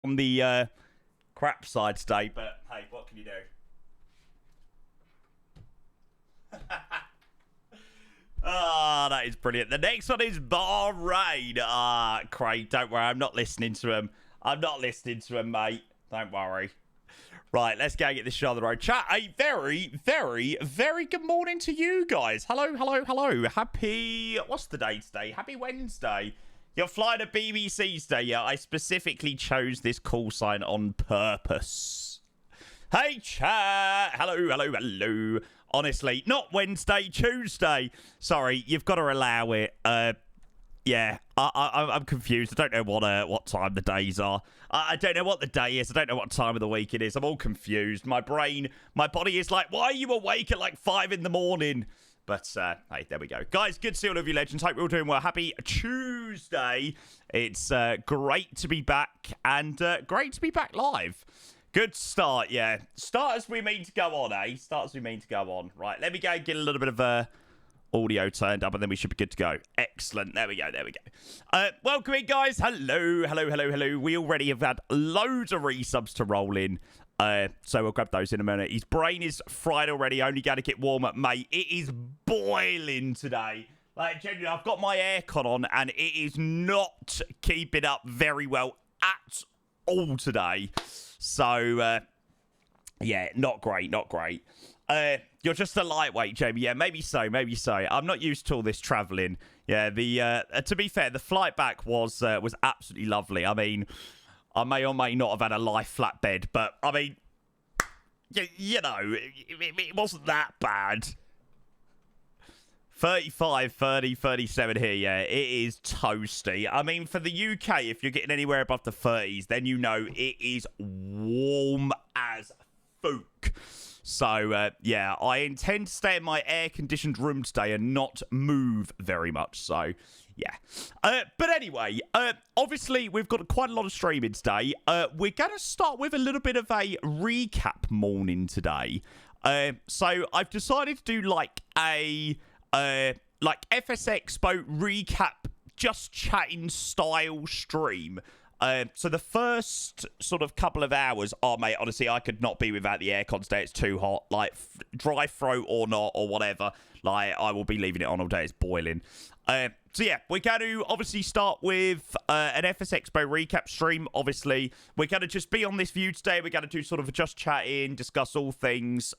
on the crap side today, but hey, what can you do? Ah, that is brilliant. The next one is Bahrain. Ah, Craig, don't worry. I'm not listening to him. I'm not listening to him, mate. Don't worry. Right, let's go get this show on the road. Chat, a very, very, very good morning to you guys. Hello, hello, hello. Happy... What's the day today? Happy Wednesday. You're flying to BBC today. Yeah, I specifically chose this call sign on purpose. Hey, chat. Hello, hello, hello. Honestly, not Wednesday, Tuesday. Sorry, you've got to allow it. Yeah, I'm confused. I don't know what time the days are. I don't know what the day is. I don't know what time of the week it is. I'm all confused. My brain, my body is like, why are you awake at like 5 in the morning? But, hey, there we go. Guys, good to see all of you legends. Hope you're all doing well. Happy Tuesday. It's great to be back and great to be back live. Good start, yeah. Start as we mean to go on, eh? Start as we mean to go on. Right, let me go and get a little bit of audio turned up and then we should be good to go. Excellent. There we go, there we go. Welcome in, guys. Hello, hello, hello, hello. We already have had loads of resubs to roll in. So we'll grab those in a minute. His brain is fried already. Only got to get warm up, mate. It is boiling today. Like, genuinely, I've got my aircon on and it is not keeping up very well at all today. So, yeah, not great, not great. You're just a lightweight, Jamie. Yeah, maybe so, maybe so. I'm not used to all this travelling. Yeah, to be fair, the flight back was absolutely lovely. I mean, I may or may not have had a life flatbed, but, I mean, you know, it wasn't that bad. 35, 30, 37 here, yeah, it is toasty. I mean, for the UK, if you're getting anywhere above the 30s, then you know it is warm as fuck. So, yeah, I intend to stay in my air-conditioned room today and not move very much, so, yeah. But anyway, obviously, we've got quite a lot of streaming today. We're going to start with a little bit of a recap morning today. So, I've decided to do, like, a... like FSExpo recap, just chatting style stream. So the first sort of couple of hours, oh mate, honestly, I could not be without the aircon today. It's too hot. Like dry throat or not or whatever. Like I will be leaving it on all day. It's boiling. So yeah, we're going to obviously start with an FSExpo recap stream. Obviously, we're going to just be on this view today. We're going to do sort of a just chatting, discuss all things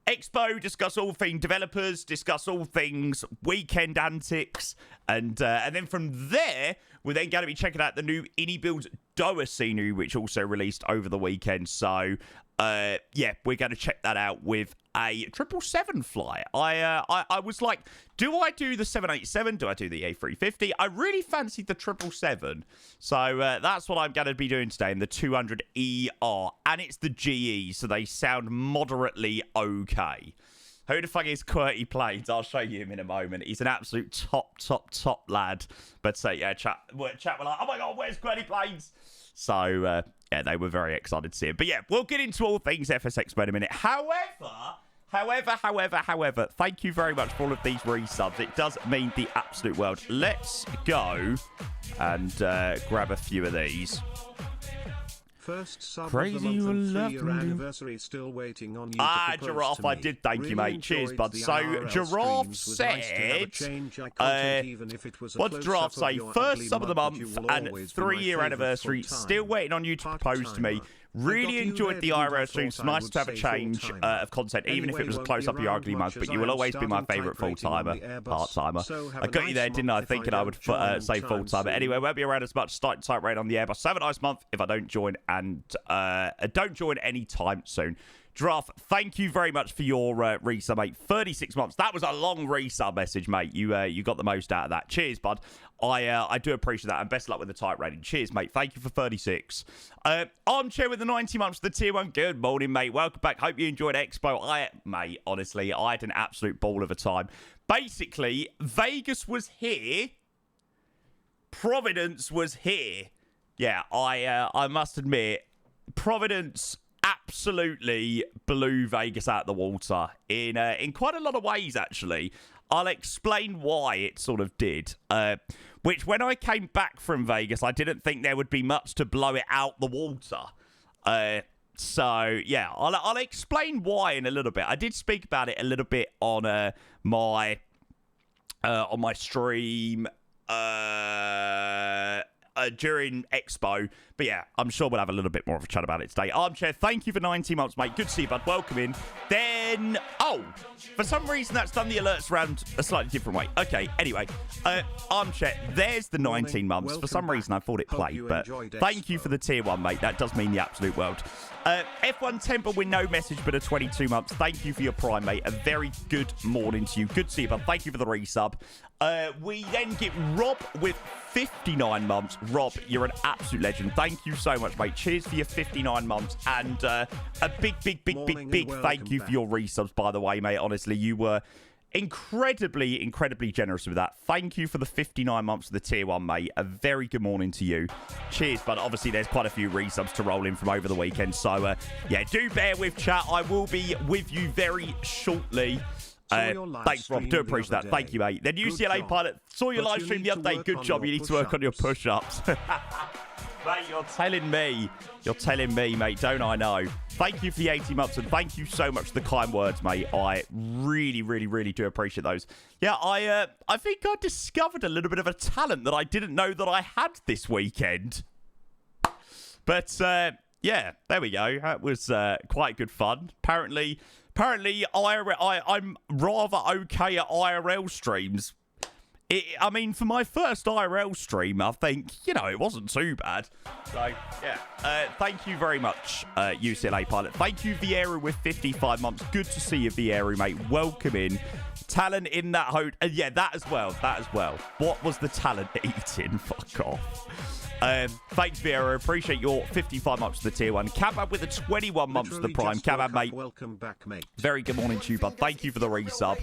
Expo, discuss all things developers, discuss all things weekend antics, and then from there, we're then going to be checking out the new iniBuilds Doha scenery, which also released over the weekend. So, yeah, we're going to check that out with a 777 fly. I was like, do I do the 787? Do I do the A350? I really fancied the 777. So that's what I'm going to be doing today in the 200ER. And it's the GE, so they sound moderately okay. Who the fuck is QWERTY Planes? I'll show you him in a moment. He's an absolute top lad. But yeah, chat were like, oh my god, where's QWERTY Planes? So, yeah, they were very excited to see him. But yeah, we'll get into all things FSExpo in a minute. However, thank you very much for all of these resubs. It does mean the absolute world. Let's go and grab a few of these. First sub Crazy of the you month and 3-year love me. anniversary still waiting on you to propose Giraffe, to I me. did thank you, Really mate. Cheers, enjoyed bud. the So, IRL Giraffe streams. Was nice to have a said, change eye content, even if it was a what did close-up Giraffe say? of your First ugly sub of the mug, but month you will and always be my 3-year favourite anniversary. full-time Still waiting on you to propose to me. part-timer. Really I got you enjoyed there, the dude. I IRL streams. thought I Nice would to have a say change full-timer. of content, even if Anyway, it was a won't close be up of your around ugly much mug. as But I you will am always be my starting favourite type rating on full-timer, the Airbus. part-timer. So have I a got you nice there, didn't I? month if Thinking I would don't join say time full-timer. soon. Anyway, won't be around as much. Starting type rate on the Airbus. So have a nice month if I don't join, and don't join any time soon. Giraffe, thank you very much for your resub, mate. 36 months. That was a long resub message, mate. You got the most out of that. Cheers, bud. I do appreciate that, and best luck with the type rating. Cheers, mate. Thank you for 36. Armchair with the 90 months, the tier 1. Good morning, mate. Welcome back. Hope you enjoyed Expo. Mate, honestly, I had an absolute ball of a time. Basically, Vegas was here. Providence was here. Yeah, I must admit, Providence absolutely blew Vegas out of the water in quite a lot of ways, actually. I'll explain why it sort of did. Which, when I came back from Vegas, I didn't think there would be much to blow it out the water. So, yeah, I'll explain why in a little bit. I did speak about it a little bit on my stream during Expo. But yeah, I'm sure we'll have a little bit more of a chat about it today. Armchair, thank you for 19 months, mate. Good to see you, bud. Welcome in. Then, for some reason, that's done the alerts around a slightly different way. Okay, anyway, Armchair, there's the 19 months. For some reason, I thought it played, but thank you for the tier 1, mate. That does mean the absolute world. F1 Temple with no message, but a 22 months. Thank you for your prime, mate. A very good morning to you. Good to see you, bud. Thank you for the resub. We then get Rob with 59 months. Rob, you're an absolute legend. Thank you so much, mate. Cheers for your 59 months. And a big thank you for your resubs, by the way, mate. Honestly, you were incredibly generous with that. Thank you for the 59 months of the tier 1, mate. A very good morning to you. Cheers, but obviously there's quite a few resubs to roll in from over the weekend. So, yeah, do bear with chat. I will be with you very shortly. Thanks, Rob. Do appreciate that. Thank you, mate. Then UCLA Pilot, saw your live stream the other day. Good job. You need to work on your push-ups. Mate, you're telling me. You're telling me, mate. Don't I know? Thank you for the 80 months, and thank you so much for the kind words, mate. I really do appreciate those. Yeah, I think I discovered a little bit of a talent that I didn't know that I had this weekend. But, yeah, there we go. That was quite good fun. Apparently, I'm rather okay at IRL streams. I mean, for my first IRL stream, I think, it wasn't too bad. So, yeah. Thank you very much, UCLA Pilot. Thank you, Vieira, with 55 months. Good to see you, Vieira, mate. Welcome in. Talent in that yeah, that as well. What was the talent eating? Fuck off. Thanks, Vieira. Appreciate your 55 months to the tier 1. Cabab with the 21 months to the prime. Cabab, mate. Welcome back, mate. Very good morning to you, bud. Thank you for the resub.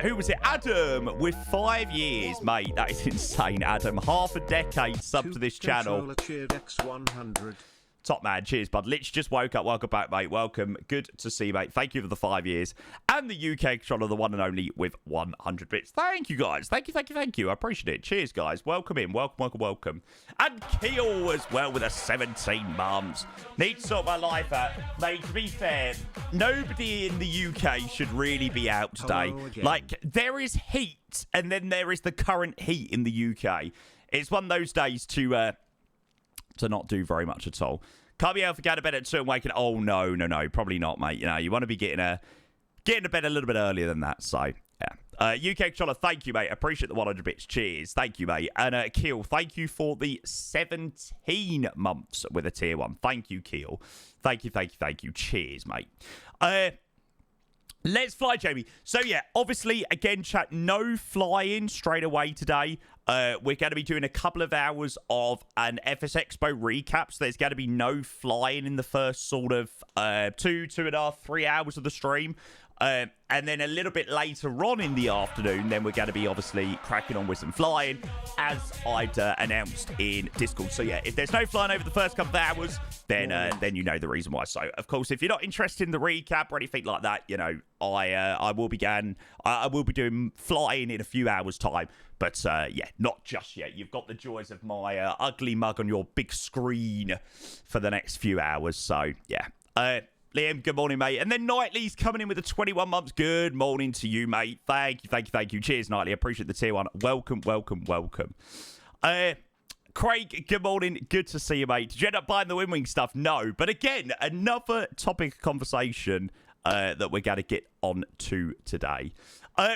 Who was it? Adam with 5 years, mate. That is insane, Adam. Half a decade sub to this channel. X100. Top man. Cheers, bud. Litch just woke up. Welcome back, mate. Welcome. Good to see you, mate. Thank you for the 5 years. And the UK controller, the one and only, with 100 bits. Thank you, guys. Thank you. I appreciate it. Cheers, guys. Welcome in. Welcome. And Keel as well with a 17 months. Need to sort my life out. Mate, to be fair, nobody in the UK should really be out today. Like, there is heat, and then there is the current heat in the UK. It's one of those days to not do very much at all. Can't be able to go to bed at 2 and waking. Oh, no. Probably not, mate. You want to be getting to bed a little bit earlier than that. So, yeah. UK controller, thank you, mate. Appreciate the 100 bits. Cheers. Thank you, mate. And Keel, thank you for the 17 months with a tier 1. Thank you, Keel. Thank you. Cheers, mate. Let's fly, Jamie. So, yeah, obviously, again, chat, no flying straight away today. We're going to be doing a couple of hours of an FSExpo recap. So there's going to be no flying in the first sort of 2.5, 3 hours of the stream. And then a little bit later on in the afternoon, then we're going to be obviously cracking on with some flying, as I'd announced in Discord. So yeah, if there's no flying over the first couple of hours, then you know the reason why. So of course, if you're not interested in the recap or anything like that, I will be doing flying in a few hours' time. But yeah, not just yet. You've got the joys of my ugly mug on your big screen for the next few hours. So yeah. Liam, good morning, mate. And then Knightley's coming in with the 21 months. Good morning to you, mate. Thank you. Cheers, Knightley. Appreciate the tier 1. Welcome. Craig, good morning. Good to see you, mate. Did you end up buying the Win stuff? No. But again, another topic of conversation that we're going to get on to today.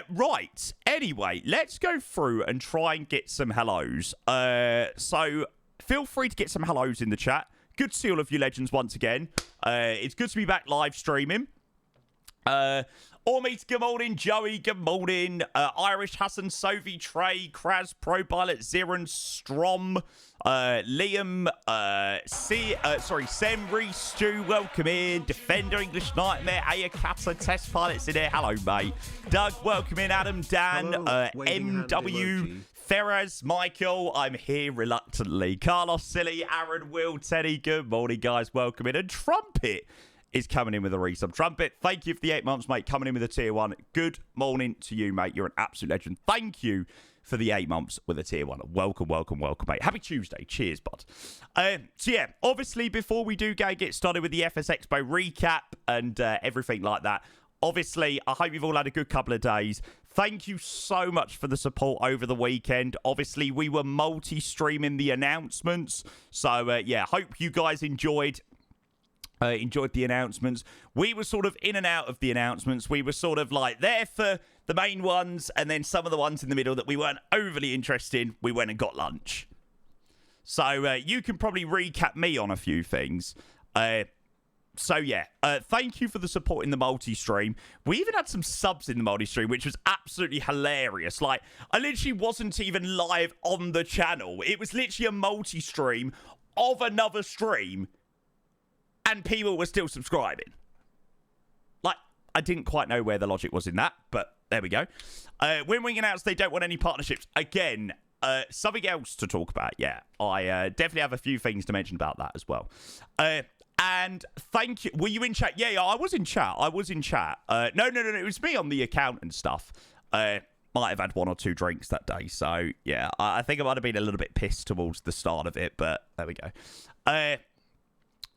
Right. Anyway, let's go through and try and get some hellos. So feel free to get some hellos in the chat. Good to see all of you legends once again. It's good to be back live streaming. Ormeet, good morning. Joey, good morning. Irish, Hassan, Sophie, Trey, Kraz, Pro Pilot, Ziran, Strom, Liam, Sem, Reese, Stu, welcome in. Defender, English Nightmare, Ayakata, Test Pilots in there. Hello, mate. Doug, welcome in. Adam, Dan, MW, Ferraz, Michael, I'm here reluctantly. Carlos, Silly, Aaron, Will, Teddy, good morning, guys. Welcome in. And Trumpet, is coming in with a resub. Trumpet, thank you for the 8 months, mate. Coming in with a tier 1. Good morning to you, mate. You're an absolute legend. Thank you for the 8 months with a tier 1. Welcome, welcome, welcome, mate. Happy Tuesday. Cheers, bud. So, yeah, obviously, before we do get started with the FSExpo recap and everything like that, obviously, I hope you've all had a good couple of days. Thank you so much for the support over the weekend. Obviously, we were multi-streaming the announcements. So, yeah, hope you guys enjoyed the announcements. We were sort of in and out of the announcements. We were sort of like there for the main ones, and then some of the ones in the middle that we weren't overly interested in, we went and got lunch. So, you can probably recap me on a few things. So, yeah, thank you for the support in the multi-stream. We even had some subs in the multi-stream, which was absolutely hilarious. Like, I literally wasn't even live on the channel. It was literally a multi-stream of another stream, and people were still subscribing. Like, I didn't quite know where the logic was in that, but there we go. When we announced they don't want any partnerships, again, something else to talk about. Yeah, I definitely have a few things to mention about that as well. And thank you. Were you in chat? Yeah, I was in chat. No. It was me on the account and stuff. Might have had 1 or 2 drinks that day. So, yeah, I think I might have been a little bit pissed towards the start of it. But there we go.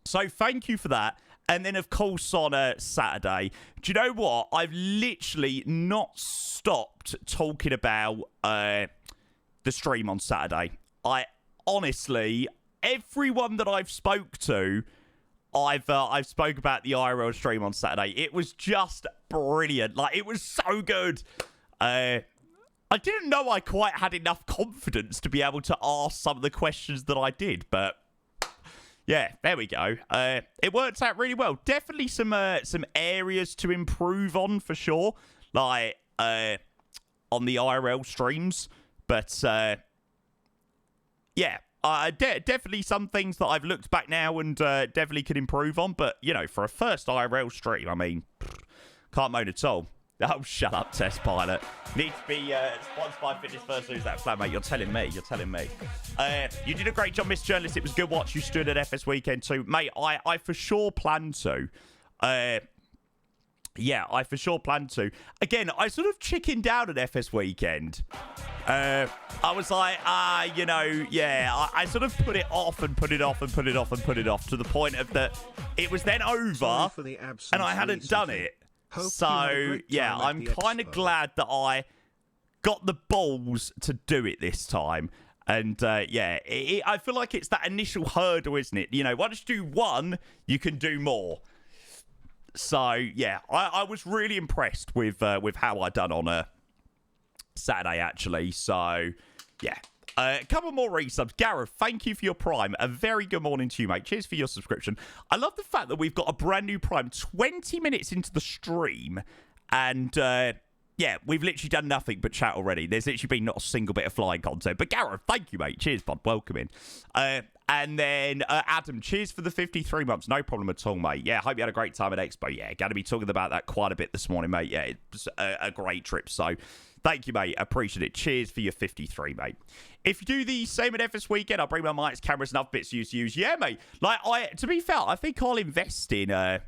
So, thank you for that. And then, of course, on Saturday, do you know what? I've literally not stopped talking about the stream on Saturday. I honestly, everyone that I've spoke to, I've spoke about the IRL stream on Saturday. It was just brilliant. Like, it was so good. I didn't know I quite had enough confidence to be able to ask some of the questions that I did, but yeah, there we go. It worked out really well. Definitely some areas to improve on for sure, like on the IRL streams, but yeah. Definitely some things that I've looked back now and definitely could improve on. But, you know, for a first IRL stream, I mean, can't moan at all. Oh, shut up, Test Pilot. Need to be sponsored by Fitness First. Lose that flag, mate. You're telling me. You did a great job, Mr. Journalist. It was good watch. You stood at FS Weekend too. Mate, I for sure plan to. Yeah, I for sure plan to. Again, I sort of chickened out at FS Weekend. I was like, you know, yeah, I sort of put it off and put it off and put it off and put it off to the point of that it was then over and I hadn't done it. So, yeah, I'm kind of glad that I got the balls to do it this time. And, yeah, I feel like it's that initial hurdle, isn't it? You know, once you do one, you can do more. So, yeah, I was really impressed with how I done on Saturday, actually. So, yeah. A couple more resubs. Gareth, thank you for your Prime. A very good morning to you, mate. Cheers for your subscription. I love the fact that we've got a brand new Prime 20 minutes into the stream. And, yeah, we've literally done nothing but chat already. There's literally been not a single bit of flying content. But Gareth, thank you, mate. Cheers, bud. Welcome in. And then Adam, cheers for the 53 months. No problem at all, mate. Yeah, hope you had a great time at Expo. Yeah, going to be talking about that quite a bit this morning, mate. Yeah, it was a great trip. So thank you, mate. Appreciate it. Cheers for your 53, mate. If you do the same at FS Weekend, I'll bring my mics, cameras, and other bits you use. Yeah, mate. Like, to be fair, I think I'll invest in that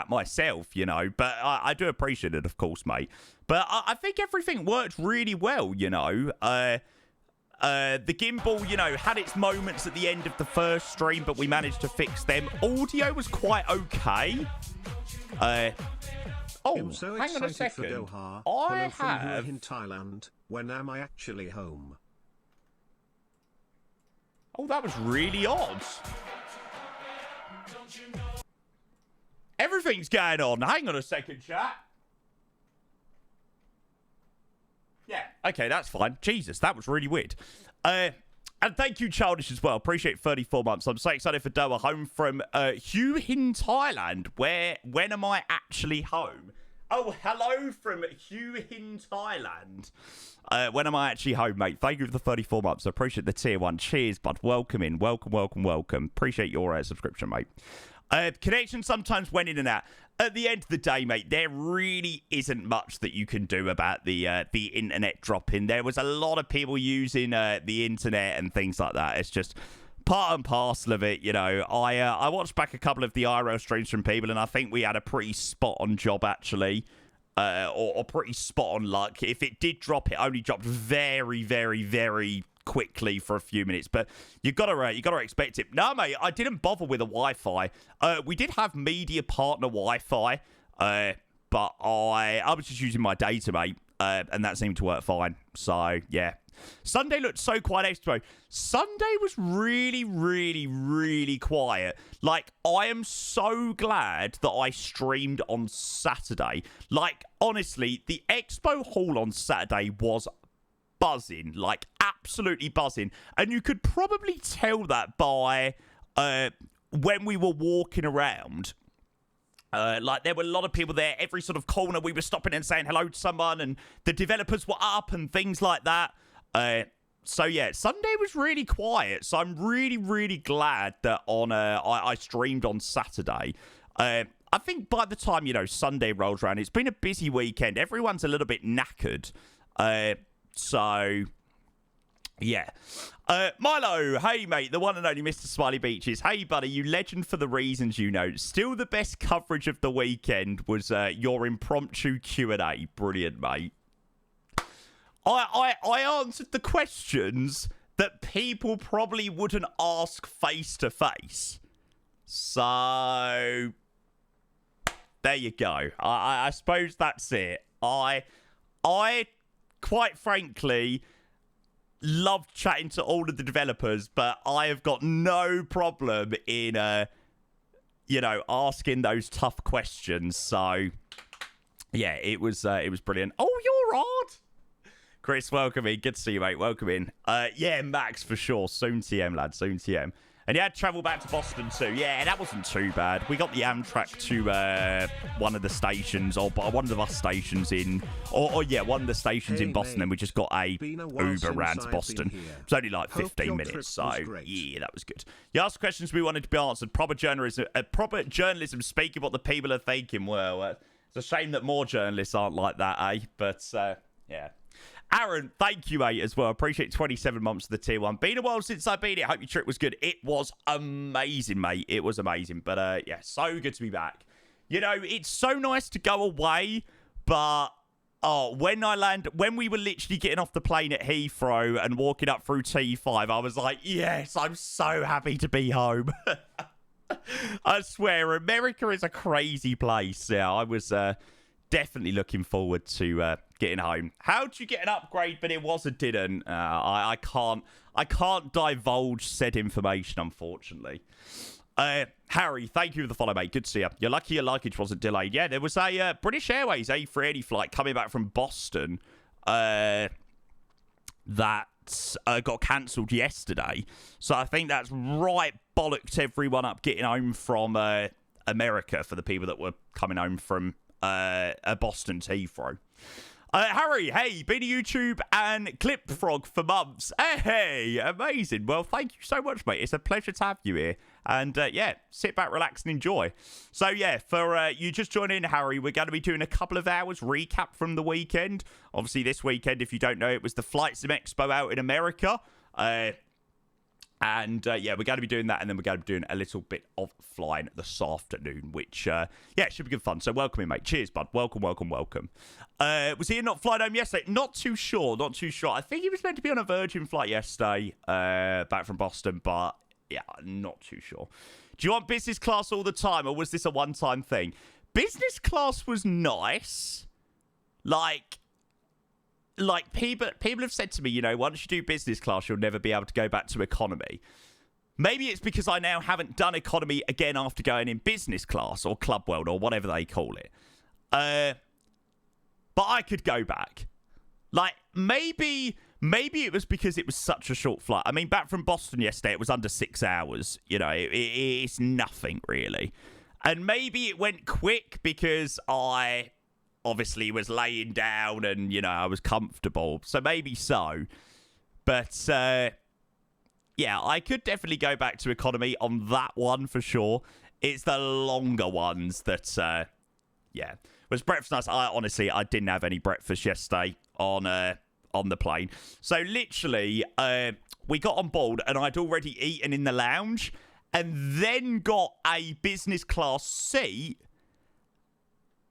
myself, you know. But I do appreciate it, of course, mate. But I think everything worked really well, you know. The gimbal, you know, had its moments at the end of the first stream, but we managed to fix them. Audio was quite okay. I'm so hang on a second. For Doha. I Hello have... from in Thailand. When am I actually home? Oh, that was really odd. Everything's going on. Hang on a second, chat. Yeah, okay, that's fine. Jesus, that was really weird. And thank you, Childish, as well. Appreciate 34 months. I'm so excited for Doha, home from Hue Hin, Thailand. When am I actually home? Oh, hello from Hue Hin, Thailand. When am I actually home, mate? Thank you for the 34 months. I appreciate the tier 1. Cheers, bud. Welcome in. Welcome. Appreciate your subscription, mate. Connection sometimes went in and out. At the end of the day, mate, there really isn't much that you can do about the internet dropping. There was a lot of people using the internet and things like that. It's just part and parcel of it, you know. I watched back a couple of the IRL streams from people, and I think we had a pretty spot-on job, actually. Or pretty spot-on luck. If it did drop, it only dropped very, very, very quickly for a few minutes. But you gotta expect it. No, mate, I didn't bother with a Wi-Fi. We did have media partner Wi-Fi, but I was just using my data, mate. And that seemed to work fine. So, yeah. Sunday looked so quiet, Expo. Sunday was really, really, really quiet. Like, I am so glad that I streamed on Saturday. Like, honestly, the Expo Hall on Saturday was buzzing. Like, absolutely buzzing. And you could probably tell that by when we were walking around. Like, there were a lot of people there. Every sort of corner we were stopping and saying hello to someone, and the developers were up and things like that. So yeah, Sunday was really quiet. So I'm really, really glad that I streamed on Saturday. I think by the time, you know, Sunday rolls around, it's been a busy weekend. Everyone's a little bit knackered. So yeah. Milo, hey mate, the one and only Mr. Smiley Beaches. Hey buddy, you legend for the reasons you know. Still the best coverage of the weekend was your impromptu Q&A. Brilliant, mate. I answered the questions that people probably wouldn't ask face to face. So there you go. I suppose that's it. I quite frankly loved chatting to all of the developers, but I have got no problem in you know, asking those tough questions. So yeah, it was brilliant. Oh, you're odd. Chris, welcome in. Good to see you, mate. Welcome in. Yeah, Max, for sure. Soon TM, lad. Soon TM. And you had to travel back to Boston, too. Yeah, that wasn't too bad. We got the Amtrak to one of the stations, or one of the bus stations in... Or yeah, one of the stations in Boston, and we just got a Uber round to Boston. It was only like 15 minutes, so yeah, that was good. You asked questions we wanted to be answered. Proper journalism, speaking what the people are thinking. Well, it's a shame that more journalists aren't like that, eh? But, yeah. Aaron, thank you, mate, as well. Appreciate 27 months of the tier 1. Been a while since I beat it. Hope your trip was good. It was amazing, mate. It was amazing. But, yeah, so good to be back. You know, it's so nice to go away, but, when we were literally getting off the plane at Heathrow and walking up through T5, I was like, yes, I'm so happy to be home. I swear, America is a crazy place. Yeah, I was... definitely looking forward to getting home. How'd you get an upgrade, but it was a didn't? I can't divulge said information, unfortunately. Harry, thank you for the follow, mate. Good to see you. You're lucky your luggage wasn't delayed. Yeah, there was a British Airways A380 flight coming back from Boston that got cancelled yesterday. So I think that's right bollocked everyone up getting home from America for the people that were coming home from Boston to Heathrow. Harry, hey, been to YouTube and Clip Frog for months. Hey, amazing. Well, thank you so much, mate. It's a pleasure to have you here. And yeah, sit back, relax, and enjoy. So yeah, for you just join in, Harry, we're going to be doing a couple of hours recap from the weekend. Obviously, this weekend, if you don't know, it was the FSExpo out in America. And yeah, we're going to be doing that, and then we're going to be doing a little bit of flying this afternoon, which, yeah, should be good fun. So welcome in, mate. Cheers, bud. Welcome, welcome, welcome. Was he not flying home yesterday? Not too sure, not too sure. I think he was meant to be on a Virgin flight yesterday, back from Boston, but yeah, not too sure. Do you want business class all the time, or was this a one-time thing? Business class was nice. Like people have said to me, you know, once you do business class, you'll never be able to go back to economy. Maybe it's because I now haven't done economy again after going in business class or Club World or whatever they call it. But I could go back. Like, maybe it was because it was such a short flight. I mean, back from Boston yesterday, it was under 6 hours. You know, it's nothing, really. And maybe it went quick because I... obviously was laying down and, you know, I was comfortable. So maybe so. But, yeah, I could definitely go back to economy on that one for sure. It's the longer ones that, yeah. Was breakfast nice? I didn't have any breakfast yesterday on on the plane. So literally, we got on board and I'd already eaten in the lounge and then got a business class seat.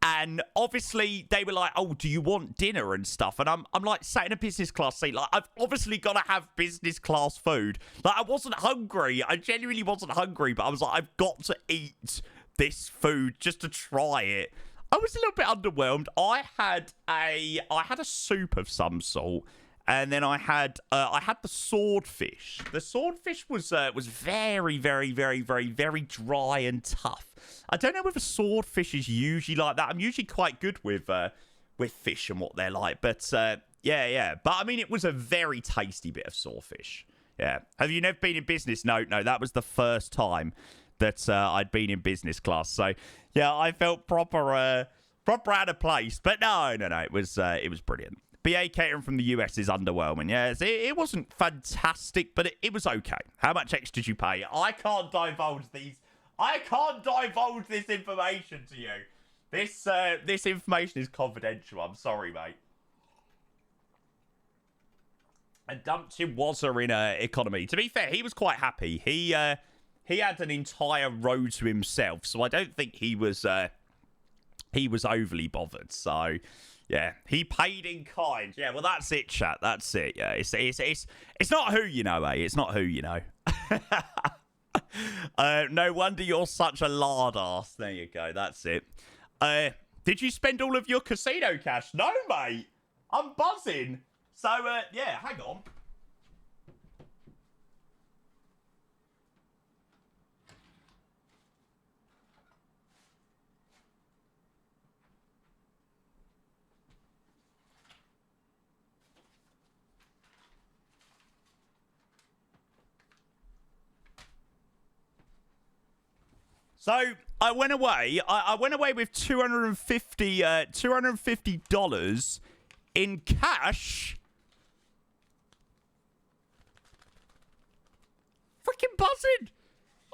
And obviously they were like, oh, do you want dinner and stuff? And I'm like sat in a business class seat. Like, I've obviously got to have business class food. Like, I wasn't hungry. I genuinely wasn't hungry, but I was like, I've got to eat this food just to try it. I was a little bit underwhelmed. I had a soup of some sort. And then I had the swordfish. The swordfish was very, very, very, very, very dry and tough. I don't know whether swordfish is usually like that. I'm usually quite good with fish and what they're like. But yeah. But I mean, it was a very tasty bit of swordfish. Yeah. Have you never been in business? No. That was the first time that I'd been in business class. So yeah, I felt proper out of place. But no. It was brilliant. BA catering from the US is underwhelming. Yeah, it wasn't fantastic, but it was okay. How much extra did you pay? I can't divulge this information to you. This information is confidential. I'm sorry, mate. And dumped him Wazza in economy. To be fair, he was quite happy. He had an entire row to himself, so I don't think he was overly bothered. So. Yeah, he paid in kind. Yeah, well, that's it, chat. That's it. Yeah, it's not who you know, eh? It's not who you know. No wonder you're such a lard ass. There you go. That's it. Did you spend all of your casino cash? No, mate. I'm buzzing. So, yeah, hang on. So I went away. I went away with $250 in cash. Freaking buzzing!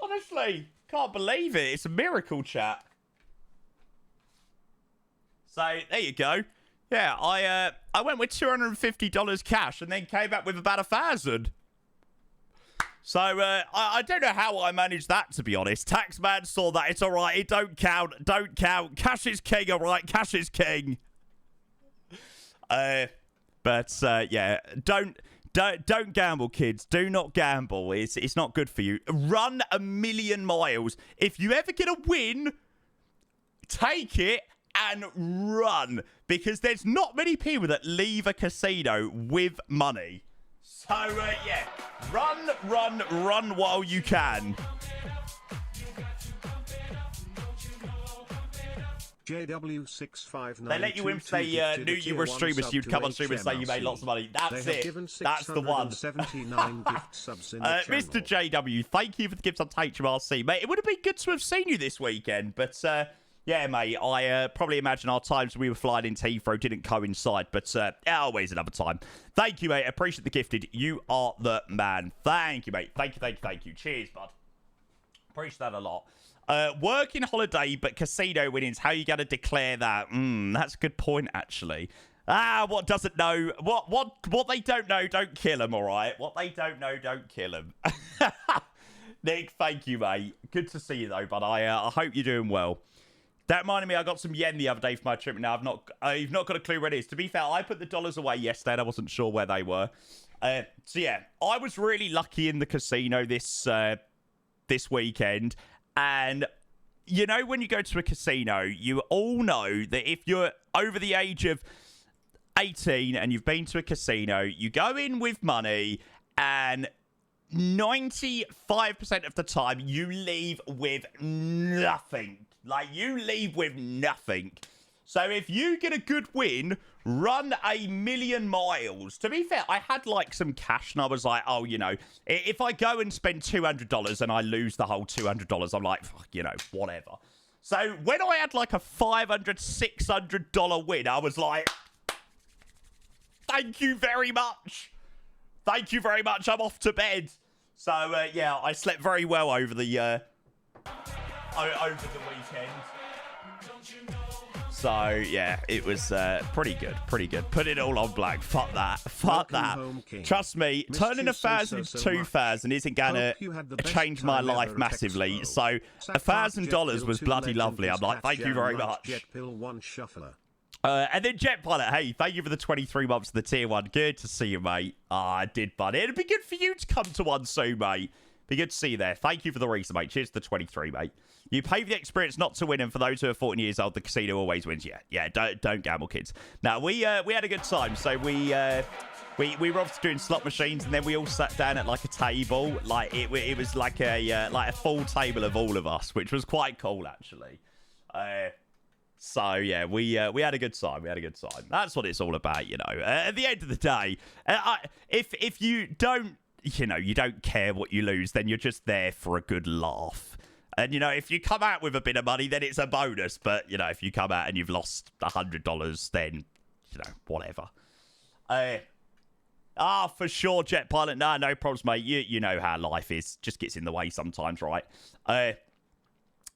Honestly, can't believe it. It's a miracle, chat. So there you go. Yeah, I went with $250 cash and then came back with about 1,000. So, I don't know how I managed that, to be honest. Taxman saw that. It's all right. It don't count. Don't count. Cash is king, all right? Cash is king. Yeah. Don't gamble, kids. Do not gamble. It's not good for you. Run 1,000,000 miles. If you ever get a win, take it and run. Because there's not many people that leave a casino with money. So, yeah, run while you can. JW659. They let you in if they knew you were a streamer, so you'd come on stream and say you made lots of money. That's it. That's the one. Mr. JW, thank you for the gifts on HMRC. Mate, it would have been good to have seen you this weekend, but... yeah, mate, I probably imagine our times we were flying into Heathrow didn't coincide, but always another time. Thank you, mate. Appreciate the gifted. You are the man. Thank you, mate. Thank you. Cheers, bud. Appreciate that a lot. Working holiday, but casino winnings. How you going to declare that? That's a good point, actually. What doesn't know? What they don't know, don't kill them, all right? What they don't know, don't kill them. Nick, thank you, mate. Good to see you, though, but I hope you're doing well. That reminded me, I got some yen the other day for my trip. Now, I've not got a clue where it is. To be fair, I put the dollars away yesterday and I wasn't sure where they were. So, yeah, I was really lucky in the casino this weekend. And, you know, when you go to a casino, you all know that if you're over the age of 18 and you've been to a casino, you go in with money and 95% of the time you leave with nothing. Like, you leave with nothing. So if you get a good win, run 1,000,000 miles. To be fair, I had, like, some cash, and I was like, oh, you know, if I go and spend $200 and I lose the whole $200, I'm like, fuck, you know, whatever. So when I had, like, a $500, $600 win, I was like, thank you very much. Thank you very much. I'm off to bed. So, yeah, I slept very well over the weekend. So, yeah, it was pretty good. Pretty good. Put it all on black. Fuck that. Fuck that. Trust me, turning 1,000 into 2,000 isn't going to change my life massively. So, $1,000 was bloody lovely. I'm like, thank you very much. And then Jet Pilot, hey, thank you for the 23 months of the tier 1. Good to see you, mate. I did, buddy. It'd be good for you to come to one soon, mate. Be good to see you there. Thank you for the reason, mate. Cheers to the 23, mate. You pay for the experience not to win, and for those who are 14 years old, the casino always wins. Yeah, don't gamble, kids. Now, we had a good time. So we were off doing slot machines, and then we all sat down at like a table. Like it was like a full table of all of us, which was quite cool, actually. So, yeah, we had a good time. We had a good time. That's what it's all about, you know. At the end of the day, if you don't, you know, you don't care what you lose, then you're just there for a good laugh. And, you know, if you come out with a bit of money, then it's a bonus. But, you know, if you come out and you've lost $100, then, you know, whatever. For sure, Jet Pilot. No problems, mate. You know how life is. Just gets in the way sometimes, right?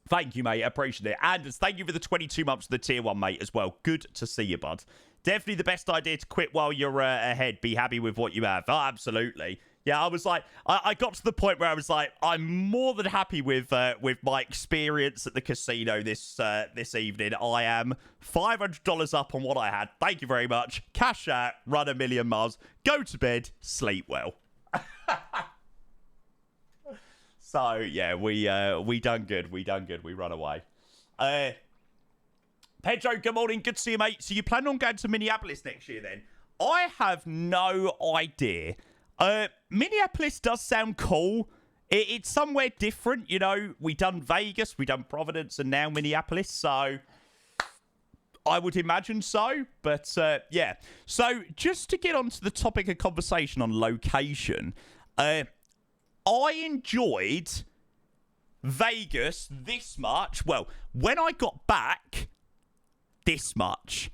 Thank you, mate. I appreciate it. And thank you for the 22 months of the tier 1, mate, as well. Good to see you, bud. Definitely the best idea to quit while you're ahead. Be happy with what you have. Oh, absolutely. Yeah, I was like, I got to the point where I was like, I'm more than happy with my experience at the casino this evening. I am $500 up on what I had. Thank you very much. Cash out, run 1,000,000 miles, go to bed, sleep well. So, yeah, we done good. We done good. We run away. Pedro, good morning. Good to see you, mate. So you plan on going to Minneapolis next year, then? I have no idea. Minneapolis does sound cool. It's somewhere different, you know. We done Vegas, we done Providence, and now Minneapolis. So I would imagine so. But, yeah. So just to get onto the topic of conversation on location, I enjoyed Vegas this much. Well, when I got back, this much.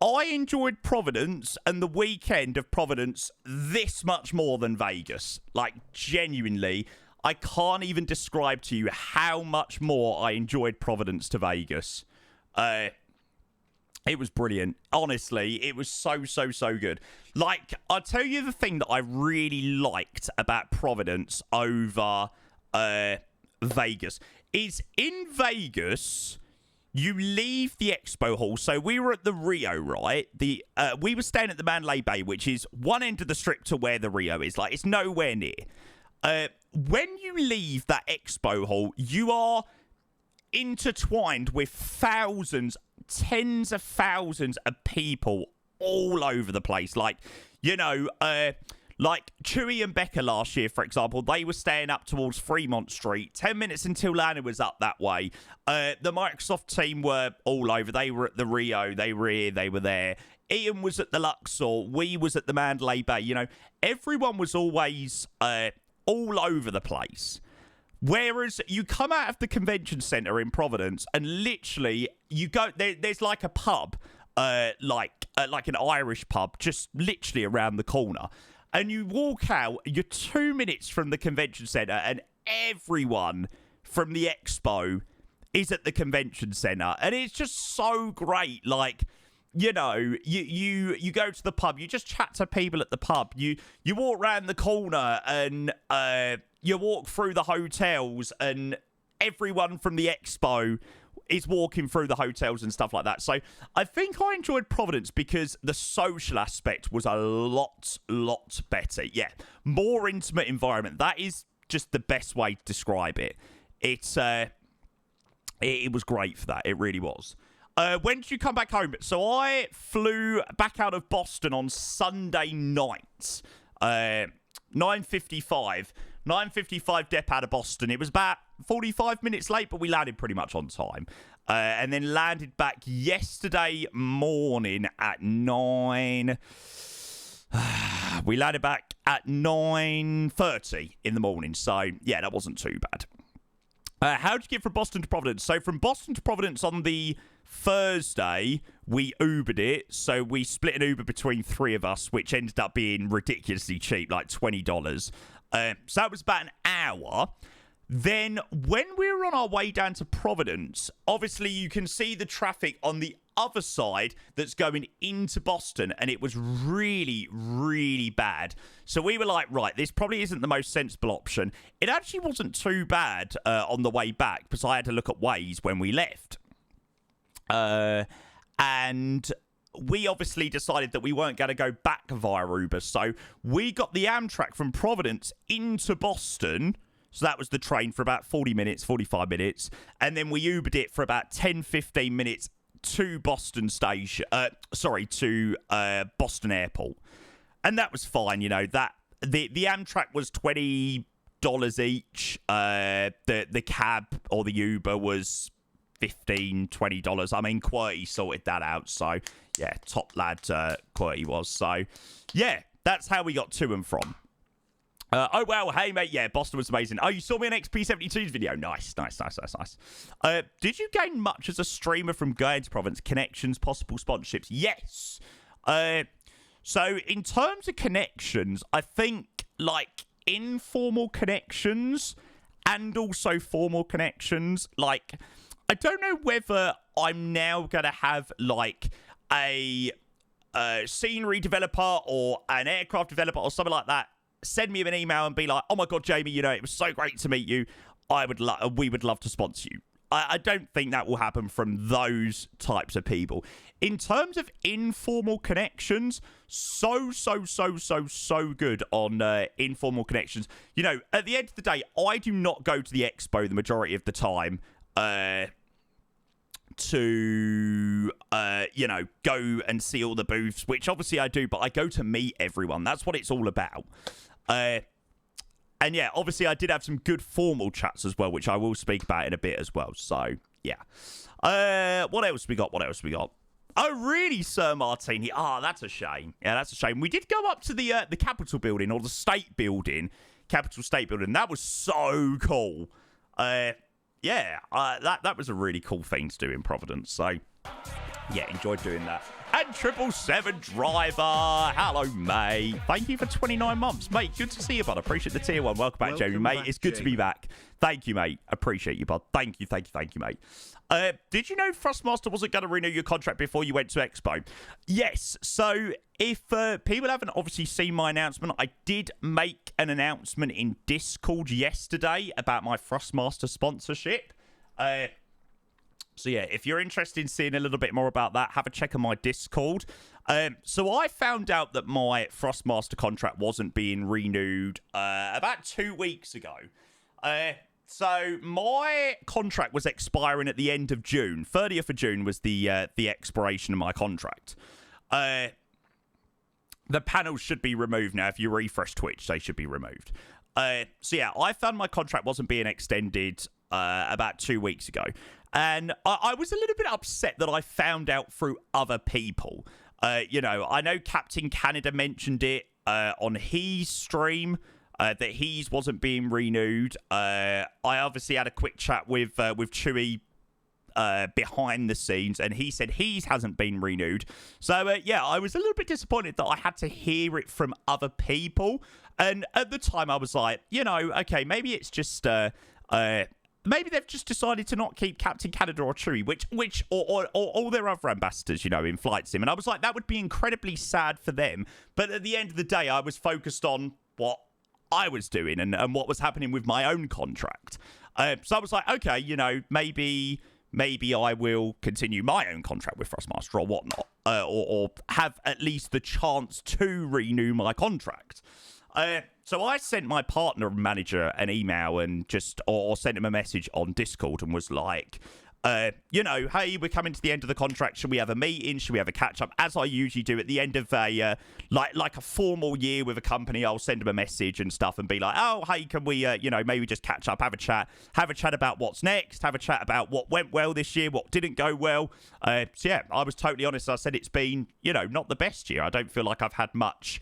I enjoyed Providence and the weekend of Providence this much more than Vegas. Like, genuinely, I can't even describe to you how much more I enjoyed Providence to Vegas. It was brilliant. Honestly, it was so good. Like, I'll tell you the thing that I really liked about Providence over Vegas is in Vegas, you leave the expo hall. So we were at the Rio, right? We were staying at the Mandalay Bay, which is one end of the strip to where the Rio is. Like, it's nowhere near. When you leave that expo hall, you are intertwined with thousands, tens of thousands of people all over the place. Like, you know, like Chewy and Becca last year, for example, they were staying up towards Fremont Street. 10 minutes until Lana was up that way. The Microsoft team were all over. They were at the Rio. They were here. They were there. Ian was at the Luxor. We was at the Mandalay Bay. You know, everyone was always all over the place. Whereas you come out of the convention center in Providence and literally you go there's like a pub, like an Irish pub, just literally around the corner, and you walk out. You're 2 minutes from the convention center, and everyone from the expo is at the convention center, and it's just so great. Like, you know, you go to the pub, you just chat to people at the pub. You walk around the corner and you walk through the hotels, and everyone from the expo is walking through the hotels and stuff like that. So I think I enjoyed Providence because the social aspect was a lot better. Yeah, more intimate environment. That is just the best way to describe it. It was great for that. It really was. When did you come back home? So I flew back out of Boston on Sunday night. 9:55 dep out of Boston. It was about 45 minutes late, but we landed pretty much on time. And then landed back yesterday morning at 9. We landed back at 9:30 in the morning. So, yeah, that wasn't too bad. How did you get from Boston to Providence? So, from Boston to Providence on the Thursday, we Ubered it. So, we split an Uber between three of us, which ended up being ridiculously cheap, like $20. So, that was about an hour. Then when we were on our way down to Providence, obviously you can see the traffic on the other side that's going into Boston, and it was really, really bad. So we were like, right, this probably isn't the most sensible option. It actually wasn't too bad on the way back, because I had to look at Waze when we left. And we obviously decided that we weren't going to go back via Uber. So we got the Amtrak from Providence into Boston. So that was the train for about 40 minutes, 45 minutes. And then we Ubered it for about 10, 15 minutes to Boston station. To Boston Airport. And that was fine, you know. That the Amtrak was $20 each. The cab or the Uber was $15, $20. I mean, QWERTY sorted that out. So, yeah, top lad QWERTY was. So, yeah, that's how we got to and from. Oh, well, hey, mate. Yeah, Boston was amazing. Oh, you saw me on XP72's video. Nice. Did you gain much as a streamer from going to Province? Connections, possible sponsorships? Yes. So, in terms of connections, I think, like, informal connections and also formal connections, like, I don't know whether I'm now going to have, like, a scenery developer or an aircraft developer or something like that send me an email and be like, oh my God, Jamie, you know, it was so great to meet you. We would love to sponsor you. I don't think that will happen from those types of people. In terms of informal connections, so good on informal connections. You know, at the end of the day, I do not go to the expo the majority of the time to you know, go and see all the booths, which obviously I do, but I go to meet everyone. That's what it's all about. And yeah, obviously I did have some good formal chats as well, which I will speak about in a bit as well. So yeah. What else we got? Oh, really, Sir Martini? Ah, that's a shame. Yeah, that's a shame. We did go up to the Capitol building, or the State building, Capitol State building. That was so cool. Yeah, that was a really cool thing to do in Providence. So, yeah, enjoyed doing that. And 777 Driver, hello, mate. Thank you for 29 months, mate. Good to see you, bud. Appreciate the tier 1. Welcome back, Jamie, mate. It's good to be back. Thank you, mate. Appreciate you, bud. Thank you, mate. Did you know Thrustmaster wasn't going to renew your contract before you went to Expo? Yes. So if people haven't obviously seen my announcement, I did make an announcement in Discord yesterday about my Thrustmaster sponsorship. So yeah, if you're interested in seeing a little bit more about that, have a check on my Discord. So I found out that my Thrustmaster contract wasn't being renewed about 2 weeks ago. So my contract was expiring at the end of June. 30th of June was the expiration of my contract. The panels should be removed now. If you refresh Twitch, they should be removed. So yeah, I found my contract wasn't being extended about 2 weeks ago. And I was a little bit upset that I found out through other people. You know, I know Captain Canada mentioned it on his stream, that his wasn't being renewed. I obviously had a quick chat with Chewy behind the scenes, and he said his hasn't been renewed. So, yeah, I was a little bit disappointed that I had to hear it from other people. And at the time, I was like, you know, okay, maybe it's just... maybe they've just decided to not keep Captain Canada or Chewy, or all their other ambassadors, you know, in Flight Sim. And I was like, that would be incredibly sad for them. But at the end of the day, I was focused on what I was doing and what was happening with my own contract. So I was like, okay, you know, maybe I will continue my own contract with Thrustmaster or whatnot, or have at least the chance to renew my contract. So I sent my partner and manager an email and or sent him a message on Discord and was like, you know, hey, we're coming to the end of the contract. Should we have a meeting? Should we have a catch up? As I usually do at the end of a like a formal year with a company, I'll send them a message and stuff and be like, oh, hey, can we, you know, maybe just catch up, have a chat about what's next, have a chat about what went well this year, what didn't go well. So yeah, I was totally honest. I said it's been, you know, not the best year. I don't feel like I've had much,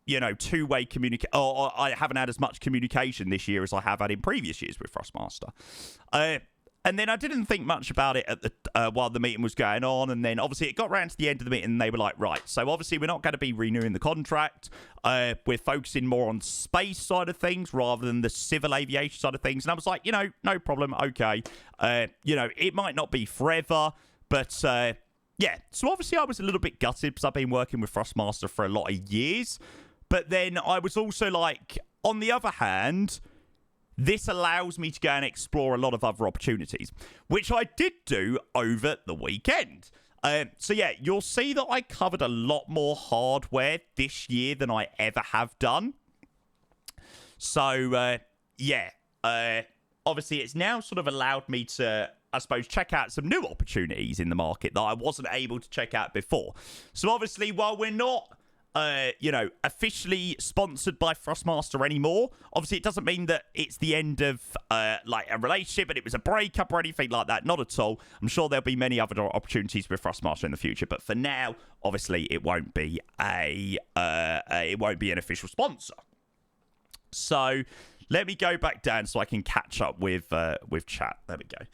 you know, two-way communication, or I haven't had as much communication this year as I have had in previous years with Thrustmaster. And then I didn't think much about it at the while the meeting was going on. And then obviously it got around to the end of the meeting and they were like, right, so obviously we're not going to be renewing the contract. We're focusing more on space side of things rather than the civil aviation side of things. And I was like, no problem. Okay. It might not be forever, but yeah. So obviously I was a little bit gutted because I've been working with Thrustmaster for a lot of years. But then I was also like, on the other hand, this allows me to go and explore a lot of other opportunities, which I did do over the weekend. So yeah, you'll see that I covered a lot more hardware this year than I ever have done. So yeah, obviously it's now sort of allowed me to, I suppose, check out some new opportunities in the market that I wasn't able to check out before. So obviously, while we're not officially sponsored by Thrustmaster anymore. Obviously, it doesn't mean that it's the end of, like, a relationship and it was a breakup or anything like that. Not at all. I'm sure there'll be many other opportunities with Thrustmaster in the future. But for now, obviously, it won't be an official sponsor. So let me go back down so I can catch up with chat. There we go.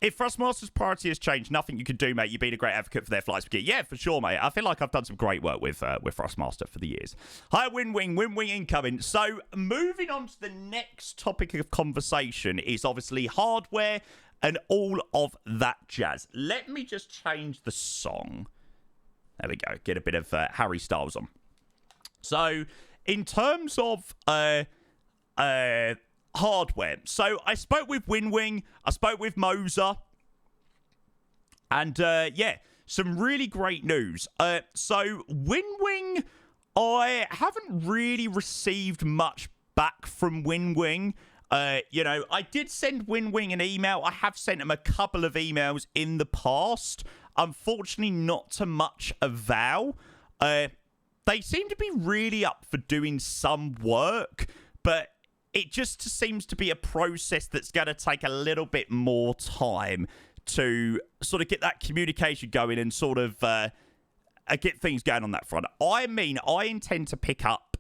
If Thrustmaster's priority has changed, nothing you can do, mate. You've been a great advocate for their flights. Yeah, for sure, mate. I feel like I've done some great work with Thrustmaster for the years. Hi, Win-Wing incoming. So, moving on to the next topic of conversation is obviously hardware and all of that jazz. Let me just change the song. There we go. Get a bit of Harry Styles on. So, in terms of hardware. So I spoke with Win-Wing, I spoke with Moser, and yeah, some really great news. So Win-Wing, I haven't really received much back from Win-Wing. I did send Win-Wing an email. I have sent him a couple of emails in the past. Unfortunately, not to much avail. They seem to be really up for doing some work, but it just seems to be a process that's going to take a little bit more time to sort of get that communication going and sort of get things going on that front. I mean, I intend to pick up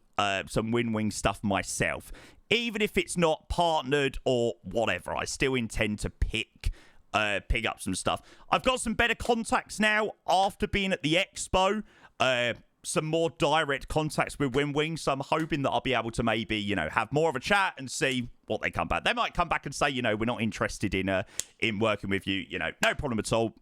some Win-Wing stuff myself. Even if it's not partnered or whatever, I still intend to pick up some stuff. I've got some better contacts now after being at the expo. Some more direct contacts with Win-Wing, so I'm hoping that I'll be able to maybe, have more of a chat and see what they come back. They might come back and say, we're not interested in working with you. No problem at all.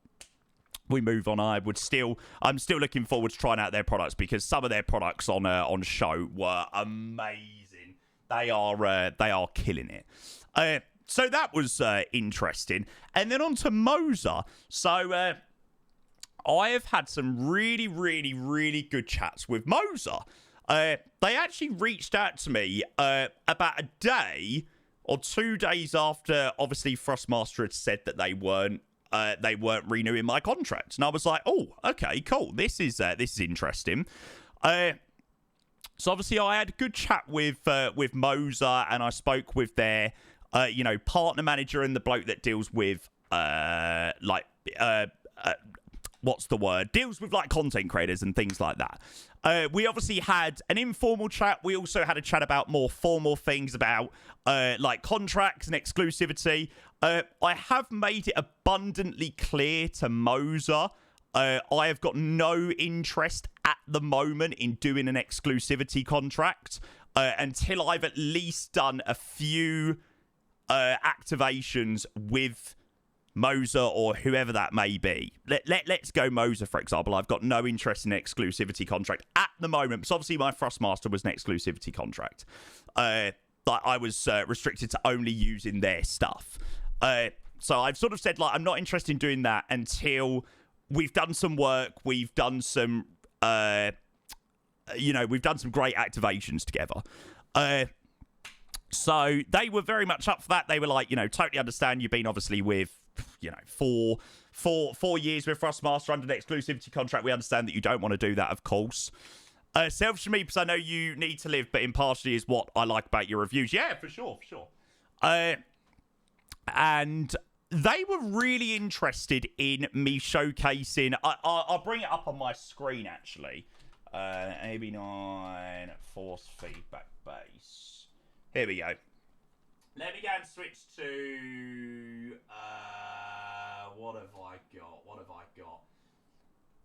We move on. I'm still looking forward to trying out their products because some of their products on show were amazing. They are killing it. So that was interesting. And then on to Moser. So I have had some really, really, really good chats with Moser. They actually reached out to me about a day or 2 days after, obviously, Thrustmaster had said that they weren't renewing my contract, and I was like, "Oh, okay, cool. This is interesting." So obviously, I had a good chat with Moser, and I spoke with their partner manager and the bloke that deals with what's the word? Deals with like content creators and things like that. We obviously had an informal chat. We also had a chat about more formal things about like contracts and exclusivity. I have made it abundantly clear to Moser. I have got no interest at the moment in doing an exclusivity contract until I've at least done a few activations with Moser or whoever that may be. Let's go Moser, for example. I've got no interest in an exclusivity contract at the moment. So obviously my Thrustmaster was an exclusivity contract. I was restricted to only using their stuff. So I've sort of said, like, I'm not interested in doing that until we've done some work. We've done some, we've done some great activations together. So they were very much up for that. They were like, totally understand. You've been obviously with, 4 years with Thrustmaster under an exclusivity contract. We understand that you don't want to do that, of course. Selfish to me, because I know you need to live, but impartially is what I like about your reviews. Yeah, for sure. And they were really interested in me showcasing. I'll bring it up on my screen, actually. AB9 force feedback base. Here we go. Let me go and switch to... what have I got?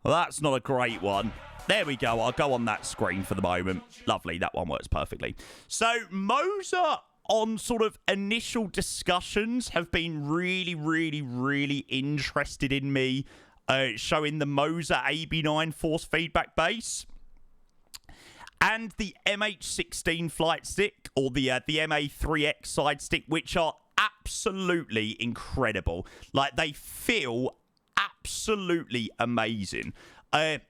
Well, that's not a great one. There we go. I'll go on that screen for the moment. Lovely. That one works perfectly. So, Moser on sort of initial discussions have been really, really, really interested in me showing the Moser AB9 force feedback base and the MH16 flight stick, or the MA3X side stick, which are absolutely incredible. Like, they feel absolutely amazing.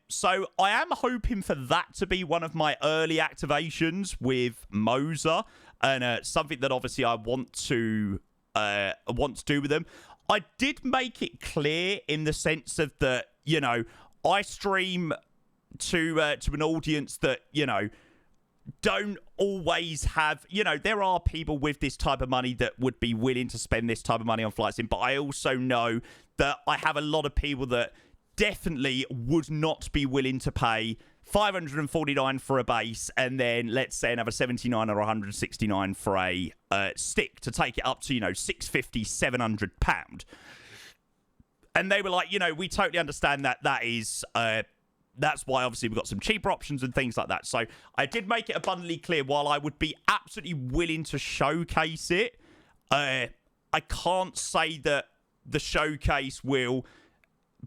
So I am hoping for that to be one of my early activations with Moser, and something that obviously I want to do with them. I did make it clear in the sense of that, you know, I stream to an audience that, you know, don't always have, you know, there are people with this type of money that would be willing to spend this type of money on flight sim, but I also know that I have a lot of people that definitely would not be willing to pay 549 for a base and then let's say another 79 or 169 for a stick to take it up to, you know, 650, 700 pound. And they were like, you know, we totally understand that is that's why obviously we've got some cheaper options and things like that. So I did make it abundantly clear, while I would be absolutely willing to showcase it, I can't say that the showcase will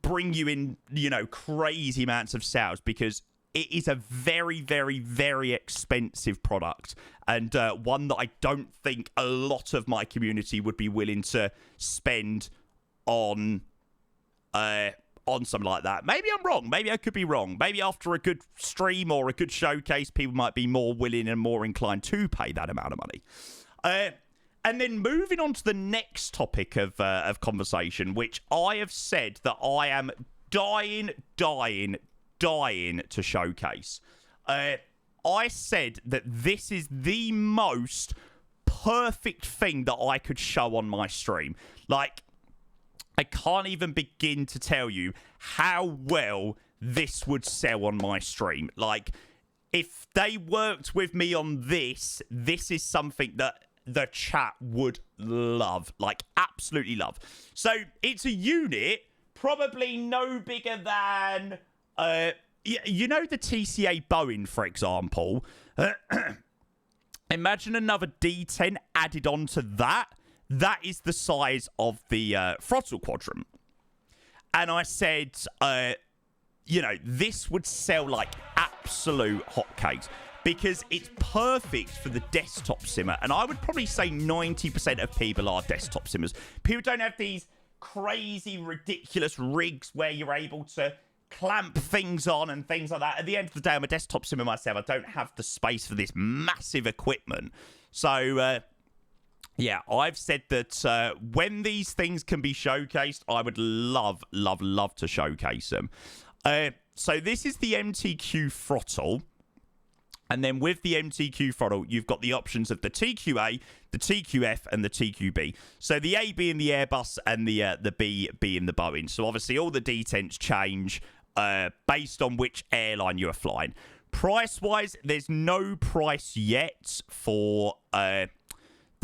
bring you in, you know, crazy amounts of sales, because it is a very, very, very expensive product, and one that I don't think a lot of my community would be willing to spend on something like that. Maybe I'm wrong. Maybe I could be wrong. Maybe after a good stream or a good showcase, people might be more willing and more inclined to pay that amount of money. And then moving on to the next topic of conversation, which I have said that I am dying to showcase. I said that this is the most perfect thing that I could show on my stream. Like, I can't even begin to tell you how well this would sell on my stream. Like, if they worked with me on this is something that the chat would love. Like, absolutely love. So, it's a unit probably no bigger than, you know, the TCA Boeing, for example. Imagine another D10 added onto that. That is the size of the throttle quadrant. And I said, you know, this would sell like absolute hotcakes, because it's perfect for the desktop simmer. And I would probably say 90% of people are desktop simmers. People don't have these crazy, ridiculous rigs where you're able to clamp things on and things like that. At the end of the day, I'm a desktop simmer myself. I don't have the space for this massive equipment. So, yeah, I've said that when these things can be showcased, I would love to showcase them. So this is the MTQ throttle. And then with the MTQ throttle, you've got the options of the TQA, the TQF, and the TQB. So the A being the Airbus and the B being the Boeing. So obviously all the detents change based on which airline you are flying. Price-wise, there's no price yet for the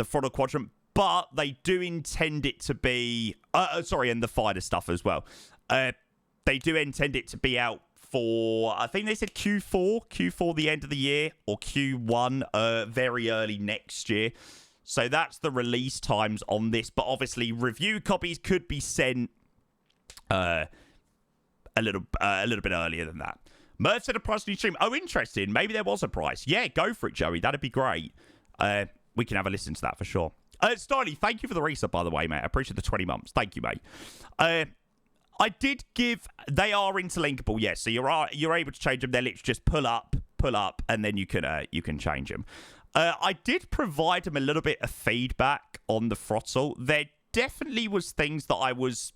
throttle quadrant, but they do intend it to be... and the fighter stuff as well. They do intend it to be out for, I think they said Q4 the end of the year, or Q1 very early next year. So that's the release times on this. But obviously, review copies could be sent a little bit earlier than that. Merv said a price on your stream. Oh, interesting. Maybe there was a price. Yeah, go for it, Joey. That'd be great. We can have a listen to that for sure. Starly, thank you for the resub, by the way, mate. I appreciate the 20 months. Thank you, mate. I did give... They are interlinkable, yes. So you're able to change them. They're literally just pull up, and then you can change them. I did provide them a little bit of feedback on the throttle. There definitely was things that I was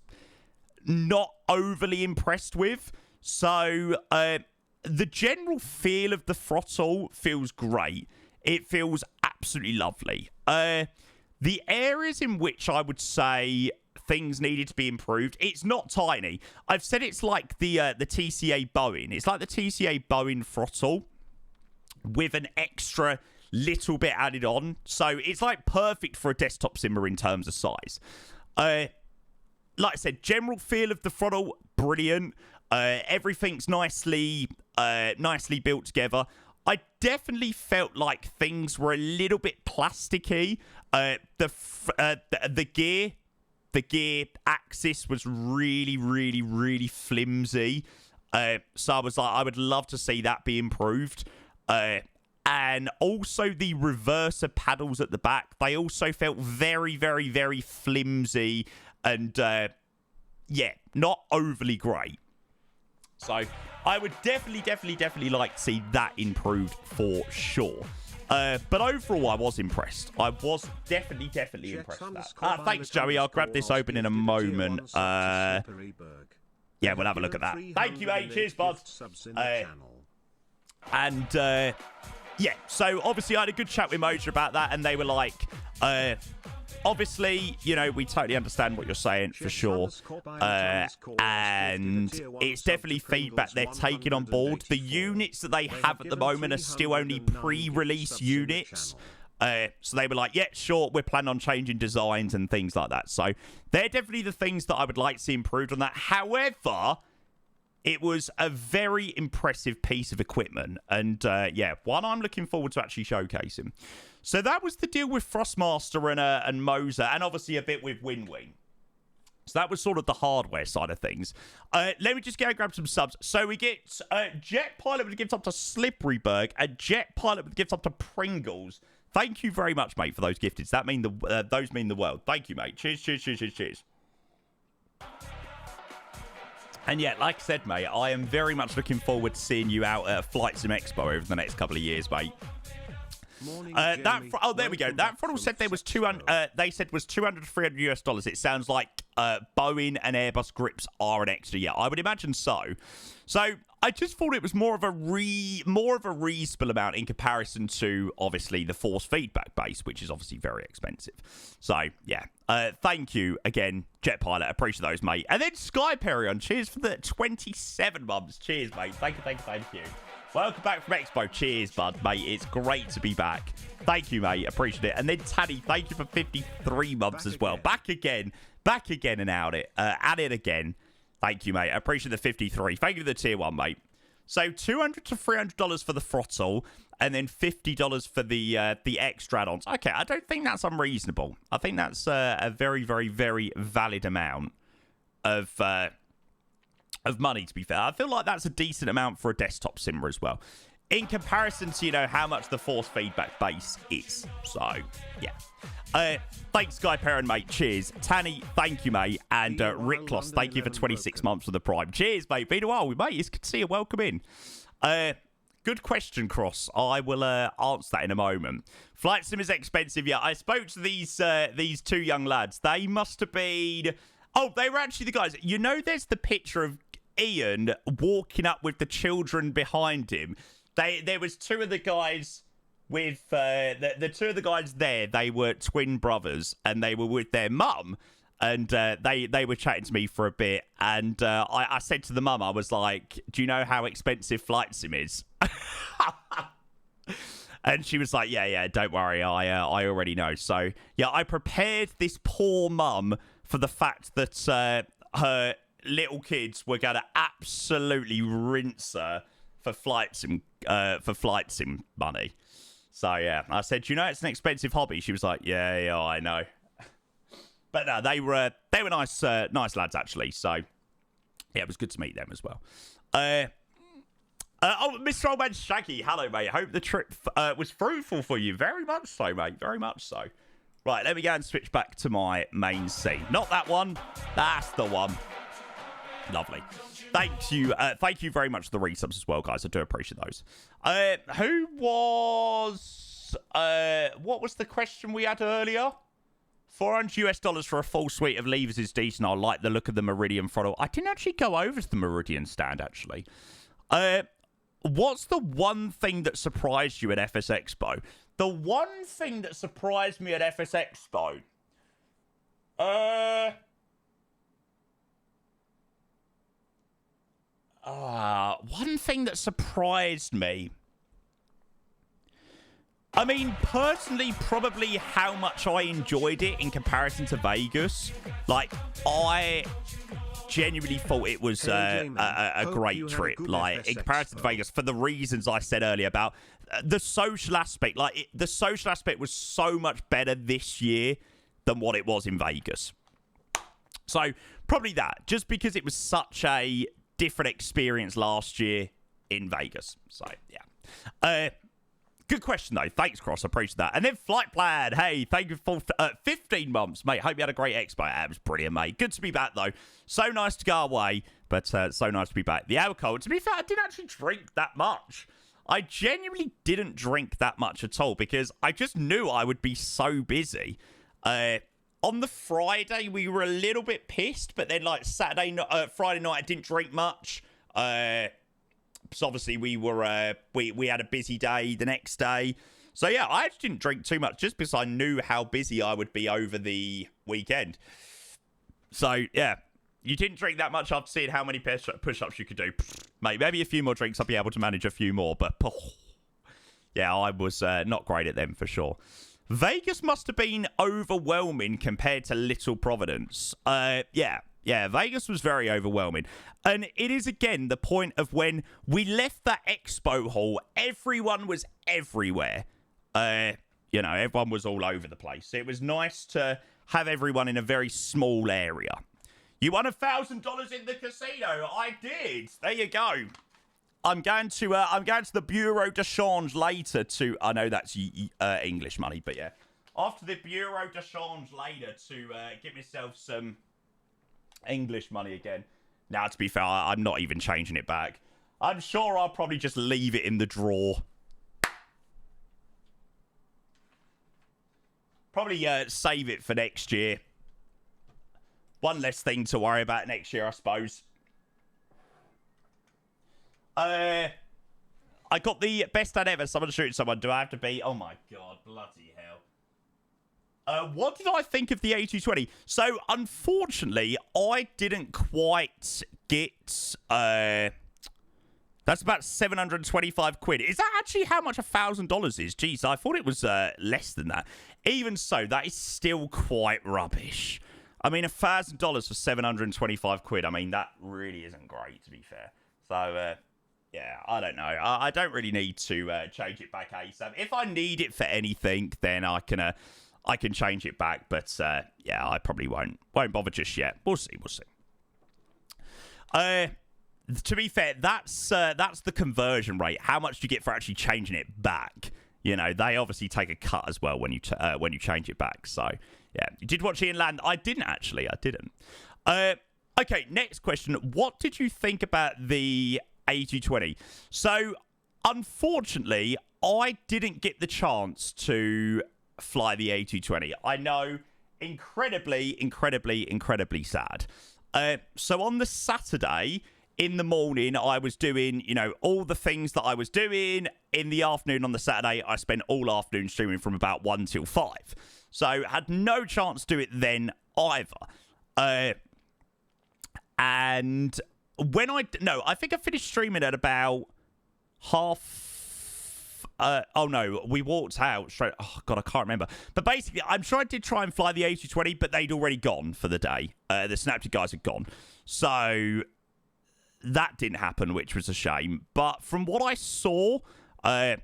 not overly impressed with. So the general feel of the throttle feels great. It feels absolutely lovely. The areas in which I would say things needed to be improved, it's not tiny. I've said it's like the TCA Boeing. It's like the TCA Boeing throttle with an extra little bit added on. So it's like perfect for a desktop simmer in terms of size. Like I said, general feel of the throttle, brilliant. Everything's nicely built together. I definitely felt like things were a little bit plasticky. The gear axis was really flimsy. So I was like, I would love to see that be improved. And also the reverser paddles at the back, they also felt very flimsy and yeah, not overly great. So I would definitely like to see that improved for sure. But overall, I was impressed. I was definitely impressed with that. Thanks, Joey. I'll grab this open in a moment. Yeah, we'll have a look at that. Thank you, mate. Cheers, bud. And yeah, so obviously I had a good chat with Moja about that, and they were like, obviously, you know, we totally understand what you're saying for sure. And it's definitely feedback they're taking on board. The units that they have at the moment are still only pre-release units. So they were like, yeah, sure, we're planning on changing designs and things like that. So they're definitely the things that I would like to see improved on that. However, it was a very impressive piece of equipment. And yeah, one I'm looking forward to actually showcasing. So that was the deal with Thrustmaster and Moser, and obviously a bit with WinWing. So that was sort of the hardware side of things. Let me just go grab some subs. So we get Jet Pilot with gifts up to Slipperyberg, and Jet Pilot with gifts up to Pringles. Thank you very much, mate, for those gifteds. Those mean the world. Thank you, mate. Cheers. And yeah, like I said, mate, I am very much looking forward to seeing you out at FSExpo over the next couple of years, mate. There we go. That throttle said there was 200. They said was 200 to 300 US dollars. It sounds like Boeing and Airbus grips are an extra. Yeah, I would imagine so. So I just thought it was more of a reasonable amount in comparison to obviously the force feedback base, which is obviously very expensive. So yeah, thank you again, Jet Pilot. Appreciate those, mate. And then Sky Perion, cheers for the 27 months. Cheers, mate. Thank you. Welcome back from Expo. Cheers, bud, mate. It's great to be back. Thank you, mate. Appreciate it. And then Tanny, thank you for 53 months as well. Back again and at it again. Thank you, mate. I appreciate the 53. Thank you for the tier 1, mate. So $200 to $300 for the throttle, and then $50 for the extra add-ons. Okay, I don't think that's unreasonable. I think that's a very valid amount of money, to be fair. I feel like that's a decent amount for a desktop simmer as well, in comparison to, you know, how much the force feedback base is. So, yeah. Thanks, Guy Perrin, mate. Cheers. Tanny, thank you, mate. And Rickloss, thank you for 26 months for the Prime. Cheers, mate. Been a while, mate. It's good to see you. Welcome in. Good question, Cross. I will answer that in a moment. Flight sim is expensive. Yeah, I spoke to these two young lads. They must have been... Oh, they were actually the guys. You know, there's the picture of Ian walking up with the children behind him. There was two of the guys with the two of the guys there. They were twin brothers, and they were with their mum, and they were chatting to me for a bit. And I said to the mum, I was like, "Do you know how expensive flight sim is?" And she was like, "Yeah, don't worry, I already know." So yeah, I prepared this poor mum for the fact that her little kids were going to absolutely rinse her for flight sim money. So yeah, I said, "You know, it's an expensive hobby." She was like, "Yeah, I know." But no, they were nice lads actually. So yeah, it was good to meet them as well. Mr. Old Man Shaggy, hello, mate. Hope the trip was fruitful for you. Very much so, mate. Very much so. Right, let me go and switch back to my main scene. Not that one. That's the one. Lovely. Thank you very much for the resubs as well, guys. I do appreciate those. Who was... what was the question we had earlier? $400 for a full suite of levers is decent. I like the look of the Meridian throttle. I didn't actually go over to the Meridian stand, actually. What's the one thing that surprised you at FSExpo? The one thing that surprised me at FSExpo... one thing that surprised me... I mean, personally, probably how much I enjoyed it in comparison to Vegas. Like, I genuinely thought it was a great trip. Like, in comparison to Vegas, for the reasons I said earlier about the social aspect. Like, the social aspect was so much better this year than what it was in Vegas. So, probably that. Just because it was such a different experience last year in Vegas. So, yeah. Good question, though. Thanks, Cross. I appreciate that. And then Flight Plan. Hey, thank you for 15 months, mate. Hope you had a great expo. It was brilliant, mate. Good to be back, though. So nice to go away, but so nice to be back. The alcohol, to be fair, I didn't actually drink that much. I genuinely didn't drink that much at all because I just knew I would be so busy. On the Friday, we were a little bit pissed, but then, like, Friday night, I didn't drink much. So obviously we were we had a busy day the next day. So yeah, I actually didn't drink too much just because I knew how busy I would be over the weekend. So yeah, you didn't drink that much after seeing how many push-ups you could do. Mate, maybe a few more drinks, I'll be able to manage a few more. But yeah, I was not great at them for sure. Vegas must have been overwhelming compared to Little Providence. Yeah, Vegas was very overwhelming. And it is, again, the point of when we left that expo hall, everyone was everywhere. Everyone was all over the place. It was nice to have everyone in a very small area. You won $1,000 in the casino. I did. There you go. I'm going to the Bureau de Change later to... I know that's English money, but yeah. After the Bureau de Change later to get myself some... English money again. Now, to be fair, I'm not even changing it back. I'm sure I'll probably just leave it in the drawer. Probably save it for next year. One less thing to worry about next year, I suppose. I got the best dad ever. Someone shooting someone. Do I have to be? Oh my god, bloody hell. What did I think of the A220? So, unfortunately, I didn't quite get... that's about 725 quid. Is that actually how much $1,000 is? Jeez, I thought it was less than that. Even so, that is still quite rubbish. I mean, $1,000 for 725 quid. I mean, that really isn't great, to be fair. So, yeah, I don't know. I don't really need to change it back ASAP. If I need it for anything, then I can change it back, but yeah, I probably won't bother just yet. We'll see. To be fair, that's the conversion rate. How much do you get for actually changing it back? You know, they obviously take a cut as well when you change it back. So yeah, you did watch Ian land. I didn't actually. I didn't. Okay, next question. What did you think about the A220? So unfortunately, I didn't get the chance to fly the A220. I know, incredibly sad. So on the Saturday in the morning, I was doing, all the things that I was doing. In the afternoon on the Saturday, I spent all afternoon streaming from about 1 till 5. So had no chance to do it then either. And when I think I finished streaming at about half... we walked out straight... Oh, God, I can't remember. But basically, I'm sure I did try and fly the A220, but they'd already gone for the day. The Snapchat guys had gone. So that didn't happen, which was a shame. But from what I saw, I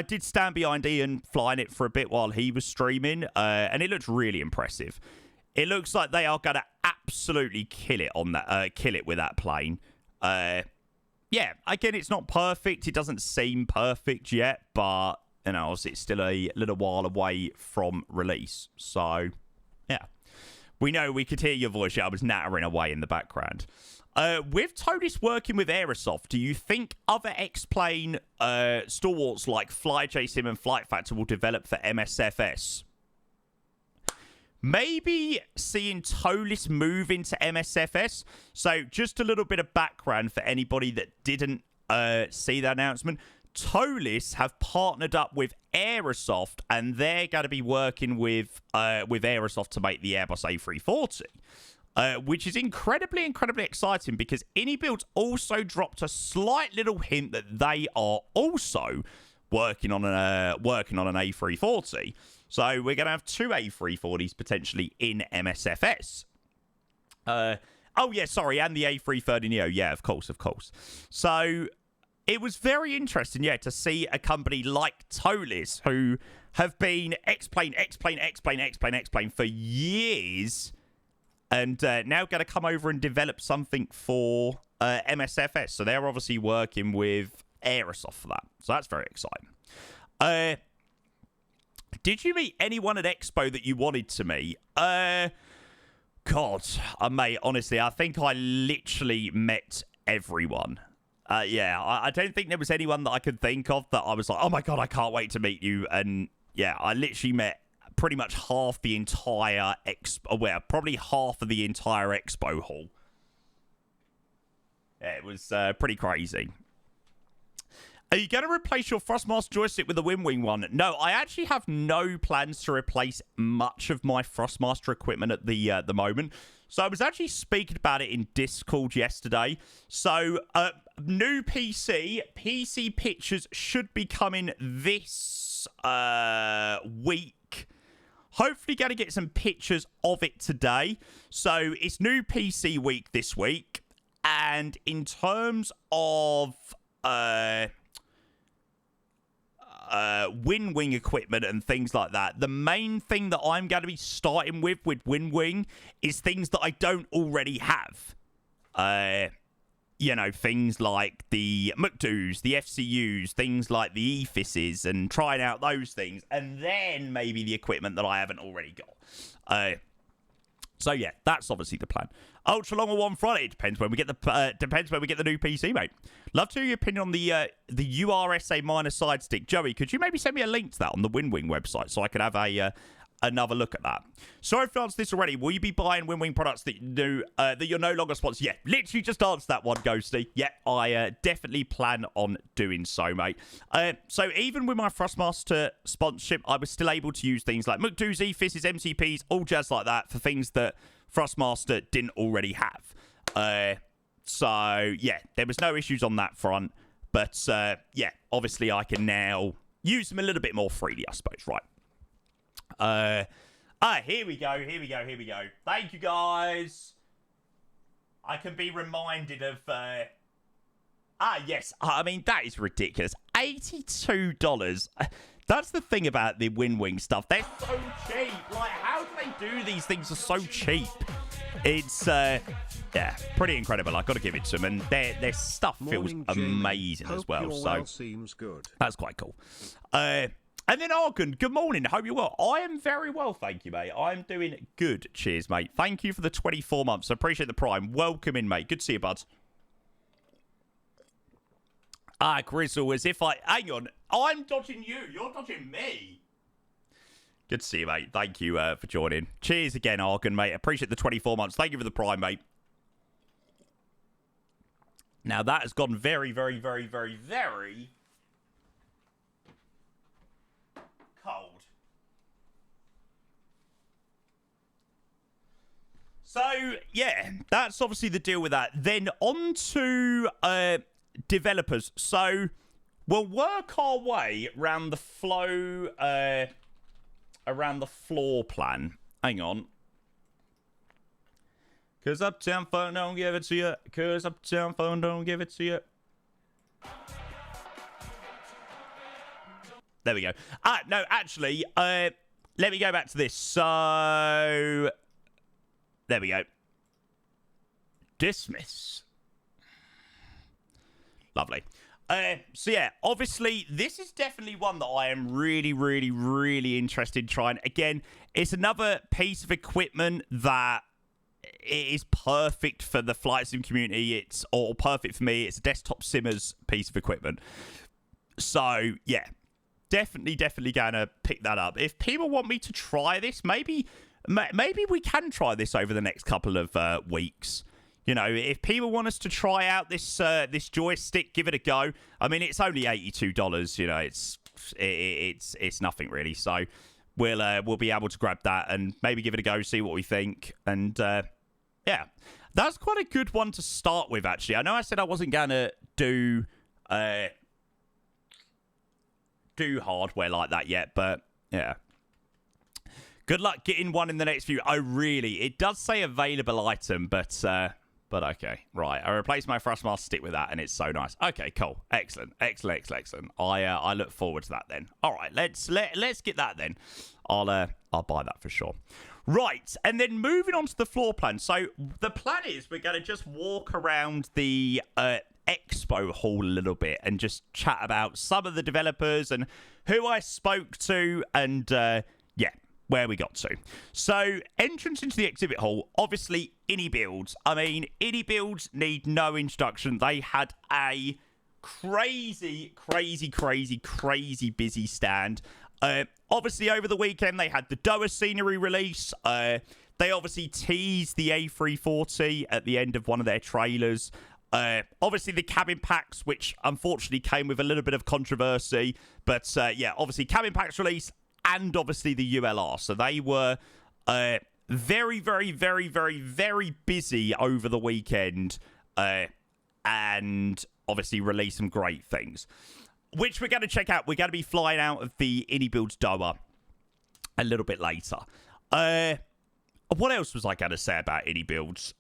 did stand behind Ian flying it for a bit while he was streaming, and it looked really impressive. It looks like they are going to absolutely kill it on that, kill it with that plane. Yeah, again, it's not perfect. It doesn't seem perfect yet, but obviously it's still a little while away from release. So, yeah, we know we could hear your voice. Yeah, I was nattering away in the background. With Tony's working with Aerosoft, do you think other X-Plane stalwarts like FlyJSim and Flight Factor will develop for MSFS? Maybe seeing Tolis move into MSFS. So just a little bit of background for anybody that didn't see that announcement. Tolis have partnered up with Aerosoft, and they're going to be working with Aerosoft to make the Airbus A340. Which is incredibly exciting because iniBuilds also dropped a slight little hint that they are also working on an A340. So we're going to have two A340s potentially in MSFS. Oh, yeah, sorry, and the A330neo. Yeah, of course. So it was very interesting, yeah, to see a company like Tolis, who have been X-Plane for years, and now going to come over and develop something for MSFS. So they're obviously working with Aerosoft for that. So that's very exciting. Did you meet anyone at Expo that you wanted to meet? God, mate, honestly, I think I literally met everyone. Yeah, I don't think there was anyone that I could think of that I was like, oh my God, I can't wait to meet you. And yeah, I literally met pretty much half the entire probably half of the entire Expo hall. Yeah, it was pretty crazy. Are you going to replace your Thrustmaster joystick with the WinWing one? No, I actually have no plans to replace much of my Thrustmaster equipment at the moment. So I was actually speaking about it in Discord yesterday. So new PC pictures should be coming this week. Hopefully going to get some pictures of it today. So it's new PC week this week. And in terms of WinWing equipment and things like that, the main thing that I'm going to be starting with WinWing is things that I don't already have. You know, things like the McDoos, the FCUs, things like the EFISs, and trying out those things, and then maybe the equipment that I haven't already got. So yeah, that's obviously the plan. Ultra long or one Friday? It depends when we get the new PC, mate. Love to hear your opinion on the URSA minor side stick. Joey, could you maybe send me a link to that on the WinWing website so I could have another look at that? Sorry if I answered this already. Will you be buying WinWing products that you're no longer sponsored? Yeah, literally just answered that one, Ghosty. Yeah, I definitely plan on doing so, mate. So even with my Thrustmaster sponsorship, I was still able to use things like McDoos, EFISs, MCPs, all jazz like that for things that Thrustmaster didn't already have. So yeah, there was no issues on that front. But yeah, obviously I can now use them a little bit more freely, I suppose, right? Here we go. Thank you, guys. I can be reminded of... yes. I mean, that is ridiculous. $82. That's the thing about the WinWing stuff. They're so cheap. Like, how do they do these things are so cheap? It's, yeah, pretty incredible. I've got to give it to them. And their stuff feels amazing as well. So seems good. That's quite cool. And then Argon, good morning. Hope you're well. I am very well, thank you, mate. I'm doing good. Cheers, mate. Thank you for the 24 months. I appreciate the prime. Welcome in, mate. Good to see you, bud. Grizzle, as if hang on. I'm dodging you. You're dodging me. Good to see you, mate. Thank you for joining. Cheers again, Argon, mate. Appreciate the 24 months. Thank you for the prime, mate. Now, that has gone very, very, very, very, very... cold. So, yeah, that's obviously the deal with that. Then on to developers. So, we'll work our way around the flow, around the floor plan. Hang on. Because Uptown Phone don't give it to you. Because Uptown Phone don't give it to you. There we go. No, actually, let me go back to this. So, there we go. Dismiss. Lovely. So, yeah, obviously, this is definitely one that I am really, really, really interested in trying. Again, it's another piece of equipment that is perfect for the flight sim community. It's all perfect for me. It's a desktop simmers piece of equipment. So, yeah. Definitely going to pick that up. If people want me to try this, maybe we can try this over the next couple of weeks. You know, if people want us to try out this this joystick, give it a go. I mean, it's only $82. You know, it's nothing really. So we'll be able to grab that and maybe give it a go, see what we think. And yeah, that's quite a good one to start with. Actually, I know I said I wasn't going to do hardware like that yet, but yeah. Good luck getting one in the next few. Oh, really? It does say available item, but okay. Right. I replaced my Thrustmaster stick with that, and it's so nice. Okay, cool. Excellent. I look forward to that then. All right, let's get that then. I'll buy that for sure. Right, and then moving on to the floor plan. So the plan is we're going to just walk around the expo hall a little bit and just chat about some of the developers and who I spoke to and where we got to. So entrance into the exhibit hall, obviously iniBuilds. I mean, iniBuilds need no introduction. They had a crazy busy stand. Obviously over the weekend they had the Doha scenery release. They obviously teased the A340 at the end of one of their trailers. Obviously the cabin packs, which unfortunately came with a little bit of controversy, but obviously cabin packs release and obviously the ULR. So they were very busy over the weekend, and obviously released some great things, which we're going to check out. We're going to be flying out of the iniBuilds Doha a little bit later. What else was I going to say about iniBuilds?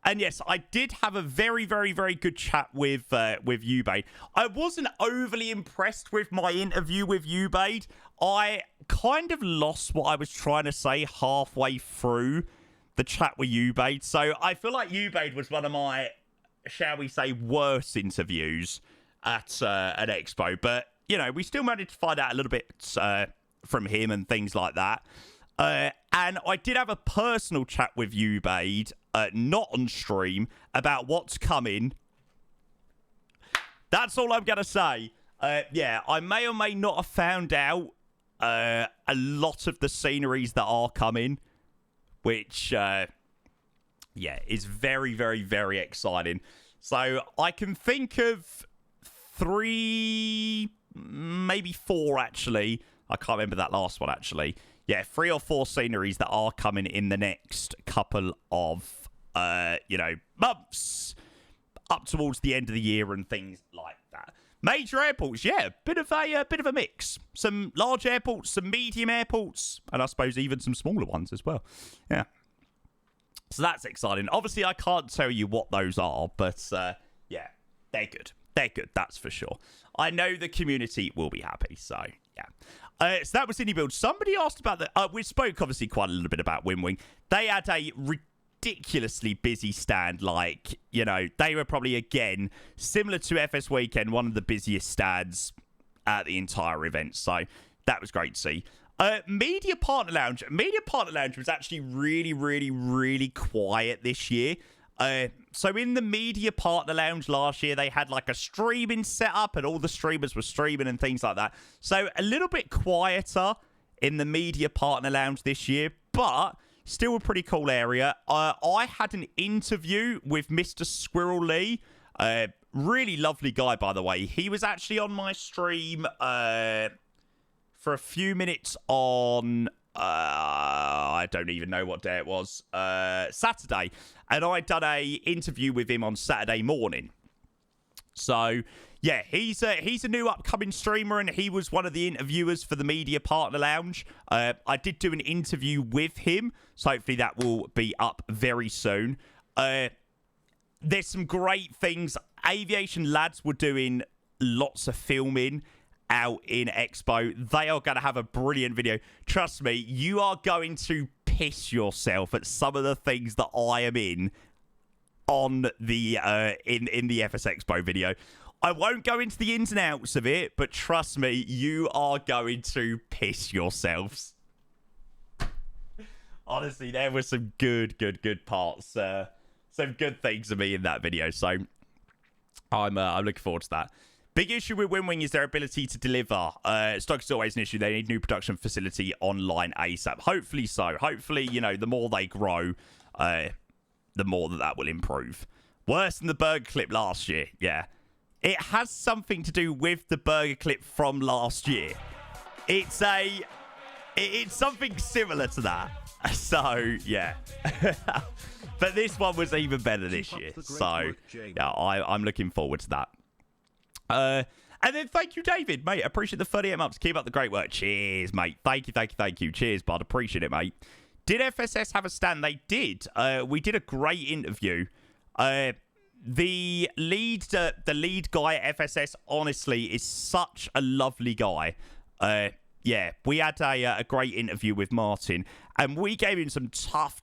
And yes, I did have a very good chat with Ubaid. I wasn't overly impressed with my interview with Ubaid. I kind of lost what I was trying to say halfway through the chat with Ubaid. So I feel like Ubaid was one of my, shall we say, worst interviews at an expo. But, you know, we still managed to find out a little bit from him and things like that. And I did have a personal chat with Ubaid, not on stream, about what's coming. That's all I'm going to say. I may or may not have found out a lot of the sceneries that are coming, which, is very exciting. So I can think of 3, maybe 4, actually. I can't remember that last one, actually. Yeah, 3 or 4 sceneries that are coming in the next couple of, months up towards the end of the year and things like that. Major airports, yeah, bit of a mix. Some large airports, some medium airports, and I suppose even some smaller ones as well. Yeah. So that's exciting. Obviously, I can't tell you what those are, but they're good. They're good, that's for sure. I know the community will be happy, so yeah. So that was iniBuilds. Somebody asked about the... we spoke, obviously, quite a little bit about WinWing. They had a ridiculously busy stand. Like, you know, they were probably, again, similar to FS Weekend, one of the busiest stands at the entire event. So that was great to see. Media Partner Lounge. Media Partner Lounge was actually really quiet this year. So in the Media Partner Lounge last year, they had like a streaming setup and all the streamers were streaming and things like that. So a little bit quieter in the Media Partner Lounge this year, but still a pretty cool area. I had an interview with Mr. Squirrel Lee. Really lovely guy, by the way. He was actually on my stream for a few minutes on... I don't even know what day it was. Saturday. And I'd done a interview with him on Saturday morning. So, yeah, he's a new upcoming streamer, and he was one of the interviewers for the Media Partner Lounge. I did do an interview with him, so hopefully that will be up very soon. There's some great things. Aviation lads were doing lots of filming out in Expo. They are going to have a brilliant video. Trust me, you are going to piss yourself at some of the things that I am in on the in the FSExpo video. I won't go into the ins and outs of it, but trust me, you are going to piss yourselves. Honestly, there were some good parts, some good things of me in that video. So I'm looking forward to that. Big issue with WinWing is their ability to deliver. Stock is always an issue. They need new production facility online ASAP. Hopefully so. Hopefully, you know, the more they grow, the more that will improve. Worse than the burger clip last year. Yeah. It has something to do with the burger clip from last year. It's something similar to that. So, yeah. But this one was even better this year. So, yeah, I'm looking forward to that. And then thank you, David, mate. Appreciate the 38 months. Keep up the great work. Cheers, mate. Thank you. Cheers, bud. Appreciate it, mate. Did FSS have a stand? They did. We did a great interview. The lead guy at FSS, honestly, is such a lovely guy. Yeah, we had a great interview with Martin, and we gave him some tough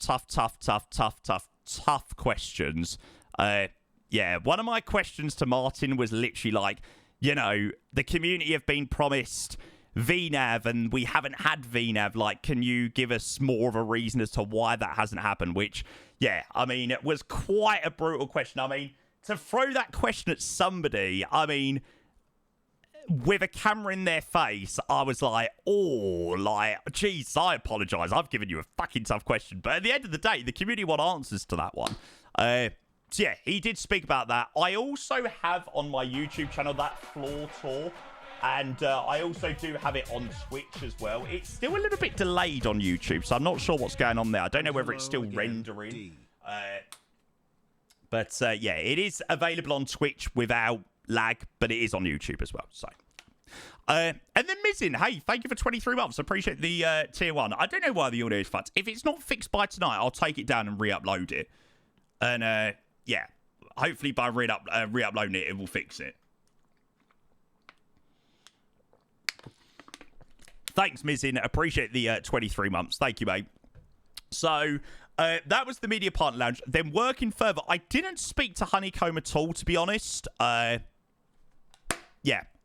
questions. Yeah, one of my questions to Martin was literally like, you know, the community have been promised VNAV and we haven't had VNAV. Like, can you give us more of a reason as to why that hasn't happened? Which, yeah, I mean, it was quite a brutal question. I mean, to throw that question at somebody, I mean, with a camera in their face, I was like, oh, like, geez, I apologise. I've given you a fucking tough question. But at the end of the day, the community want answers to that one. So yeah, he did speak about that. I also have on my YouTube channel that floor tour. And I also do have it on Twitch as well. It's still a little bit delayed on YouTube, so I'm not sure what's going on there. I don't know whether it's still rendering. But yeah, it is available on Twitch without lag, but it is on YouTube as well. So, and then Mizin, hey, thank you for 23 months. Appreciate the tier 1. I don't know why the audio is fucked. If it's not fixed by tonight, I'll take it down and re-upload it. And yeah, hopefully by re-uploading it, it will fix it. Thanks, Mizin. Appreciate the 23 months. Thank you, mate. So, that was the Media Partner Lounge. Then working further, I didn't speak to Honeycomb at all, to be honest. Yeah,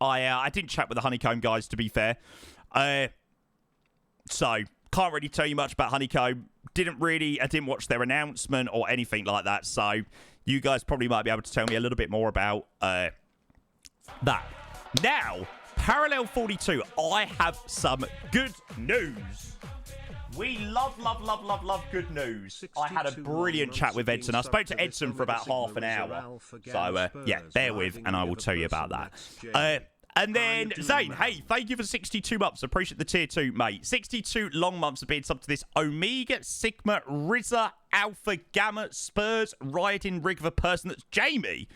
I didn't chat with the Honeycomb guys, to be fair. So, can't really tell you much about Honeycomb. I didn't watch their announcement or anything like that. So, you guys probably might be able to tell me a little bit more about that. Now, Parallel 42, I have some good news. We love good news. I had a brilliant chat with Edson. I spoke to Edson for about half an hour. So, yeah, bear with, and I will tell you about that. And then, Zane, hey, thank you for 62 months. Appreciate the tier 2, mate. 62 long months of being sub to this. Omega, Sigma, Rizza, Alpha, Gamma, Spurs, riding rig of a person that's Jamie.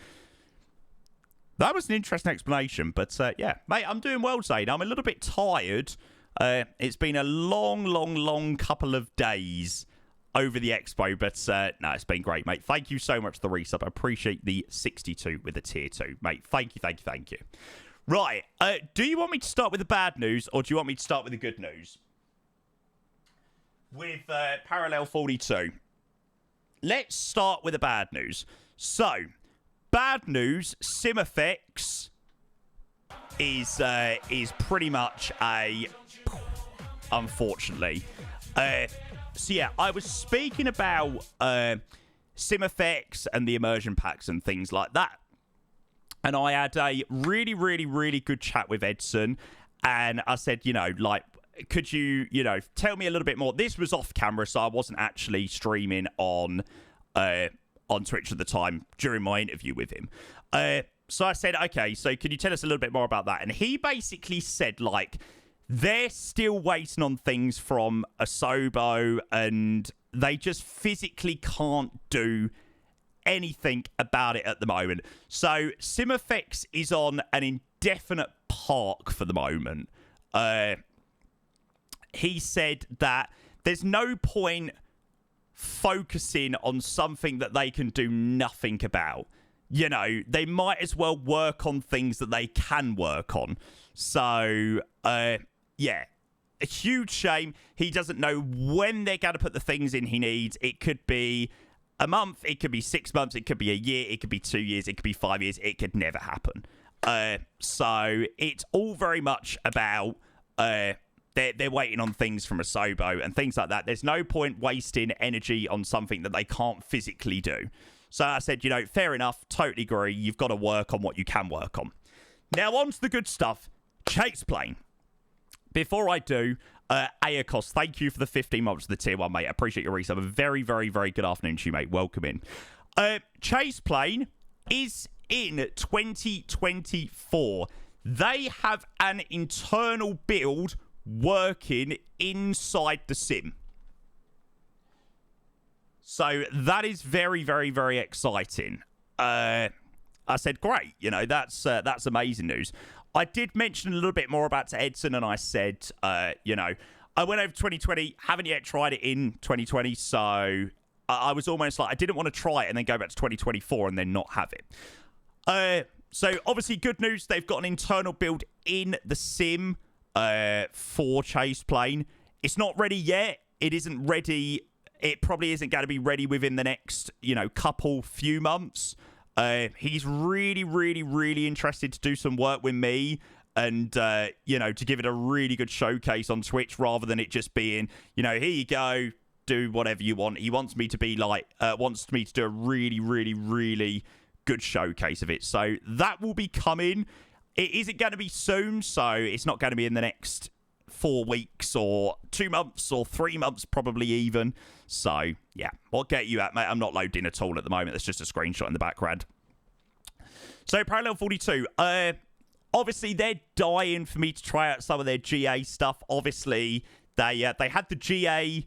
That was an interesting explanation, but yeah, mate, I'm doing well, Zane. I'm a little bit tired. It's been a long couple of days over the expo, but no, it's been great, mate. Thank you so much for the resub. I appreciate the 62 with the tier 2, mate. Thank you. Right, do you want me to start with the bad news, or do you want me to start with the good news? With Parallel 42. Let's start with the bad news. So, bad news, SimFX is pretty much unfortunately. So yeah, I was speaking about SimFX and the immersion packs and things like that. And I had a really good chat with Edson. And I said, you know, like, could you, you know, tell me a little bit more? This was off camera, so I wasn't actually streaming on Twitch at the time during my interview with him. So I said, okay, so can you tell us a little bit more about that? And he basically said, like, they're still waiting on things from Asobo and they just physically can't do anything about it at the moment. So SimFX is on an indefinite park for the moment. He said that there's no point focusing on something that they can do nothing about. You know, they might as well work on things that they can work on. So, yeah, a huge shame. He doesn't know when they're going to put the things in he needs. It could be a month, it could be 6 months, it could be a year, it could be 2 years, it could be 5 years. It could never happen. So it's all very much about they're waiting on things from Asobo and things like that. There's no point wasting energy on something that they can't physically do. So I said, you know, fair enough, totally agree. You've got to work on what you can work on. Now on to the good stuff. Chase Plane. Before I do, Aakos, thank you for the 15 months of the tier 1, mate. I appreciate your resub. A very good afternoon to you, mate. Welcome in. Chase Plane is in 2024. They have an internal build working inside the sim. So that is very exciting. I said, great. You know, that's amazing news. I did mention a little bit more about Edson, and I said, you know, I went over 2020, haven't yet tried it in 2020, so I was almost like, I didn't want to try it and then go back to 2024 and then not have it. So obviously good news, they've got an internal build in the sim for Chase Plane. It's not ready yet. It isn't ready. It probably isn't going to be ready within the next, you know, few months. He's really, really, really interested to do some work with me and, you know, to give it a really good showcase on Twitch rather than it just being, you know, here you go, do whatever you want. He wants me to be like, wants me to do a really, really, really good showcase of it. So that will be coming. It isn't going to be soon, so it's not going to be in the next 4 weeks or 2 months or 3 months, probably even. So, yeah, what get you at, mate? I'm not loading at all at the moment. There's just a screenshot in the background. So, Parallel 42. Obviously, they're dying for me to try out some of their GA stuff. Obviously, they had the GA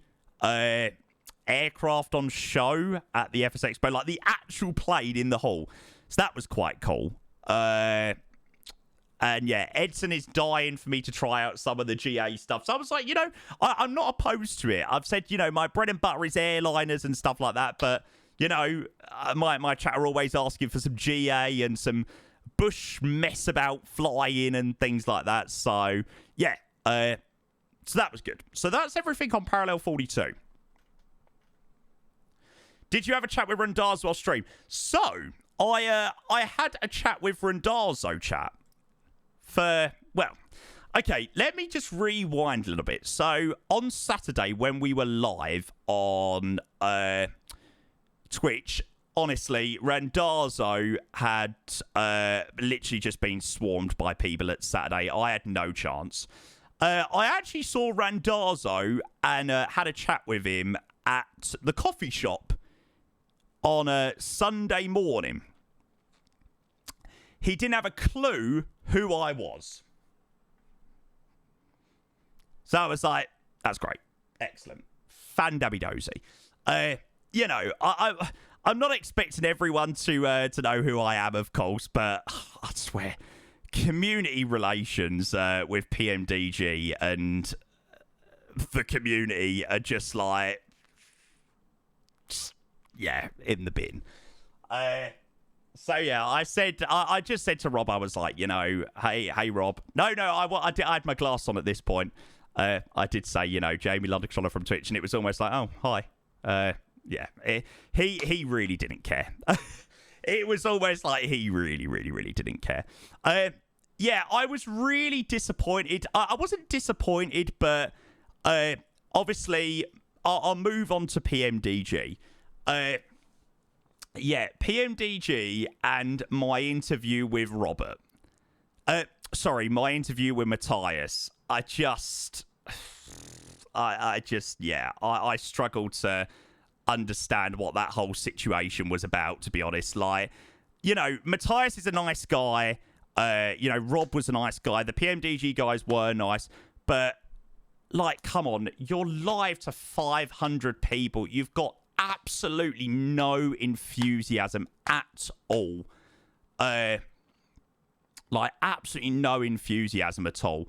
aircraft on show at the FSExpo, like the actual plane in the hall. So that was quite cool. And yeah, Edson is dying for me to try out some of the GA stuff. So I was like, you know, I'm not opposed to it. I've said, you know, my bread and butter is airliners and stuff like that. But, you know, my chat are always asking for some GA and some bush mess about flying and things like that. So, yeah. So that was good. So that's everything on Parallel 42. Did you have a chat with Randazzo while stream? So, I had a chat with Randazzo, chat. Well, okay, let me just rewind a little bit. So, on Saturday, when we were live on Twitch, honestly, Randazzo had literally just been swarmed by people at Saturday. I had no chance. I actually saw Randazzo and had a chat with him at the coffee shop on a Sunday morning. He didn't have a clue who I was. So I was like, that's great. Excellent. Fan-dabby-dozy. You know, I'm not expecting everyone to know who I am, of course, but I swear, community relations with PMDG and the community are just like, yeah, in the bin. So yeah, I just said to Rob, I was like, you know, hey Rob. No, I had my glass on at this point. I did say, you know, Jamie London from Twitch, and it was almost like, oh, hi. Yeah, he really didn't care. It was almost like he really, really, really didn't care. Yeah, I was really disappointed. I wasn't disappointed, but obviously, I'll move on to PMDG. Yeah, PMDG and my interview with Robert. Sorry, my interview with Matthias. I struggled to understand what that whole situation was about, to be honest. Like, you know, Matthias is a nice guy. You know, Rob was a nice guy. The PMDG guys were nice. But, like, come on. You're live to 500 people. You've got absolutely no enthusiasm at all. Like, absolutely no enthusiasm at all.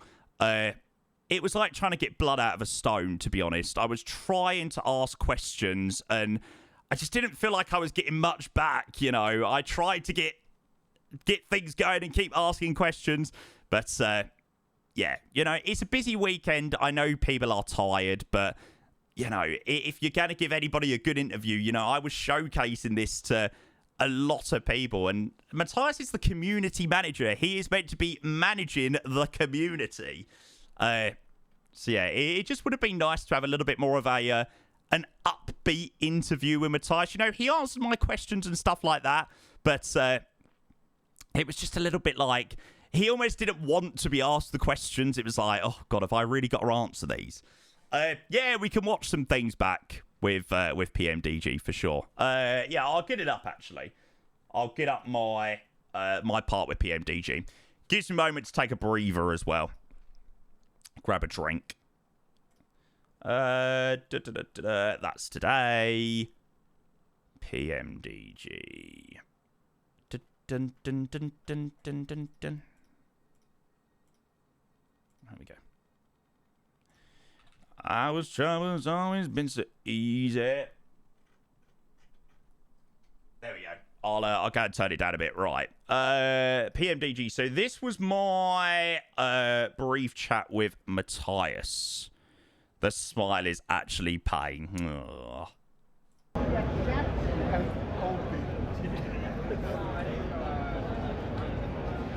It was like trying to get blood out of a stone, to be honest. I was trying to ask questions, and I just didn't feel like I was getting much back, you know. I tried to get things going and keep asking questions, but, yeah, you know, it's a busy weekend. I know people are tired, but, you know, if you're going to give anybody a good interview, you know, I was showcasing this to a lot of people, and Matthias is the community manager. He is meant to be managing the community. So yeah, it just would have been nice to have a little bit more of a an upbeat interview with Matthias. You know, he answered my questions and stuff like that, but it was just a little bit like he almost didn't want to be asked the questions. It was like, oh god, have I really got to answer these? Yeah, we can watch some things back with PMDG for sure. Yeah, I'll get it up actually. I'll get up my my part with PMDG. Gives me a moment to take a breather as well. Grab a drink. That's today. PMDG. Dun, dun, dun, dun, dun, dun, dun. There we go. Our trouble's always been so easy. There we go. I'll go and turn it down a bit. Right. PMDG. So this was my brief chat with Matthias. The smile is actually pain. Ugh.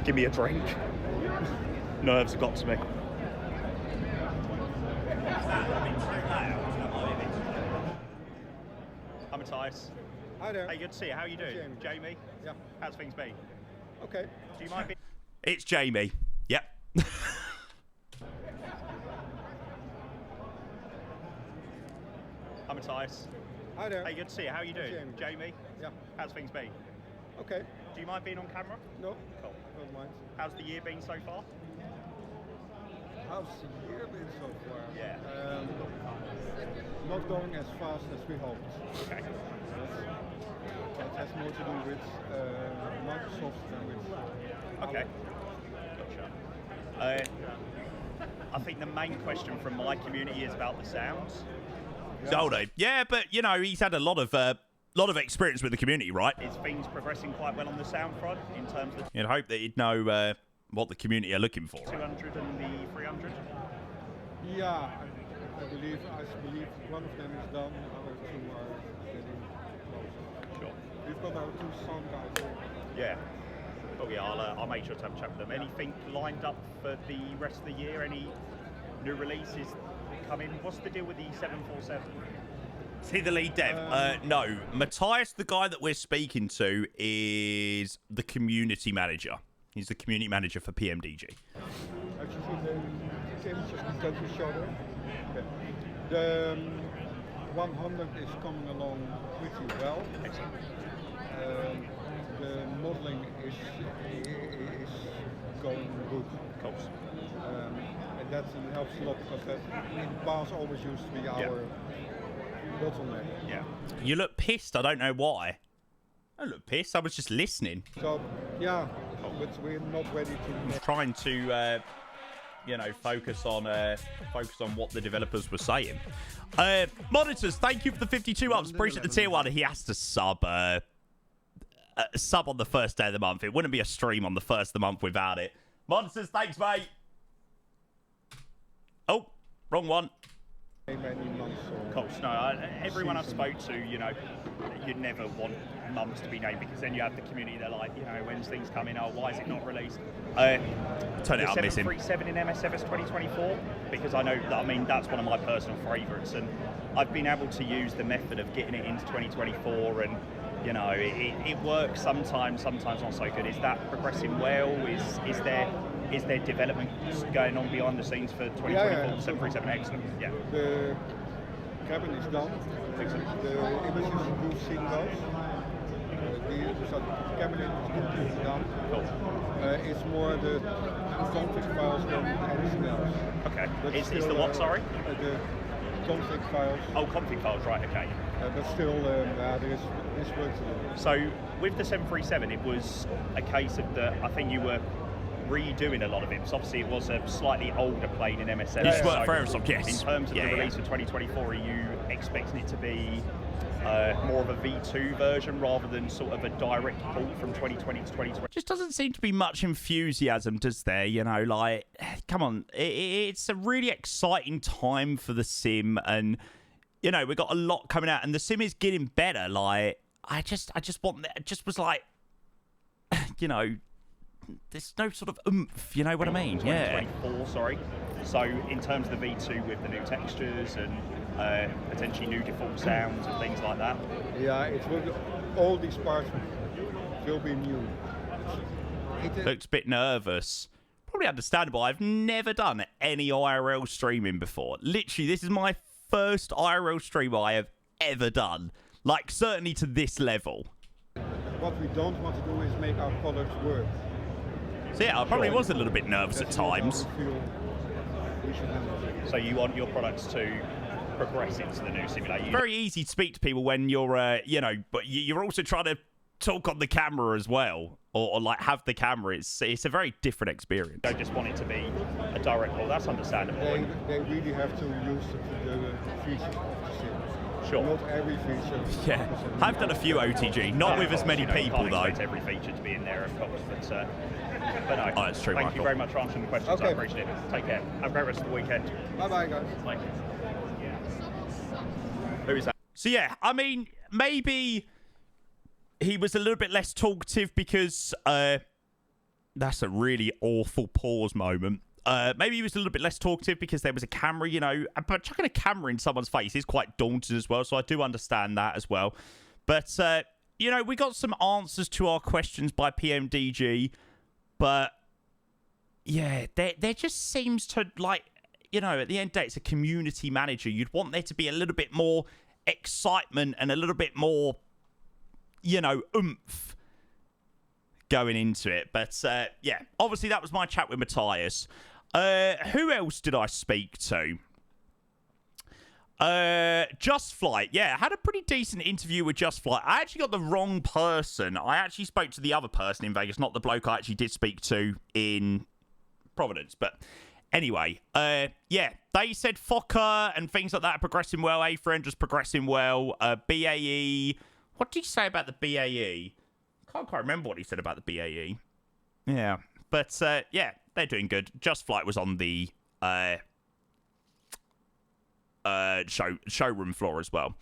Give me a drink. Nerves got to me. I'm Matthias. Hi there. Hey, good to see you. How are you doing? Jamie? Yeah. How's things been? Okay. Do you mind being... It's Jamie. Yep. I'm Matthias. Hi there. Hey, good to see you. How are you doing? Jamie? Yeah. How's things been? Okay. Do you mind being on camera? No. Cool. Don't mind. How's the year been so far? How's the year been so far? Yeah. Not going as fast as we hoped. Okay. That has more to do with Microsoft than with... Okay. Gotcha. I think the main question from my community is about the sounds. Yeah, but you know he's had a lot of experience with the community, right? Is things progressing quite well on the sound front in terms of? You'd hope that he'd know what the community are looking for. 200 and the 300. Yeah, I believe one of them is done. The other two are getting closer. Sure. We've got our two sound guys. Yeah. Oh yeah, I'll make sure to have a chat with them. Anything lined up for the rest of the year? Any new releases coming? What's the deal with the 747? Is he the lead dev? No. Matthias, the guy that we're speaking to, is the community manager. He's the community manager for PMDG. Actually, the images can go to each other. Okay. The 100 is coming along pretty well. Excellent. The modeling is going good. Cool. And that helps a lot because that in the past always used to be our bottleneck. Yeah. You look pissed. I don't know why. I don't look pissed. I was just listening. So yeah, but we're not ready to. Trying to, focus on what the developers were saying. Monitors, thank you for the 52 ups. Appreciate the tier 1. He has to sub on the first day of the month. It wouldn't be a stream on the first of the month without it. Monitors, thanks, mate. Oh, wrong one. Many months. Cool. No, everyone I spoke to, you'd never want mums to be named because then you have the community. They're like, when's things coming? Oh, why is it not released? Turn it up, missing. 737 in MSFS 2024 because I know that's one of my personal favourites, and I've been able to use the method of getting it into 2024, and it works sometimes not so good. Is that progressing well? Is there development going on behind the scenes for 2024? Yeah. 737, excellent. Yeah. The cabin is done. Excellent. The images you've seen those. The cabin is completely done. Cool. It's more the config files than anything else. Okay. But Is still, the what? Sorry. The config files. Oh, config files, right? Okay. But still, there's work to do. So with the 737, it was a case of I think you were redoing a lot of it. So obviously, it was a slightly older plane in MSF. You just worked for Aerosoft, yes. In terms of the release for 2024, are you expecting it to be more of a V2 version rather than sort of a direct port from 2020 to 2020? Just doesn't seem to be much enthusiasm, does there? Come on, it's a really exciting time for the sim, and we've got a lot coming out, and the sim is getting better. I just was like, there's no sort of oomph, you know what I mean? 2024, sorry. So in terms of the V2 with the new textures and potentially new default sounds and things like that. Yeah, all these parts will be new. Looked a bit nervous. Probably understandable. I've never done any IRL streaming before. Literally, this is my first IRL stream I have ever done. Certainly to this level. What we don't want to do is make our products work. So yeah, I probably was a little bit nervous at times. So you want your products to progress into the new simulator. Very easy to speak to people when you're, but you're also trying to talk on the camera as well, or have the camera. It's a very different experience. I just want it to be a direct call. That's understandable. They really have to use the features of the sim. Sure. Not every feature. Yeah, I've done a few OTG, not with as many people you though. can't expect every feature to be in there, of course, but no. Oh, that's true, Thank Michael. you very much for answering the questions. I Okay. appreciate it. Take care. Have a great rest of the weekend. Bye-bye, guys. Thank you. Who is that? So yeah, I mean, maybe he was a little bit less talkative because that's a really awful pause moment. Maybe he was a little bit less talkative because there was a camera, you know, but chucking a camera in someone's face is quite daunting as well, so I do understand that as well. But, you know, we got some answers to our questions by PMDG, but, yeah, there just seems to, like, you know, at the end of the day, it's a community manager. You'd want there to be a little bit more excitement and a little bit more, you know, oomph going into it. But, yeah, obviously that was my chat with Matthias. Who else did I speak to? Just Flight. Yeah, I had a pretty decent interview with Just Flight. I actually got the wrong person. I actually spoke to the other person in Vegas, not the bloke I actually did speak to in Providence. But anyway, yeah, they said Fokker and things like that are progressing well. A300's progressing well. BAE. What did he say about the BAE? I can't quite remember what he said about the BAE. Yeah, but yeah, they're doing good. Just Flight was on the showroom floor as well.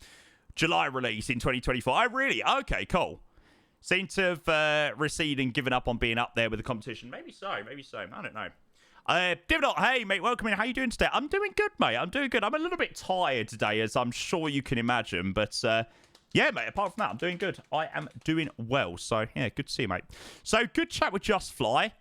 July release in 2024. Oh, really? Okay, cool. Seem to have receded and given up on being up there with the competition. Maybe so. Maybe so. I don't know. Dividot, hey, mate, welcome in. How you doing today? I'm doing good, mate. I'm doing good. I'm a little bit tired today, as I'm sure you can imagine. But, yeah, mate, apart from that, I'm doing good. I am doing well. So, yeah, good to see you, mate. So, good chat with Just Fly.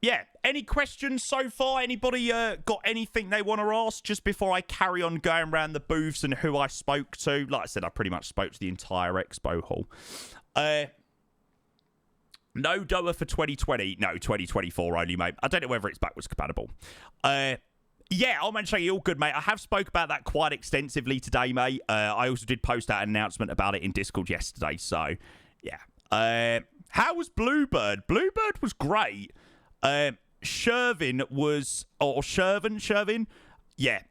Yeah, any questions so far? Anybody got anything they want to ask just before I carry on going around the booths and who I spoke to? Like I said, I pretty much spoke to the entire expo hall. No Doha for 2020. No, 2024 only, mate. I don't know whether it's backwards compatible. Yeah, I'll mention you all good, mate. I have spoke about that quite extensively today, mate. I also did post out an announcement about it in Discord yesterday. So, yeah. How was Bluebird? Bluebird was great. Shervin was, or Shervin, yeah,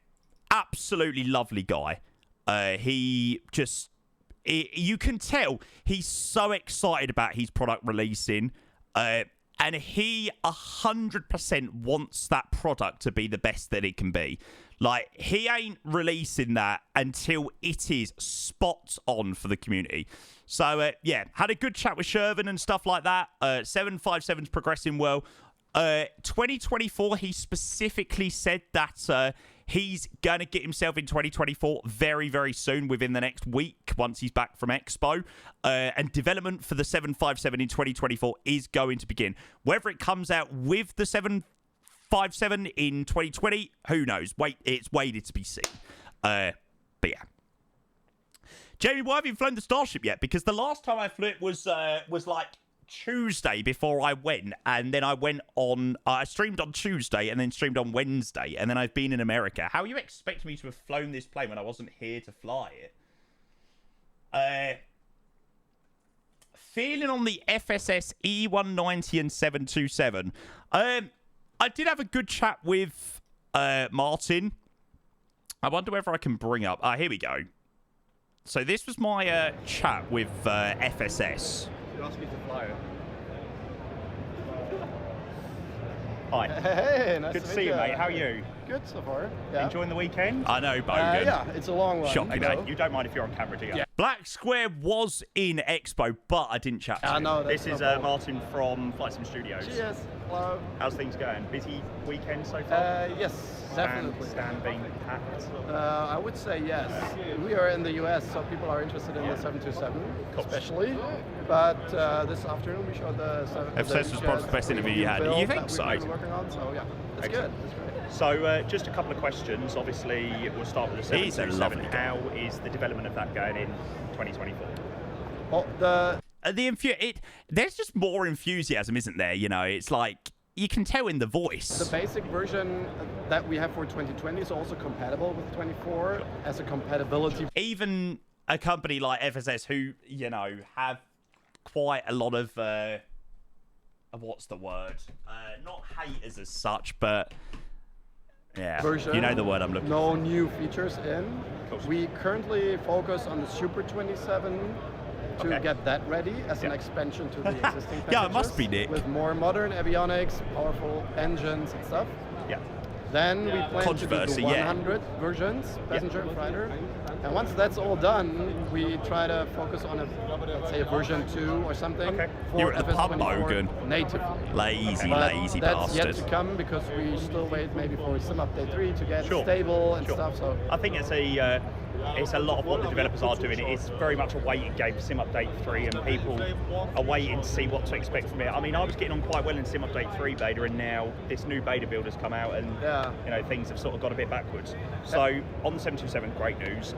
absolutely lovely guy. He just, you can tell he's so excited about his product releasing, and he 100% wants that product to be the best that it can be. Like, he ain't releasing that until it is spot on for the community. So, yeah, had a good chat with Shervin and stuff like that. 757's progressing well. 2024, he specifically said that he's going to get himself in 2024 very, very soon, within the next week, once he's back from Expo. And development for the 757 in 2024 is going to begin. Whether it comes out with the 757 in 2020, who knows? It's waited to be seen. But yeah. Jamie, why have you flown the Starship yet? Because the last time I flew it was like Tuesday before I went, and then I went on, I streamed on Tuesday and then streamed on Wednesday, and then I've been in America. How are you expecting me to have flown this plane when I wasn't here to fly it? Feeling on the FSS E190 and 727. I did have a good chat with Martin. I wonder whether I can bring up, here we go. So this was my chat with FSS. You asked me to fly it. Hi. Hey, nice Good to to meet see you, mate. How are you? Good so far. Yeah. Enjoying the weekend? I know, Bogan. Yeah, it's a long one. Shocking, so- You don't mind if you're on camera, do you? Yeah. Black Square was in Expo, but I didn't chat to him. No, This that's is no problem. Martin from Flight Sim Studios. Cheers. Hello. How's things going? Busy weekend so far? Yes, definitely. Stand being packed. I would say yes. We are in the US, so people are interested in the 727, especially. But this afternoon we showed the 7. FSS was probably the best interview you had. You think so? We've been working on, so yeah, it's Excellent. good. It's great. So just a couple of questions. Obviously, we'll start with the He's a 727. lovely guy. How is the development of that going in 2024? Well, There's just more enthusiasm, isn't there? You know, it's like you can tell in the voice. the basic version that we have for 2020 is also compatible with 24 as a compatibility. Even a company like FSS, who, you know, have quite a lot of what's the word? Not haters as such, but yeah, Version. you know the word I'm looking for. No new features in. We currently focus on the Super 27 to get that ready as an expansion to the existing packages. Yeah, it must be, Nick. With more modern avionics, powerful engines and stuff. Yeah. Then we plan to do Controversy, the yeah. 100 versions, passenger and freighter. And once that's all done, we try to focus on let's say a version 2 or something for You're at the pub, FS24 Bogan. natively. Lazy But bastard. that's yet to come because we still wait maybe for Sim Update 3 to get Sure. stable and stuff. So I think it's a lot of what the developers are doing. It's very much a waiting game for Sim Update 3, and people are waiting to see what to expect from it. I mean, I was getting on quite well in Sim Update 3 beta, and now this new beta build has come out, and you know, things have sort of got a bit backwards. So on the 727, great news.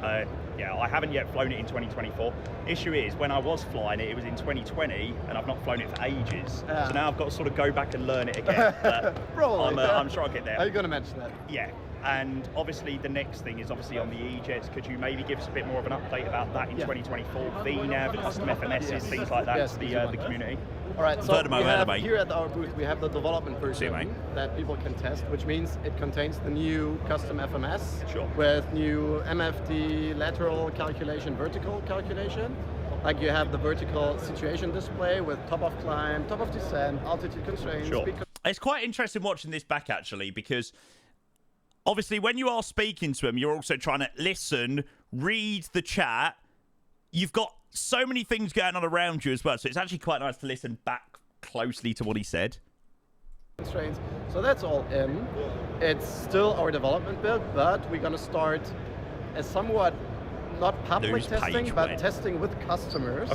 Yeah, I haven't yet flown it in 2024. Issue is, when I was flying it, it was in 2020, and I've not flown it for ages. So now I've got to sort of go back and learn it again. But I'm sure I'll get there. Are you going to mention that? Yeah. And obviously the next thing is obviously on the E-Jets. Could you maybe give us a bit more of an update about that in 2024? VNAV, custom FMSs, things like that to the community. All right, so Vertimo, we have, mate. here at our booth we have the development See you, mate. version that people can test, which means it contains the new custom FMS Sure. with new MFD lateral calculation, vertical calculation. Like you have the vertical situation display with top of climb, top of descent, altitude constraints. Sure. It's quite interesting watching this back, actually, because obviously when you are speaking to him, you're also trying to listen, read the chat. You've got so many things going on around you as well, so it's actually quite nice to listen back closely to what he said. Constraints. So that's all in. It's still our development build, but we're going to start a somewhat not public News testing, page but went. testing with customers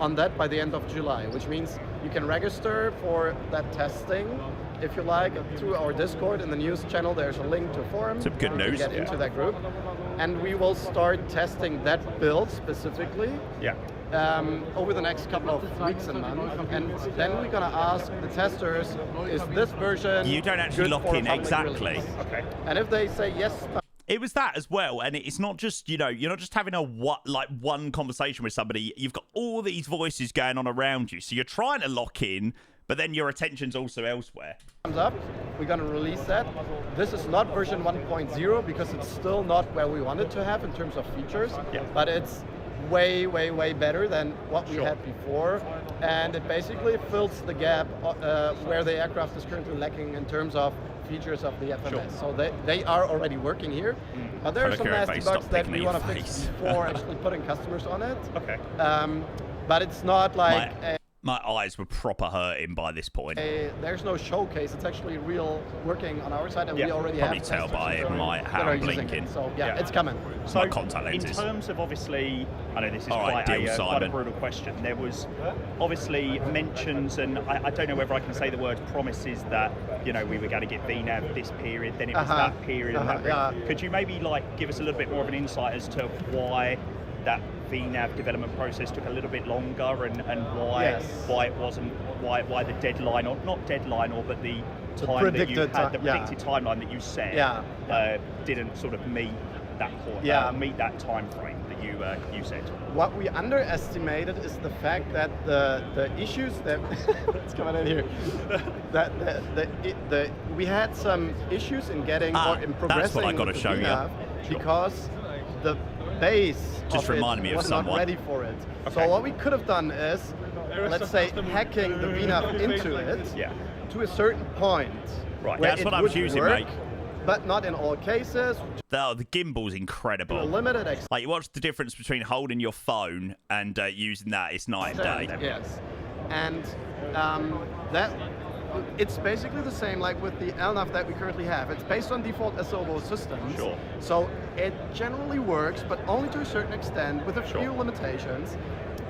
on that by the end of July, which means you can register for that testing if you like through our Discord. In the news channel there's a link to a forum. Some good you can news. get into that group, and we will start testing that build specifically over the next couple of weeks and months, and then we're going to ask the testers, is this version You don't actually good lock for in public exactly. release? And if they say yes, It was that as well, and it's not just, you know, you're not just having one conversation with somebody. You've got all these voices going on around you, so you're trying to lock in, but then your attention's also elsewhere. comes up, we're going to release that. This is not version 1.0 because it's still not where we wanted to have in terms of features, but it's way, way, way better than what we had before, and it basically fills the gap where the aircraft is currently lacking in terms of features of the FMS. So they are already working here, but there are some nasty bugs that we want to fix before actually putting customers on it. But it's not like my eyes were proper hurting by this point. there's no showcase. It's actually real working on our side, and we already Probably have tell by testers my that hand are using blinking. it. So it's coming. So my contact in lenses. terms of obviously, I know this is All right, quite deal, a Simon. brutal question. There was obviously mentions, and I don't know whether I can say the word promises, that, you know, we were going to get VNAV this period, then it was that period, and that period. Could you maybe like give us a little bit more of an insight as to why that VNAV development process took a little bit longer, and why it wasn't, why the deadline, or not deadline, or but the time that you had, the predicted timeline that you set didn't sort of meet that point, meet that time frame that you said. What we underestimated is the fact that the issues that what's going on here, that we had some issues in getting or in progressing. That's what I got to with show VNAV you. Because the base Just of reminded me it of was not someone. ready for it. So what we could have done is, let's say, hacking the VNAV into it to a certain point. Right. Where That's it what I was would using, work, mate. but not in all cases. The gimbal's To a incredible. limited extent. Like, you watch the difference between holding your phone and using that. It's night and day. Yes, and that it's basically the same like with the LNAV that we currently have. It's based on default SOO systems. Sure. So it generally works, but only to a certain extent with a few limitations.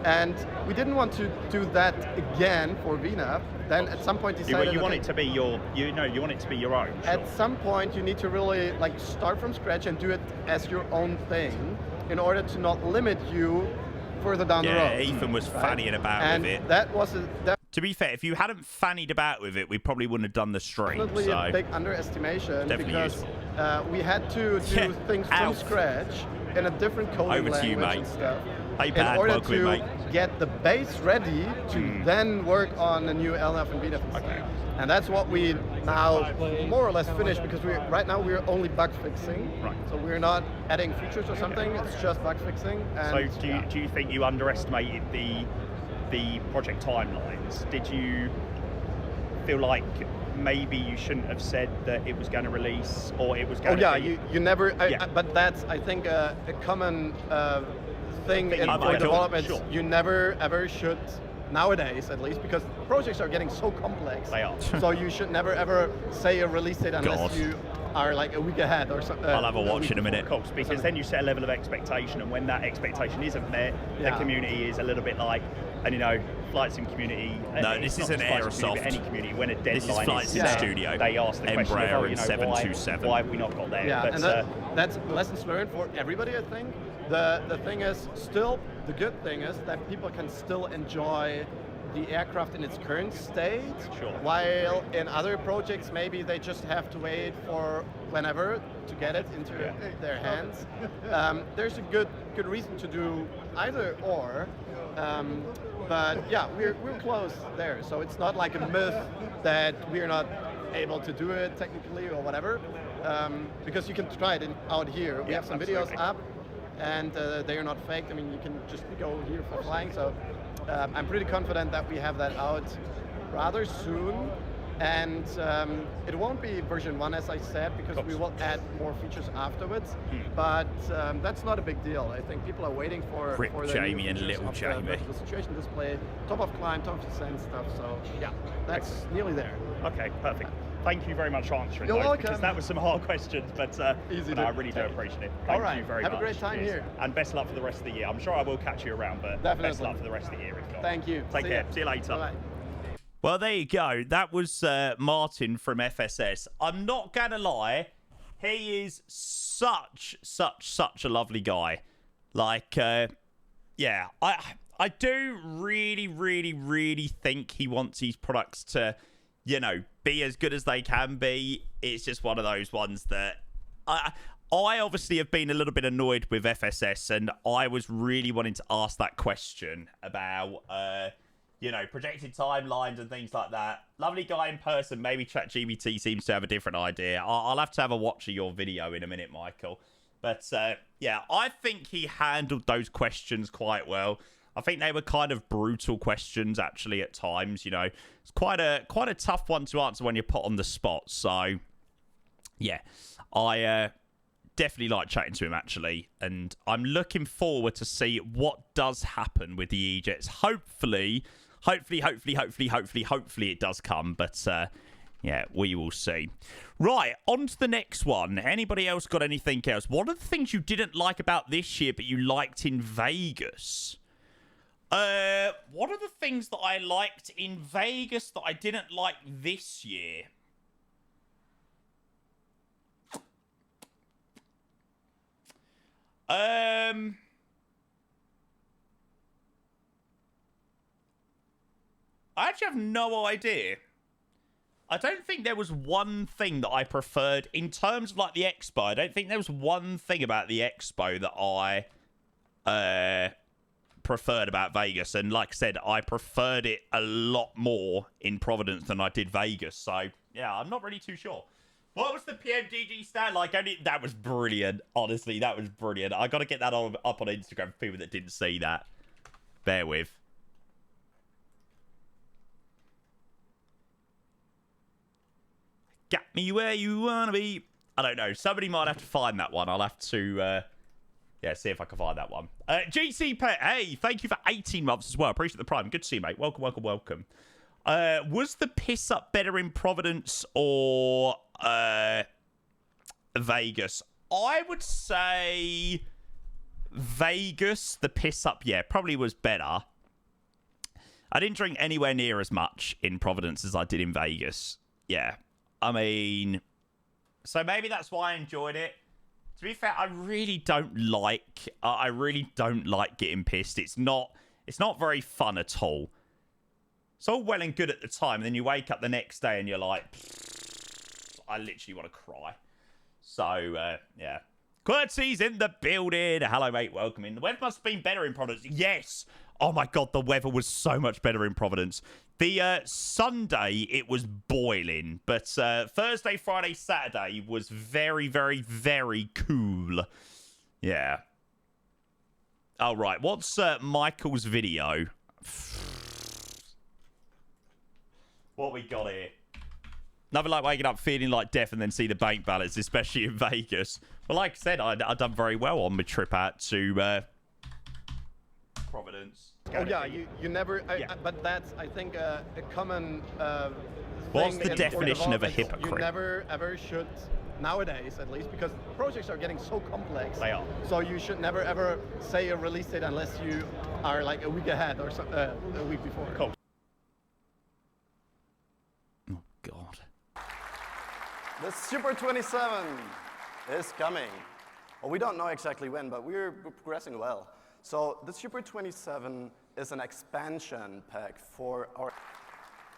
And we didn't want to do that again for VNAV. Then at some point decided You want it to be your, you want it to be your own. at some point you need to really like start from scratch and do it as your own thing in order to not limit you further down the road. Yeah, Ethan was fannying about with it. That was To be fair, if you hadn't fannied about with it, we probably wouldn't have done the stream. definitely So a big underestimation Definitely because we had to do things from scratch in a different coding Over to you, language mate. and stuff. Hey, in Pat, order welcome in, to mate. get the base ready to then work on the new LNAV and VNAV design. Okay. And that's what we now more or less finished, because right now we're only bug fixing. Right. So we're not adding features or something, it's just bug fixing. And So do you think you underestimated the project timelines? Did you feel like maybe you shouldn't have said that it was going to release, or it was going to be... you never, Yeah. but that's, I think, a common thing in I've for got- development. sure. You never ever should, nowadays at least, because projects are getting so complex. They are. So you should never ever say a release date unless God. you are like a week ahead or something. I'll have a watch in a minute. Of course, because then you set a level of expectation, and when that expectation isn't met, the Yeah. community is a little bit like, and you know, flight sim community. No, it's this not isn't just flight sim community, Aerosoft. but any community, when a deadline This is Flight is Sim set, Studio, they ask the question Embraer of, and 727. why have we not got there? Yeah, but, and that's lessons learned for everybody, I think. The thing is, still, the good thing is that people can still enjoy the aircraft in its current state, Sure. while in other projects maybe they just have to wait for whenever to get it into their hands. There's a good reason to do either or, but yeah, we're close there. So it's not like a myth that we're not able to do it technically or whatever, because you can try it out here. We Yeah, have some absolutely. videos up, and they are not faked. I mean, you can just go here for flying. So I'm pretty confident that we have that out rather soon. And it won't be version 1, as I said, because we will add more features afterwards. But that's not a big deal. I think people are waiting for Rip the Jamie new and features little of Jamie. the situation display, top of climb, top of descent stuff. So yeah, that's nearly there. Okay, perfect. Thank you very much for answering You're those, welcome. because that was some hard questions, but Easy no, to I really do take. appreciate it. All Thank right, you very have a much. great time Cheers. here. And best luck for the rest of the year. I'm sure I will catch you around, but best Definitely. luck for the rest of the year. If not. Thank you. Take See care. ya. See you later. Bye-bye. Well, there you go. That was Martin from FSS. I'm not going to lie. He is such a lovely guy. Like, yeah, I do really think he wants his products to, you know, be as good as they can be. It's just one of those ones that I obviously have been a little bit annoyed with FSS, and I was really wanting to ask that question about, you know, projected timelines and things like that. Lovely guy in person. Maybe ChatGPT seems to have a different idea. I'll have to have a watch of your video in a minute, Michael. But yeah, I think he handled those questions quite well. I think they were kind of brutal questions, actually, at times. You know, it's quite a tough one to answer when you're put on the spot. So yeah, I definitely like chatting to him, actually, and I'm looking forward to see what does happen with the E-Jets. Hopefully it does come, but yeah, we will see. Right, on to the next one. Anybody else got anything else? What are the things you didn't like about this year but you liked in Vegas? What are the things that I liked in Vegas that I didn't like this year? I actually have no idea. I don't think there was one thing that I preferred in terms of like the expo. I don't think there was one thing about the expo that I preferred about Vegas. And like I said, I preferred it a lot more in Providence than I did Vegas. So yeah, I'm not really too sure. What was the PMGG stand like? That was brilliant. Honestly, that was brilliant. I got to get that up on Instagram for people that didn't see that. Bear with. Got me where you want to be. I don't know. Somebody might have to find that one. I'll have to, yeah, see if I can find that one. GC Pet, hey, thank you for 18 months as well. Appreciate the prime. Good to see you, mate. Welcome. Was the piss up better in Providence or Vegas? I would say Vegas, the piss up, yeah, probably was better. I didn't drink anywhere near as much in Providence as I did in Vegas. Yeah. I mean, so maybe that's why I enjoyed it. To be fair, I really don't like getting pissed. It's not very fun at all. It's all well and good at the time, and then you wake up the next day and you're like, I literally want to cry. So, yeah, Curtsies in the building. Hello, mate. Welcome in. The weather must have been better in Providence. Yes. Oh, my God. The weather was so much better in Providence. The Sunday, it was boiling. But Thursday, Friday, Saturday was very, very, very cool. Yeah. All right. What's Michael's video? What we got here? Nothing like waking up feeling like death and then see the bank balance, especially in Vegas. Well, like I said, I've done very well on my trip out to Providence. Oh yeah, you never. But that's I think a common. What's thing the definition of a development. hypocrite? You never ever should, nowadays at least, because projects are getting so complex. They are. So you should never ever say a release date unless you are like a week ahead or a week before. Cool. Oh God. The Super 27 is coming. Well, we don't know exactly when, but we're progressing well. So the Super 27 is an expansion pack for our...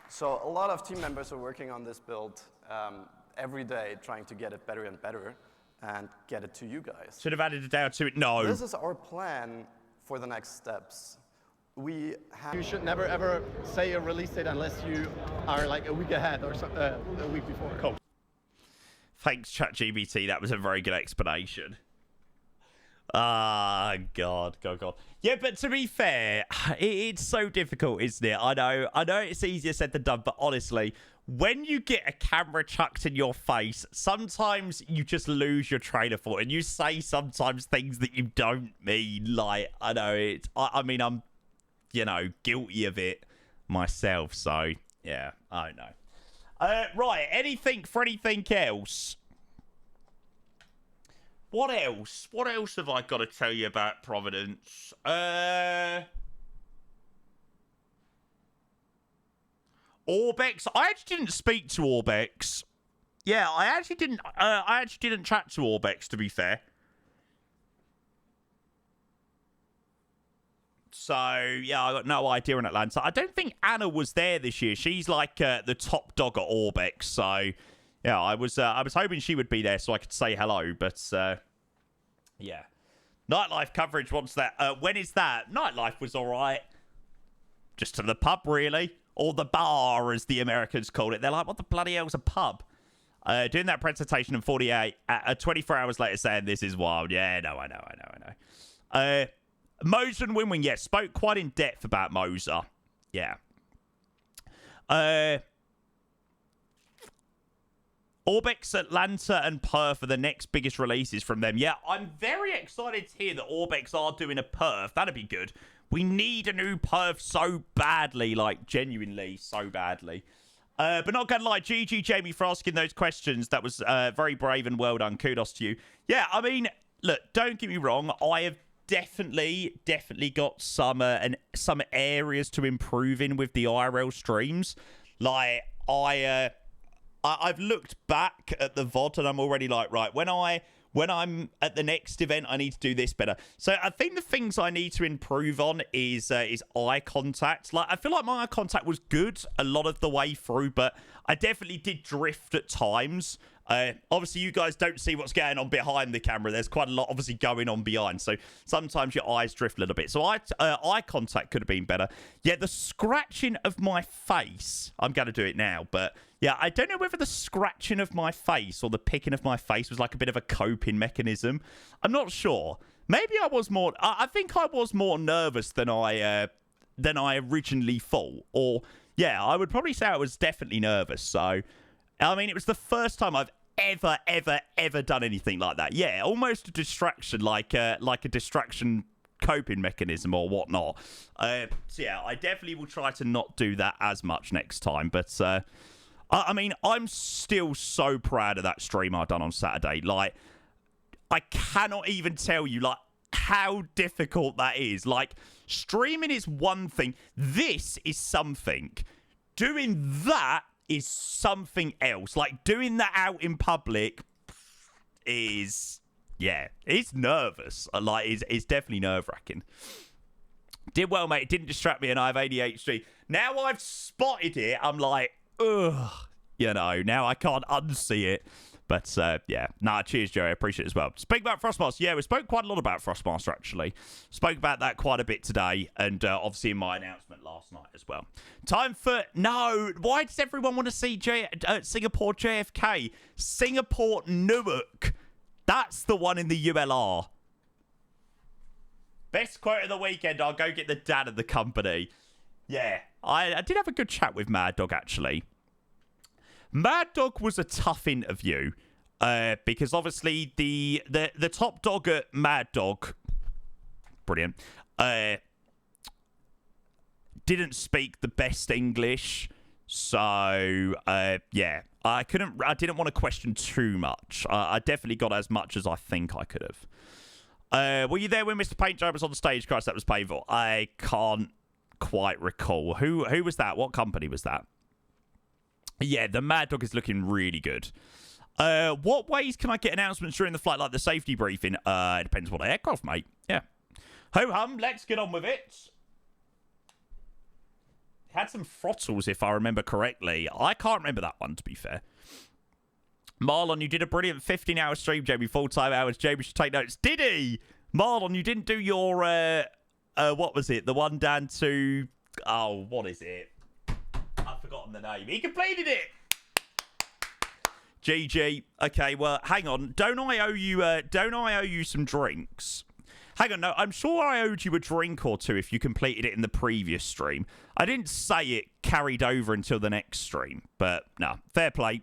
So a lot of team members are working on this build every day, trying to get it better and better and get it to you guys. Should have added a day or two. No. This is our plan for the next steps. You should never ever say a release date unless you are like a week ahead or a week before. Cool. Thanks, ChatGPT. That was a very good explanation. Ah, God. Yeah, but to be fair, it's so difficult, isn't it? I know it's easier said than done, but honestly, when you get a camera chucked in your face, sometimes you just lose your train of thought, and you say sometimes things that you don't mean. Like, I know it's... I mean, I'm, guilty of it myself, so, yeah, I don't know. Right, anything for anything else? What else? What else have I got to tell you about Providence? Orbex. I actually didn't speak to Orbex. Yeah, I actually didn't chat to Orbex, to be fair. So, yeah, I got no idea in Atlanta. I don't think Anna was there this year. She's like the top dog at Orbex. So, yeah, I was hoping she would be there so I could say hello. But, yeah. Nightlife coverage wants that. When is that? Nightlife was all right. Just to the pub, really. Or the bar, as the Americans call it. They're like, what the bloody hell's a pub? Doing that presentation in 24 hours later saying this is wild. Yeah, no, I know. Moser and Winwing, yes, spoke quite in depth about Moser. Yeah. Orbex, Atlanta, and Perth are the next biggest releases from them. Yeah, I'm very excited to hear that Orbex are doing a Perth. That'd be good. We need a new Perth so badly, like, genuinely so badly. But not gonna lie, GG Jamie for asking those questions. That was very brave and well done. Kudos to you. Yeah, I mean, look, don't get me wrong. I have definitely got some areas to improve in with the IRL streams. Like, I've looked back at the VOD and I'm already like, right, when I'm at the next event, I need to do this better. So I think the things I need to improve on is eye contact. Like, I feel like my eye contact was good a lot of the way through, but I definitely did drift at times. Obviously, you guys don't see what's going on behind the camera. There's quite a lot, obviously, going on behind. So sometimes your eyes drift a little bit. So eye contact could have been better. Yeah, the scratching of my face. I'm going to do it now. But, yeah, I don't know whether the scratching of my face or the picking of my face was like a bit of a coping mechanism. I'm not sure. Maybe I was more... I think I was more nervous than I originally thought. Or, yeah, I would probably say I was definitely nervous. So... I mean, it was the first time I've ever done anything like that. Yeah, almost a distraction, like a distraction coping mechanism or whatnot. So yeah, I definitely will try to not do that as much next time. But I mean, I'm still so proud of that stream I done on Saturday. Like, I cannot even tell you like how difficult that is. Like, streaming is one thing. This is something. Doing that is something else. Like, doing that out in public is, yeah, it's nervous. Like, it's definitely nerve-wracking. Did well, mate. It didn't distract me, and I have ADHD. Now I've spotted it, I'm like, ugh. Now I can't unsee it. But, yeah. Nah, cheers, Joey. I appreciate it as well. Speak about Frostmaster. Yeah, we spoke quite a lot about Frostmaster, actually. Spoke about that quite a bit today, and obviously in my announcement last night as well. Time for... No! Why does everyone want to see Singapore JFK? Singapore Newark. That's the one in the ULR. Best quote of the weekend, I'll go get the dad of the company. Yeah, I did have a good chat with Mad Dog, actually. Mad Dog was a tough interview because obviously the top dog at Mad Dog, brilliant, didn't speak the best English, so yeah, I didn't want to question too much. I definitely got as much as I think I could have. Were you there when Mr. Paint Job was on stage? Christ, that was painful. I can't quite recall. Who was that? What company was that? Yeah, the Mad Dog is looking really good. What ways can I get announcements during the flight, like the safety briefing? It depends what aircraft, mate. Yeah. Ho-hum, let's get on with it. Had some throttles, if I remember correctly. I can't remember that one, to be fair. Marlon, you did a brilliant 15-hour stream, Jamie. Full-time hours. Jamie should take notes. Did he? Marlon, you didn't do your, what was it? The one down to... Oh, what is it? I've forgotten the name. He completed it. GG. Okay, well, hang on. Don't I owe you some drinks? Hang on, no, I'm sure I owed you a drink or two if you completed it in the previous stream. I didn't say it carried over until the next stream, but no, fair play.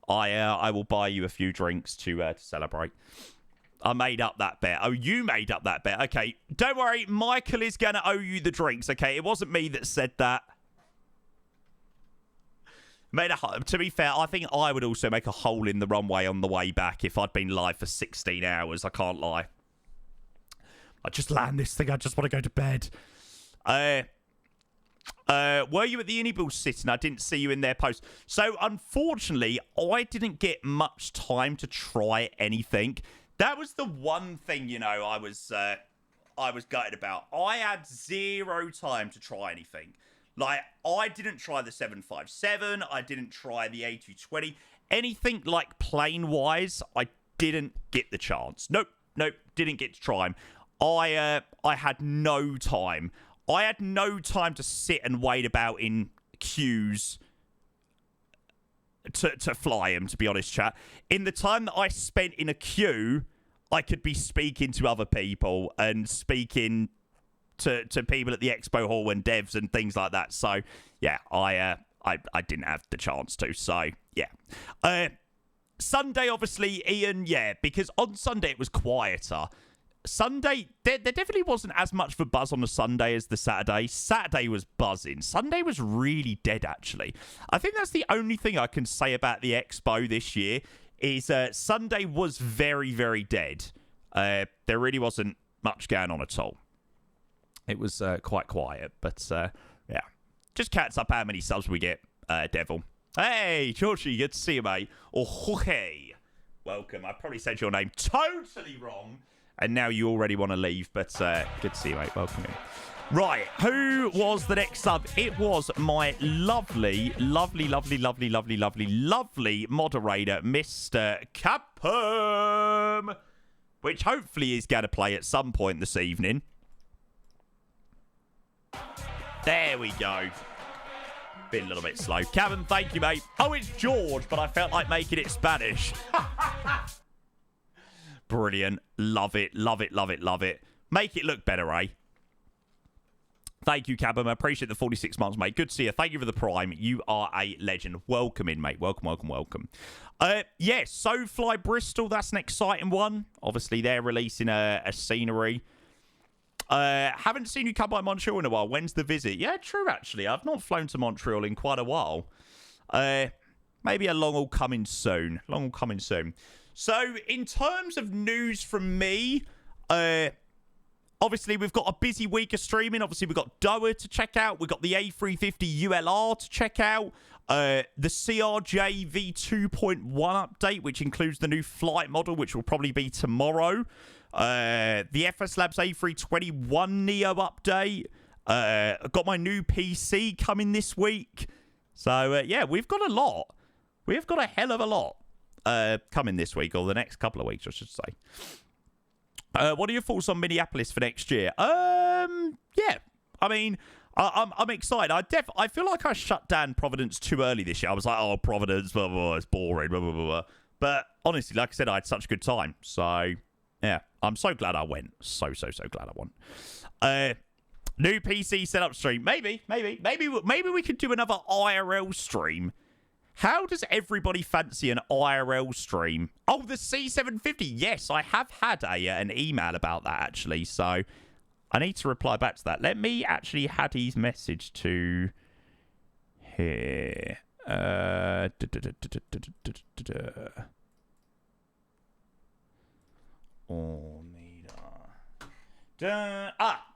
I will buy you a few drinks to celebrate. I made up that bet. Oh, you made up that bet. Okay, don't worry. Michael is going to owe you the drinks, okay? It wasn't me that said that. To be fair, I think I would also make a hole in the runway on the way back if I'd been live for 16 hours. I can't lie. I just land this thing. I just want to go to bed. Were you at the iniBuilds sitting? I didn't see you in their post. So, unfortunately, I didn't get much time to try anything. That was the one thing, you know, I was gutted about. I had zero time to try anything. Like, I didn't try the 757. I didn't try the A220. Anything, like, plane-wise, I didn't get the chance. Nope, didn't get to try them. I had no time. I had no time to sit and wait about in queues to fly him, to be honest, chat. In the time that I spent in a queue, I could be speaking to other people and speaking to people at the expo hall and devs and things like that. So, yeah, I didn't have the chance to. So, yeah. Sunday, obviously, Ian, yeah, because on Sunday it was quieter. Sunday, there definitely wasn't as much of a buzz on the Sunday as the Saturday. Saturday was buzzing. Sunday was really dead, actually. I think that's the only thing I can say about the expo this year is Sunday was very, very dead. There really wasn't much going on at all. It was quite quiet, but yeah. Just cats up how many subs we get, Devil. Hey, Georgie, good to see you, mate. Or Jorge. Welcome. I probably said your name totally wrong. And now you already want to leave, but good to see you, mate. Welcome in. Right, who was the next sub? It was my lovely moderator, Mr. Capum, which hopefully is going to play at some point this evening. There we go. Been a little bit slow. Capum, thank you, mate. Oh, it's George, but I felt like making it Spanish. Brilliant. Love it. Make it look better, eh? Thank you, Cabum. I appreciate the 46 months, mate. Good to see you. Thank you for the prime. You are a legend. Welcome in, mate. Welcome. Yeah, SoFly Bristol. That's an exciting one. Obviously, they're releasing a scenery. Haven't seen you come by Montreal in a while. When's the visit? Yeah, true, actually. I've not flown to Montreal in quite a while. Maybe a long haul coming soon. So, in terms of news from me, obviously, we've got a busy week of streaming. Obviously, we've got Doha to check out. We've got the A350 ULR to check out. The CRJ V2.1 update, which includes the new flight model, which will probably be tomorrow. The FS Labs A321 Neo update. I've got my new PC coming this week. So, yeah, we've got a lot. We've got a hell of a lot. coming this week, or the next couple of weeks, I should say. What are your thoughts on Minneapolis for next year? Yeah, I mean, I'm excited. I feel like I shut down Providence too early this year. I was like, oh, Providence, blah, blah, blah, it's boring, blah, blah, blah, blah. But honestly, like I said, I had such a good time. So, yeah, I'm so glad I went. So glad I went. New PC setup stream. Maybe we could do another IRL stream. How does everybody fancy an IRL stream? Oh, the C750. Yes, I have had an email about that, actually. So I need to reply back to that. Let me actually add his message to here. I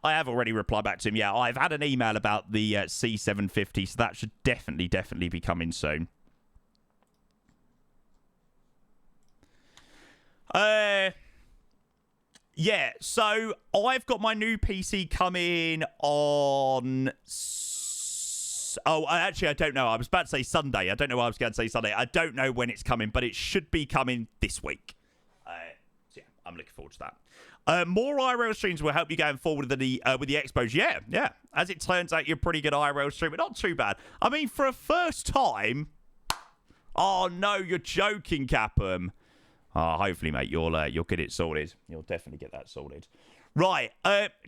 have already replied back to him. Yeah, I've had an email about the C750, so that should definitely be coming soon. Yeah, so I've got my new PC coming on... actually, I don't know. I was about to say Sunday. I don't know why I was going to say Sunday. I don't know when it's coming, but it should be coming this week. So yeah, I'm looking forward to that. More IRL streams will help you going forward with the expos. Yeah. As it turns out, you're a pretty good IRL streamer. Not too bad. I mean, for a first time... Oh, no, you're joking, Capum. Hopefully, mate, you'll get it sorted. You'll definitely get that sorted. Right,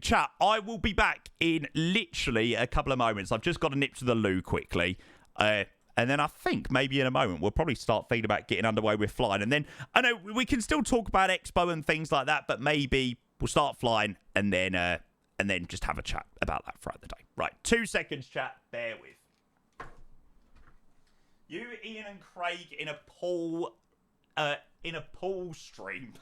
chat, I will be back in literally a couple of moments. I've just got to nip to the loo quickly. And then I think maybe in a moment we'll probably start thinking about getting underway with flying. And then, I know we can still talk about Expo and things like that, but maybe we'll start flying and then just have a chat about that throughout the day. Right, 2 seconds, chat. Bear with. You, Ian, and Craig in a pool stream.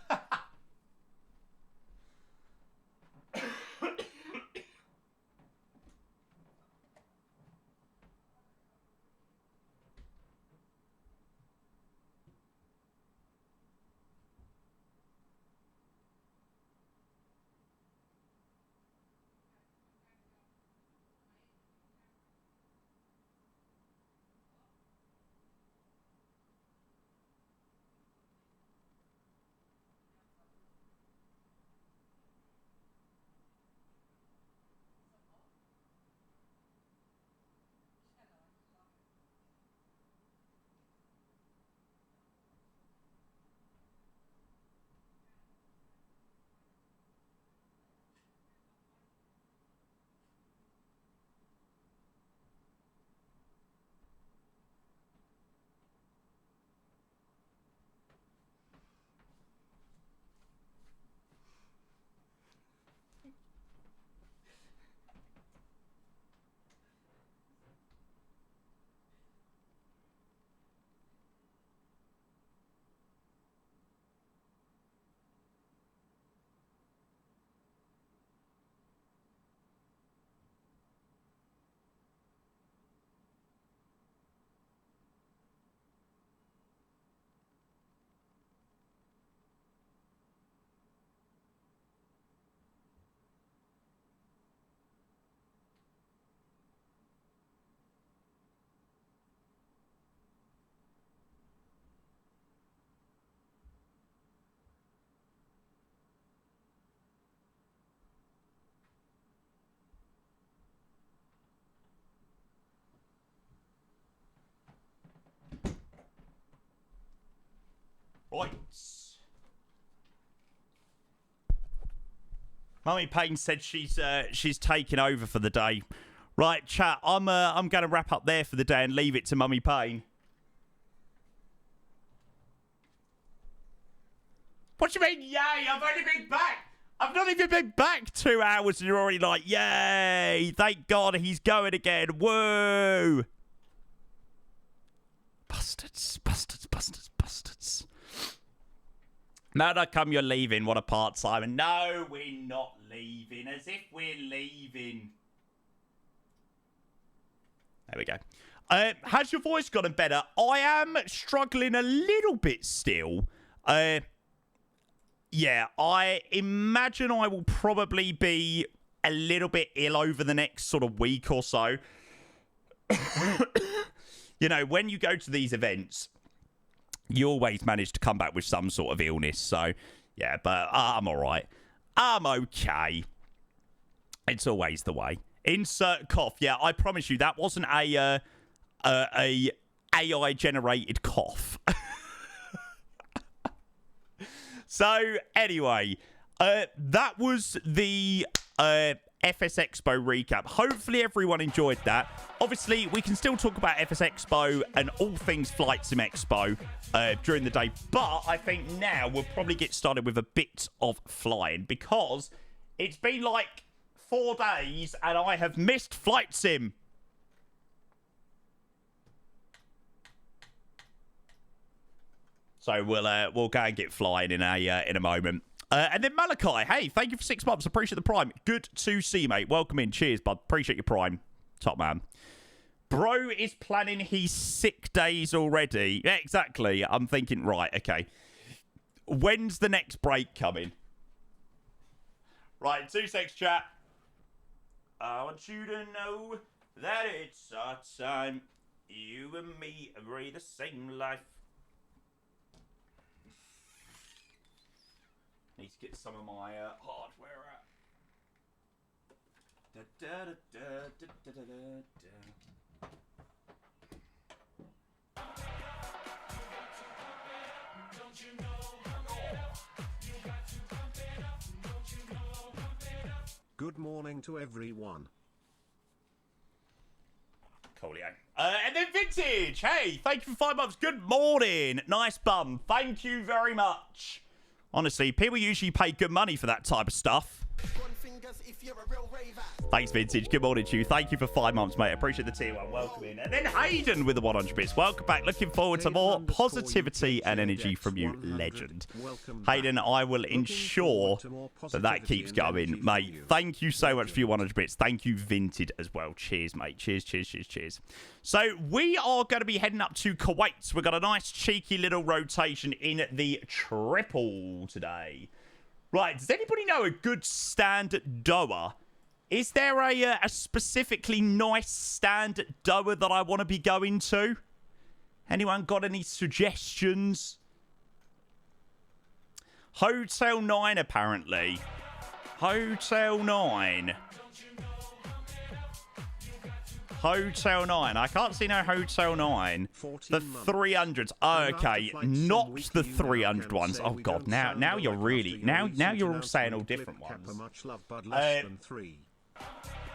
Right. Mummy Payne said she's taken over for the day. Right, chat. I'm going to wrap up there for the day and leave it to Mummy Payne. What do you mean, yay? I've only been back. I've not even been back 2 hours and you're already like, yay. Thank God he's going again. Woo. Bastards. Now that come, you're leaving. What a part, Simon. No, we're not leaving. As if we're leaving. There we go. Has your voice gotten better? I am struggling a little bit still. Yeah, I imagine I will probably be a little bit ill over the next sort of week or so. You know, when you go to these events, you always manage to come back with some sort of illness. So, yeah, but I'm all right. I'm okay. It's always the way. Insert cough. Yeah, I promise you that wasn't a AI generated cough. So anyway, that was the FSExpo recap. Hopefully everyone enjoyed that. Obviously, we can still talk about FSExpo and all things Flight Sim Expo during the day. But I think now we'll probably get started with a bit of flying because it's been like 4 days and I have missed Flight Sim. So we'll go and get flying in a moment. And then Malachi, hey, thank you for 6 months. Appreciate the prime. Good to see you, mate. Welcome in. Cheers, bud. Appreciate your prime. Top man. Bro is planning his sick days already. Yeah, exactly. I'm thinking, right, okay. When's the next break coming? Right, 2 secs, chat. I want you to know that it's our time. You and me breathe the same life. Need to get some of my hardware out. Good morning to everyone. Coolio. And then Vintage. Hey, thank you for 5 months. Good morning. Nice bum. Thank you very much. Honestly, people usually pay good money for that type of stuff. Thanks, Vintage. Good morning to you. Thank you for 5 months, mate. Appreciate the tier 1. Welcome in. And then Hayden with the 100 bits. Welcome back. Looking forward to more positivity and energy from you, legend. Hayden, I will ensure that keeps going, mate. Thank you so much for your 100 bits. Thank you, Vintage, as well. Cheers, mate. Cheers, cheers, cheers, cheers. So we are going to be heading up to Kuwait. We've got a nice cheeky little rotation in the triple today. Right, does anybody know a good stand at Doha? Is there a specifically nice stand at Doha that I want to be going to? Anyone got any suggestions? Hotel 9, apparently. Hotel 9. Hotel 9. I can't see no Hotel 9. The 300s. Oh, okay, not the 300 ones. Oh god, now you're really now you're all saying all different ones.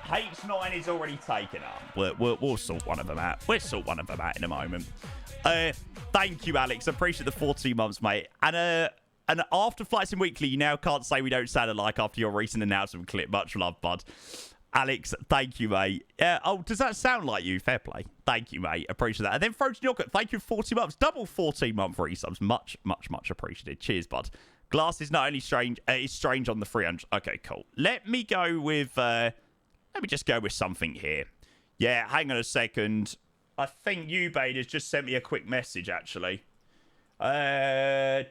H9 is already taken up. We'll sort one of them out. We'll sort one of them out in a moment. Thank you, Alex. I appreciate the 14 months, mate. And after Flight Sim Weekly, you now can't say we don't sound alike after your recent announcement clip. Much love, bud. Alex, thank you, mate. Oh, does that sound like you? Fair play. Thank you, mate. Appreciate that. And then Frozen Yogurt, thank you for 40 months. Double 14-month resubs. Much, much, much appreciated. Cheers, bud. Glass is not only strange, it's strange on the 300. Okay, cool. Let me go with, let me just go with something here. Yeah, hang on a second. I think Ubaid has just sent me a quick message, actually. Already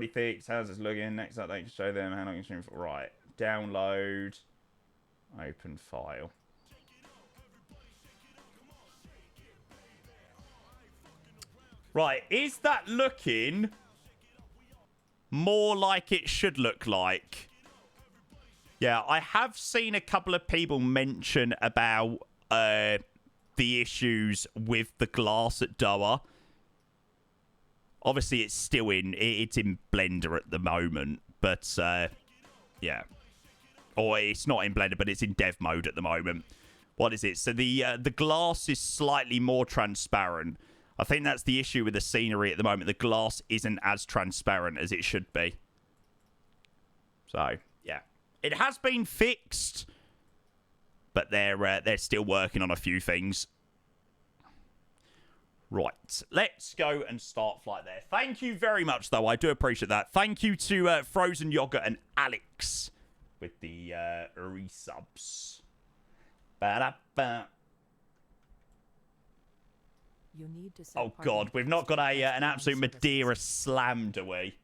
fixed. How's this looking? Next update to show them how long it's been for. Right. Download. Open file. Right. Is that looking more like it should look like? Yeah, I have seen a couple of people mention about the issues with the glass at Doha. Obviously, it's still it's in Blender at the moment, but yeah. Or it's not in Blender, but it's in dev mode at the moment. What is it? So the glass is slightly more transparent. I think that's the issue with the scenery at the moment. The glass isn't as transparent as it should be. So, yeah. It has been fixed, but they're still working on a few things. Right, let's go and start flight there. Thank you very much, though. I do appreciate that. Thank you to Frozen Yogurt and Alex with the resubs. Ba-da-ba. You need to Oh, God, we've not got an absolute Madeira slam, do we?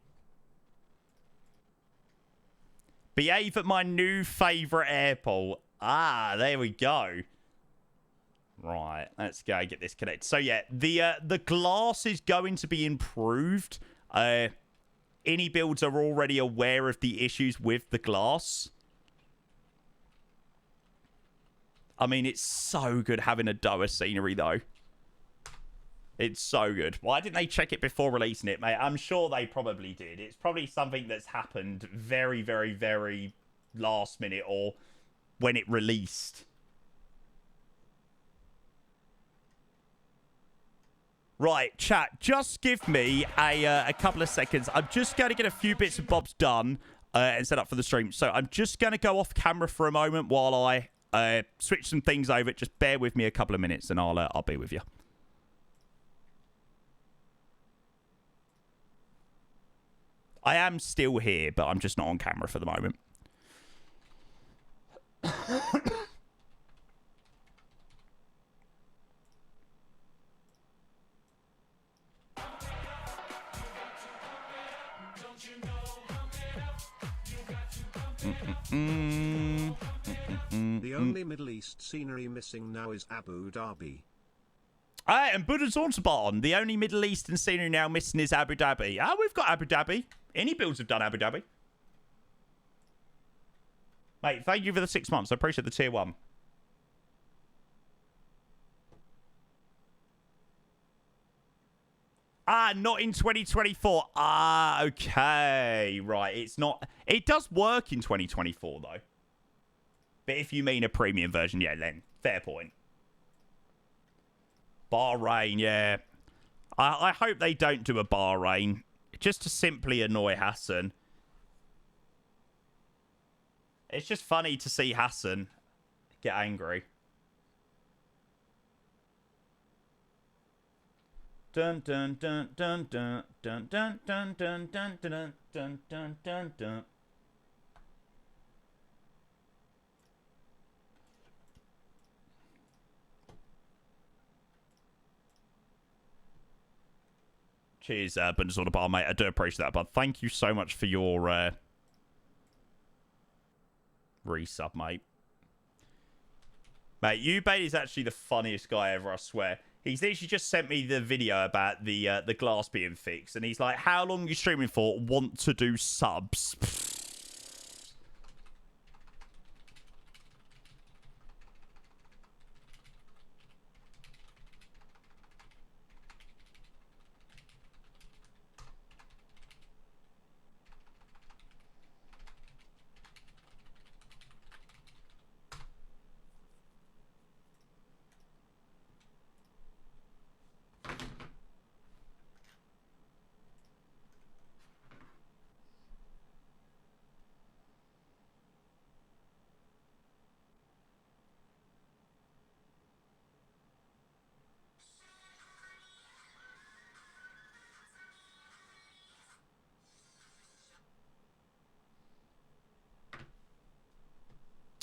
Behave at my new favourite airport. Ah, there we go. Right, let's go get this connected. So yeah, the glass is going to be improved. iniBuilds are already aware of the issues with the glass. I mean, it's so good having a Doha scenery, though. It's so good. Why didn't they check it before releasing it, mate? I'm sure they probably did. It's probably something that's happened very, very, very last minute or when it released. Right, chat, just give me a couple of seconds. I'm just going to get a few bits and bobs done and set up for the stream. So I'm just going to go off camera for a moment while I switch some things over. Just bear with me a couple of minutes and I'll be with you. I am still here, but I'm just not on camera for the moment. The only Middle East scenery missing now is Abu Dhabi. And Buddha Zornsabarton, the only Middle Eastern scenery now missing is Abu Dhabi. Ah, we've got Abu Dhabi. iniBuilds have done Abu Dhabi. Mate, thank you for the 6 months. I appreciate the tier 1. Ah, not in 2024. Ah, okay. Right, it's not... It does work in 2024, though. But if you mean a premium version, yeah, then fair point. Bahrain, yeah. I hope they don't do a Bahrain. Just to simply annoy Hassan. It's just funny to see Hassan get angry. Dun dun dun dun dun dun dun dun dun dun dun dun dun dun dun. Cheers, Bundes on the bar, mate. I do appreciate that, but thank you so much for your resub, mate. Mate, Ubate is actually the funniest guy ever, I swear. He's literally just sent me the video about the glass being fixed, and he's like, how long are you streaming for? Want to do subs?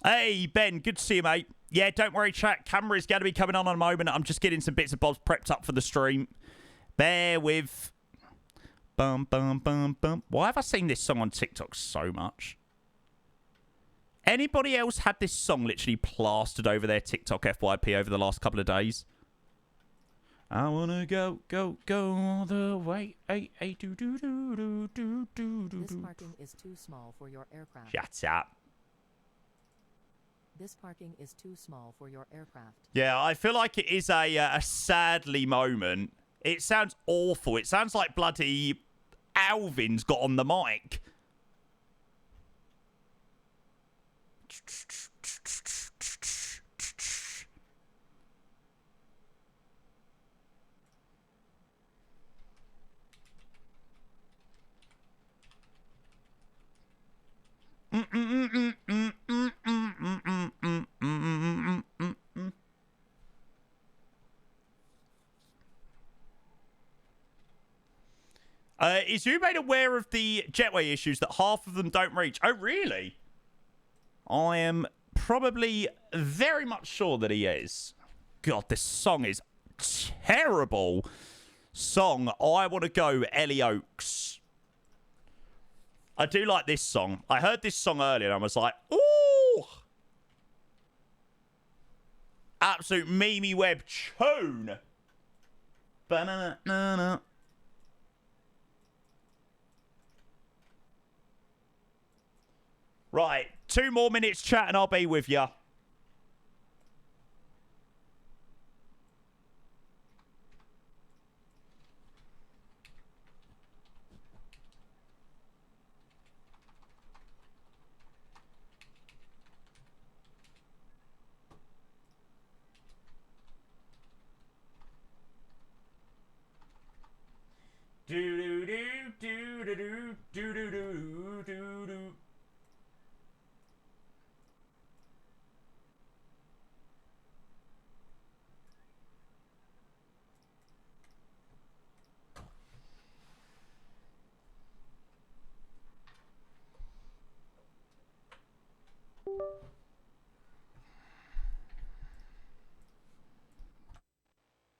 Hey, Ben, good to see you, mate. Yeah, don't worry, chat. Camera is going to be coming on in a moment. I'm just getting some bits and bobs prepped up for the stream. Bear with. Bum, bum, bum, bum. Why have I seen this song on TikTok so much? Anybody else had this song literally plastered over their TikTok FYP over the last couple of days? I wanna go, go, go all the way. Hey, hey, do, do, do, do, do, do, do. This parking is too small for your aircraft. Shut up. This parking is too small for your aircraft. Yeah, I feel like it is a sadly moment. It sounds awful. It sounds like bloody Alvin's got on the mic. Is you made aware of the jetway issues that half of them don't reach? Oh, really? I am probably very much sure that he is. God, this song is terrible. Song, I Want to Go, Ellie Oaks. I do like this song. I heard this song earlier and I was like, ooh. Absolute Mimi Web tune. Ba-na-na-na-na. Right, 2 more minutes chat and I'll be with you. Do do do do do do do do do do do.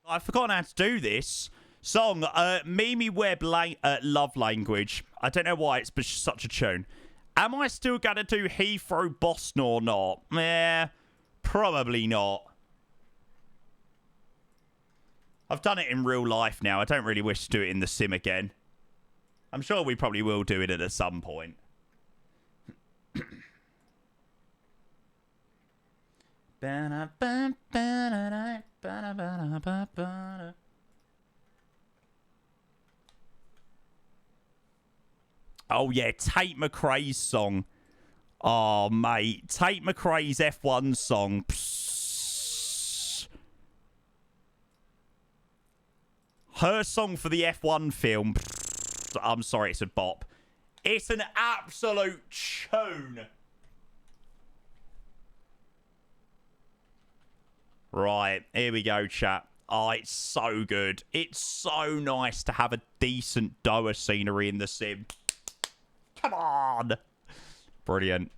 I've forgotten how to do this. Song, Mimi Web Love Language. I don't know why it's such a tune. Am I still going to do Heathrow Boston or not? Probably not. I've done it in real life now. I don't really wish to do it in the sim again. I'm sure we probably will do it at some point. Oh, yeah, Tate McRae's song. Oh, mate. Tate McRae's F1 song. Psst. Her song for the F1 film. Psst. I'm sorry, it's a bop. It's an absolute tune. Right, here we go, chat. Oh, it's so good. It's so nice to have a decent Doha scenery in the sim. Come on. Brilliant.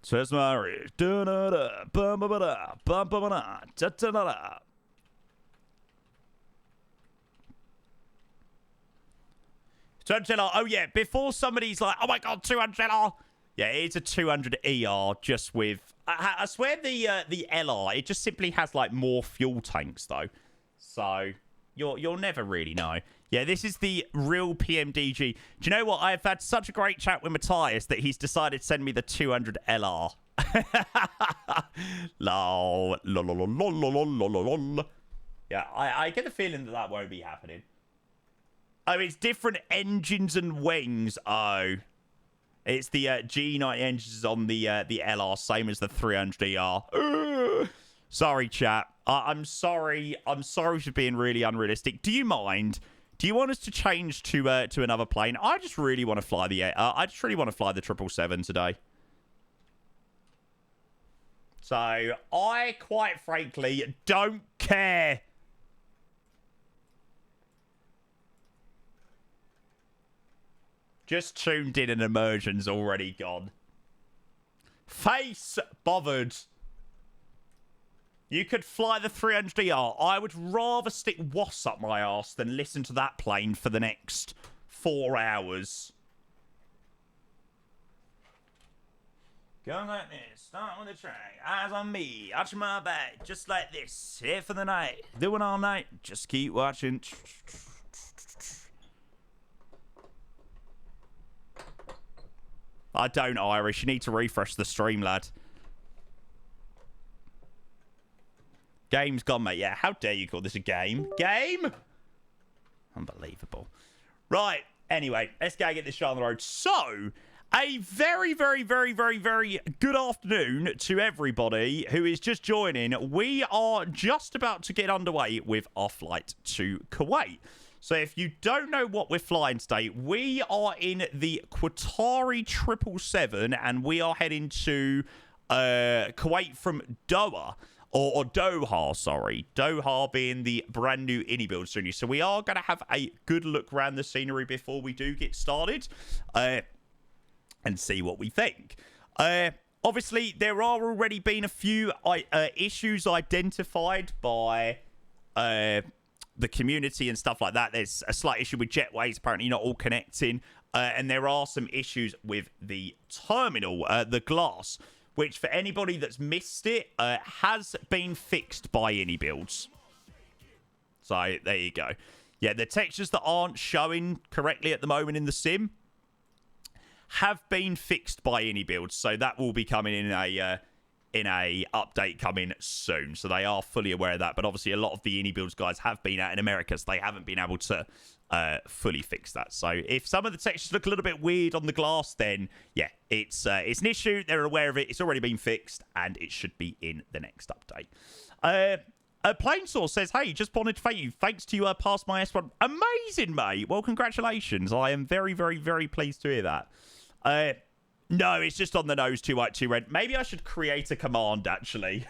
Says Mary. Da-da-da. Bum-ba-ba-da. Bum-ba-ba-da. Da-da-da-da. $200. Oh, yeah. Before somebody's like, oh, my God, $200. Yeah, it's a 200 ER just with... I swear the LR, it just simply has, like, more fuel tanks, though. So, you'll never really know. Yeah, this is the real PMDG. Do you know what? I've had such a great chat with Matthias that he's decided to send me the 200 LR. Lol. Lol. Yeah, I get the feeling that won't be happening. Oh, it's different engines and wings. Oh. It's the G90 engines on the LR, same as the 300ER. Sorry, chat. I'm sorry. I'm sorry for being really unrealistic. Do you mind? Do you want us to change to another plane? I just really want to fly the 777 today. So I quite frankly don't care. Just tuned in and immersion's already gone. Face bothered. You could fly the 300ER. I would rather stick WAS up my arse than listen to that plane for the next 4 hours. Going like this, start with the track, eyes on me, arch my back, just like this, here for the night, doing all night, just keep watching. I don't, Irish. You need to refresh the stream, lad. Game's gone, mate. Yeah, how dare you call this a game? Game? Unbelievable. Right. Anyway, let's go get this show on the road. So, a very, very, very, very, very good afternoon to everybody who is just joining. We are just about to get underway with our flight to Kuwait. So if you don't know what we're flying today, we are in the Qatari 777 and we are heading to Kuwait from Doha. Or Doha, sorry. Doha being the brand new iniBuilds scenery. So we are going to have a good look around the scenery before we do get started. And see what we think. Obviously, there are already been a few issues identified by... the community and stuff like that. There's a slight issue with jetways, apparently not all connecting, and there are some issues with the terminal, the glass. which for anybody that's missed it, has been fixed by iniBuilds. So there you go. Yeah, the textures that aren't showing correctly at the moment in the sim have been fixed by iniBuilds. So that will be coming in a update coming soon. So they are fully aware of that. But obviously a lot of the iniBuilds guys have been out in America, so they haven't been able to fully fix that. So if some of the textures look a little bit weird on the glass, then yeah, it's an issue. They're aware of it. It's already been fixed, and it should be in the next update. Plainsource says, hey, just wanted to thank you. Thanks to you, passed my S1. Amazing, mate. Well, congratulations. I am very, very, very pleased to hear that. No, it's just on the nose, too white, too red. Maybe I should create a command, actually.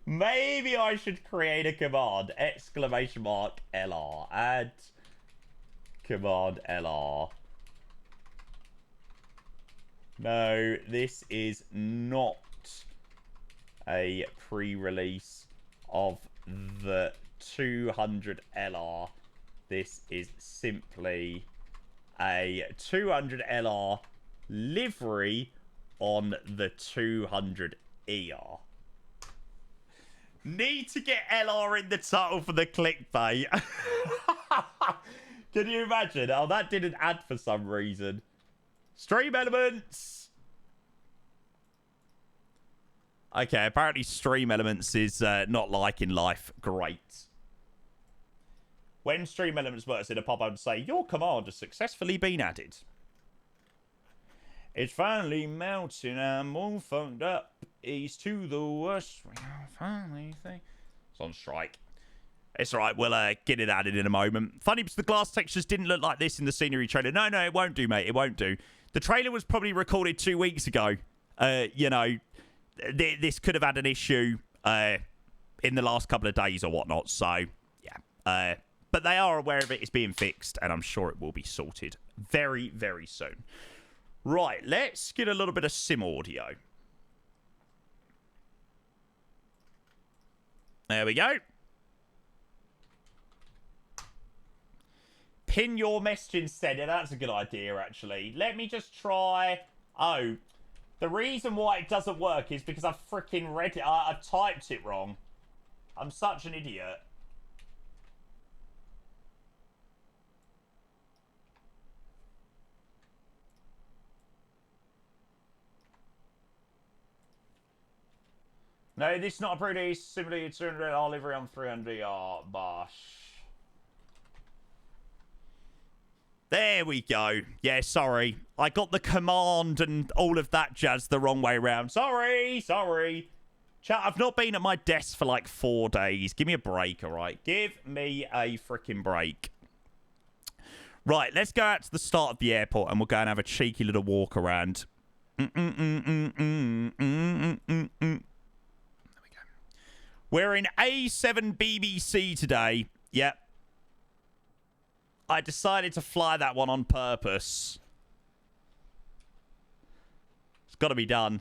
Maybe I should create a command. Exclamation mark LR. Add command LR. No, this is not a pre-release of the 200 LR. This is simply a 200 LR livery on the 200 ER. Need to get LR in the title for the clickbait. Can you imagine? Oh, that didn't add for some reason. Stream elements. Okay, apparently stream elements is not like in life. Great. When stream elements works in a pop, I would say, your command has successfully been added. It's finally melting. I'm all funked up. He's to the worst. Finally thing. It's on strike. It's all right. We'll get it added in a moment. Funny because the glass textures didn't look like this in the scenery trailer. No, it won't do, mate. It won't do. The trailer was probably recorded 2 weeks ago. You know, this could have had an issue in the last couple of days or whatnot. So, yeah. But they are aware of it. It's being fixed, and I'm sure it will be sorted very, very soon. Right, let's get a little bit of sim audio. There we go. Pin your message instead. Yeah, that's a good idea, actually. Let me just try... Oh, the reason why it doesn't work is because I've freaking read it. I've typed it wrong. I'm such an idiot. No, this is not a pretty. Simply 200 R livery on 300 R. Bosh. There we go. Yeah, sorry. I got the command and all of that jazz the wrong way around. Sorry. Chat, I've not been at my desk for like 4 days. Give me a break, all right? Give me a freaking break. Right, let's go out to the start of the airport and we'll go and have a cheeky little walk around. We're in A7 BBC today. Yep. I decided to fly that one on purpose. It's got to be done.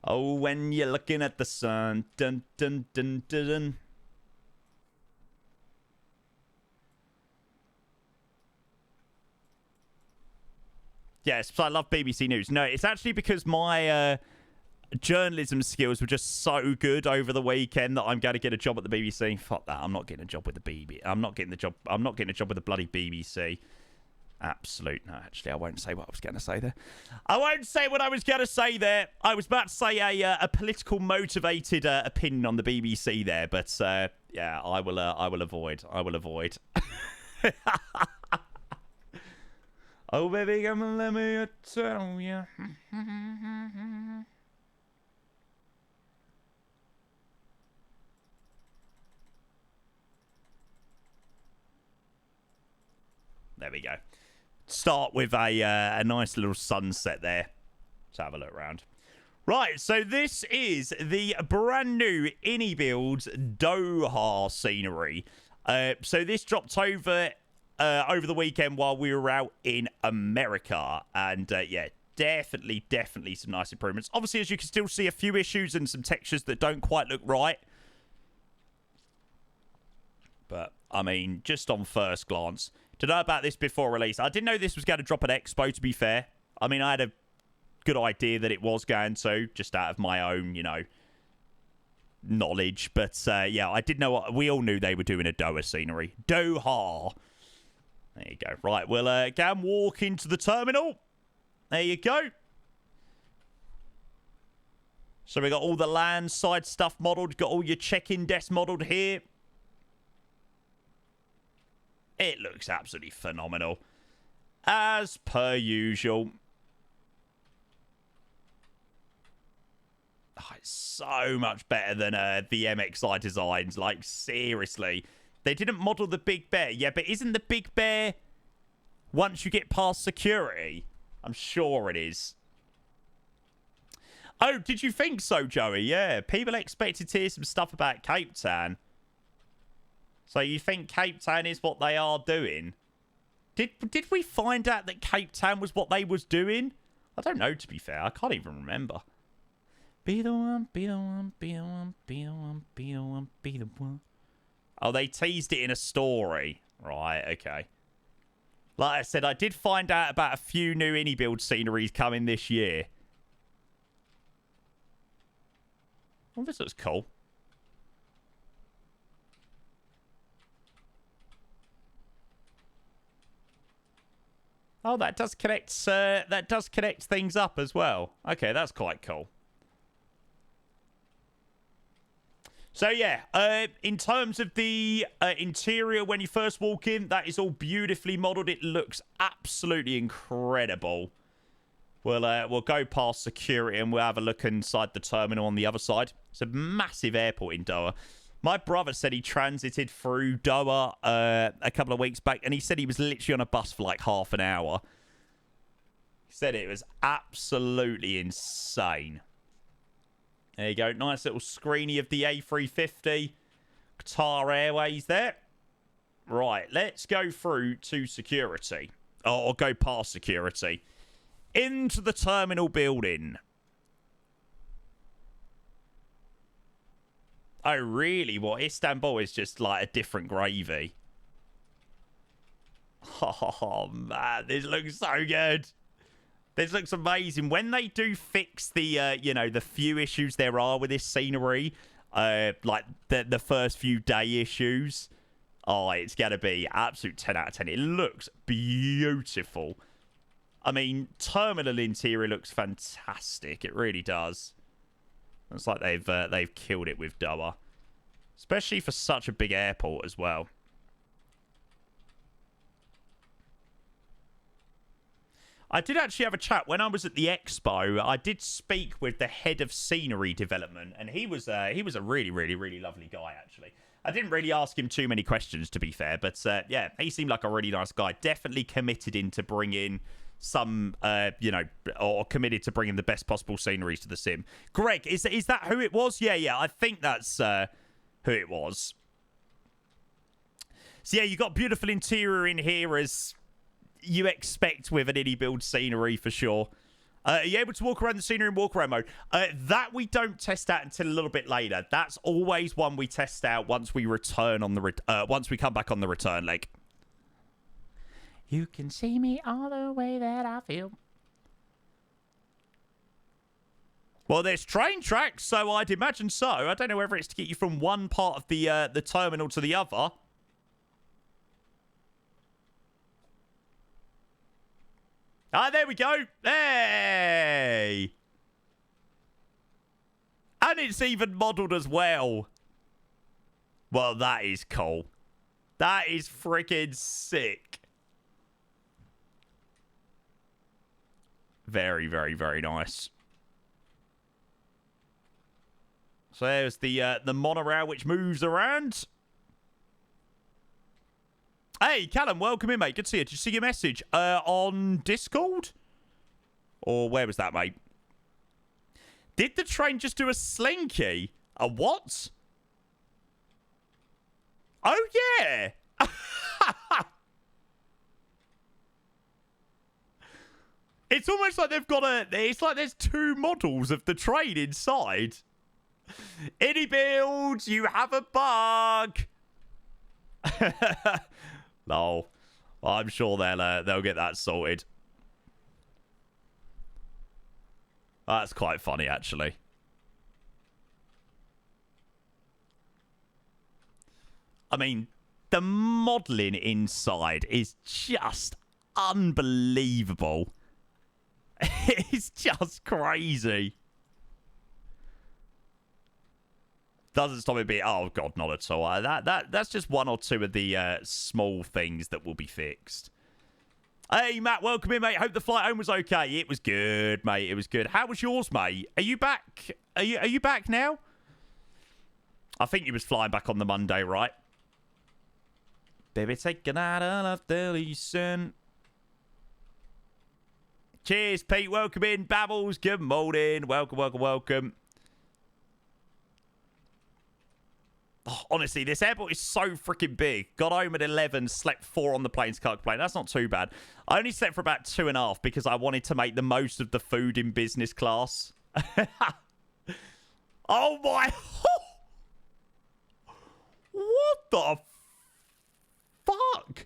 Oh, when you're looking at the sun. Dun, dun, dun, dun, dun. Yes, I love BBC News. No, it's actually because my... journalism skills were just so good over the weekend that I'm going to get a job at the BBC. Fuck that. I'm not getting a job with the BBC. I'm not getting a job with the bloody BBC. Absolute. No, actually, I won't say what I was going to say there. I won't say what I was going to say there. I was about to say a political motivated opinion on the BBC there, but yeah, I will avoid. I will avoid. Oh, baby, come and let me tell you. There we go. Start with a nice little sunset there. Let's have a look around. Right, so this is the brand new iniBuilds Doha scenery. So this dropped over the weekend while we were out in America. And yeah, definitely some nice improvements. Obviously, as you can still see, a few issues and some textures that don't quite look right. But, I mean, just on first glance... To know about this before release. I didn't know this was going to drop at Expo, to be fair. I mean, I had a good idea that it was going to, just out of my own, knowledge. But yeah, I did know. We all knew they were doing a Doha scenery. Doha. There you go. Right, we'll go and walk into the terminal. There you go. So we got all the land side stuff modelled. Got all your check-in desk modelled here. It looks absolutely phenomenal. As per usual. Oh, it's so much better than the MXI designs. Like, seriously. They didn't model the Big Bear. Yeah, but isn't the Big Bear once you get past security? I'm sure it is. Oh, did you think so, Joey? Yeah, people expected to hear some stuff about Cape Town. So you think Cape Town is what they are doing? Did we find out that Cape Town was what they was doing? I don't know, to be fair. I can't even remember. Be the one, be the one, be the one, be the one, be the one, be the one. Oh, they teased it in a story. Right, okay. Like I said, I did find out about a few new iniBuild sceneries coming this year. Oh, this looks cool. Oh, that does connect things up as well. Okay, that's quite cool. So yeah, in terms of the interior when you first walk in, that is all beautifully modelled. It looks absolutely incredible. We'll go past security and we'll have a look inside the terminal on the other side. It's a massive airport in Doha. My brother said he transited through Doha a couple of weeks back, and he said he was literally on a bus for like half an hour. He said it was absolutely insane. There you go. Nice little screeny of the A350. Qatar Airways there. Right, let's go through to security. Or go past security. Into the terminal building. Oh, really? What? Istanbul is just like a different gravy. Oh, man. This looks so good. This looks amazing. When they do fix the, the few issues there are with this scenery, like the first few day issues, oh, it's going to be absolute 10 out of 10. It looks beautiful. I mean, terminal interior looks fantastic. It really does. Looks like they've killed it with Doha. Especially for such a big airport as well. I did actually have a chat when I was at the expo. I did speak with the head of scenery development, and he was a really, really, really lovely guy, actually. I didn't really ask him too many questions, to be fair, but yeah, he seemed like a really nice guy. Definitely committed into bringing some, or committed to bringing the best possible sceneries to the sim. Greg, is that who it was? Yeah, I think that's who it was. So yeah, you got beautiful interior in here as you expect with an iniBuild scenery for sure. Are you able to walk around the scenery in walk around mode? That we don't test out until a little bit later. That's always one we test out once we return on the once we come back on the return leg. You can see me all the way that I feel. Well, there's train tracks, so I'd imagine so. I don't know whether it's to get you from one part of the terminal to the other. Ah, there we go. Hey! And it's even modelled as well. Well, that is cool. That is freaking sick. Very, very, very nice. So there's the monorail which moves around. Hey, Callum, welcome in, mate. Good to see you. Did you see your message on Discord? Or where was that, mate? Did the train just do a slinky? A what? Oh, yeah. It's almost like they've got it's like there's two models of the train inside. iniBuilds, you have a bug. No, well, I'm sure they'll get that sorted. That's quite funny, actually. I mean, the modelling inside is just unbelievable. It's just crazy. Doesn't stop it being... Oh, God, not at all. That's just one or two of the small things that will be fixed. Hey, Matt, welcome in, mate. Hope the flight home was okay. It was good, mate. It was good. How was yours, mate? Are you back? Are you back now? I think you was flying back on the Monday, right? Baby, take a night off the listen. Cheers, Pete. Welcome in. Babbles, good morning. Welcome, welcome, welcome. Oh, honestly, this airport is so freaking big. Got home at 11, slept 4 on the plane to Kirk plane. That's not too bad. I only slept for about 2.5 because I wanted to make the most of the food in business class. Oh, my... What the fuck?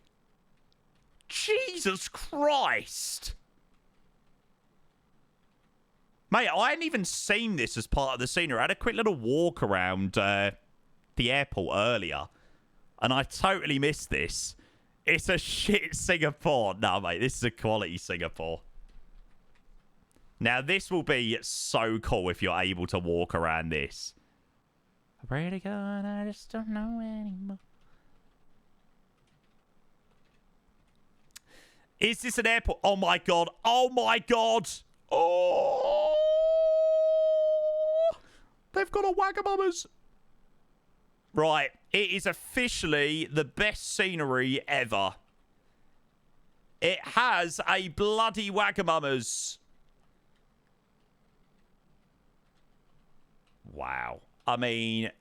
Jesus Christ. Mate, I hadn't even seen this as part of the scenery. I had a quick little walk around the airport earlier, and I totally missed this. It's a shit Singapore. No, mate, this is a quality Singapore. Now, this will be so cool if you're able to walk around this. I pray to God, I just don't know anymore. Is this an airport? Oh, my God. Oh, my God. Oh! They've got a Wagamama's. Right. It is officially the best scenery ever. It has a bloody Wagamama's. Wow. I mean,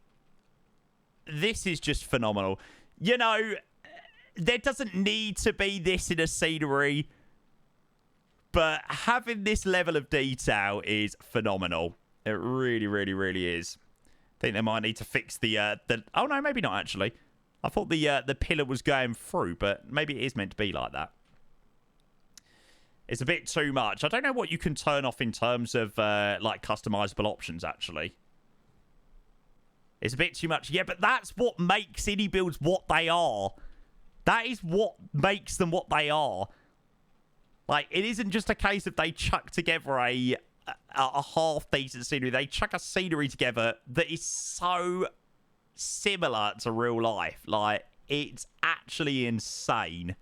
this is just phenomenal. You know, there doesn't need to be this in a scenery, but having this level of detail is phenomenal. It really, really, really is. I think they might need to fix the oh no, maybe not actually. I thought the pillar was going through, but maybe it is meant to be like that. It's a bit too much. I don't know what you can turn off in terms of like customizable options actually. It's a bit too much. Yeah, but that's what makes iniBuilds what they are. That is what makes them what they are. Like, it isn't just a case of they chuck together a half-decent scenery. They chuck a scenery together that is so similar to real life. Like, it's actually insane.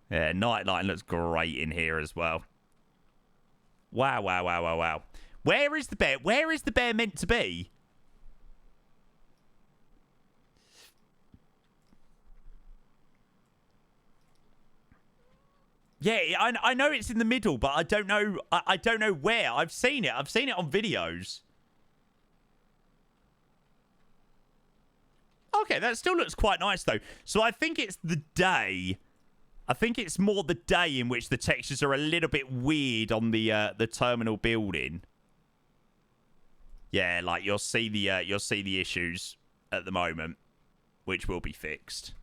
Yeah, night lighting looks great in here as well. Wow, wow, wow, wow, wow. Where is the bear? Where is the bear meant to be? Yeah, I know it's in the middle, but I don't know. I don't know where. I've seen it. I've seen it on videos. Okay, that still looks quite nice, though. So I think it's the day. I think it's more the day in which the textures are a little bit weird on the terminal building. Yeah, like you'll see the issues at the moment, which will be fixed.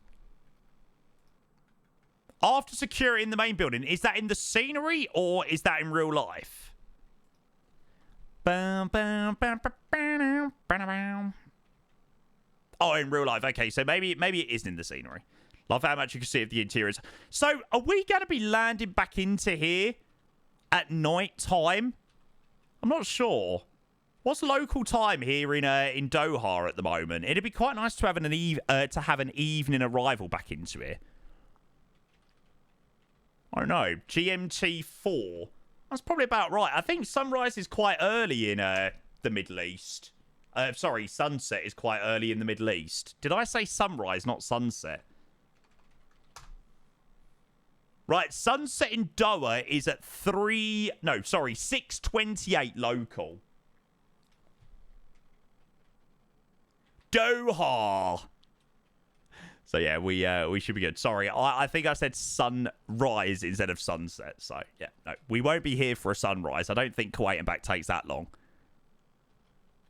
After security in the main building, is that in the scenery or is that in real life? Oh, in real life. Okay, so maybe it isn't in the scenery. Love how much you can see of the interiors. So, are we going to be landing back into here at night time? I'm not sure. What's local time here in Doha at the moment? It'd be quite nice to have an evening arrival back into here. I don't know. GMT 4. That's probably about right. I think sunrise is quite early in the Middle East. Sorry, sunset is quite early in the Middle East. Did I say sunrise, not sunset? Right, sunset in Doha is at 6:28 local. Doha. So yeah, we should be good. Sorry, I think I said sunrise instead of sunset. So yeah, no, we won't be here for a sunrise. I don't think Kuwait and back takes that long.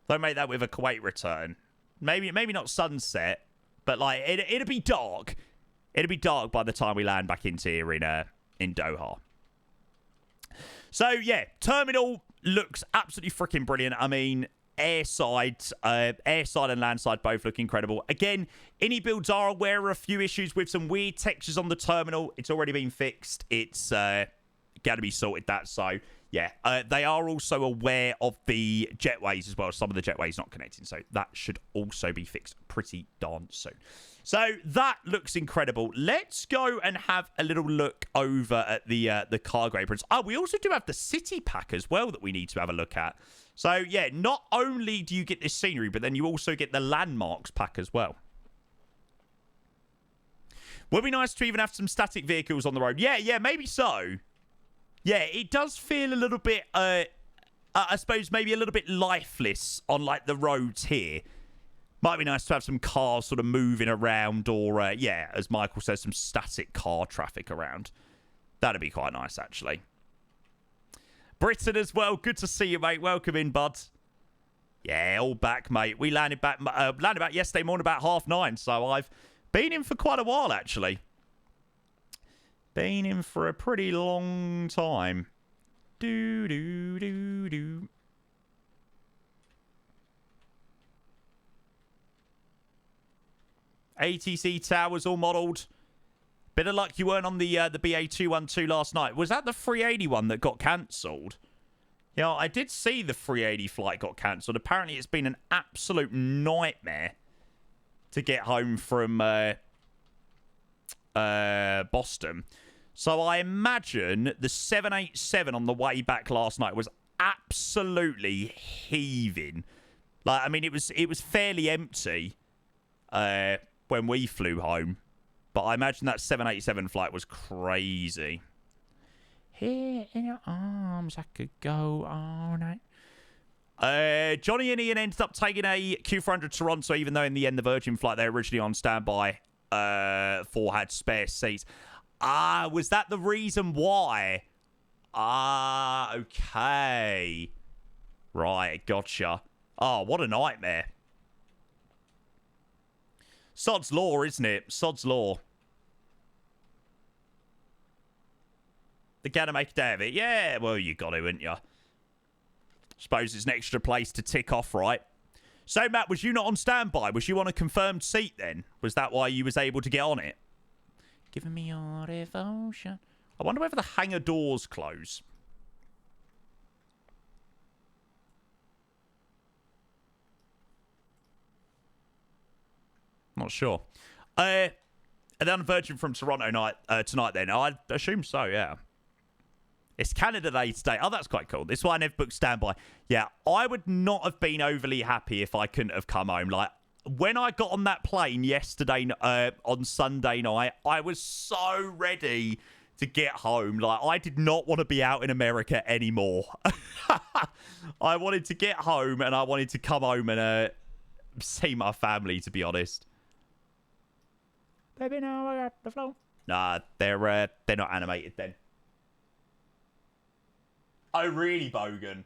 Don't make that with a Kuwait return. Maybe not sunset, but like it'll be dark. It'll be dark by the time we land back into here in Doha. So, yeah, terminal looks absolutely freaking brilliant. I mean, airside and landside both look incredible. Again, iniBuilds are aware of a few issues with some weird textures on the terminal. It's already been fixed. It's got to be sorted, that. So, yeah, they are also aware of the jetways as well. Some of the jetways not connecting. So, that should also be fixed pretty darn soon. So, that looks incredible. Let's go and have a little look over at the cargo aprons. Oh, we also do have the city pack as well that we need to have a look at. So, yeah, not only do you get this scenery, but then you also get the landmarks pack as well. Would be nice to even have some static vehicles on the road. Yeah, maybe so. Yeah, it does feel a little bit, I suppose, maybe a little bit lifeless on, like, the roads here. Might be nice to have some cars sort of moving around or, yeah, as Michael says, some static car traffic around. That'd be quite nice, actually. Britain as well. Good to see you, mate. Welcome in, bud. Yeah, all back, mate. We landed back yesterday morning about 9:30, so I've been in for quite a while, actually. Been in for a pretty long time. Do. ATC towers all modelled. Bit of luck you weren't on the BA212 last night. Was that the 380 one that got cancelled? Yeah, I did see the 380 flight got cancelled. Apparently it's been an absolute nightmare to get home from Boston. So I imagine the 787 on the way back last night was absolutely heaving. Like, I mean, it was fairly empty when we flew home. But I imagine that 787 flight was crazy. Here in your arms, I could go all night. Johnny and Ian ended up taking a Q400 Toronto, even though in the end the Virgin flight they were originally on standby for had spare seats. Was that the reason why? Okay. Right, gotcha. Oh, what a nightmare. Sod's law, isn't it? Sod's law. They gotta make a day of it. Yeah, well, you got to, haven't you? Suppose it's an extra place to tick off, right? So, Matt, was you not on standby? Was you on a confirmed seat then? Was that why you was able to get on it? Giving me your devotion. I wonder whether the hangar doors close. Not sure. And then Virgin from Toronto tonight then. I assume so, yeah. It's Canada Day today. Oh, that's quite cool. This is why I never booked standby. Yeah, I would not have been overly happy if I couldn't have come home. Like, when I got on that plane yesterday, on Sunday night, I was so ready to get home. Like, I did not want to be out in America anymore. I wanted to get home and I wanted to come home and see my family, to be honest. Baby, now I got the flow. Nah, they're not animated then. Oh, really, Bogan?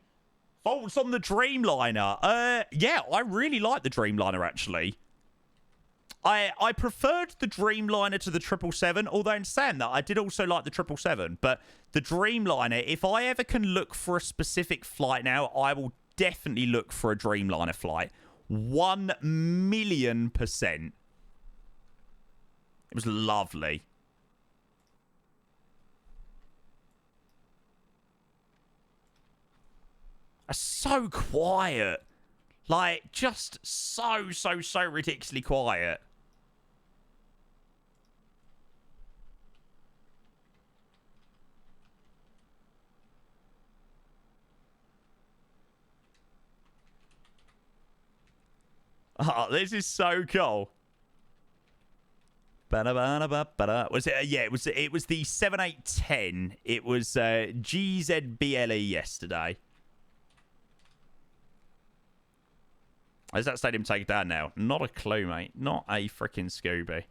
Faults on the Dreamliner. Yeah, I really like the Dreamliner, actually. I preferred the Dreamliner to the 777, although in saying that, I did also like the 777. But the Dreamliner, if I ever can look for a specific flight now, I will definitely look for a Dreamliner flight. 1,000,000%. It was lovely. It's so quiet. Like, just so ridiculously quiet. Oh, this is so cool. Was it? Yeah, it was the 7810. It was GZBLE yesterday. Is that stadium taken down now? Not a clue, mate. Not a freaking Scooby.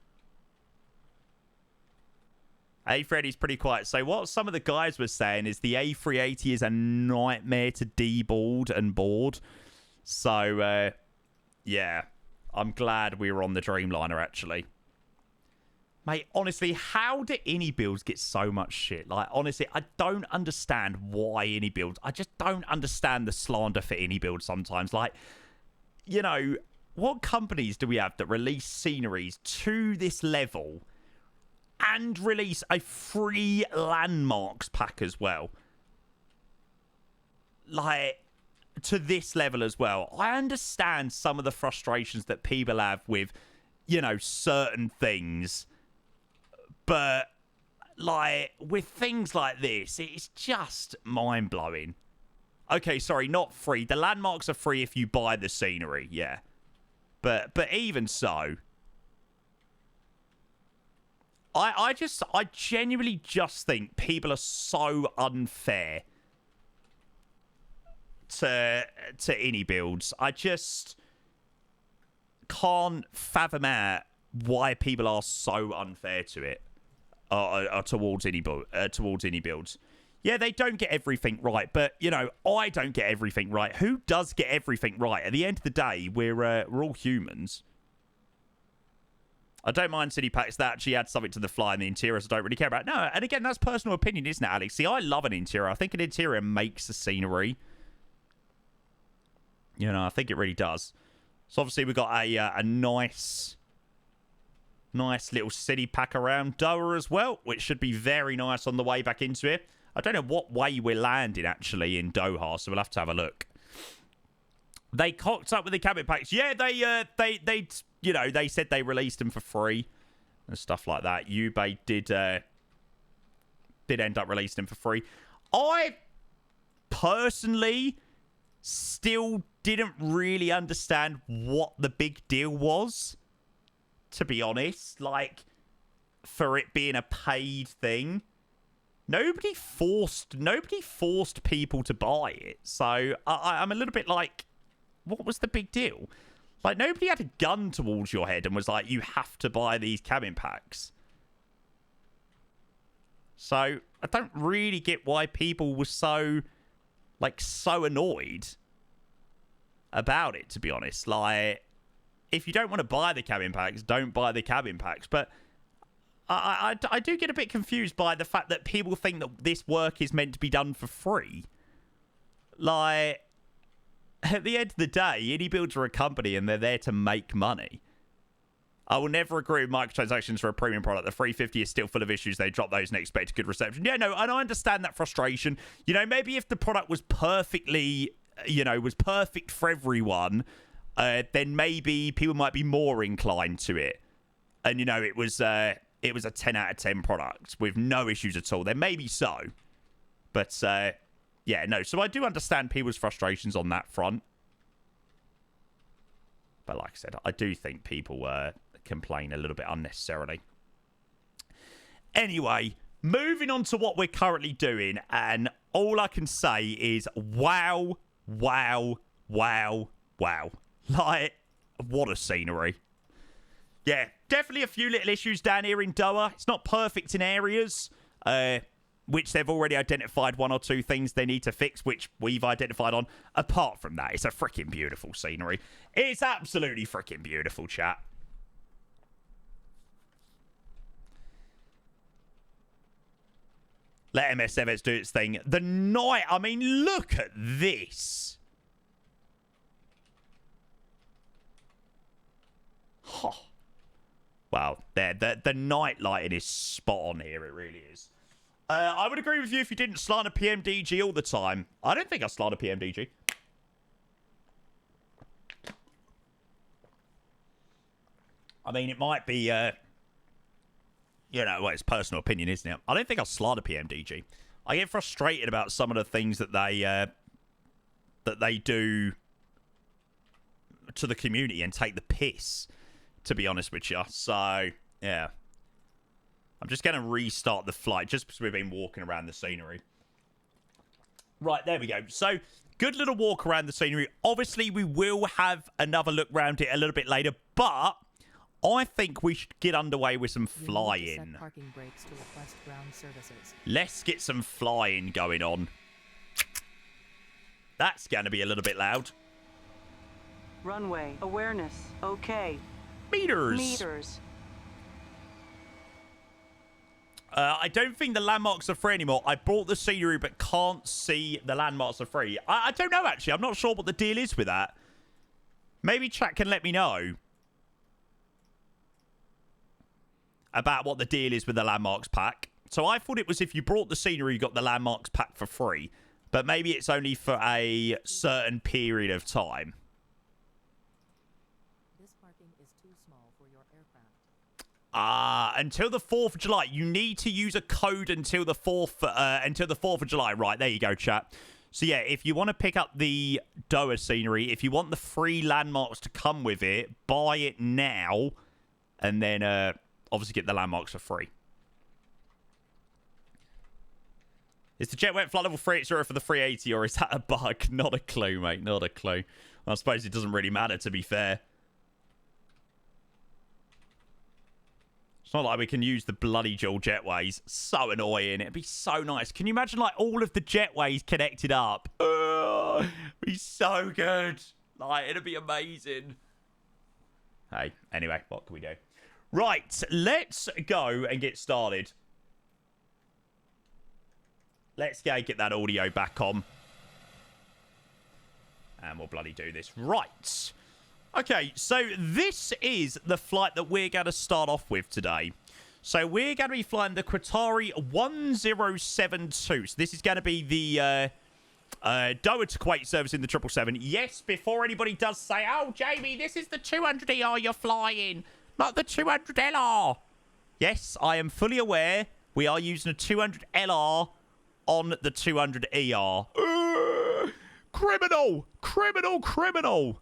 A380's pretty quiet. So what some of the guys were saying is the A380 is a nightmare to deboard and board. So, yeah. I'm glad we were on the Dreamliner, actually. Mate, honestly, how do iniBuilds get so much shit? Like, honestly, I don't understand why iniBuilds. I just don't understand the slander for iniBuilds sometimes. Like, you know, what companies do we have that release sceneries to this level and release a free landmarks pack as well? Like, to this level as well. I understand some of the frustrations that people have with, you know, certain things. But, like, with things like this, it's just mind-blowing. Okay, sorry, not free. The landmarks are free if you buy the scenery, yeah. But even so, I genuinely just think people are so unfair to iniBuilds. I just can't fathom out why people are so unfair to it. Towards iniBuilds. Yeah, they don't get everything right, but, you know, I don't get everything right. Who does get everything right? At the end of the day, we're all humans. I don't mind city packs that actually add something to the fly and the interiors I don't really care about. No, and again, that's personal opinion, isn't it, Alex? See, I love an interior. I think an interior makes the scenery. You know, I think it really does. So, obviously, we've got a nice little city pack around Doha as well, which should be very nice on the way back into it. I don't know what way we're landing, actually, in Doha, so we'll have to have a look. They cocked up with the cabin packs. Yeah, they you know, they said they released them for free and stuff like that. Ube did end up releasing them for free. I personally still didn't really understand what the big deal was, to be honest. Like, for it being a paid thing. Nobody forced people to buy it. So I'm a little bit like, what was the big deal? Like, nobody had a gun towards your head and was like, you have to buy these cabin packs. So I don't really get why people were so annoyed about it, to be honest. Like, if you don't want to buy the cabin packs, don't buy the cabin packs. But I do get a bit confused by the fact that people think that this work is meant to be done for free. Like, at the end of the day, iniBuilds are a company and they're there to make money. I will never agree with microtransactions for a premium product. The 350 is still full of issues. They drop those and expect a good reception. Yeah, no, and I understand that frustration. You know, maybe if the product was perfectly, you know, was perfect for everyone, then maybe people might be more inclined to it. And, you know, it was a 10 out of 10 product with no issues at all. Then maybe so. But, yeah, no. So I do understand people's frustrations on that front. But like I said, I do think people complain a little bit unnecessarily. Anyway, moving on to what we're currently doing. And all I can say is, wow, wow, wow, wow. Like, what a scenery. Yeah, definitely a few little issues down here in Doha. It's not perfect in areas, which they've already identified one or two things they need to fix, which we've identified on. Apart from that, it's a freaking beautiful scenery. It's absolutely freaking beautiful, chat. Let MSFS do its thing. The night, I mean, look at this. Huh. Wow, the night lighting is spot on here. It really is. I would agree with you if you didn't slant a PMDG all the time. I don't think I slant a PMDG. I mean, it might be, you know, well, it's personal opinion, isn't it? I don't think I'll slant a PMDG. I get frustrated about some of the things that they do to the community and take the piss, to be honest with you. So, yeah. I'm just going to restart the flight just because we've been walking around the scenery. Right, there we go. So, good little walk around the scenery. Obviously, we will have another look around it a little bit later, but I think we should get underway with some flying. Parking brakes to request ground services. Let's get some flying going on. That's going to be a little bit loud. Runway. Awareness. Okay. Meters. Meters. I don't think the landmarks are free anymore. I bought the scenery but can't see the landmarks are free. I don't know, actually. I'm not sure what the deal is with that. Maybe chat can let me know about what the deal is with the landmarks pack. So I thought it was if you brought the scenery, you got the landmarks pack for free. But maybe it's only for a certain period of time. This parking is too small for your aircraft. Until the 4th of July. You need to use a code until the 4th of July. Right, there you go, chat. So yeah, if you want to pick up the Doha scenery, if you want the free landmarks to come with it, buy it now. And then obviously get the landmarks for free. Is the jet wet flight level 380 for the 380, or is that a bug? Not a clue, mate. Not a clue. I suppose it doesn't really matter, to be fair. It's not like we can use the bloody dual jetways. So annoying. It'd be so nice. Can you imagine, like, all of the jetways connected up? It'd be so good. Like, it'd be amazing. Hey, anyway, what can we do? Right, let's go and get started. Let's go get that audio back on. And we'll bloody do this. Right. Okay, so this is the flight that we're going to start off with today. So we're going to be flying the Qatari 1072. So this is going to be the Doha to Kuwait service in the 777. Yes, before anybody does say, oh, Jamie, this is the 200ER you're flying, not the 200LR. Yes, I am fully aware we are using a 200LR on the 200ER. Criminal! Criminal! Criminal!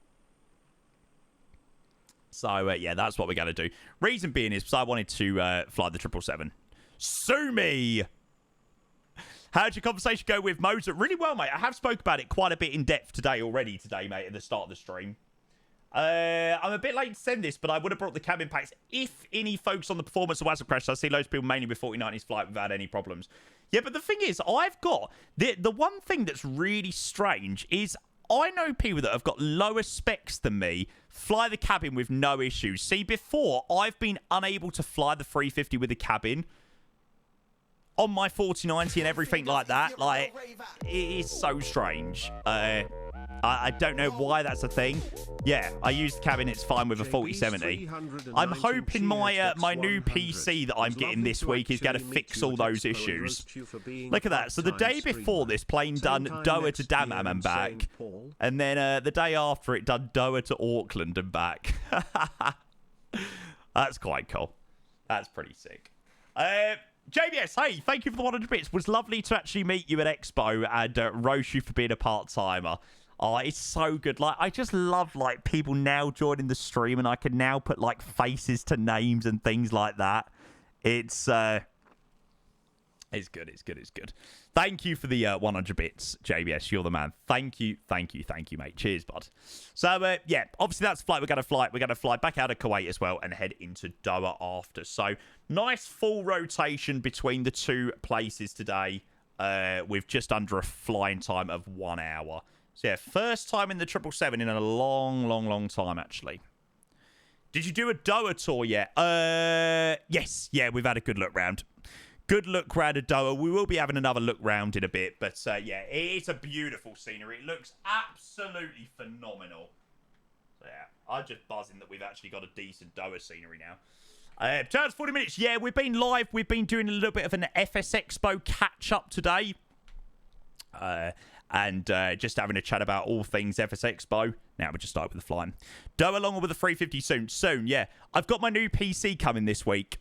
So, yeah, that's what we're going to do. Reason being is because I wanted to fly the 777. Sue me! How'd your conversation go with Mozart? Really well, mate. I have spoke about it quite a bit in depth today, mate, at the start of the stream. I'm a bit late to send this, but I would have brought the cabin packs if any focus on the performance of WASM Crash. I see loads of people mainly with 4090's flight without any problems. Yeah, but the thing is, I've got... The one thing that's really strange is I know people that have got lower specs than me fly the cabin with no issues. See, before, I've been unable to fly the 350 with the cabin on my 4090 and everything like that. Like, it is so strange. I don't know why that's a thing. Yeah, I use the cabin. It's fine with a 4070. I'm hoping my new PC that I'm getting this week is going to fix all those issues. Look at that. So the day before this, plane done Doha to Dammam and back. And then the day after it done Doha to Auckland and back. That's quite cool. That's pretty sick. JBS, hey, thank you for the 100 bits. It was lovely to actually meet you at Expo and roast you for being a part-timer. Oh, it's so good. Like, I just love, like, people now joining the stream and I can now put, like, faces to names and things like that. It's good, it's good, it's good. Thank you for the 100 bits, JBS. You're the man. Thank you, mate. Cheers, bud. So, yeah, obviously that's the flight we're going to fly. We're going to fly back out of Kuwait as well and head into Doha after. So, nice full rotation between the two places today with just under a flying time of 1 hour. So, yeah, first time in the 777 in a long time, actually. Did you do a Doha tour yet? Yes. Yeah, we've had a good look round. Good look round at Doha. We will be having another look round in a bit. But, yeah, it's a beautiful scenery. It looks absolutely phenomenal. So, yeah, I'm just buzzing that we've actually got a decent Doha scenery now. Chance 40 minutes. Yeah, we've been live. We've been doing a little bit of an FSExpo catch-up today. And just having a chat about all things FSExpo. Now we'll just start with the flying. Doha along with the 350 soon. Soon, yeah. I've got my new PC coming this week.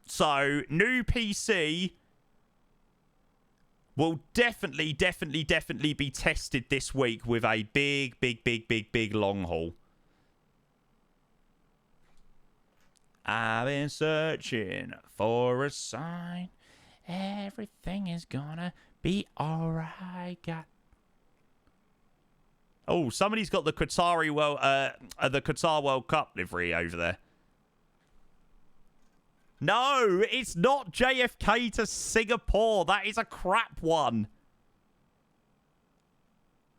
So, new PC will definitely be tested this week with a big long haul. I've been searching for a sign. Everything is gonna be alright. Oh, somebody's got the Qatar World Cup livery over there. No, it's not JFK to Singapore. That is a crap one.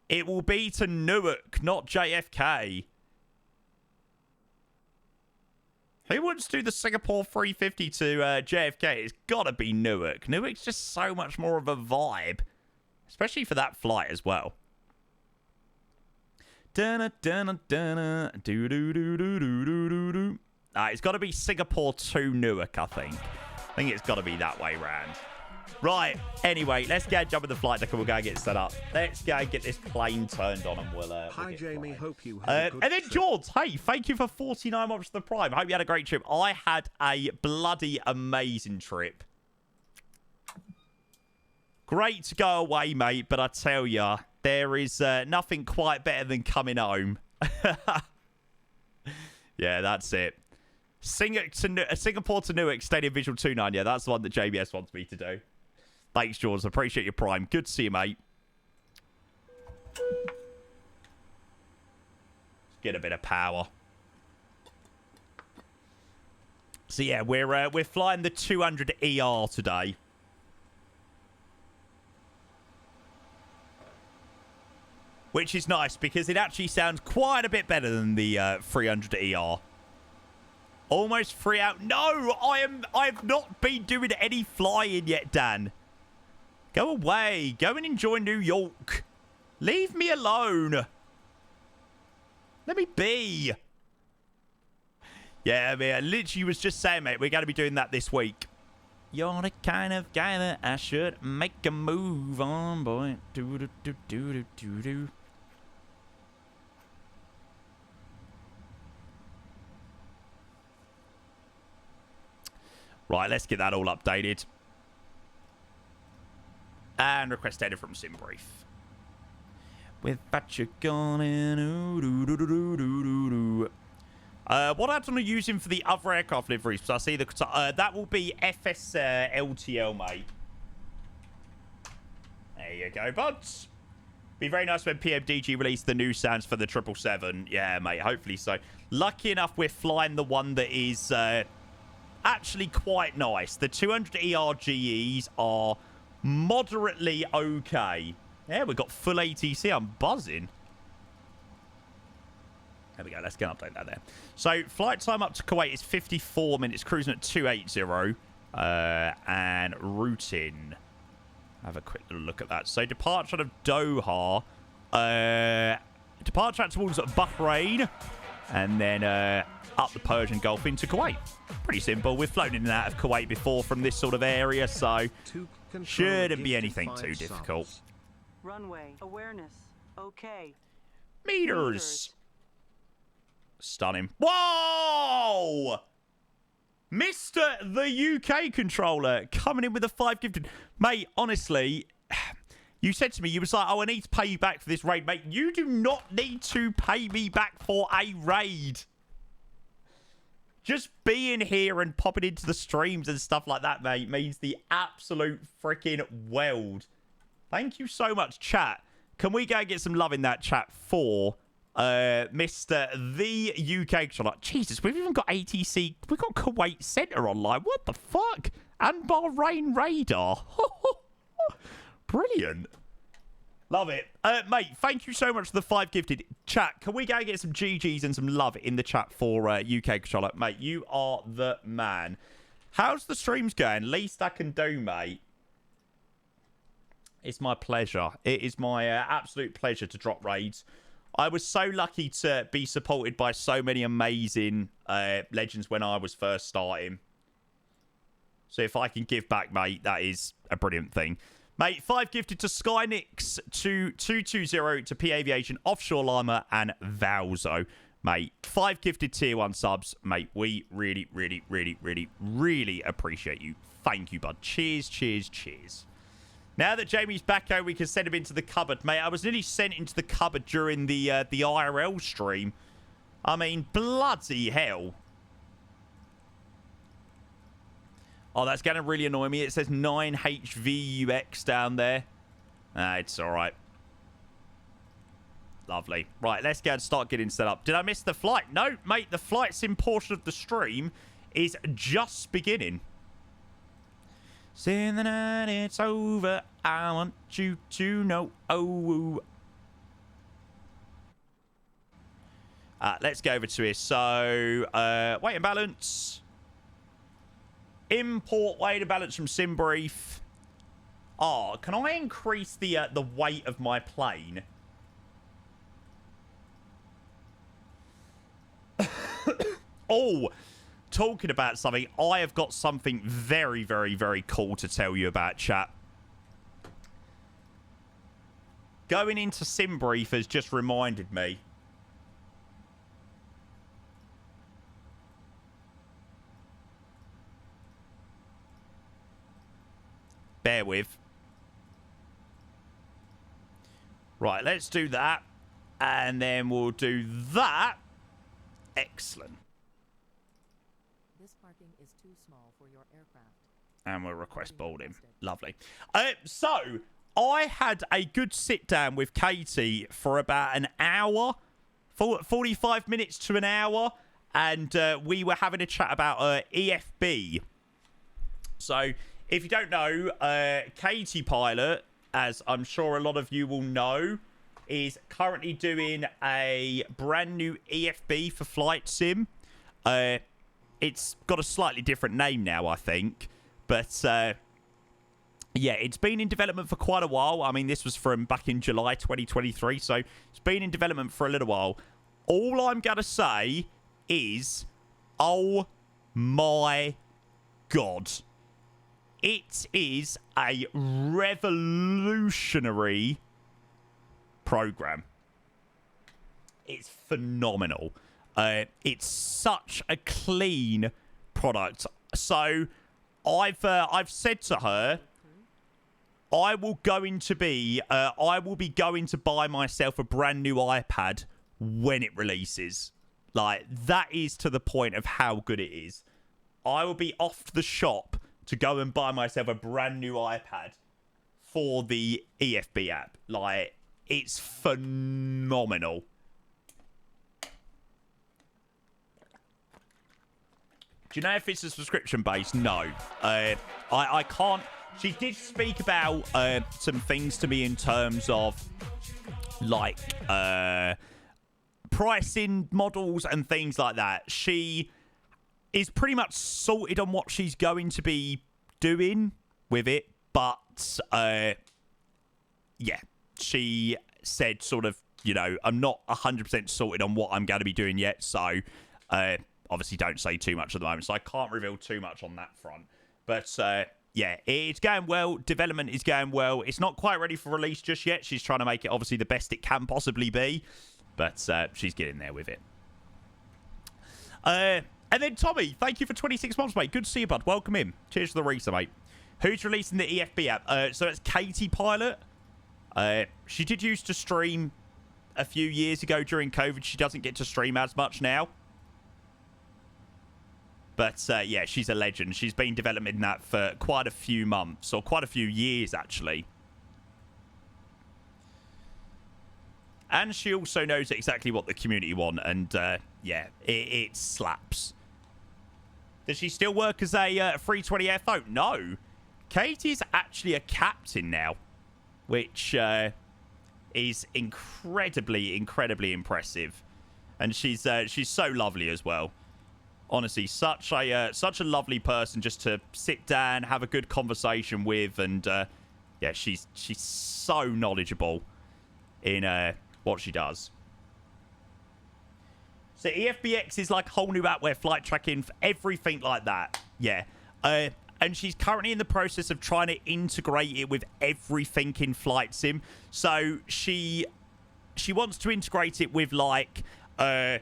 It will be to Newark, not JFK. Who wants to do the Singapore 350 to JFK? It's got to be Newark. Newark's just so much more of a vibe, especially for that flight as well. It's got to be Singapore to Newark, I think. I think it's got to be that way round. Right, anyway, let's go jump in the flight deck and we'll go get set up. Let's go get this plane turned on and we'll Hi, get Jamie. flying. Hope you had a good And then trip. George, hey, thank you for 49 months to the Prime. Hope you had a great trip. I had a bloody amazing trip. Great to go away, mate, but I tell ya, there is nothing quite better than coming home. Yeah, that's it. Singapore to Newark Stadium Visual 29. Yeah, that's the one that JBS wants me to do. Thanks, George. Appreciate your Prime. Good to see you, mate. Let's get a bit of power. So yeah, we're flying the 200 ER today. Which is nice because it actually sounds quite a bit better than the 300 ER. Almost 3 out. No, I've not been doing any flying yet, Dan. Go away. Go and enjoy New York. Leave me alone. Let me be. Yeah, man, I literally was just saying, mate, we're going to be doing that this week. You're the kind of guy that I should make a move on, boy. Do-do-do-do-do-do-do. Right, let's get that all updated. And request data from SimBrief. Without you gone in, what add-on are you using for the other aircraft liveries? So I see that will be FSLTL, mate. There you go, buds. Be very nice when PMDG release the new sounds for the 777. Yeah, mate, hopefully so. Lucky enough, we're flying the one that is actually quite nice. The 200 ERGEs are moderately okay. Yeah, we've got full ATC. I'm buzzing. There we go. Let's get an update that there. So, flight time up to Kuwait is 54 minutes, cruising at 280. And routing. Have a quick look at that. So, departure out of Doha. Departure out towards Bahrain. And then up the Persian Gulf into Kuwait. Pretty simple. We've flown in and out of Kuwait before from this sort of area, so shouldn't be anything too difficult. Runway awareness. Okay. Meters. Stunning. Whoa! Mr. the UK controller coming in with a 5 gifted. Mate, honestly, you said to me, you was like, oh, I need to pay you back for this raid. Mate, you do not need to pay me back for a raid. Just being here and popping into the streams and stuff like that, mate, means the absolute freaking world. Thank you so much, chat. Can we go and get some love in that chat for Mr. the UK controller? Jesus, we've even got ATC. We've got Kuwait Center online. What the fuck? And Bahrain Radar. Brilliant. Love it. Mate, thank you so much for the 5 gifted. Chat, can we go and get some GGs and some love in the chat for UK controller? Mate, you are the man. How's the streams going? Least I can do, mate. It's my pleasure. It is my absolute pleasure to drop raids. I was so lucky to be supported by so many amazing legends when I was first starting. So if I can give back, mate, that is a brilliant thing. Mate, 5 gifted to Skynix, to 220 to P Aviation, Offshore Llama, and Valzo. Mate, 5 gifted tier 1 subs. Mate, we really, really, really, really, really appreciate you. Thank you, bud. Cheers, cheers, cheers. Now that Jamie's back out, we can send him into the cupboard. Mate, I was nearly sent into the cupboard during the IRL stream. I mean, bloody hell. Oh, that's going to really annoy me. It says 9HVUX down there. It's all right. Lovely. Right, let's go and start getting set up. Did I miss the flight? No, mate, the flight sim portion of the stream is just beginning. Saying the night it's over, I want you to know. Oh. Let's go over to here. So, weight and balance. Import weight and balance from SimBrief. Oh, can I increase the weight of my plane? Oh, talking about something, I have got something very, very, very cool to tell you about, chat. Going into SimBrief has just reminded me. Bear with. Right, let's do that. And then we'll do that. Excellent. This parking is too small for your aircraft. And we'll request boarding. Lovely. So, I had a good sit down with Katie for about an hour. 45 minutes to an hour. And we were having a chat about EFB. So, if you don't know, Katie Pilot, as I'm sure a lot of you will know, is currently doing a brand new EFB for Flight Sim. It's got a slightly different name now, I think. But, yeah, it's been in development for quite a while. I mean, this was from back in July 2023, so it's been in development for a little while. All I'm going to say is, oh my God. It is a revolutionary program. It's phenomenal. It's such a clean product. So I've said to her, I will be going to buy myself a brand new iPad when it releases. Like, that is to the point of how good it is. I will be off to the shop to go and buy myself a brand new iPad for the EFB app. Like, it's phenomenal. Do you know if it's a subscription based? No. I can't. She did speak about some things to me in terms of like pricing models and things like that. She is pretty much sorted on what she's going to be doing with it, but yeah, she said sort of, you know, I'm not 100% sorted on what I'm going to be doing yet, so obviously don't say too much at the moment, so I can't reveal too much on that front. But yeah, it's going well. Development is going well. It's not quite ready for release just yet. She's trying to make it obviously the best it can possibly be, but she's getting there with it. And then Tommy, thank you for 26 months, mate. Good to see you, bud. Welcome in. Cheers for the reason, mate. Who's releasing the EFB app? So it's Katie Pilot. She did used to stream a few years ago during COVID. She doesn't get to stream as much now. But yeah, she's a legend. She's been developing that for quite a few months, or quite a few years, actually. And she also knows exactly what the community want, and yeah, it slaps. Does she still work as a 320 FO? No. Katie's actually a captain now, which is incredibly, incredibly impressive. And she's so lovely as well. Honestly, such a lovely person just to sit down, have a good conversation with, and yeah, she's so knowledgeable in what she does. So EFBX is like a whole new app where flight tracking, everything like that. Yeah. And she's currently in the process of trying to integrate it with everything in Flight Sim. So she wants to integrate it with like I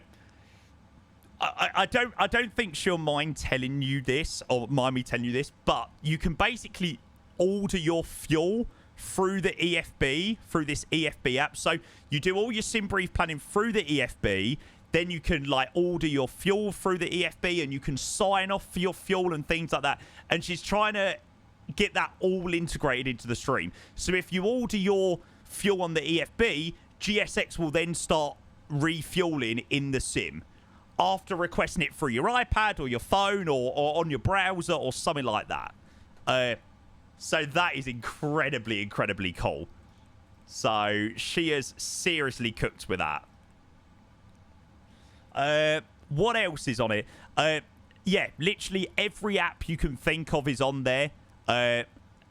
don't think she'll mind telling you this or mind me telling you this, but you can basically order your fuel through the EFB, through this EFB app. So you do all your SimBrief planning through the EFB. Then you can like order your fuel through the EFB, and you can sign off for your fuel and things like that. And she's trying to get that all integrated into the stream. So if you order your fuel on the EFB, GSX will then start refueling in the sim after requesting it through your iPad or your phone or on your browser or something like that. So that is incredibly, incredibly cool. So she has seriously cooked with that. What else is on it? Yeah, literally every app you can think of is on there.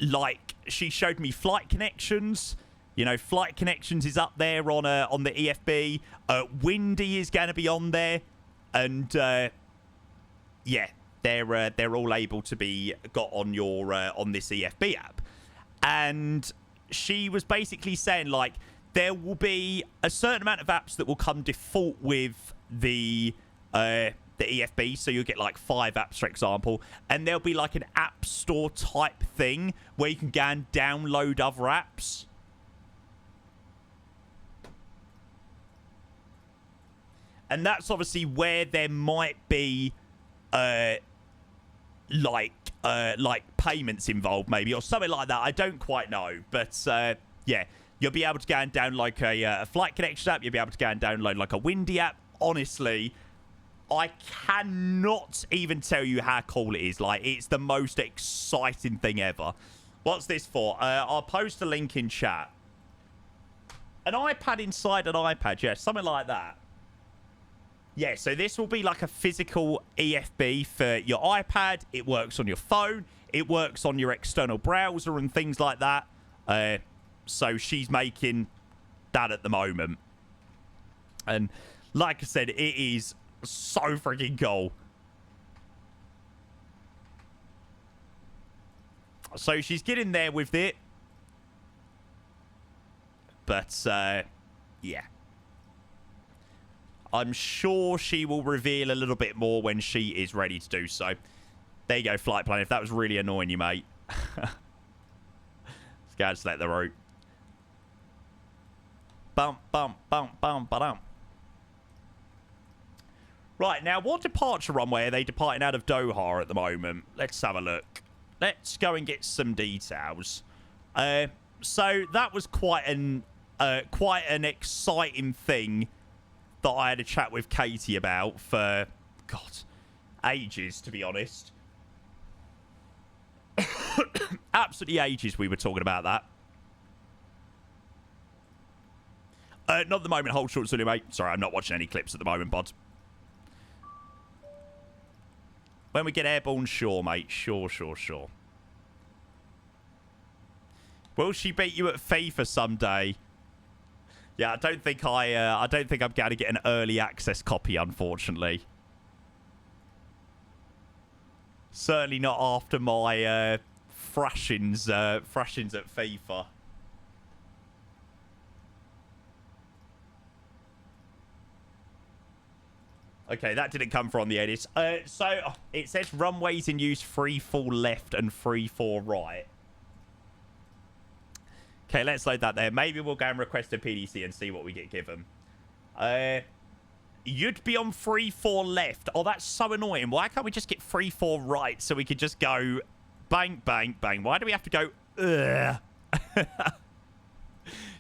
Like, she showed me Flight Connections. You know, Flight Connections is up there on the EFB. Windy is going to be on there. And, yeah, they're all able to be got on your on this EFB app. And she was basically saying, like, there will be a certain amount of apps that will come default with the EFB, so you'll get like 5 apps, for example, and there'll be like an app store type thing where you can go and download other apps. And that's obviously where there might be like payments involved, maybe, or something like that. I don't quite know, but yeah, you'll be able to go and download like a Flight Connection app. You'll be able to go and download like a Windy app. Honestly, I cannot even tell you how cool it is. Like, it's the most exciting thing ever. What's this for? I'll post a link in chat. An iPad inside an iPad, yeah, something like that. Yeah, so this will be like a physical EFB for your iPad. It works on your phone. It works on your external browser and things like that. So she's making that at the moment. And like I said, it is so freaking cool. So she's getting there with it. But, yeah. I'm sure she will reveal a little bit more when she is ready to do so. There you go, Flight Plan. If that was really annoying you, mate. Let's go and select the route. Bump, bump, bump, bump, ba-dum. Right, now, what departure runway are they departing out of Doha at the moment? Let's have a look. Let's go and get some details. So that was quite an exciting thing that I had a chat with Katie about for, God, ages, to be honest. Absolutely ages we were talking about that. Not at the moment. Hold short, sorry, mate. Sorry, I'm not watching any clips at the moment, bud. When we get airborne, sure, mate. Sure. Will she beat you at FIFA someday? Yeah, I don't think I'm going to get an early access copy, unfortunately. Certainly not after my thrashings at FIFA. Okay, that didn't come from the edit. So it says runways in use 3-4 left and 3-4 right. Okay, let's load that there. Maybe we'll go and request a PDC and see what we get given. You'd be on 3-4 left. Oh, that's so annoying. Why can't we just get 3-4 right so we could just go bang, bang, bang? Why do we have to go, ugh?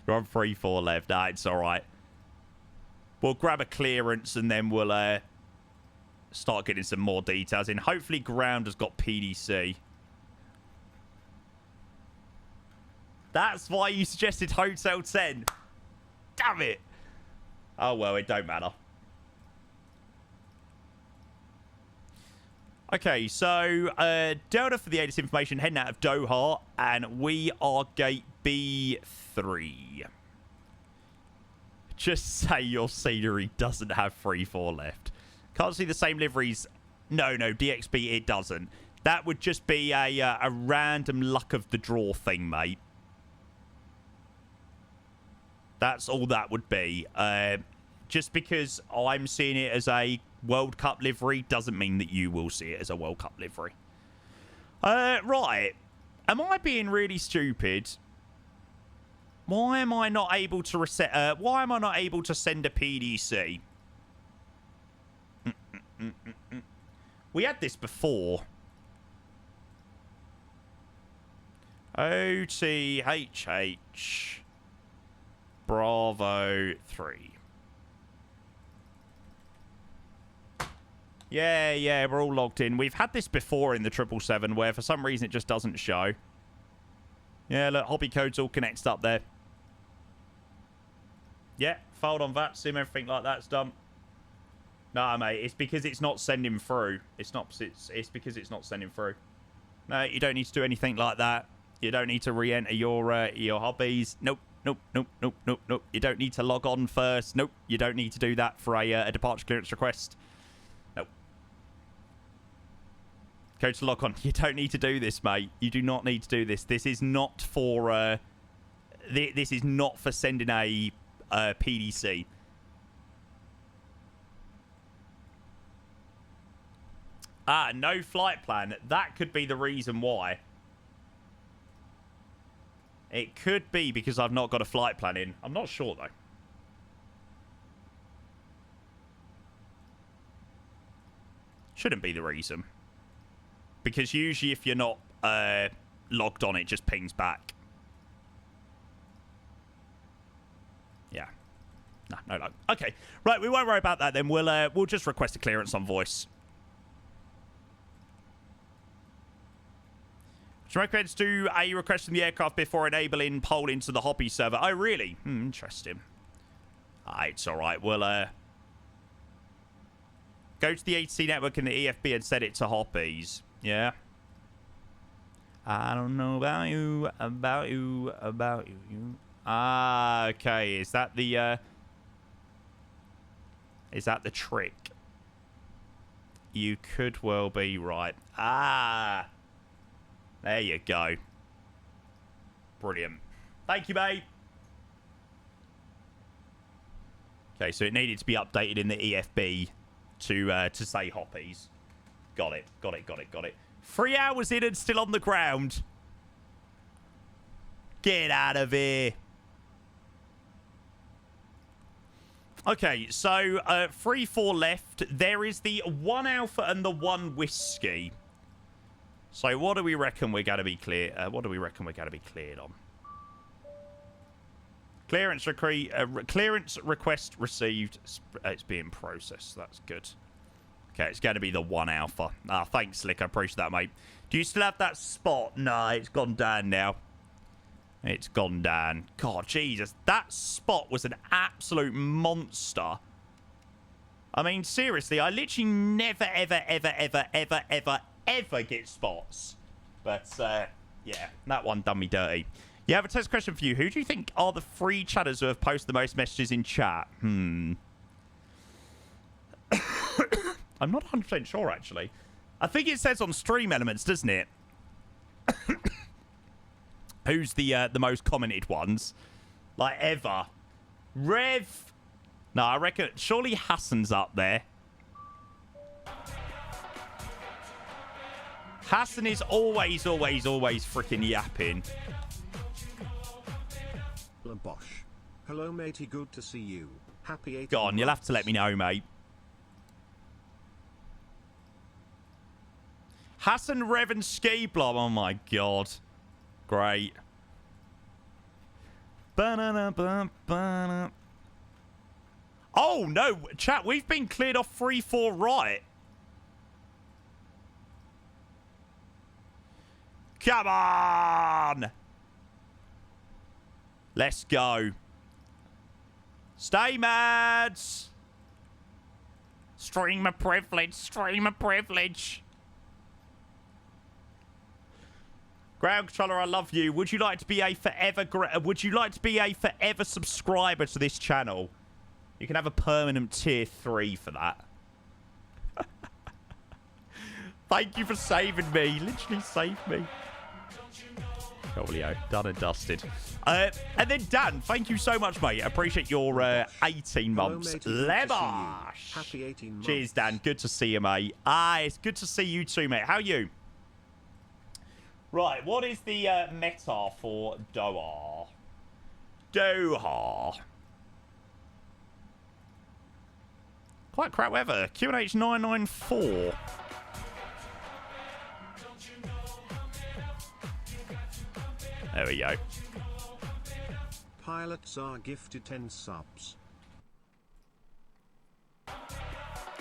You're on 3-4 left. Nah, it's all right. We'll grab a clearance and then we'll start getting some more details in. Hopefully ground has got PDC. That's why you suggested Hotel 10. Damn it. Oh, well, it don't matter. Okay, so Delta for the ATIS information, heading out of Doha, and we are gate B3. Just say your scenery doesn't have 3-4 left. Can't see the same liveries. No, DXB, it doesn't. That would just be a random luck of the draw thing, mate. That's all that would be. Just because I'm seeing it as a World Cup livery doesn't mean that you will see it as a World Cup livery. Right. Am I being really stupid? Why am I not able to reset? Why am I not able to send a PDC? We had this before. OTHH Bravo 3. Yeah, we're all logged in. We've had this before in the 777 where for some reason it just doesn't show. Yeah, look, hobby code's all connected up there. Yeah, filed on that, sim, everything like that's done. No, mate, it's because it's not sending through. It's because it's not sending through. No, you don't need to do anything like that. You don't need to re-enter your hobbies. Nope, nope, nope, nope, nope, nope. You don't need to log on first. Nope, you don't need to do that for a departure clearance request. Nope. Go to log on. You don't need to do this, mate. You do not need to do this. This is not for this is not for sending a PDC. Ah, no flight plan. That could be the reason why. It could be because I've not got a flight plan in. I'm not sure, though. Shouldn't be the reason. Because usually if you're not logged on, it just pings back. Yeah. No luck. Okay. Right, we won't worry about that then. We'll just request a clearance on voice. Should recommend to do a request from the aircraft before enabling poll into the hobby server. Oh, really? Interesting. It's all right. We'll go to the ATC network and the EFB and set it to hobbies. Yeah. I don't know about you, you. Ah, okay. Is that the trick? You could well be right. Ah. There you go. Brilliant. Thank you, mate. Okay, so it needed to be updated in the EFB to say hoppies. Got it. 3 hours in and still on the ground. Get out of here. Okay, so 3-4 left. There is the 1 Alpha and the 1 Whiskey. So what do we reckon we're going to be clear? What do we reckon we're going to be cleared on? Clearance request received. It's being processed. That's good. Okay, it's going to be the 1 Alpha. Ah, thanks, Slick. I appreciate that, mate. Do you still have that spot? No, it's gone down now. It's gone down. God, Jesus. That spot was an absolute monster. I mean, seriously, I literally never, ever get spots. But, yeah, that one done me dirty. Yeah, I have a test question for you. Who do you think are the 3 chatters who have posted the most messages in chat? I'm not 100% sure, actually. I think it says on Stream Elements, doesn't it? Who's the most commented ones? Like, ever. Rev. No, I reckon... Surely Hassan's up there. Hassan is always freaking yapping. Bosh. Hello, matey. Good to see you. Happy 18 Go on, you'll have to let me know, mate. Hassan, Rev, and Ski Blob. Oh, my God. Great. Oh, no. Chat, we've been cleared off 3-4 right. Come on! Let's go. Stay mad! Streamer privilege, streamer privilege. Ground controller, I love you. Would you like to be a forever subscriber to this channel? You can have a permanent tier 3 for that. Thank you for saving me. Literally saved me. Coolio, done and dusted. And then Dan, thank you so much, mate. I appreciate your 18 months. Lebosh. Happy 18 months. Cheers, Dan. Good to see you, mate. Ah, it's good to see you too, mate. How are you? Right, what is the meta for Doha? Doha. Quite crap weather. QNH 994. There we go. Pilots are gifted 10 subs.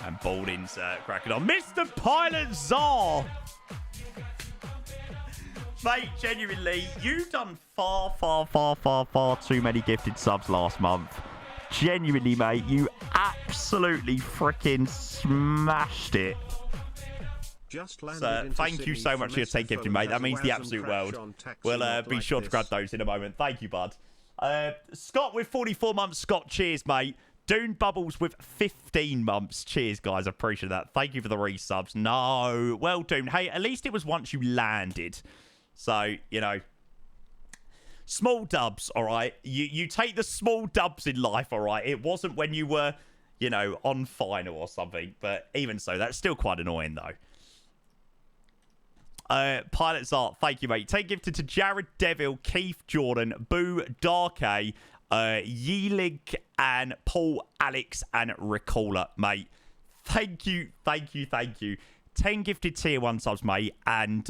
And Balding's cracking on. Mr. Pilot Czar! Mate, genuinely, you've done far too many gifted subs last month. Genuinely, mate, you absolutely freaking smashed it. Just landed So, into thank you Sydney so from much for your 10 gifting, SFO mate. That and means the has a absolute crash world. on taxi We'll not be like sure to grab this. those in a moment. Thank you, bud. Scott with 44 months. Scott, cheers, mate. Dune Bubbles with 15 months. Cheers, guys. I appreciate that. Thank you for the resubs. No. Well, Dune. Hey, at least it was once you landed. So, you know. Small dubs, all right? You take the small dubs in life, all right? It wasn't when you were, you know, on final or something. But even so, that's still quite annoying, though. Pilot's Art, thank you, mate. Take gifted to Jared Deville, Keith Jordan, Boo Darkay, Yeelig, and Paul, Alex, and Ricola, mate. Thank you, thank you, thank you. 10 gifted tier 1 subs, mate. And,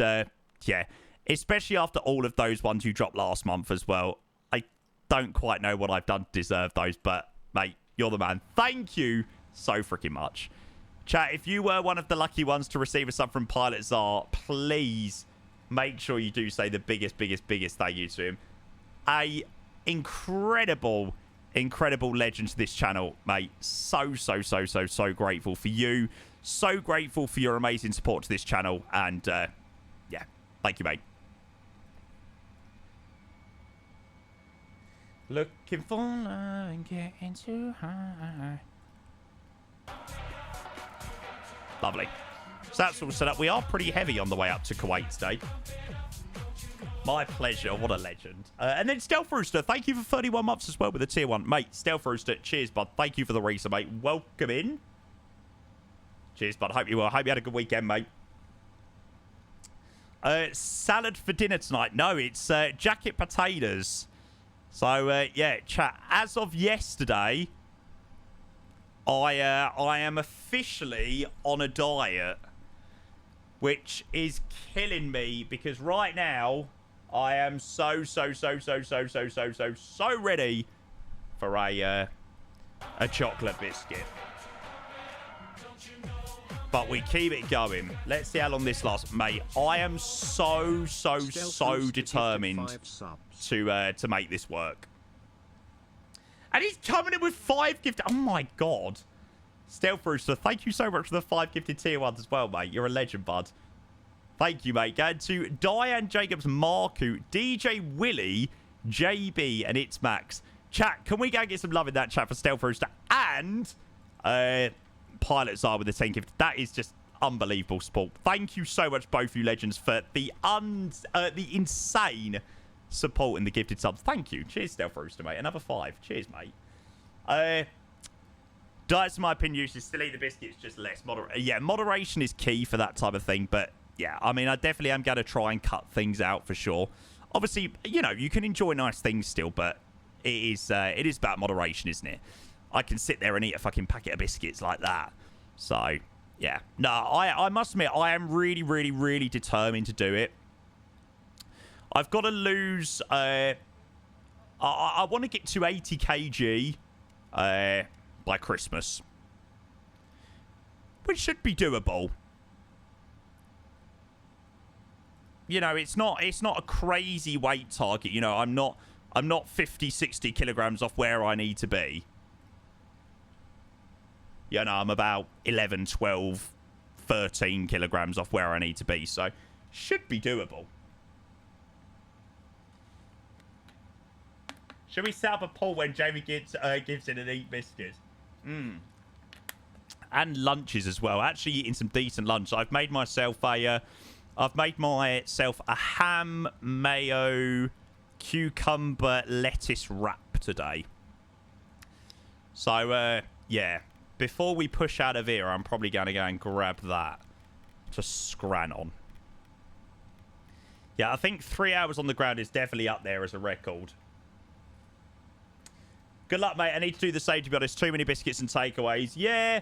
yeah, especially after all of those ones you dropped last month as well. I don't quite know what I've done to deserve those, but, mate, you're the man. Thank you so freaking much. Chat, if you were one of the lucky ones to receive a sub from Pilot Czar, please make sure you do say the biggest thank you to him. A incredible legend to this channel, mate. So grateful for you. So grateful for your amazing support to this channel. And, yeah, thank you, mate. Looking for love and getting too high. Lovely. So that's all set up. We are pretty heavy on the way up to Kuwait today. My pleasure. What a legend. And then Stealth Rooster, thank you for 31 months as well with the tier 1. Mate, Stealth Rooster, cheers, bud. Thank you for the resub, mate. Welcome in. Cheers, bud. Hope you well. Hope you had a good weekend, mate. Salad for dinner tonight. No, it's jacket potatoes. So, yeah, chat. As of yesterday, I am officially on a diet, which is killing me because right now I am so ready for a chocolate biscuit. But we keep it going. Let's see how long this lasts, mate. I am so determined to make this work. And he's coming in with 5 gifted. Oh my god. Stealth Rooster, thank you so much for the 5 gifted tier 1s as well, mate. You're a legend, bud. Thank you, mate. Going to Diane Jacobs, Marku, DJ Willie, JB, and It's Max. Chat, can we go and get some love in that chat for Stealth Rooster and Pilots Are with the 10 gift? That is just unbelievable sport. Thank you so much, both you legends, for the insane support in the gifted subs. Thank you. Cheers, Stealth Rooster, mate. Another 5. Cheers, mate. Diets, in my opinion, you should still eat the biscuits, just less. Yeah, moderation is key for that type of thing. But, yeah, I mean, I definitely am going to try and cut things out for sure. Obviously, you know, you can enjoy nice things still, but it is about moderation, isn't it? I can sit there and eat a fucking packet of biscuits like that. So, yeah. No, I must admit, I am really determined to do it. I've got to lose... I want to get to 80 kg by Christmas. Which should be doable. You know, it's not a crazy weight target. You know, I'm not 50, 60 kilograms off where I need to be. You know, I'm about 11, 12, 13 kilograms off where I need to be. So, should be doable. Should we set up a poll when Jamie gives in and eat biscuits? And lunches as well. Actually eating some decent lunch. I've made myself a ham, mayo, cucumber, lettuce wrap today. So, yeah. Before we push out of here, I'm probably going to go and grab that to scran on. Yeah, I think 3 hours on the ground is definitely up there as a record. Good luck, mate. I need to do the same, to be honest. Too many biscuits and takeaways. Yeah,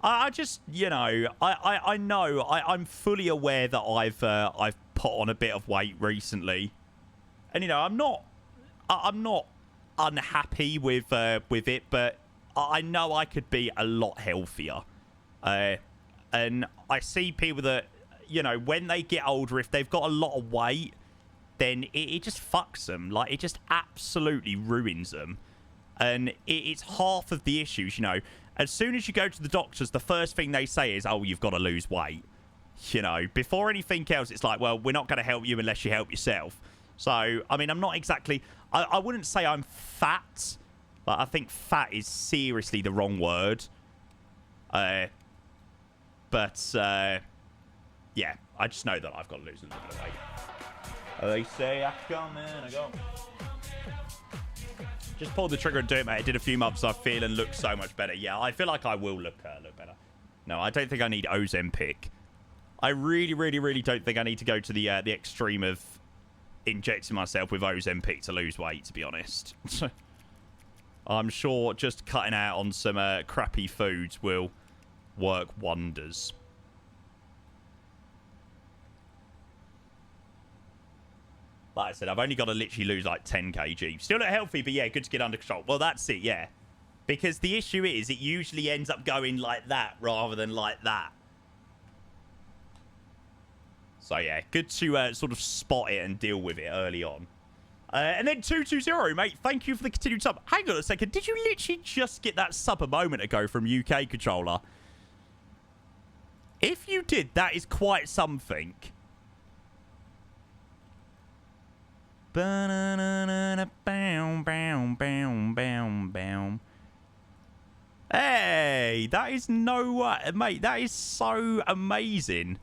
I just, you know, I know. I'm fully aware that I've put on a bit of weight recently. And, you know, I'm not unhappy with it, but I know I could be a lot healthier. And I see people that, you know, when they get older, if they've got a lot of weight, then it just fucks them. Like, it just absolutely ruins them. And it's half of the issues, you know. As soon as you go to the doctors, the first thing they say is, oh, you've got to lose weight. You know, before anything else, it's like, well, we're not going to help you unless you help yourself. So, I mean, I'm not exactly... I wouldn't say I'm fat. Like, I think fat is seriously the wrong word. Yeah, I just know that I've got to lose a little bit of weight. They say I come and I go. Just pulled the trigger and do it, mate. I did a few months. I feel and look so much better. Yeah, I feel like I will look better. No, I don't think I need Ozempic. I really, really, really don't think I need to go to the extreme of injecting myself with Ozempic to lose weight, to be honest. I'm sure just cutting out on some crappy foods will work wonders. Like I said, I've only got to literally lose like 10 kg. Still not healthy, but yeah, good to get under control. Well, that's it, yeah. Because the issue is, it usually ends up going like that rather than like that. So yeah, good to sort of spot it and deal with it early on. And then 220, mate, thank you for the continued sub. Hang on a second, did you literally just get that sub a moment ago from UK Controller? If you did, that is quite something. Hey, that is mate, that is so amazing.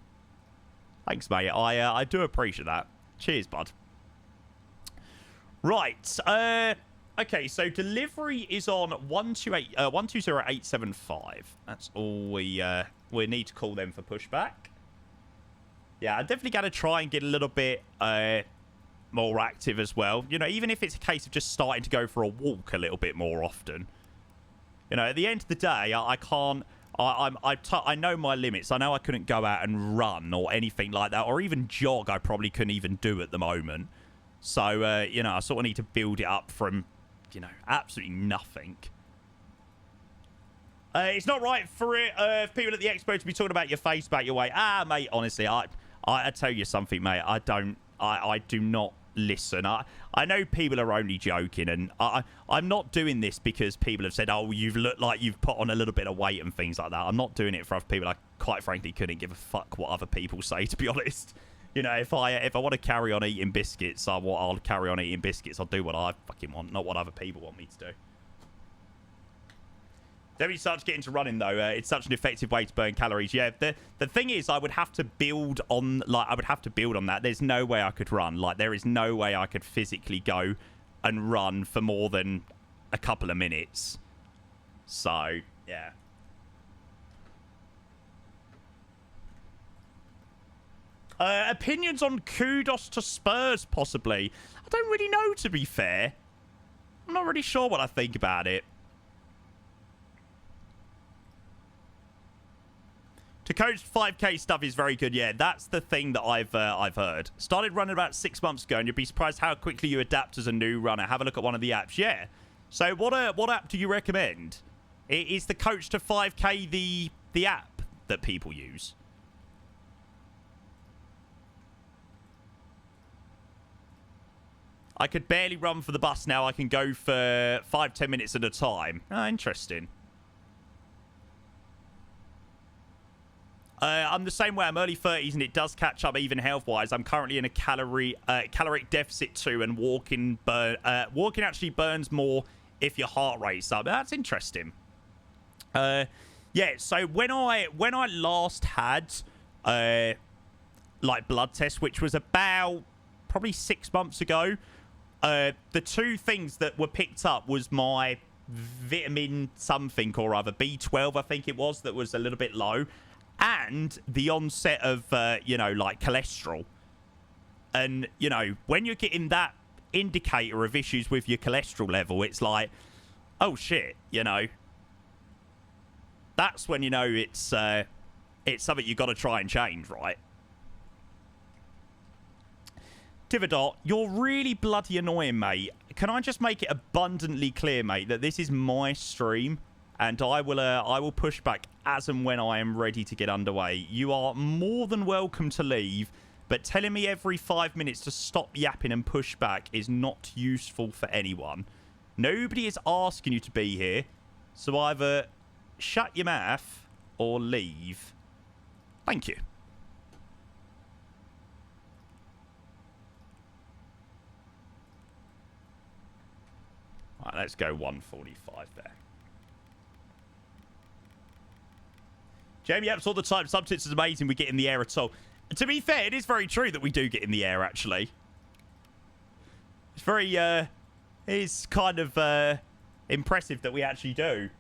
Thanks, mate. I do appreciate that. Cheers, bud. Right. Okay, so delivery is on 120875. That's all we need to call them for pushback. Yeah, I'm definitely going to try and get a little bit more active as well. You know, even if it's a case of just starting to go for a walk a little bit more often. You know, at the end of the day, I can't... I know my limits. I know I couldn't go out and run or anything like that, or even jog. I probably couldn't even do at the moment. So, you know, I sort of need to build it up from, you know, absolutely nothing. It's not right for people at the expo to be talking about your face, about your weight. Ah, mate, honestly, I tell you something, mate. I do not listen. I know people are only joking, and I'm not doing this because people have said, oh, you've looked like you've put on a little bit of weight and things like that. I'm not doing it for other people. I quite frankly couldn't give a fuck what other people say, to be honest. You know, if I want to carry on eating biscuits, I'll carry on eating biscuits. I'll do what I fucking want, not what other people want me to do. Definitely starts getting to running though. It's such an effective way to burn calories. Yeah, the thing is, I would have to build on that. There's no way I could run. Like, there is no way I could physically go and run for more than a couple of minutes. So yeah. Opinions on kudos to Spurs, possibly. I don't really know, to be fair. I'm not really sure what I think about it. To coach 5K stuff is very good. Yeah, that's the thing that I've heard. Started running about 6 months ago, and you'd be surprised how quickly you adapt as a new runner. Have a look at one of the apps. Yeah. So what app do you recommend? Is the Coach to 5K the app that people use? I could barely run for the bus now. I can go for 5-10 minutes at a time. Ah, interesting. I'm the same way. I'm early 30s, and it does catch up even health-wise. I'm currently in a caloric deficit too, and walking actually burns more if your heart rate's up. That's interesting. Yeah. So when I last had like blood tests, which was about probably 6 months ago, the two things that were picked up was my vitamin something or other, B12, I think it was, that was a little bit low. And the onset of, you know, like cholesterol. And, you know, when you're getting that indicator of issues with your cholesterol level, it's like, oh, shit, you know. That's when you know it's something you've got to try and change, right? Tividot, you're really bloody annoying, mate. Can I just make it abundantly clear, mate, that this is my stream? And I will push back as and when I am ready to get underway. You are more than welcome to leave, but telling me every 5 minutes to stop yapping and push back is not useful for anyone. Nobody is asking you to be here. So either shut your mouth or leave. Thank you. All right, let's go 145 there. Jamie Apps all the time. Subtits is amazing. We get in the air at all. To be fair, it is very true that we do get in the air, actually. It's very, it is kind of impressive that we actually do.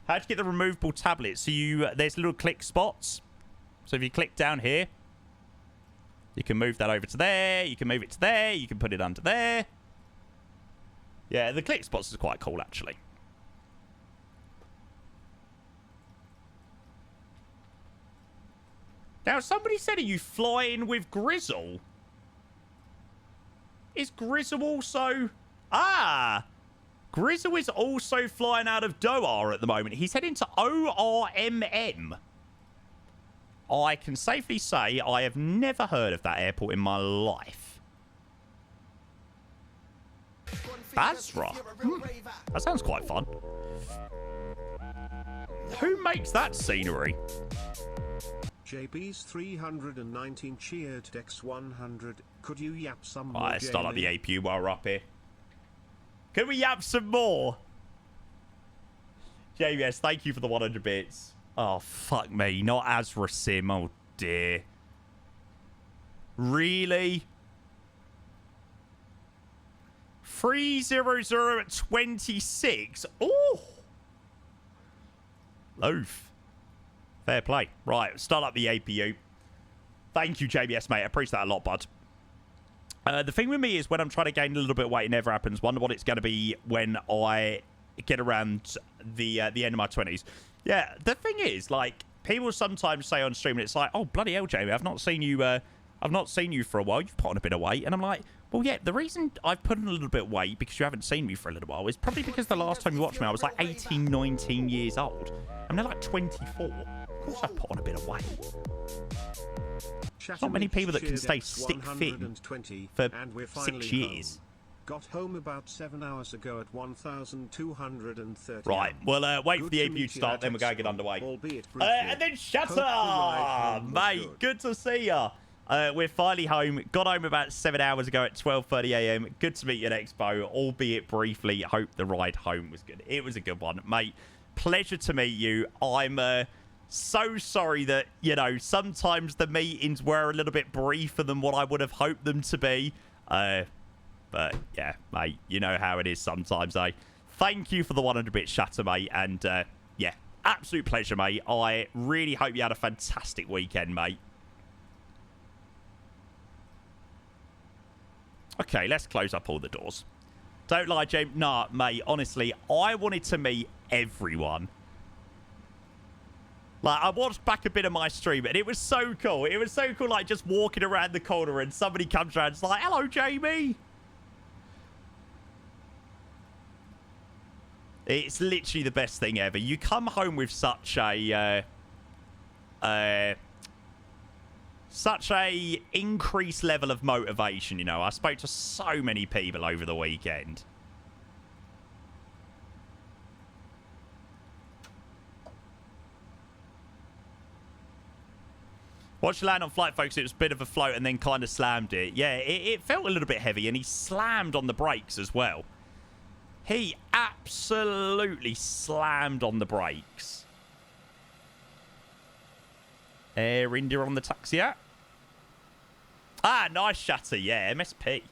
How'd you get the removable tablet? So there's little click spots. So if you click down here, you can move that over to there. You can move it to there. You can put it under there. Yeah, the click spots is quite cool, actually. Now, somebody said, are you flying with Grizzle? Is Grizzle also... Ah! Grizzle is also flying out of Doha at the moment. He's heading to ORMM. I can safely say I have never heard of that airport in my life. Basra? That sounds quite fun. Who makes that scenery? JB's 319 cheered Dex 100. Could you yap some more? Alright, let's start up the Jamie? APU while we're up here. Can we yap some more? JBS, thank you for the 100 bits. Oh, fuck me. Not Azra Sim. Oh, dear. Really? 300 at 26. Oh! Loaf. Fair play. Right, start up the APU. Thank you, JBS, mate. I appreciate that a lot, bud. The thing with me is when I'm trying to gain a little bit of weight, it never happens. Wonder what it's going to be when I get around the end of my 20s. Yeah, the thing is, like, people sometimes say on stream, and it's like, oh, bloody hell, Jamie, I've not seen you for a while. You've put on a bit of weight. And I'm like, well, yeah, the reason I've put on a little bit of weight because you haven't seen me for a little while is probably because the last time you watched me, I was like 18, 19 years old. I'm now like 24. Of course I've put on a bit of weight. Not many people that can stay stick fit for 6 years. Got home about 7 hours ago at 1,230. Right, well, wait for the APU to start, then we're going to get underway. And then Shatter! Mate, good to see ya. We're finally home. Got home about 7 hours ago at 12:30 a.m. Good to meet you at Expo, albeit briefly. Hope the ride home was good. It was a good one, mate. Pleasure to meet you. I'm so sorry that, you know, sometimes the meetings were a little bit briefer than what I would have hoped them to be. But, yeah, mate, you know how it is sometimes, eh? Thank you for the 100-bit Shatter, mate. And, yeah, absolute pleasure, mate. I really hope you had a fantastic weekend, mate. Okay, let's close up all the doors. Don't lie, James. Nah, mate, honestly, I wanted to meet everyone. Like, I watched back a bit of my stream, and it was so cool. It was so cool, like, just walking around the corner, and somebody comes around and is like, hello, Jamie. It's literally the best thing ever. You come home with such a increased level of motivation, you know. I spoke to so many people over the weekend. Watched you land on flight, folks. It was a bit of a float and then kind of slammed it. Yeah, it felt a little bit heavy, and he slammed on the brakes as well. He absolutely slammed on the brakes. Air India on the taxi app. Ah, nice Shatter. Yeah, MSP.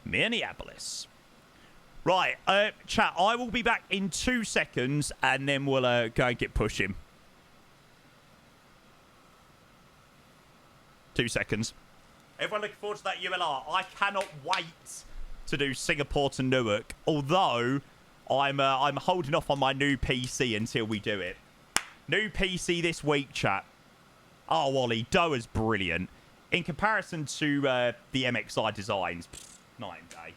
Minneapolis. Right, chat, I will be back in 2 seconds, and then we'll go and get pushing. 2 seconds. Everyone looking forward to that ULR. I cannot wait to do Singapore to Newark, although I'm holding off on my new PC until we do it. New PC this week, chat. Oh, Wally, Doha's brilliant. In comparison to the MXI designs, night and day.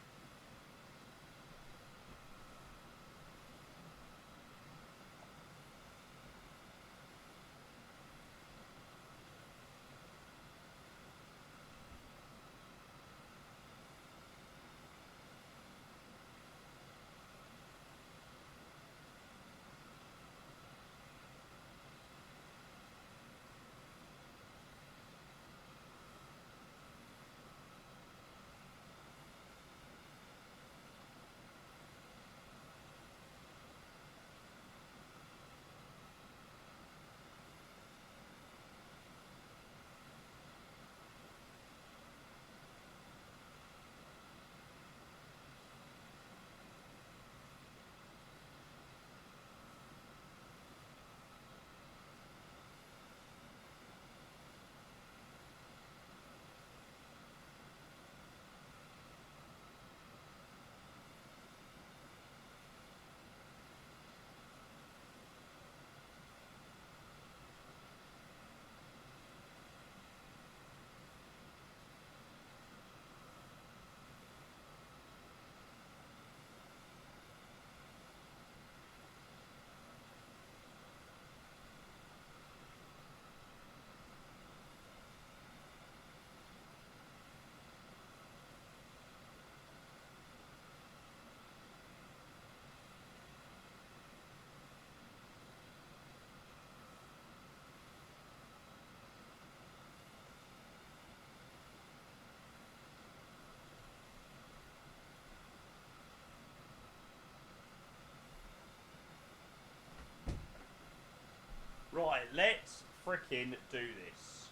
freaking do this.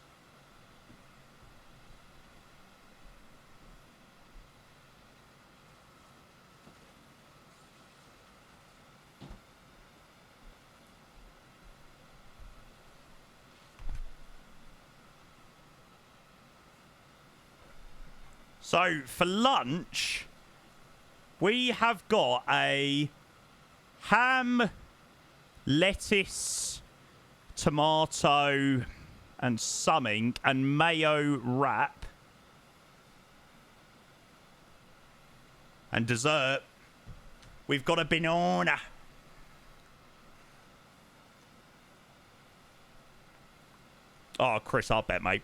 So, for lunch, we have got a ham, lettuce, tomato, and something, and mayo wrap. And dessert, we've got a banana. Oh, Chris, I'll bet, mate.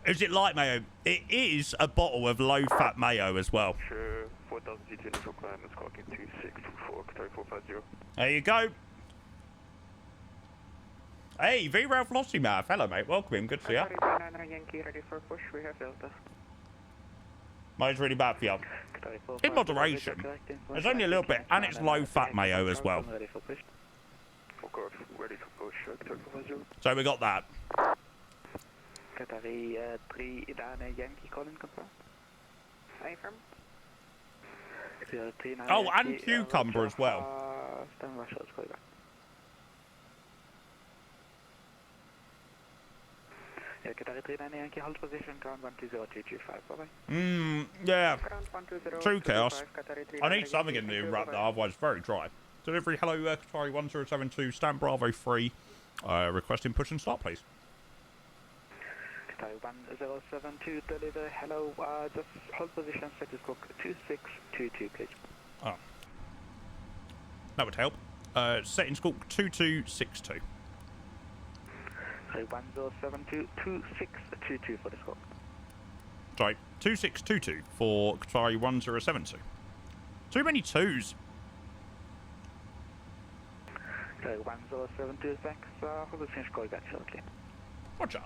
Is it light mayo? It is a bottle of low-fat mayo as well. Sure, 4,000 GT requirements, clocking 2624, Qatar 450. There you go. Hey, V-Rail Velocity Math. Hello, mate. Welcome in. Good to see you. Yankee, ready for push. We have Delta. Mine's really bad for you. In moderation. There's only a little bit, and it's low-fat mayo as well. Of course, ready to push. Qatar 450. So we got that. Qatari 3 Yankee, calling confirm. Affirm. Oh, and cucumber as well. Stand by, let's call you back. Qatari 3 Yankee, hold position, ground 12025, bye-bye. Yeah. Ground 12025, True chaos. Qatari 3 I need something in the wrap though, otherwise it's very dry. Delivery, hello, Qatari 1072, stand Bravo 3. Requesting push and start, please. Qatari 1072, deliver, hello, just hold position, status code 2622, please. Oh. That would help. Setting squawk 2262. Qatari 1072, 2622 for the squawk. Sorry, 2622 for Qatari 1072. Too many twos. Qatari 1072, thanks, hold position, call you back shortly. Roger.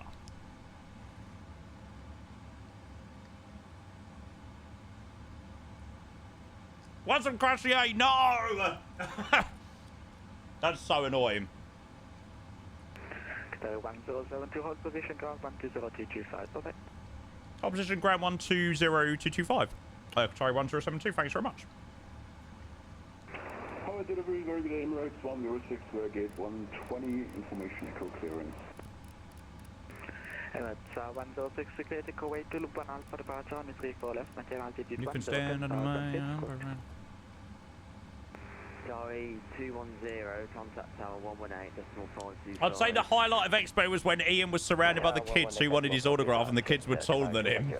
Wasn't Crassier, no! That's so annoying. Qatari 1072, hold position, ground 12025, bye-bye. Opposition ground 120225. Qatari 1072, thanks very much. Power delivery, very good aim, Emirates 106, gate 120, information echo clearance. Emirates 106, security, Kuwait to loop 1 alpha departure on 34 left, material altitude 1. You can stand on my Sorry, 210, contact tower 118.525. I'd say the highlight of Expo was when Ian was surrounded by the kids who wanted his autograph and the kids were taller than him.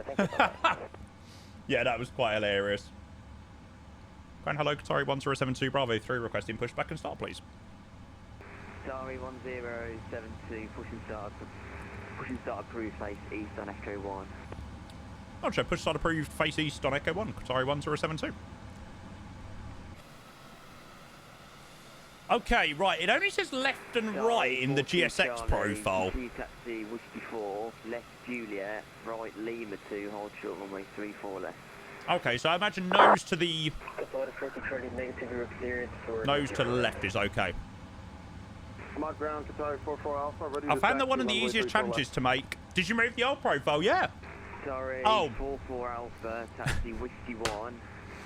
Yeah, that was quite hilarious. Grand hello, Qatari 1072 Bravo 3, requesting pushback and start, please. Sorry, 1072, push and start approved, face east on Echo 1. Roger, push start approved, face east on Echo 1, Qatari 1072. Okay, right, it only says left and right in the GSX profile. Taxi, Whiskey 4, left Juliet, right Lima 2, hold short runway 34 left. Okay, so I imagine nose to the... Nose to the left is okay. I found that one of the easiest challenges to make. Did you move the old profile? Yeah. Sorry, oh. 44 Alpha, taxi Whiskey 1,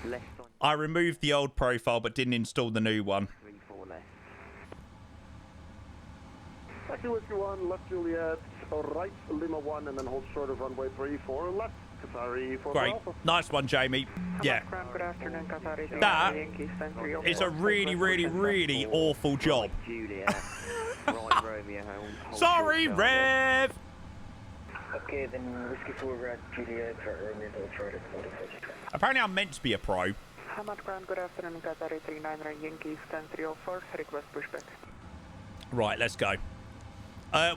left on... I removed the old profile but didn't install the new one. 34 left. Taxi Whiskey 1, left Juliet, right Lima 1, and then hold short of runway 34, left Qatari 4 Great. Alpha. Nice one, Jamie. Yeah. That is a really, really, really awful job. Juliet, right Romeo, hold Sorry, short Rev! Okay, then Whiskey 4, right Juliet, right Romeo, hold short of 44. Apparently I'm meant to be a pro. Hamad Ground, good afternoon, Qatari 39 Yankee, stand 304, request pushback. Right, let's go.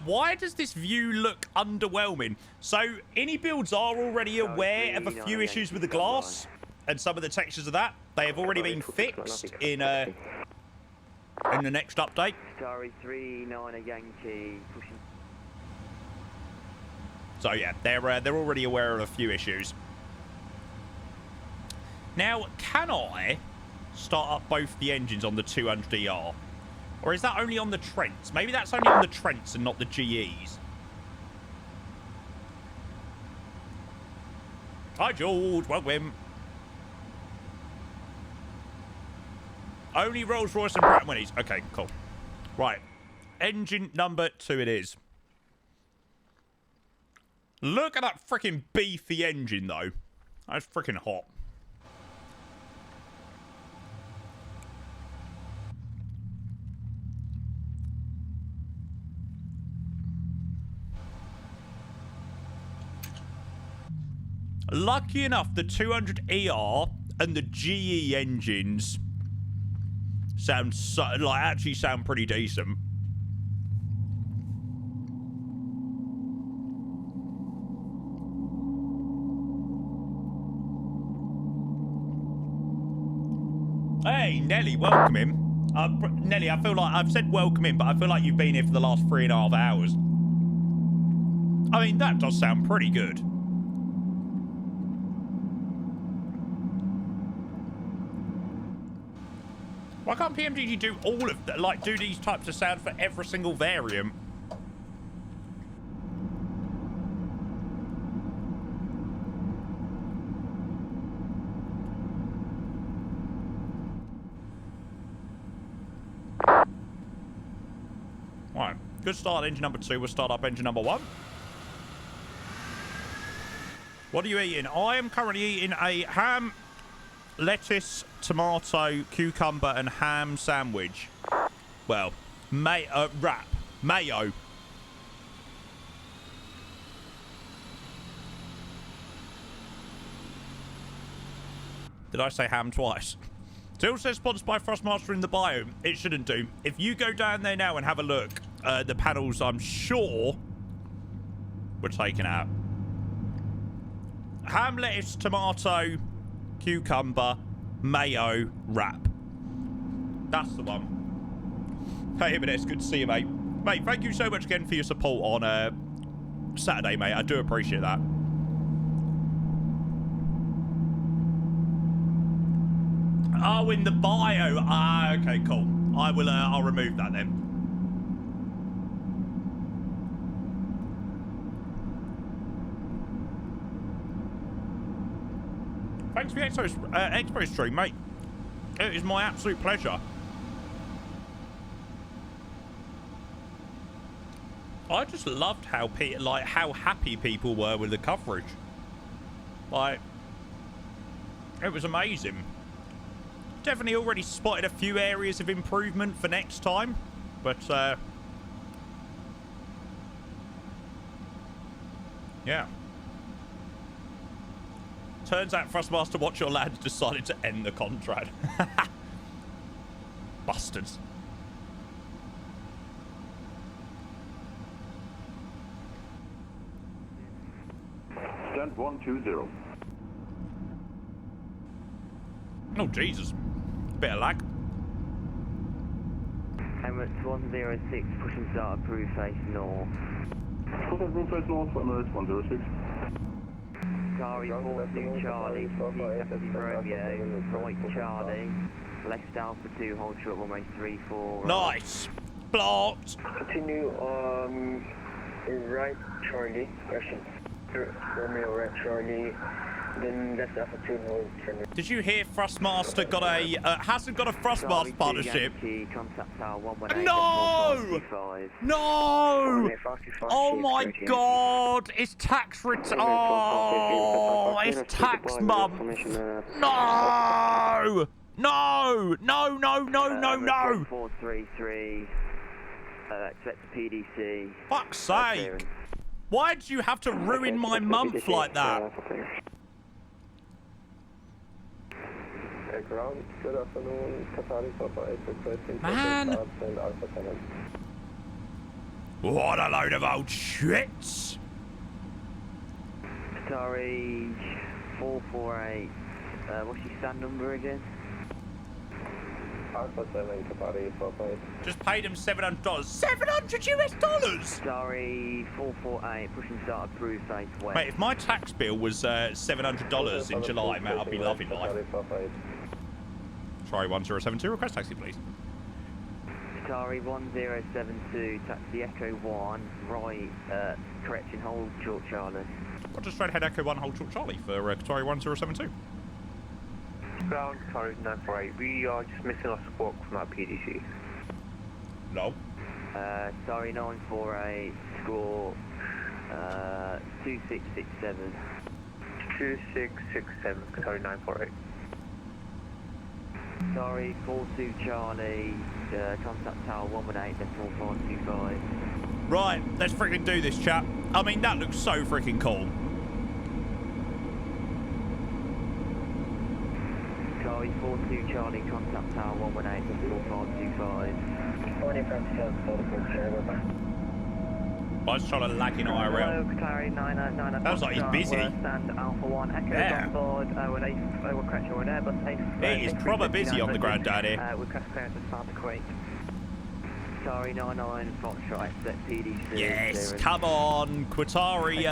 Why does this view look underwhelming? So, iniBuilds are already aware of a few issues with the glass and some of the textures of that. They have already been fixed in the next update. Sorry, 39 Yankee, pushing. So yeah, they're already aware of a few issues. Now, can I start up both the engines on the 200ER? Or is that only on the Trents? Maybe that's only on the Trents and not the GEs. Hi, George. Welcome. Only Rolls-Royce and Pratt & Whitney's. Okay, cool. Right. Engine number 2 it is. Look at that freaking beefy engine, though. That's freaking hot. Lucky enough, the 200ER and the GE engines sound actually sound pretty decent. Hey, Nelly, welcome him. Nelly, I feel like I've said welcome in, but I feel like you've been here for the last 3.5 hours. I mean, that does sound pretty good. Why can't PMGG do all of that? Like, do these types of sound for every single variant? Right. Good start, engine number 2. We'll start up engine number 1. What are you eating? I am currently eating a ham, lettuce, tomato, cucumber, and ham sandwich. Well, wrap. Mayo. Did I say ham twice? Still says sponsored by Thrustmaster in the bio. It shouldn't do. If you go down there now and have a look, the panels, I'm sure, were taken out. Ham, lettuce, tomato, cucumber, mayo, wrap. That's the one. Hey, but it's good to see you, mate. Mate, thank you so much again for your support on Saturday, mate. I do appreciate that. Oh, in the bio. Ah, okay, cool. I will. I'll remove that then. Thanks for the Expo stream, mate. It is my absolute pleasure. I just loved how how happy people were with the coverage. Like, it was amazing. Definitely already spotted a few areas of improvement for next time, but yeah. Turns out Thrustmaster Watch Your Lad decided to end the contract. Bastards. Stand 120. Oh, Jesus. Bit of lag. Emirates 106, pushing start approved face north. Approved face north, Emirates 106. Charlie 42 Charlie, Taxi Romeo, right Charlie, left Alpha 2, hold short runway 34. Nice! Blocked! Continue right Charlie, question. Romeo right Charlie, then left Alpha 2, hold turn. Did you hear Thrustmaster got a, hasn't got a Thrustmaster partnership? No! No! Oh my god! It's tax return. Oh, it's tax month. No! No! No, no, no, no, no! 433, expect PDC. Fuck's sake! Why did you have to ruin my month like that? Ground, good afternoon, Qatari Papa 813. Man! What a load of old shits! Qatari 448, what's your stand number again? Alpha 7, Qatari Papa 8. Just paid him $700. $700 US? Sorry, 448, pushing start approved face west. Mate, if my tax bill was $700 in July, mate, I'd be loving life. Sorry, 1072, request taxi, please. Qatari 1072, taxi Echo 1, right, correction, hold short Charlie. Roger, straight ahead Echo 1, hold short Charlie for Qatari 1072. Ground, Qatari 948, we are just missing a squawk from our PDC. No. Sorry, 948, score 2667. 2667, Qatari 948. Sorry, 42 Charlie, contact tower 118.525. Right, let's freaking do this, chap. I mean, that looks so freaking cool. Sorry, 42 Charlie, contact tower 118.525. I was trying to lag in IRL. Qatari 909. Sounds like he's busy. Stand Alpha 1, Echo on board, we're correction, we're an Airbus He is proper busy on the ground down here. Request clearance to start the Kuwait. Qatari 99, Foxtrot, exit PDC. Yes, come on. Qatari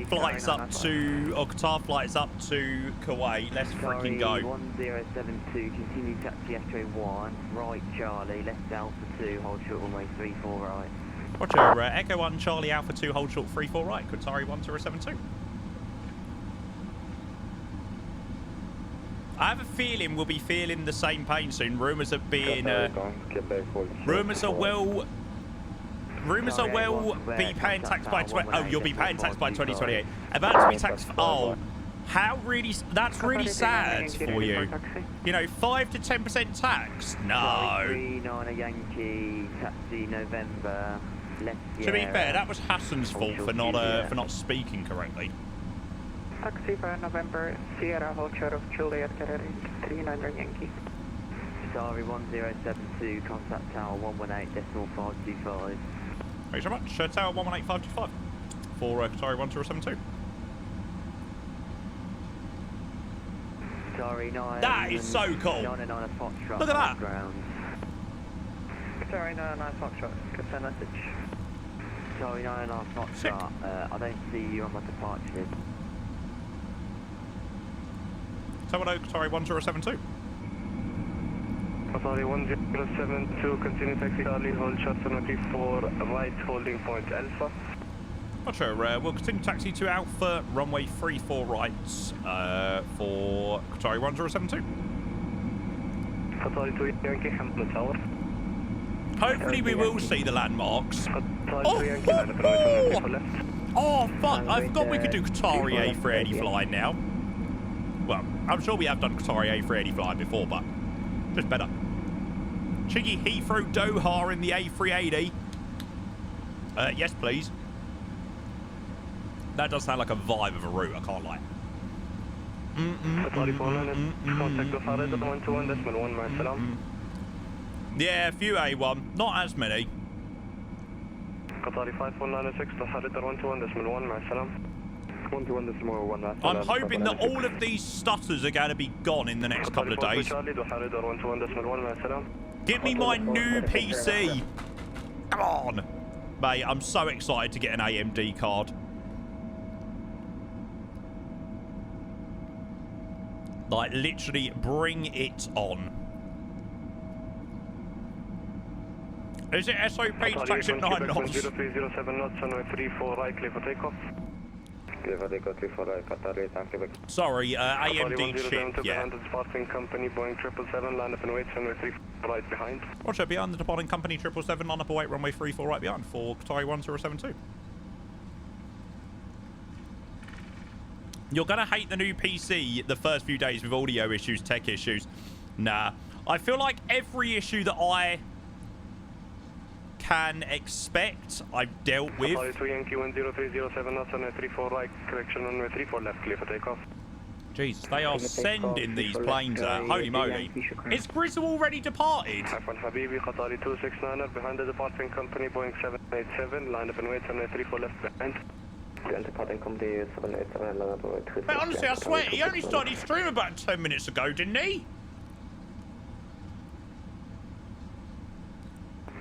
flights up to, or Qatar flights up to Kuwait. Let's freaking go. 1072, continue taxi Echo 1, right Charlie, left Alpha 2, hold short runway 34 right. Roger, Echo 1, Charlie Alpha 2, hold short 34 right, Qatari 1072. I have a feeling we'll be feeling the same pain soon. Rumours of being, rumours are well be paying tax by, you'll be paying tax by 2028. About to be taxed, how really, that's really sad for you. You know, 5 to 10% tax? No. 39 Yankee, taxi November, left To be fair, that was Hassan's fault for not speaking correctly. Taxi for November, Sierra, hold short of Juliet, Carrera 39 Yankee. Sorry, 1072, contact tower 118.525. Thanks so much. Tower 118.525 for Qatari 1072. Sorry, 9. That is so cool. 99 Foxtrot. Look at that. Ground. Sorry, 99 Foxtrot, good send message. Sorry, 99 Foxtrot. I don't see you on my departure list. Tower Qatari 1072. Qatari 1072, continue taxi Charlie, hold short 74, right holding point Alpha. Roger, we'll continue taxi to Alpha, runway 34 rights for Qatari 1072. Qatari 2 Yankee, Hamlet Tower. Hopefully we will see the landmarks. Oh fuck, I forgot we could do Qatari A380 flying now. Well, I'm sure we have done Qatari A380 flying before, but just better. Cheeky Heathrow Doha in the A380. Yes, please. That does sound like a vibe of a route, I can't lie. Yeah, a few A1, not as many. Qatari 5196, Taharitar 121.1, Ma'asalam. 121.1. I'm hoping that all of these stutters are going to be gone in the next couple of days. Get me my new PC. Come on. Mate, I'm so excited to get an AMD card. Like, literally, bring it on. Is it SOP to taxi at 9 knots? 0307 knots, runway 34 right, clear for takeoff. Sorry, AMD chip, yeah. Departing company Boeing 777, line up and wait, runway 34 right behind. Roger, behind the departing company 777, line up and wait, runway 34 right behind for Qatari 1072. You're going to hate the new PC the first few days with audio issues, tech issues. Nah. I feel like every issue that I can expect, I've dealt with. Yankee 10307 knots, runway 34 right, correction, runway 34 left, clear for takeoff. Jeez, they are sending these planes out. Holy moly. Is Grizzle already departed? Habibi, Qatari 269 behind the departing company Boeing 787, line up and wait, runway 34 left behind. But honestly, I swear, he only started his stream about 10 minutes ago, didn't he?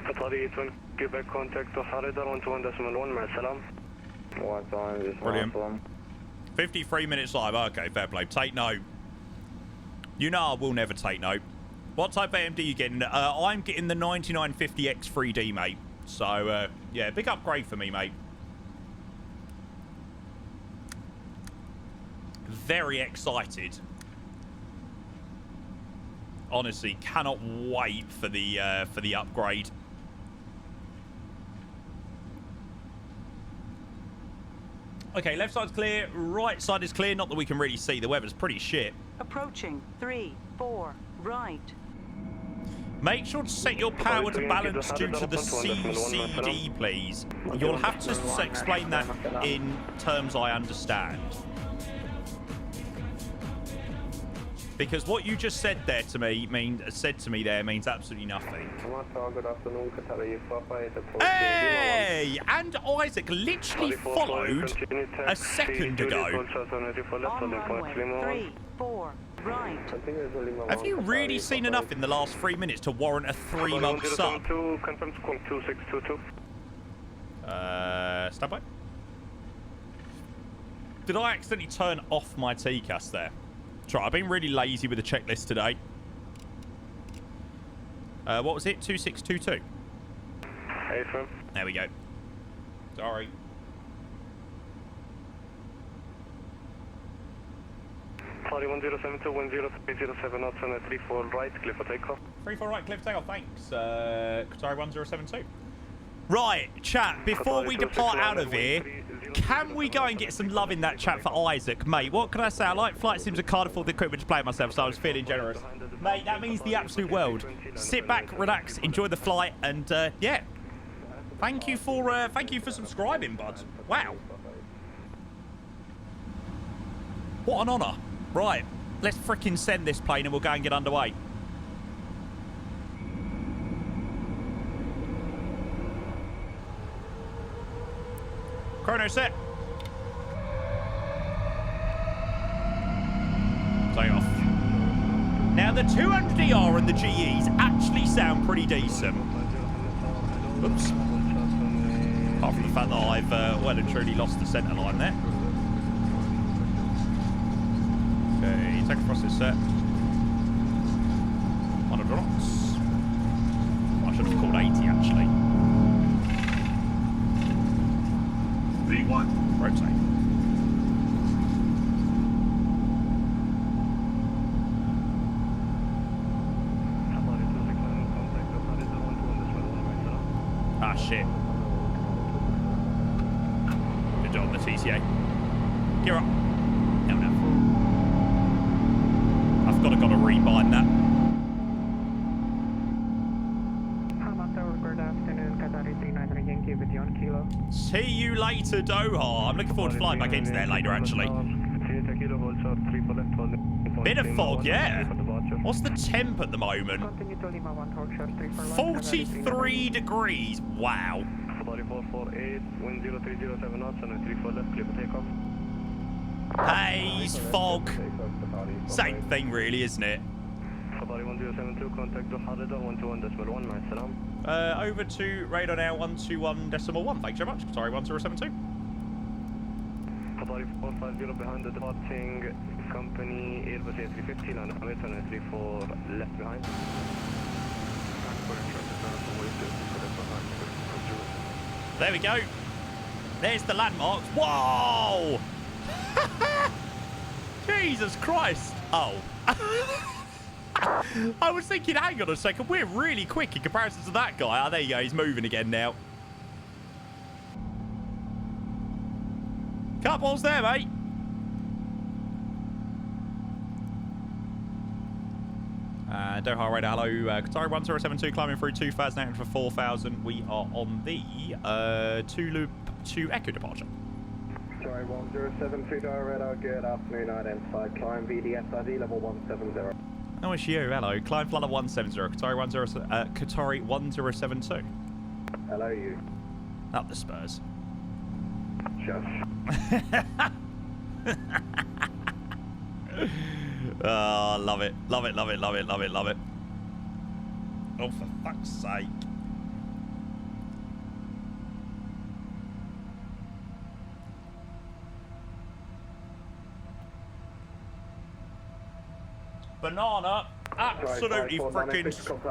Qatari 8-1, Quebec contact to Haridar 121.1, Ma'asalam. Brilliant. 53 minutes live. Okay, fair play. Take note. You know I will never take note. What type of AMD are you getting? I'm getting the 9950X 3D, mate. So, yeah, big upgrade for me, mate. Very excited. Honestly, cannot wait for the upgrade. Okay, left side's clear, right side is clear. Not that we can really see. The weather's pretty shit. Approaching 3, 4, right. Make sure to set your power to balance due to the CCD, please. You'll have to explain that in terms I understand. Because what you just said there to me means absolutely nothing. Hey! And Isaac literally followed a second ago. On runway 3, 4, right. Have you really seen enough in the last 3 minutes to warrant a 3-month sub? Stand by. Did I accidentally turn off my TCAS there? Try. I've been really lazy with the checklist today. What was it? 2622. There we go. Sorry. Sorry, 1072, 10307 knots and 34 right, clear for takeoff. 34 right, clear for takeoff, thanks. Qatari 1072. Right, chat, before we depart out of here, can we go and get some love in that chat for Isaac? Mate, what can I say? I like flight sims and can't afford the equipment to play it myself, so I was feeling generous. Mate, that means the absolute world. Sit back, relax, enjoy the flight, and yeah. Thank you for subscribing, bud. Wow. What an honour. Right, let's frickin' send this plane and we'll go and get underway. Chrono set. Take off. Now the 200ER and the GEs actually sound pretty decent. Oops. Apart from the fact that I've well and truly lost the centre line there. Okay, take across this set. 100 knots. I should have called 80 actually. V1. Rotate. Ah, shit. Good job, the TCA. Gear up. No, no. I've got to rebind that. See you later, Doha. I'm looking forward to flying back into there later, actually. Bit of fog, yeah. What's the temp at the moment? 43 degrees. Wow. Haze, fog. Same thing, really, isn't it? Over to radar now 121.1. Thanks very much. Sorry, 1072. Qatari 450 behind the departing company Airbus A350 line 34 left behind. There we go. There's the landmarks. Whoa! Jesus Christ. Oh. I was thinking, hang on a second, we're really quick in comparison to that guy. Oh, there you go, he's moving again now. Couples there, mate. Doha radar, hello. Qatari 1072 climbing through 2,000 for 4,000. We are on the 2 Echo departure. Qatari 1072 Doha radar, good afternoon, identified climb VDSID level 170. Oh, it's you. Hello. Climb flight 170. Qatari 1072. Hello, you. Up the Spurs. Shush. Oh, love it. Love it, love it, love it, love it, love it. Oh, for fuck's sake. Banana. absolutely freaking scrammed.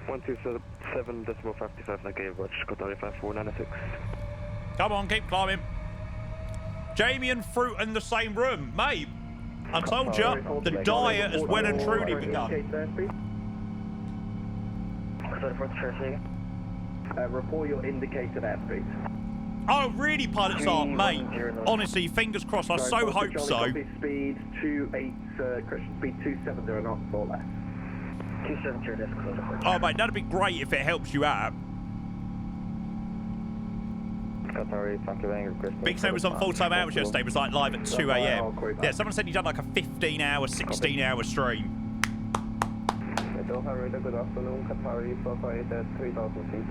127.55, okay, watch Qatari 5496. Come on, keep climbing. Jamie and Fruit in the same room. Mate, I told you, the diet has well and truly begun. Report your indicated airspeed. Oh, really, pilots are, mate. Honestly, fingers crossed. I so hope so. Speed 28, correction, speed 270 knots or less. 270, that's close. Oh, mate, that'd be great if it helps you out. Big Snow was on full-time hours yesterday. It was like live at 2 a.m. Yeah, someone said he'd done like a 15-hour, 16-hour stream. Doha radar, good afternoon. Qatari 458 at 3,000 feet.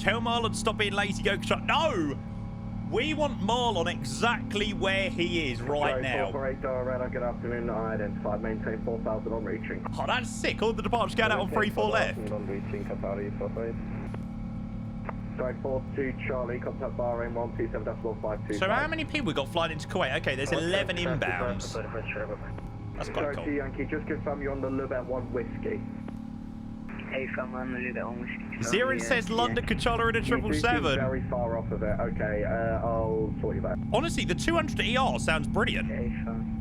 Tell Marlon to stop being lazy, go shot. No! We want Marlon exactly where he is right now. 448 radar, good afternoon. Identified, maintain 4,000 on reaching. Oh, that's sick. All the departures going out on 3-4 left. On reaching Qatari 448. Sorry, 42 Charlie, contact Bahrain 127.525. So how many people we got flying into Kuwait? Okay, there's 11 inbounds. That's quite cool. Yankee, just confirm you're on the Lubet 1 whiskey. Hey, fam, I'm on the Lubet 1 whiskey. Zirin says London controller in a 777. Very far off of it. Okay, I'll sort you back. Honestly, the 200 ER sounds brilliant. Hey, fam.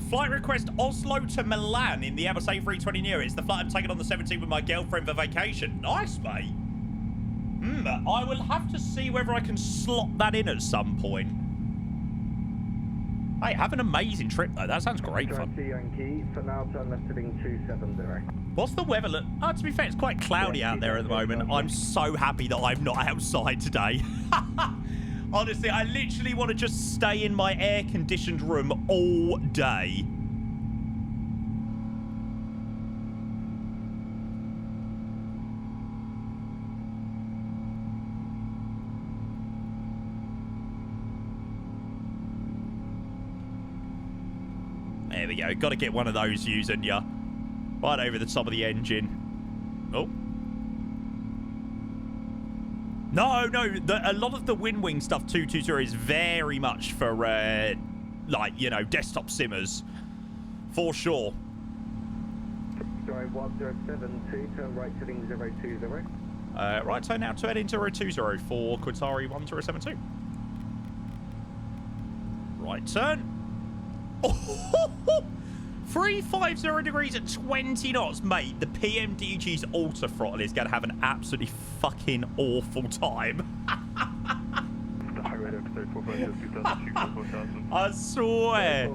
Flight request Oslo to Milan in the Airbus A320neo. It's the flight I'm taking on the 17th with my girlfriend for vacation. Nice, mate. I will have to see whether I can slot that in at some point. Hey, have an amazing trip, though. That sounds great fun. Yankee, for now, turn left heading 270. What's the weather look? Oh, to be fair, it's quite cloudy out there at the moment. I'm so happy that I'm not outside today. Honestly, I literally want to just stay in my air-conditioned room all day. There we go. Got to get one of those using ya. Right over the top of the engine. Oh. No, a lot of the WinWing stuff 220 is very much for, like, you know, desktop simmers. For sure. Sorry, 1072, turn right heading 020. Right turn now to heading 020 for Qatari 1072. Right turn. Oh, 350 degrees at 20 knots, mate. The PMDG's auto throttle is going to have an absolutely fucking awful time. I swear.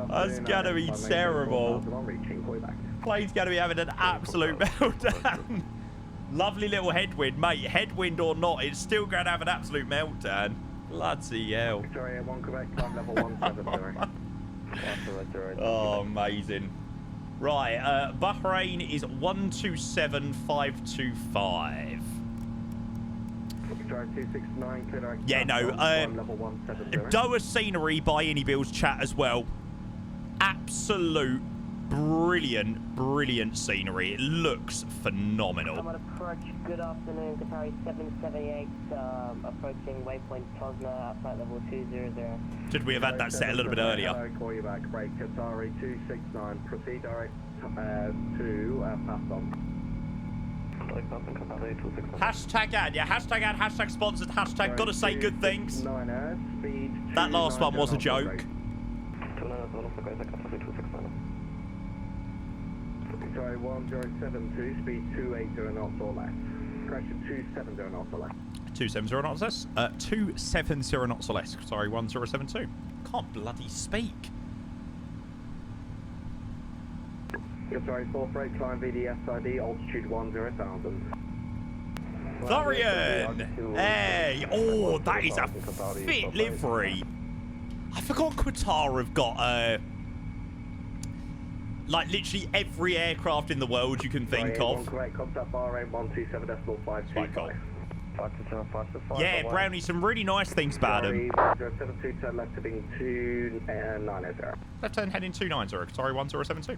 That's going to be terrible. Plane's going to be having an absolute meltdown. Lovely little headwind, mate. Headwind or not, it's still going to have an absolute meltdown. Bloody hell. Sorry, 1 Quebec, climb level 170. Oh, amazing. Right, Bahrain is 127525. Yeah, no, Doha scenery by iniBuilds chat as well. Absolute brilliant scenery. It looks phenomenal. I'm on approach. Good afternoon, Qatari 778, approaching waypoint Tosna, flight level 200. Should we have had that set a little bit earlier? I'll call you back. Break, Qatari 269, proceed direct to pass on. Hashtag ad, yeah, hashtag ad, hashtag sponsored, hashtag gotta say good things. That last one was a joke. Sorry, 1072, speed 280 knots or less. Correction, 270 knots or less. 270 knots or less? 270 knots or less. Sorry, 1072. Can't bloody speak. Sorry, 4 freight climb VDS ID, altitude 10,000. Florian! Hey! Oh, that is a fit livery. I forgot Qatar have got, like, literally every aircraft in the world you can think of. Correct, contact Bahrain 127.525. Yeah, Brownie, some really nice things about them. 072, turn left heading 290. Left turn heading 290, Qatari 1072.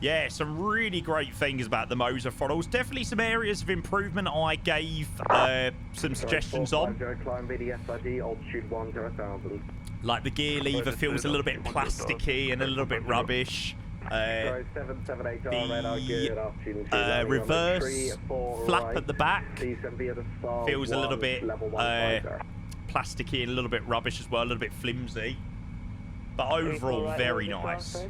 Yeah, some really great things about the Moser throttles. Definitely some areas of improvement I gave some suggestions on. Climb VDSID, altitude 10,000. Like the gear lever feels a little bit plasticky and a little bit rubbish. The reverse flap at the back feels a little bit plasticky and a little bit rubbish as well, a little bit flimsy. But overall, very nice.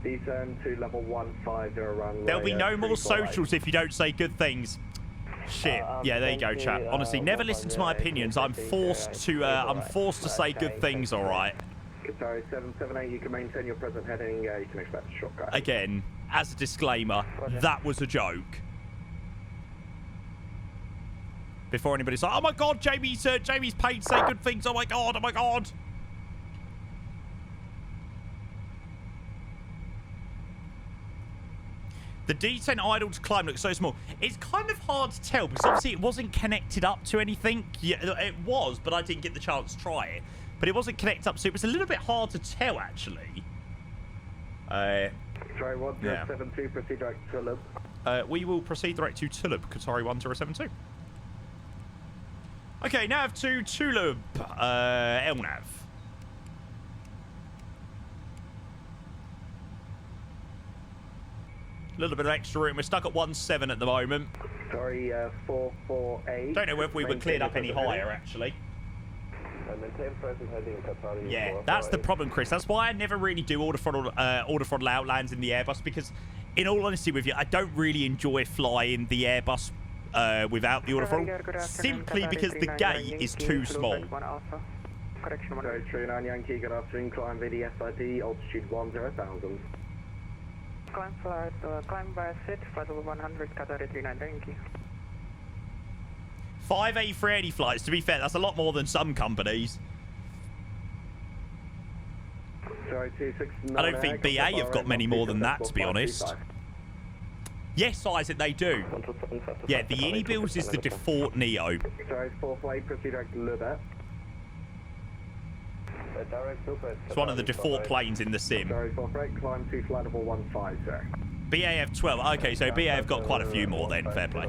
Descend to level 150 runway. There'll be no more socials if you don't say good things. Shit. Yeah, there you go, chat. Honestly, never listen to my opinions. I'm forced to say good things, all right? Sorry, 778, you can maintain your present heading. You can expect a short guide. Again, as a disclaimer, that was a joke. Before anybody's like, oh my god, Jamie's paid to say good things. Oh my god, oh my god. The descent idle to climb looks so small. It's kind of hard to tell because obviously it wasn't connected up to anything. Yeah, it was, but I didn't get the chance to try it. But it wasn't connected up, so it was a little bit hard to tell, actually. Sorry, 1072, proceed direct to Tulub. We will proceed direct to Tulub, Qatari 1072. Okay, nav to Tulub, LNAV. A little bit of extra room. We're stuck at 17 at the moment. Sorry, 448. Don't know whether we were cleared up any higher, actually. Yeah, that's the problem, Chris. That's why I never really do order throttle outlands in the Airbus, because, in all honesty with you, I don't really enjoy flying the Airbus without the order throttle, simply because the gate is too small. Sorry, True 9 Yankee, good afternoon. Climb VDSID, altitude 10,000. Climb by sit, flight level 100, Qatari 39, thank you. 5 A380 flights, to be fair, that's a lot more than some companies. Sorry, 269. I don't think BA have got many more than that, to be honest. Yes, Isaac, they do. Yeah, the iniBuilds is the default Neo. Sorry, 448, proceed direct to Lubet. It's one of the default planes in the sim. Sorry, 448, climb to flight level 15. BA have 12. Okay, so BA have got quite a few more then. Fair play.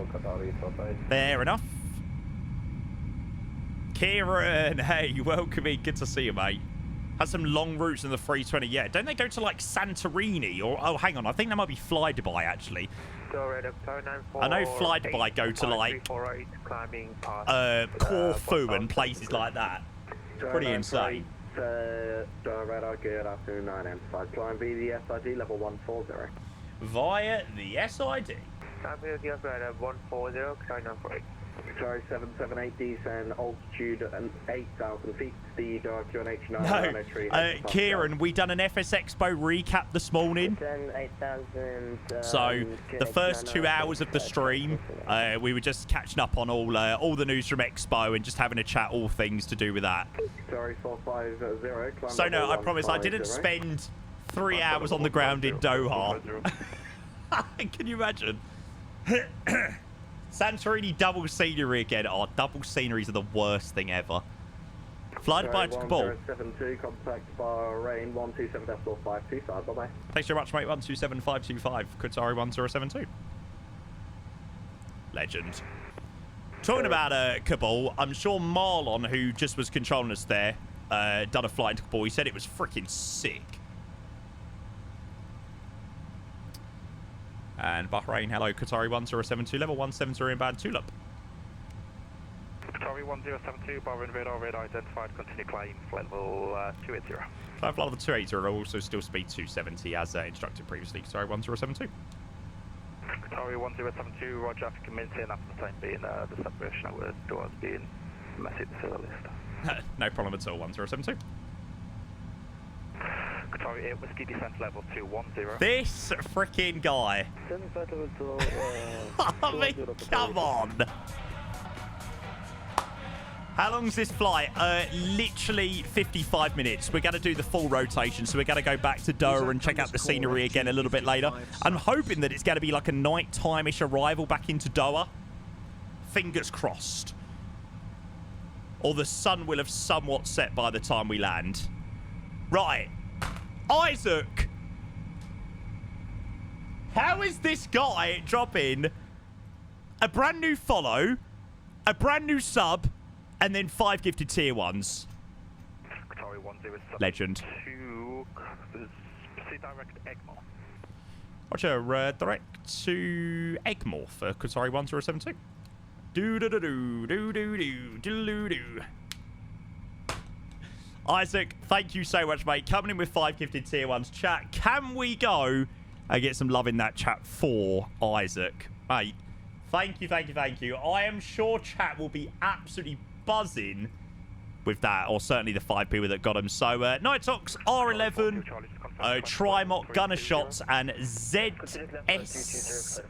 Fair enough. Kieran, hey, welcome in. Good to see you, mate. Has some long routes in the 320. Yeah, don't they go to like Santorini or oh, hang on, I think that might be Fly Dubai actually. I know Fly Dubai go to like Corfu and places like that. Pretty insane. Radar, good afternoon, 9M5. Climb VDSID level 140. Via the SID. I'm going to give 140, climb 948. Sorry, 778, descend, altitude 8,000 feet, the QNH 9. No, Kieran, we done an FSExpo recap this morning. 8,000. So the first 2 hours of the stream, we were just catching up on all the news from Expo and just having a chat, all things to do with that. Sorry, 450. So no, I promise I didn't spend 3 hours on the ground in Doha. Can you imagine? Santorini double scenery again. Oh, double sceneries are the worst thing ever. Fly Dubai to Kabul. 1072, contact Bahrain 127.525. Bye-bye. Thanks very much, mate. 127525. Qatari 1072. Legend. Talking about Kabul, I'm sure Marlon, who just was controlling us there, done a flight to Kabul. He said it was freaking sick. And Bahrain, hello, Qatari 1072, level 170 inbound Tulip. Qatari 1072, Bahrain radar identified, continue climb, flight level 280. Flight level 280 will also still speed 270 as instructed previously, Qatari 1072. Qatari 1072, roger, African maintain after the time being the separation with doors being messy to say the least. No problem at all, 1072. Qatari 8 Whiskey defense level 210. This freaking guy. I mean, come on. How long's this flight? Literally 55 minutes. We're going to do the full rotation, so we're going to go back to Doha and check out the scenery again a little bit later. I'm hoping that it's going to be like a night-time-ish arrival back into Doha. Fingers crossed. Or the sun will have somewhat set by the time we land. Right. Isaac, How is this guy dropping a brand new follow, a brand new sub, and then 5 gifted tier 1s? Legend. Direct Egmore. Roger, direct to Egmore for Qatari 1072. Do-do-do-do-do-do-do-do-do. Isaac, thank you so much, mate. Coming in with 5 gifted tier 1s. Chat, can we go and get some love in that chat for Isaac? Mate, thank you, thank you, thank you. I am sure chat will be absolutely buzzing with that, or certainly the 5 people that got them. So, Nightox, R11, Trimot, Gunner Shots, and ZS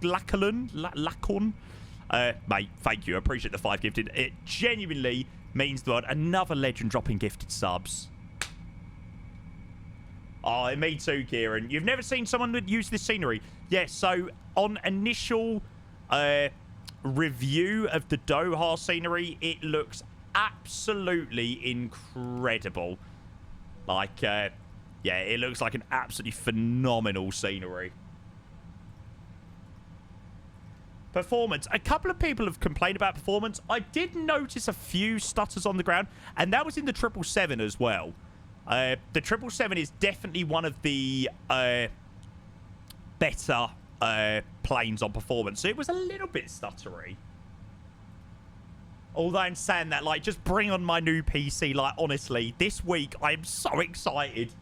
Lacorn. Mate, thank you. I appreciate the 5 gifted. It genuinely means the world. Another legend dropping gifted subs. Oh, me too, Kieran. You've never seen someone that use this scenery? Yes, so on initial review of the Doha scenery, it looks absolutely incredible. Like, yeah, it looks like an absolutely phenomenal scenery. Performance. A couple of people have complained about performance. I did notice a few stutters on the ground, and that was in the 777 as well. The 777 is definitely one of the better planes on performance. So it was a little bit stuttery. Although in saying that, like, just bring on my new PC. Like, honestly, this week I am so excited.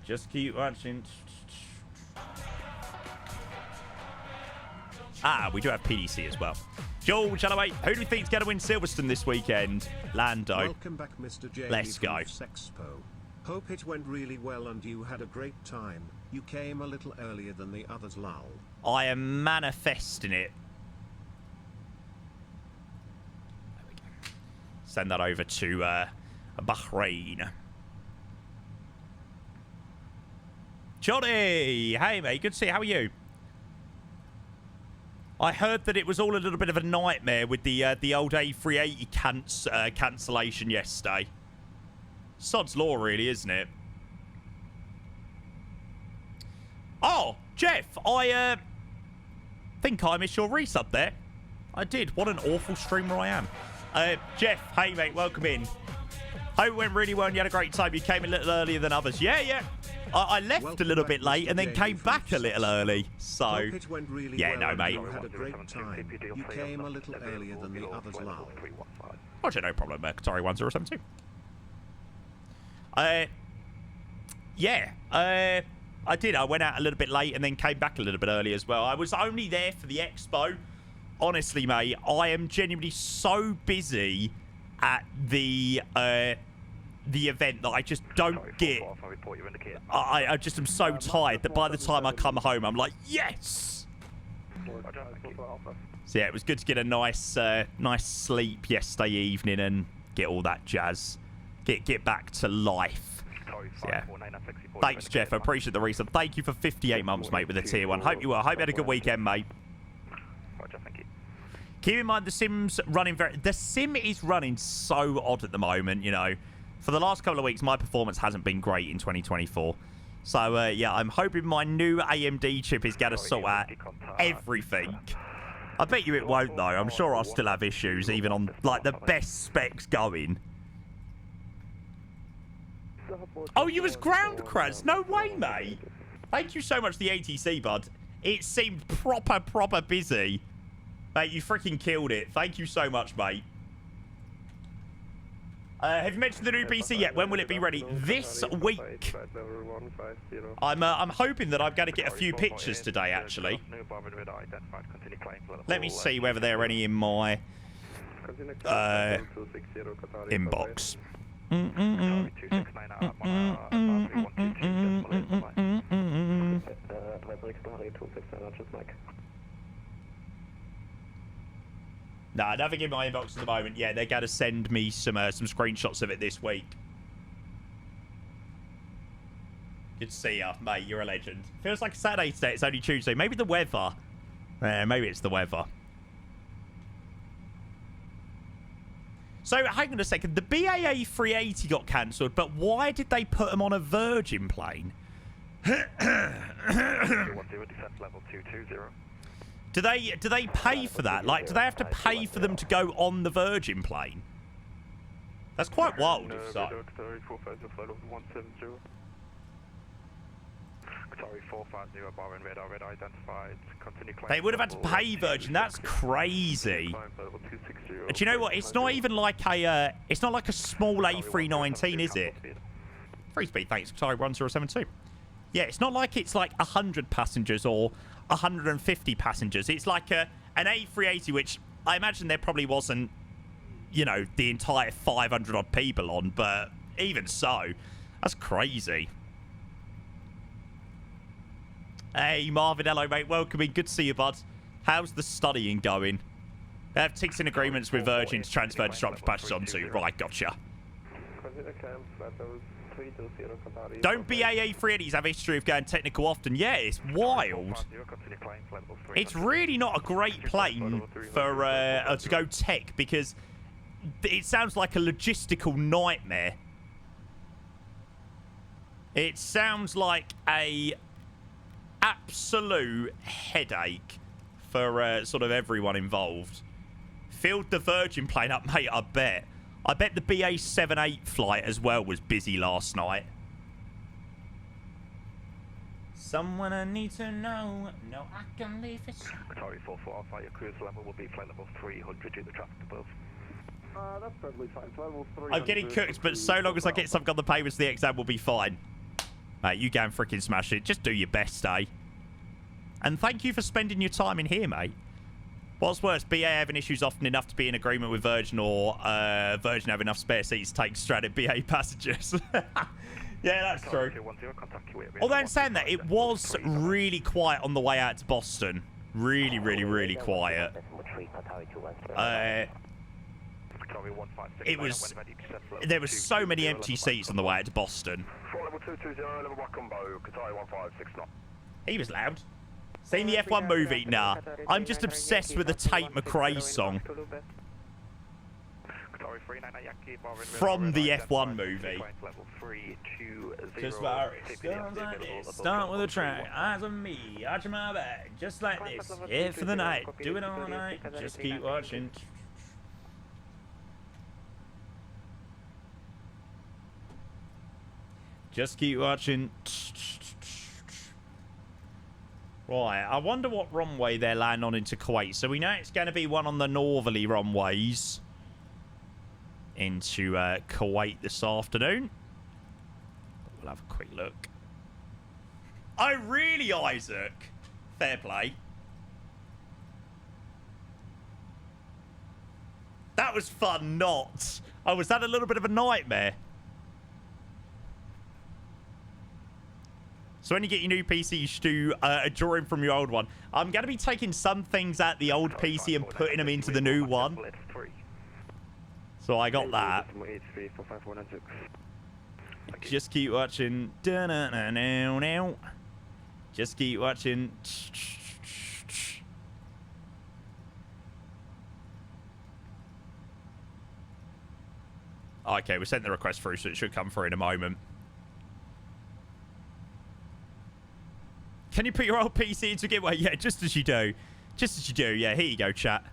Just keep watching. Ah, we do have PDC as well. George, hello, mate. Who do you think's going to win Silverstone this weekend? Lando. Welcome back, Mr. J. Let's go. FSExpo. Hope it went really well and you had a great time. You came a little earlier than the others, lol. I am manifesting it. There we go. Send that over to Bahrain. Johnny! Hey, mate. Good to see you. How are you? I heard that it was all a little bit of a nightmare with the old A380 cancellation yesterday. Sod's law, really, isn't it? Oh, Jeff, I think I missed your resub there. I did. What an awful streamer I am. Jeff, hey, mate, welcome in. Hope it went really well and you had a great time. You came a little earlier than others. Yeah, yeah. I left a little bit late and then came back a little early. So, yeah, no, mate. You had a great time. You came a little earlier than the others, lol. Roger, no problem. Qatari 1072. Yeah. I did. I went out a little bit late and then came back a little bit early as well. I was only there for the expo. Honestly, mate, I am genuinely so busy at the event that I just don't get. I just am so tired that by the time I come home, I'm like, yes! So yeah, it was good to get a nice nice sleep yesterday evening and get all that jazz. Get back to life. So, yeah. Thanks, Jeff. I appreciate the resub. Thank you for 58 months, mate, with a tier 1. Hope you well. Hope you had a good weekend, mate. Keep in mind, the sim's running the sim is running so odd at the moment, you know. For the last couple of weeks, my performance hasn't been great in 2024. So, yeah, I'm hoping my new AMD chip is going to sort out everything. I bet you it won't, though. I'm sure I'll still have issues, even on, like, the best specs going. Oh, you was ground crash? No way, mate. Thank you so much, the ATC, bud. It seemed proper busy. Mate, you freaking killed it. Thank you so much, mate. Have you mentioned the new PC yet? When will it be ready? This week. I'm hoping that I'm going to get a few pictures today, actually. Let me see whether there are any in my inbox. Nah, nothing in my inbox at the moment. Yeah, they're going to send me some screenshots of it this week. Good to see ya, mate. You're a legend. Feels like a Saturday today. It's only Tuesday. Maybe the weather. Maybe it's the weather. So, hang on a second. The BAA 380 got cancelled, but why did they put them on a Virgin plane? Do they pay for that? Like, do they have to pay for them to go on the Virgin plane? That's quite wild, if so. They would have had to pay Virgin. That's crazy. And do you know what? It's not even like a. It's not like a small A319, is it? Free speed, thanks. Sorry, 1072. Yeah, it's not like it's like 100 passengers or 150 passengers. It's like an A380, which I imagine there probably wasn't, you know, the entire 500 odd people on, but even so, that's crazy. Hey, Marvin, hello, mate. Welcome in. Good to see you, bud. How's the studying going? They have ticks in agreements with Virgin to transfer disruption patches onto. Right, gotcha. Don't BAA 380s have history of going technical often? Yeah, it's wild. It's really not a great plane for to go tech because it sounds like a logistical nightmare. It sounds like a absolute headache for sort of everyone involved. Filled the Virgin plane up, mate, I bet. I bet the BA78 flight as well was busy last night. Someone I need to know. No, I can leave it. Qatari 44 Alpha, your cruise level will be flight level 300 due to the traffic above. That's perfectly fine. Level 300. I'm getting cooked, but so long as I get something on the payments, the exam will be fine. Mate, you go and freaking smash it. Just do your best, eh? And thank you for spending your time in here, mate. What's worse, BA having issues often enough to be in agreement with Virgin, or Virgin have enough spare seats to take stranded BA passengers? Yeah, that's true. Although in saying that, it was really quiet on the way out to Boston. Really, really, really quiet. It was... There were so many empty seats on the way out to Boston. He was loud. Seen the F1 movie? Nah. I'm just obsessed with the Tate McRae song. From the F1 movie. Just where it starts like this. Start with a track. Eyes on me. Arch my back. Just like this. Yeah, for the night. Do it all night. Just keep watching. Just keep watching. Right, I wonder what runway they're landing on into Kuwait. So we know it's going to be one on the northerly runways into Kuwait this afternoon. We'll have a quick look. Oh, really, Isaac? Fair play. That was fun, not. Oh, was that a little bit of a nightmare? So when you get your new PC, you should do a drawing from your old one. I'm going to be taking some things out the old PC and putting them into the new one. So I got that. Just keep watching. Just keep watching. Okay, we sent the request through, so it should come through in a moment. Can you put your old PC into a giveaway? Yeah, just as you do. Just as you do. Yeah, here you go, chat.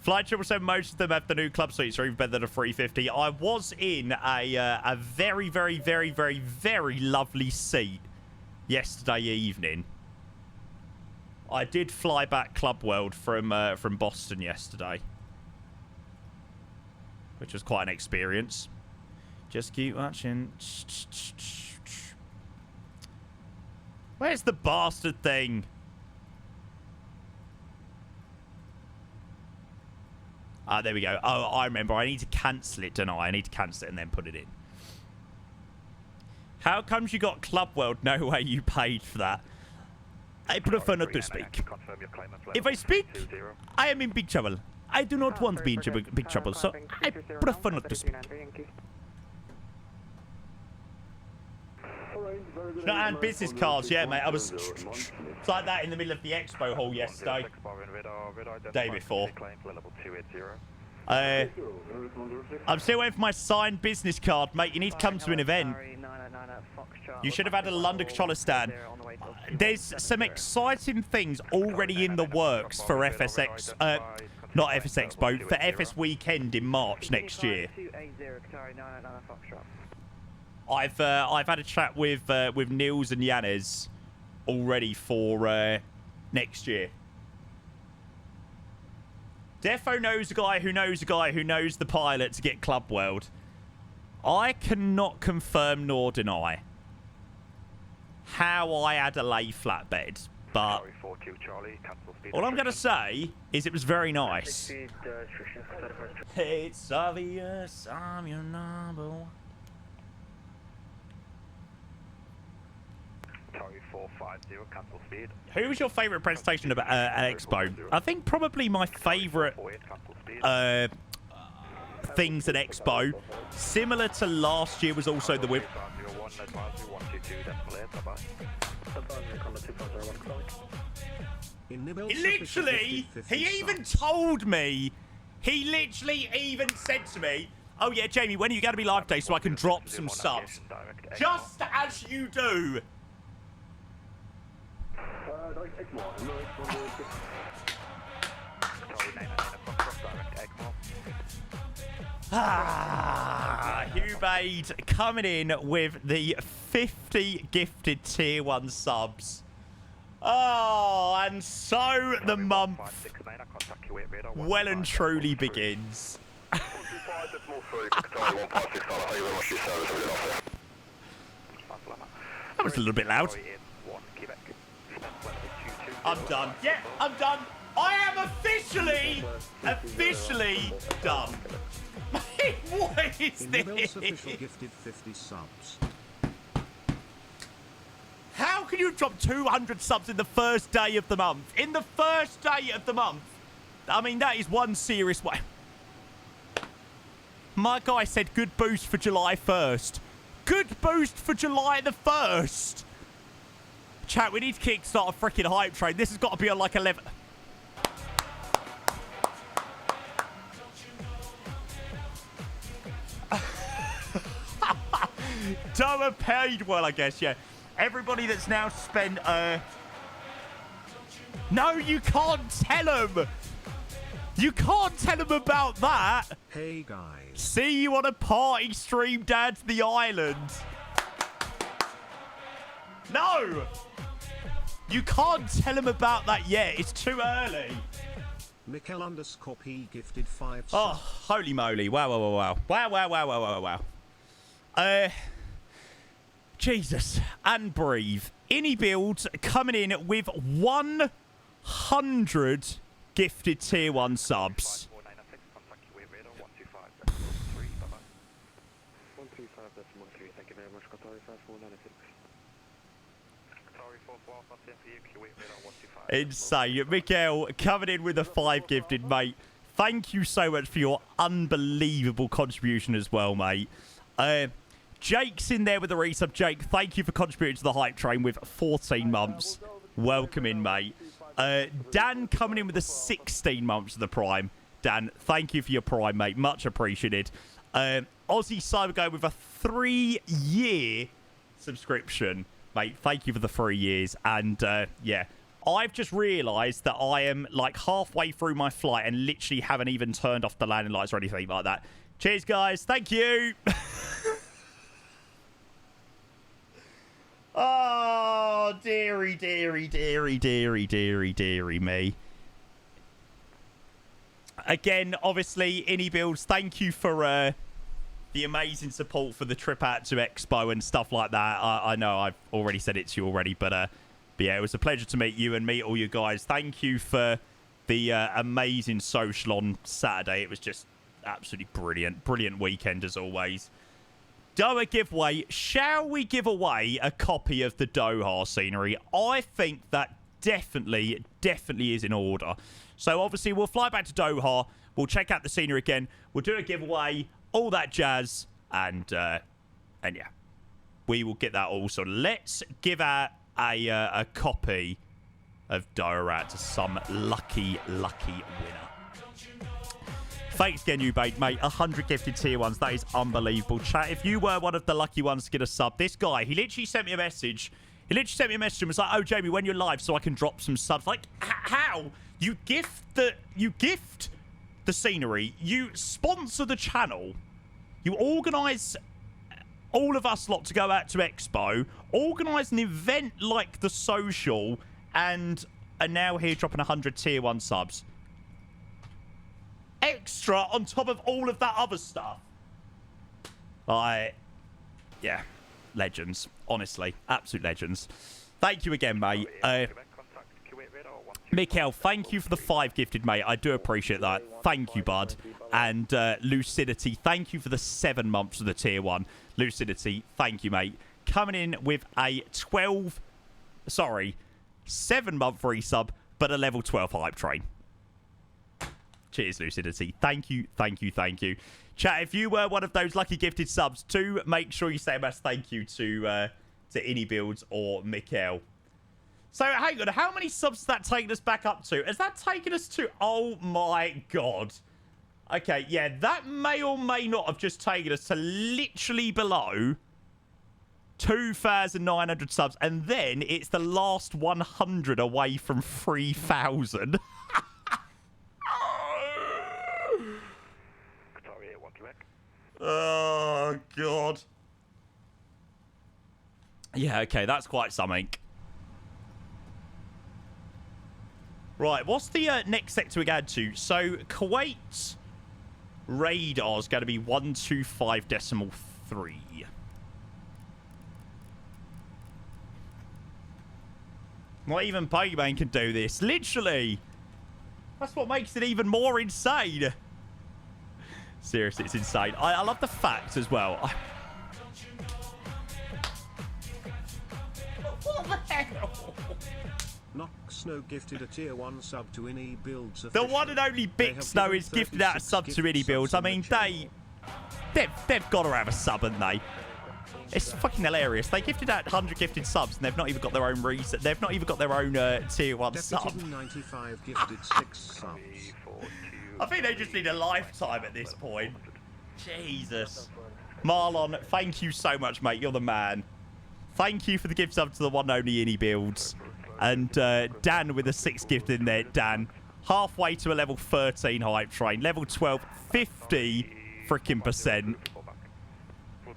Flight 777, most of them have the new club suites, or even better than a 350. I was in a very, very, very, very, very lovely seat yesterday evening. I did fly back Club World from Boston yesterday, which was quite an experience. Just keep watching. Where's the bastard thing? Ah, there we go. Oh, I remember. I need to cancel it, don't I? I need to cancel it and then put it in. How comes you got Club World? No way you paid for that. I prefer not to speak. If I speak, I am in big trouble. I do not want to be in big trouble, so I prefer not to speak. And business cards, yeah, mate. I was like that in the middle of the expo hall yesterday. Day before. I'm still waiting for my signed business card, mate. You need to come to an event. You should have had a London controller stand. There's some exciting things already in the works for FSX, not FSExpo, for FS Weekend in March next year. I've had a chat with Niels and Yanez already for next year. Defo knows a guy who knows a guy who knows the pilot to get Club World. I cannot confirm nor deny how I had a lay flatbed, but all I'm going to say is it was very nice. It's obvious I'm your number one. Who was your favourite presentation about at Expo? I think probably my favourite things at Expo, similar to last year, was also the whip. Literally, he even told me. He literally even said to me, "Oh yeah, Jamie, when are you going to be live today so I can drop some subs?" Just as you do. Hubade coming in with the 50 gifted tier 1 subs. Oh, and so the month well and truly begins. That was a little bit loud. I'm done. Yeah, I'm done. I am officially done. What is iniBuilds official gifted 50 subs. How can you drop 200 subs in the first day of the month? In the first day of the month. I mean, that is one serious way. My guy said good boost for July 1st. Good boost for July the 1st. Chat, we need to kickstart a freaking hype train. This has got to be on like 11. Doha paid well, I guess, yeah. Everybody that's now spent, No, you can't tell them! You can't tell them about that! Hey, guys. See you on a party stream down to the island. No! You can't tell them about that yet. It's too early. Mikkel underscore P gifted 5 subs. Oh, holy moly. Wow, wow, wow, wow. Wow, wow, wow, wow, wow, wow. Jesus. And breathe. iniBuilds coming in with 100 gifted tier 1 subs. Insane. Miguel coming in with a 5 gifted, mate. Thank you so much for your unbelievable contribution as well, mate. Jake's in there with a resub. Jake, thank you for contributing to the hype train with 14 months. Welcome in, mate. Dan coming in with the 16 months of the Prime. Dan, thank you for your Prime, mate. Much appreciated. Aussie Cyber going with a 3-year subscription. Mate, thank you for the 3 years. And, yeah, I've just realised that I am, like, halfway through my flight and literally haven't even turned off the landing lights or anything like that. Cheers, guys. Thank you. Oh, dearie, dearie, dearie, dearie, dearie, dearie me. Again, obviously, iniBuilds, thank you for the amazing support for the trip out to Expo and stuff like that. I know I've already said it to you already, but yeah, it was a pleasure to meet you and meet all you guys. Thank you for the amazing social on Saturday. It was just absolutely brilliant. Brilliant weekend as always. Doha giveaway. Shall we give away a copy of the Doha scenery? I think that definitely is in order. So obviously we'll fly back to Doha. We'll check out the scenery again. We'll do a giveaway, all that jazz, and yeah, we will get that all. So let's give out a copy of Doha out to some lucky winner. Thanks again, you mate. 100 gifted tier 1s. That is unbelievable. Chat, if you were one of the lucky ones to get a sub, this guy, he literally sent me a message. He literally sent me a message and was like, oh, Jamie, when you're live so I can drop some subs. Like, how? You gift the scenery. You sponsor the channel. You organise all of us lot to go out to Expo. Organise an event like the social. And are now here dropping 100 tier 1 subs. Extra on top of all of that other stuff. Yeah. Legends. Honestly. Absolute legends. Thank you again, mate. Mikhail, thank you for the 5 gifted, mate. I do appreciate that. Thank you, bud. And Lucidity, thank you for the 7 months of the tier 1. Lucidity, thank you, mate. Coming in with a 7-month resub, but a level 12 hype train. Cheers, Lucidity. Thank you, thank you, thank you. Chat, if you were one of those lucky gifted subs, do make sure you say a mass thank you to iniBuilds or Mikhail. So, hang on. How many subs has that taken us back up to? Has that taken us to... Oh, my God. Okay, yeah. That may or may not have just taken us to literally below 2,900 subs. And then it's the last 100 away from 3,000. Oh, God. Yeah, okay. That's quite something. Right, what's the next sector we go to? So, Kuwait's radar is going to be 125.3. Not even Pokemon can do this. Literally. That's what makes it even more insane. Seriously, it's insane. I love the fact as well. What the hell? Knock Snow gifted a tier 1 sub to iniBuilds. The one and only Big Snow is gifted out a sub to iniBuilds. I mean, they've got to have a sub, haven't they? It's fucking hilarious. They gifted out 100 gifted subs, and they've not even got their own reset. They've not even got their own tier 1 sub. 95 gifted 6 subs. I think they just need a lifetime at this point. Jesus. Marlon, thank you so much, mate. You're the man. Thank you for the gift sub to the one and only iniBuilds. And Dan with a 6 gift in there. Dan, halfway to a level 13 hype train. Level 12, 50 freaking %.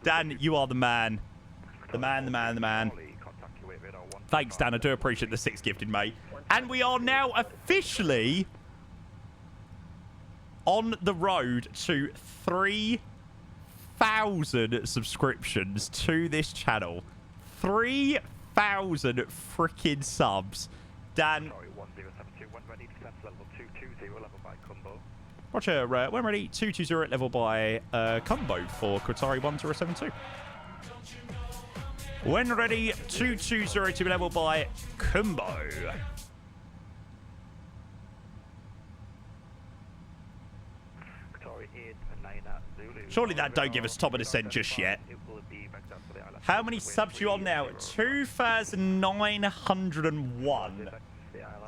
Dan, you are the man. The man, the man, the man. Thanks, Dan. I do appreciate the 6 gifted, mate. And we are now officially on the road to 3,000 subscriptions to this channel. 3,000 freaking subs. Dan. Roger, when ready, 220 at level by combo for Qatari 1072. When ready, 220 to be level by combo. Surely that don't give us top of descent just yet. How many subs you on now? 2,901.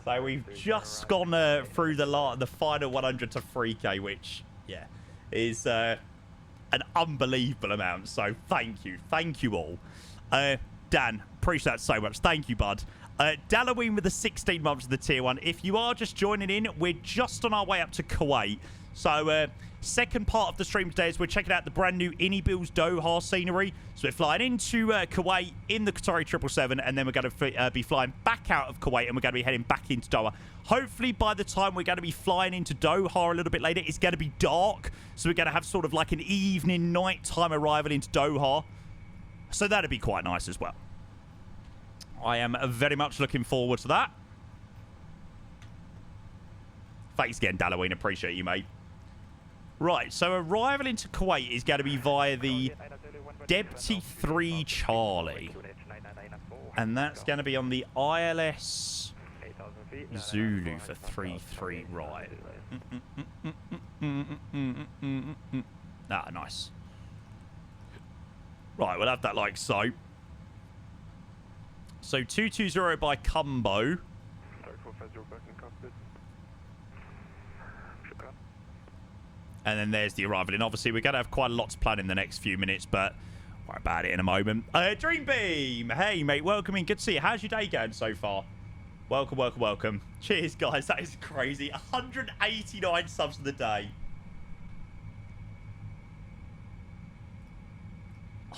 So we've just gone through the final 100 to 3K, which, yeah, is an unbelievable amount. So thank you. Thank you all. Dan, appreciate that so much. Thank you, bud. Dalloween with the 16 months of the tier 1. If you are just joining in, we're just on our way up to Kuwait. So, second part of the stream today is we're checking out the brand new iniBuilds Doha scenery. So we're flying into Kuwait in the Qatari 777, and then we're going to be flying back out of Kuwait, and we're going to be heading back into Doha. Hopefully by the time we're going to be flying into Doha a little bit later, it's going to be dark. So we're going to have sort of like an evening, nighttime arrival into Doha. So that'd be quite nice as well. I am very much looking forward to that. Thanks again, Dalloween. Appreciate you, mate. Right, so arrival into Kuwait is going to be via the Debti 3 Charlie. And that's going to be on the ILS Zulu for 3-3 right. Ah, nice. Right, we'll have that like so. So 220 by combo. And then there's the arrival. And obviously, we're going to have quite a lot to plan in the next few minutes, but worry about it in a moment. Dreambeam! Hey, mate, welcome in. Good to see you. How's your day going so far? Welcome, welcome, welcome. Cheers, guys. That is crazy. 189 subs of the day.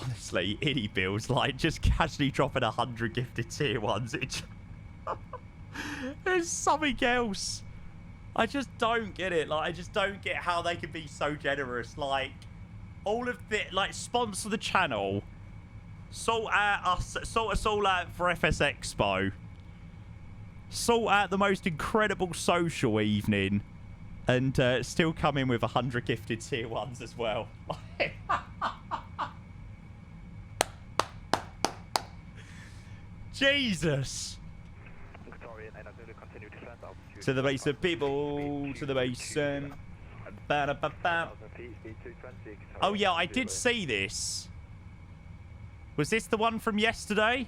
Honestly, iniBuilds, like, just casually dropping 100 gifted tier 1s. There's something else. I just don't get it. Like, I just don't get how they can be so generous. Like, all of the, like, sponsor the channel. Sort us all out for FSExpo. Sort out the most incredible social evening. And still come in with 100 gifted tier 1s as well. Jesus. To the base of people, to the basin. Oh yeah, I did see this. Was this the one from yesterday?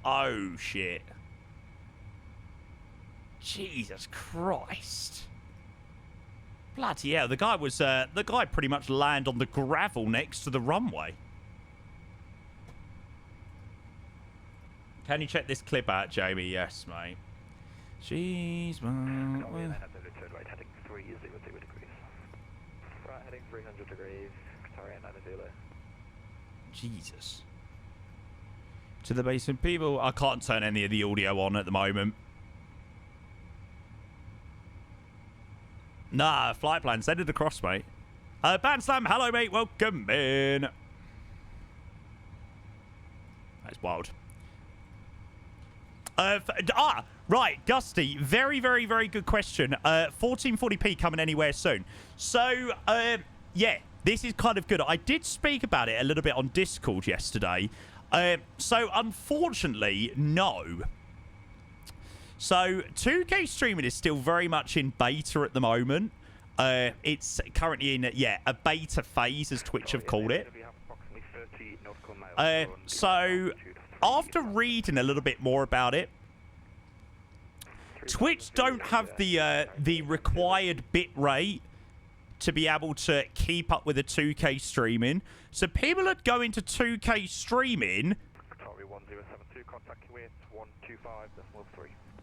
Oh shit. Jesus Christ. Bloody hell, the guy pretty much landed on the gravel next to the runway. Can you check this clip out, Jamie? Yes, mate. Jeez, man. Heading 300 degrees. Right, heading 300 degrees. Sorry, and Jesus. To the basin, people. I can't turn any of the audio on at the moment. Nah, flight plan. Send it across, mate. Bandslam, hello, mate. Welcome in. That's wild. Right, Gusty. Very, very, very good question. 1440p coming anywhere soon. So, yeah, this is kind of good. I did speak about it a little bit on Discord yesterday. So, unfortunately, no. So, 2K streaming is still very much in beta at the moment. It's currently in, a beta phase, as Twitch have called it. So, after reading a little bit more about it, Twitch don't have the required bit rate to be able to keep up with the 2K streaming. So, people that go into 2K streaming...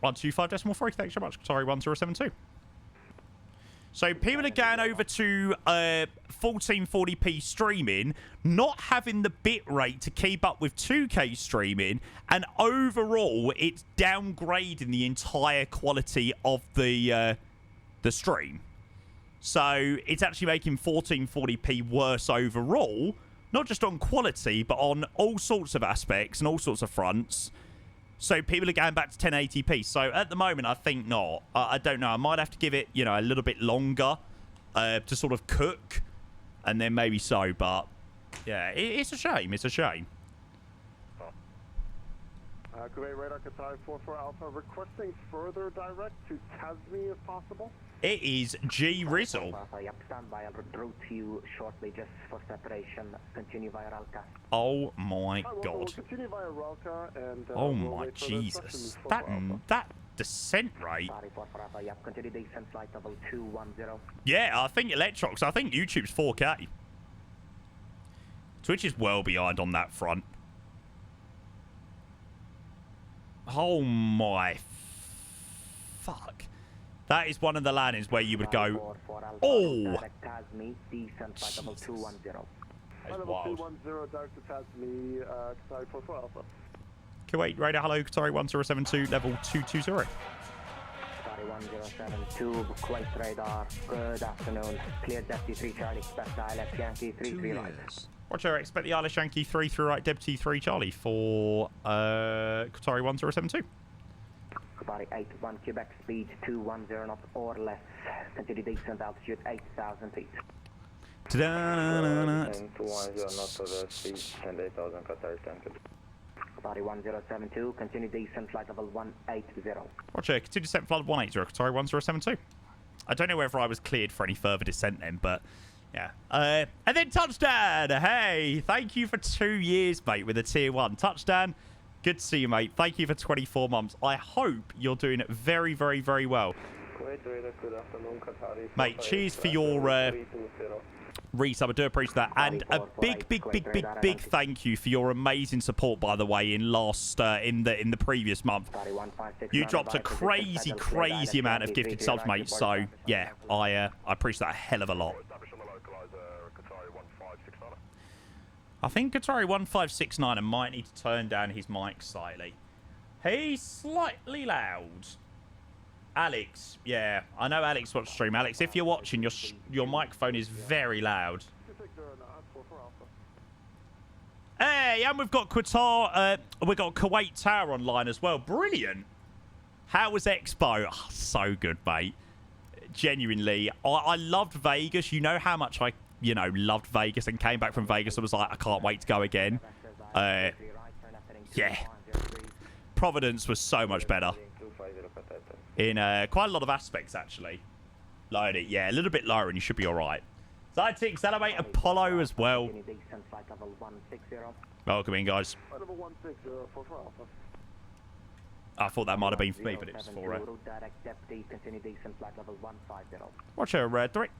125.3. Thanks so much. Sorry, 1072. So people are going over to 1440p streaming, not having the bit rate to keep up with 2K streaming, and overall it's downgrading the entire quality of the stream. So it's actually making 1440p worse overall, not just on quality, but on all sorts of aspects and all sorts of fronts. So people are going back to 1080p. So at the moment, I think not. I don't know. I might have to give it, a little bit longer to sort of cook, and then maybe so. But yeah, it's a shame. It's a shame. Kuwait Radar Qatar 44 Alpha requesting further direct to Tasmi if possible. It is G Rizzle. Stand by. I'll route you shortly just for separation. Continue via Ralka. Oh my God. We'll continue via Ralka and oh my Jesus. That descent rate. Continue descent flight level 210. Yeah, I think Electrox. I think YouTube's 4K. Twitch is well behind on that front. Oh my fuck. That is one of the landings where you would go, oh! That's wild. Kuwait Radar, hello, Qatari 1072, level 220. Qatari 1072, Kuwait Radar, good afternoon. Clear Deputy 3 Charlie, expect ILS Yankee 33 right. Roger, expect the ILS Yankee 33 right, Deputy 3 Charlie for Qatari 1072. Qatari 81, Quebec speed 210 knots or less. Continue descent altitude 8,000 feet. Ta-da-na-na-na. 210 knots or less, speed 8,000 Qatari standard. Qatari 1072, continue descent flight level 180. Roger, continue descent flight 180, Qatari 1072. I don't know whether I was cleared for any further descent then, but yeah. And then Touchdown! Hey, thank you for 2 years, mate, with a tier 1. Touchdown, Good to see you, mate. Thank you for 24 months. I hope you're doing very, very, very well. Mate, cheers for your resub. I do appreciate that. And a big, big, big, big, big thank you for your amazing support, by the way, in the previous month. You dropped a crazy, crazy amount of gifted subs, mate. So, yeah, I appreciate that a hell of a lot. I think Qatari 1569 might need to turn down his mic slightly. He's slightly loud. Alex, yeah, I know Alex watched stream. Alex, if you're watching, your microphone is very loud. Hey, and we've got Qatar, we've got Kuwait Tower online as well. Brilliant. How was Expo? Oh, so good, mate. Genuinely, I loved Vegas. You know how much I, loved Vegas and came back from Vegas and was like, I can't wait to go again. Yeah. Providence was so much better. In quite a lot of aspects, actually. Load it, yeah, a little bit lower and you should be all right. Side accelerate Apollo as well. Welcome in, guys. I thought that might have been for me, but it was for Roger, direct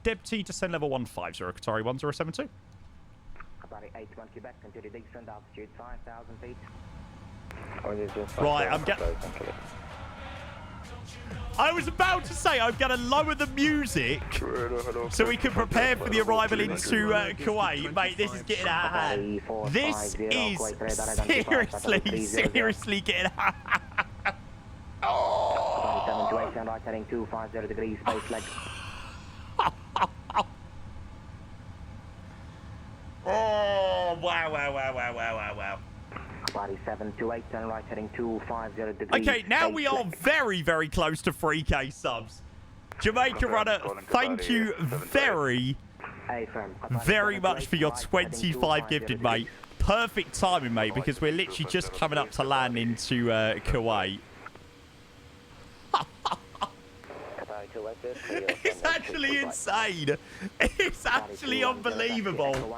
deputy descend level 150, Qatari 1072. Right, I'm getting... I was about to say I'm going to lower the music so we can prepare for the arrival into Kuwait. Mate, this is getting out of hand. This is seriously getting out of hand. Oh, wow. Body 728 and right heading 250 degrees. Okay, now we are very, very close to 3K subs. Jamaica Runner, thank you very much for your 25 gifted, mate. Perfect timing, mate, because we're literally just coming up to land into Kuwait. It's actually insane. It's actually unbelievable.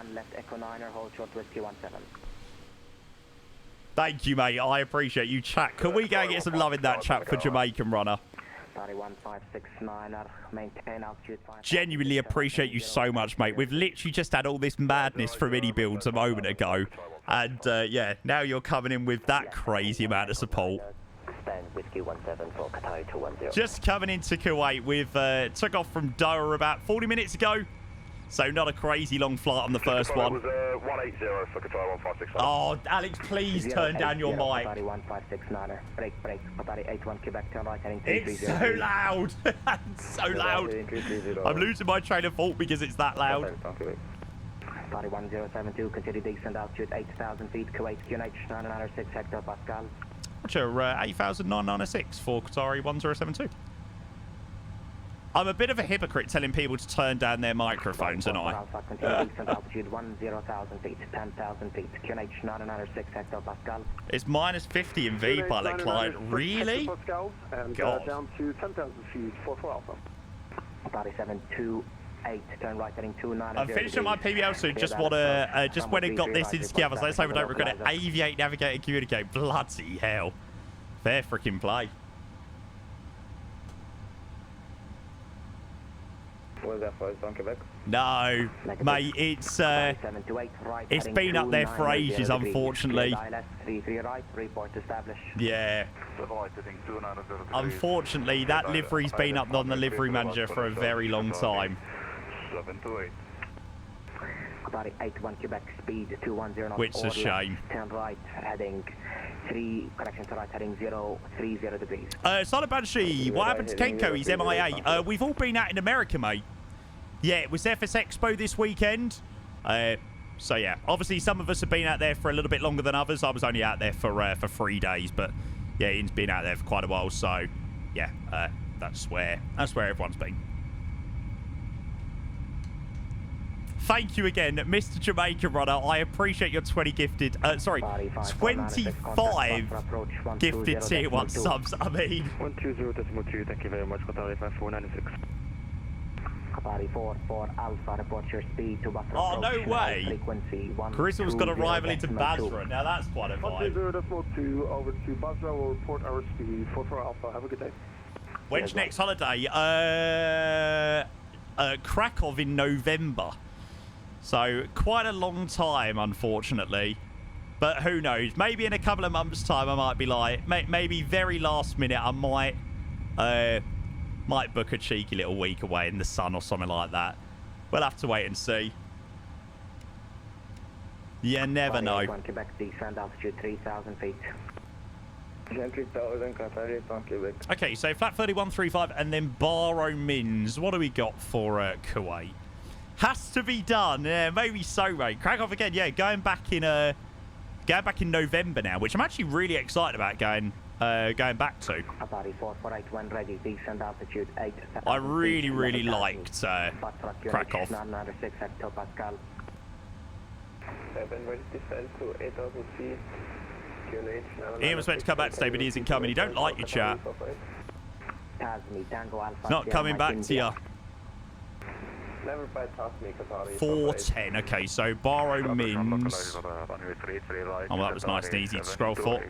Thank you, mate. I appreciate you, chat. Can we go and get some love in that chat for Jamaican Runner? Genuinely appreciate you so much, mate. We've literally just had all this madness from iniBuilds a moment ago. And, yeah, now you're coming in with that crazy amount of support. Just coming into Kuwait. We've took off from Doha about 40 minutes ago. So not a crazy long flight on the first one. Oh, Alex, please turn down your mic. It's so loud. It's so loud. I'm losing my train of thought because it's that loud. Body 1072, consider descent altitude 8,000 feet, Kuwait, QNH 996 hectopascal. Roger, 8,996 for Qatari 1072. I'm a bit of a hypocrite telling people to turn down their microphones, and I. It's minus 50 in V pilot client. Really? God. Down to 10,000 feet for Alpha. Body 728, turn right heading 29. I'm finishing my PBL soon. Just want to, just when it got this in together, so let's hope I don't regret it. Aviate, navigate, and communicate. Bloody hell. Fair freaking play. Was that first on Quebec? No, mate, it's been up there for ages, unfortunately. Yeah. Unfortunately, that livery's been up on the livery manager for a very long time. 728. About 81 Quebec speed 210 knots. Which is a shame. Turn right heading 3, correction to right heading 030 degrees. Silent Banshee, what happened to Kenko? He's MIA. We've all been out in America, mate. Yeah, it was FSExpo this weekend. So yeah, obviously some of us have been out there for a little bit longer than others. I was only out there for 3 days, but yeah, Ian's been out there for quite a while. So yeah, that's where everyone's been. Thank you again, Mr. Jamaica Runner. I appreciate your 20 gifted, 25 gifted tier 1 subs. I mean, 120.2, thank you very much. Qatari 5496. Qatari 4 Alpha, report your speed to Basra. Oh, no way. Frequency Carissa's got a rival into 120.2. Basra. Now that's quite a vibe. 120.2 over to Basra. We'll report our speed 44 Alpha. Have a good day. When's your next holiday? Krakow in November. So quite a long time, unfortunately. But who knows? Maybe in a couple of months' time, I might be like, maybe very last minute, I might book a cheeky little week away in the sun or something like that. We'll have to wait and see. You never know. Quebec, descend altitude 3,000 feet. Okay, so flat 3135 and then Baro Mins. What do we got for Kuwait? Has to be done. Yeah, maybe so, mate. Krakow again. Yeah, going back in November now, which I'm actually really excited about going back to. I really liked Krakow. Ian was meant to come back today, but he isn't coming. He don't like you, chat. It's not coming back to you. 410. Okay, so Baro Mins. Oh, that was nice and easy to scroll for.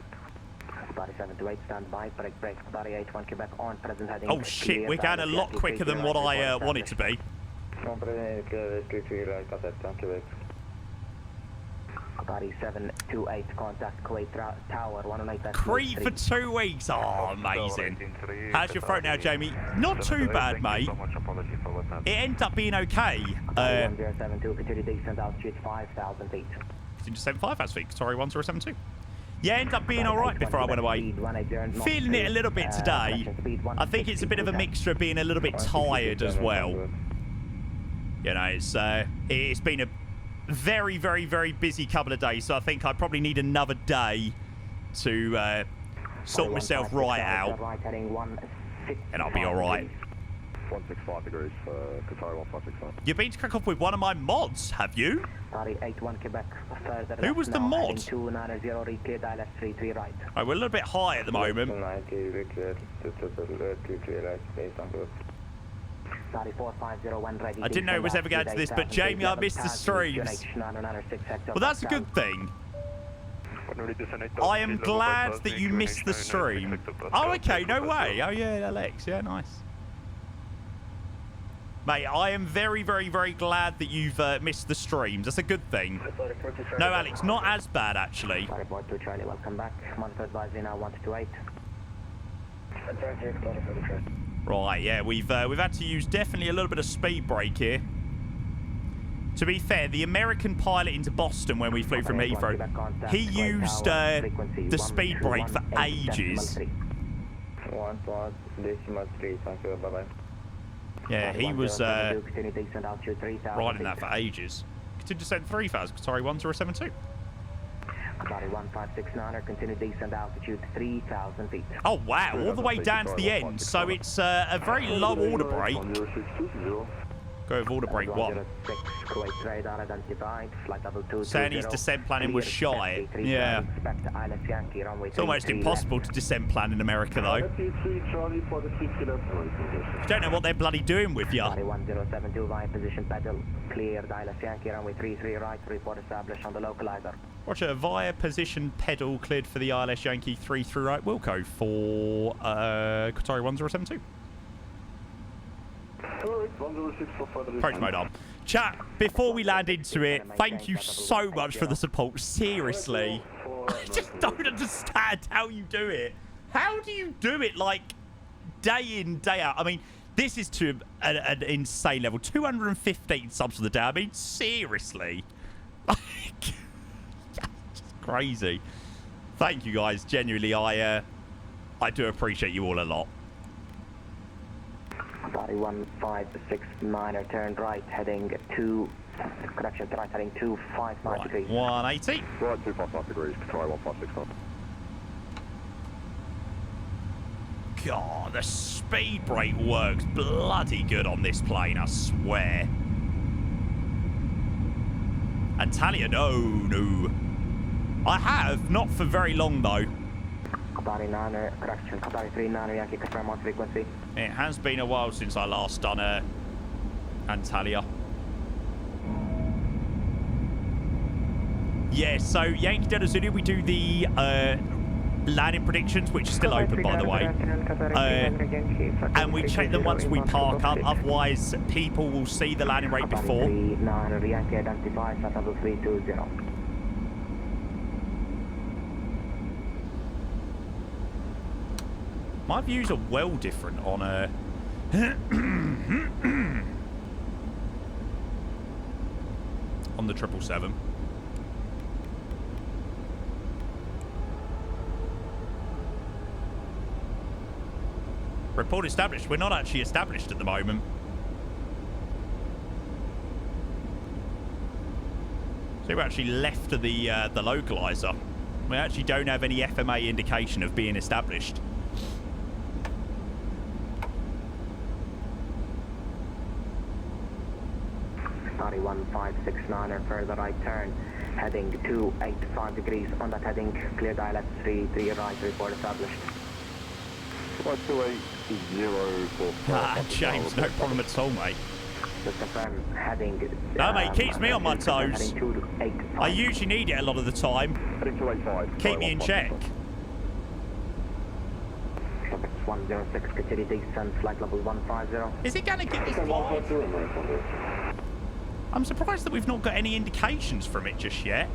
Oh shit, we're going a lot quicker than what I wanted to be. Body 728, contact Kuwait Tower 108. Crete for 2 weeks. Oh, amazing. How's your throat now, Jamie? Not too bad, mate. It ended up being okay. 1072, continue descent altitude 5,000 feet. Continue descent 5,000 feet. Sorry, 1072. Yeah, ended up being all right before I went away. Feeling it a little bit today. I think it's a bit of a mixture of being a little bit tired as well. You know, it's been a very busy couple of days, so I think I probably need another day to sort myself right out, and I'll be all right. 165 degrees for Qatari 1565. You've been to Krakow with one of my mods, have you? Who was the mod? Oh, we're a little bit high at the moment. I didn't know it was ever going to this, but Jamie, I missed the streams. Well, that's a good thing. I am glad that you missed the stream. Oh, okay, no way. Oh, yeah, Alex. Yeah, nice. Mate, I am very glad that you've missed the streams. That's a good thing. No, Alex, not as bad, actually. Welcome back. Monitor advisory now 128. Right, yeah, we've had to use definitely a little bit of speed brake here. To be fair, the American pilot into Boston when we flew from Heathrow, he used the speed brake for ages. Yeah, he was riding that for ages. Continue descent 3,000, sorry, 1072. Qatari 1569, continue descent altitude 3,000 feet. Oh wow, all the way down to the end. So it's a very low order break. Go with order break 1. Saying his descent planning was shy. Yeah. It's almost impossible to descent plan in America though. You don't know what they're bloody doing with you. 1072 via position pedal. Cleared ILS Yankee runway 33 right. Report established on the localizer. Roger, via position pedal cleared for the ILS Yankee 33 right Wilco for Qatari 1072. Approach mode on. Chat, before we land into it, thank you so much for the support. Seriously. I just don't understand how you do it. How do you do it, like, day in, day out? I mean, this is to an insane level. 215 subs for the day. I mean, seriously. It's crazy. Thank you, guys. Genuinely, I do appreciate you all a lot. Body 1569, turn right, heading 2, correction, right, heading 255 degrees. 180. Right, 255 degrees, Qatari 1569. God, the speed brake works bloody good on this plane, I swear. Antalya, no. I have, not for very long though. Qatari 9, correction, Qatari 39, Yankee, confirm on frequency. It has been a while since I last done a Antalya. Yeah, so Yankee Delta Zulu, we do the landing predictions, which is still open, by the way. And we check them once we park up, otherwise people will see the landing rate before. My views are well different on on the 777. Report established. We're not actually established at the moment. So we're actually left of the localizer. We actually don't have any FMA indication of being established. Sorry, 1569 or further right turn, heading 285 degrees on that heading, clear dial at 33 right, report established. 528-044. James, no problem at all, mate. Just confirm, heading... No, mate, keeps me on my toes. I usually need it a lot of the time. Heading 285. Keep me in check. 106, continue descent, flight level 150. Is it going to get this far? I'm surprised that we've not got any indications from it just yet.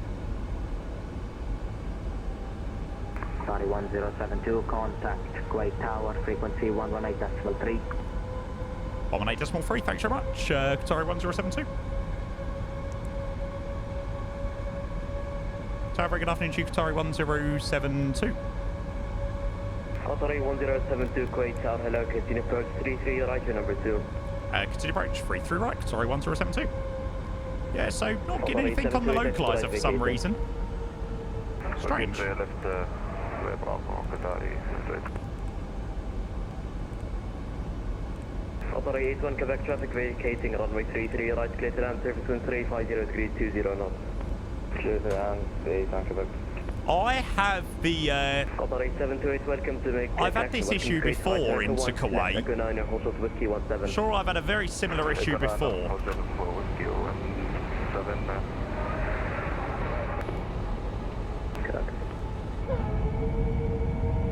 Sorry, 1072, contact Kuwait Tower, frequency 118.3. 118.3, thanks very much. Sorry, 1072. So, very good afternoon, Chief Qatari 1072. Qatari 1072, Kuwait Tower, hello, continue approach 33 right to number 2. Continue approach 33 right, Qatari 1072. Yeah, so not getting anything on the localizer for some reason. Strange. Qatari 81, Quebec traffic vacating runway 33 right, clear to land surface wind 350 degrees 20 knots. Clear to land 81 Quebec. I have the Qatari 728, welcome to make I've had this issue before into Kuwait. Sure, I've had a very similar issue before.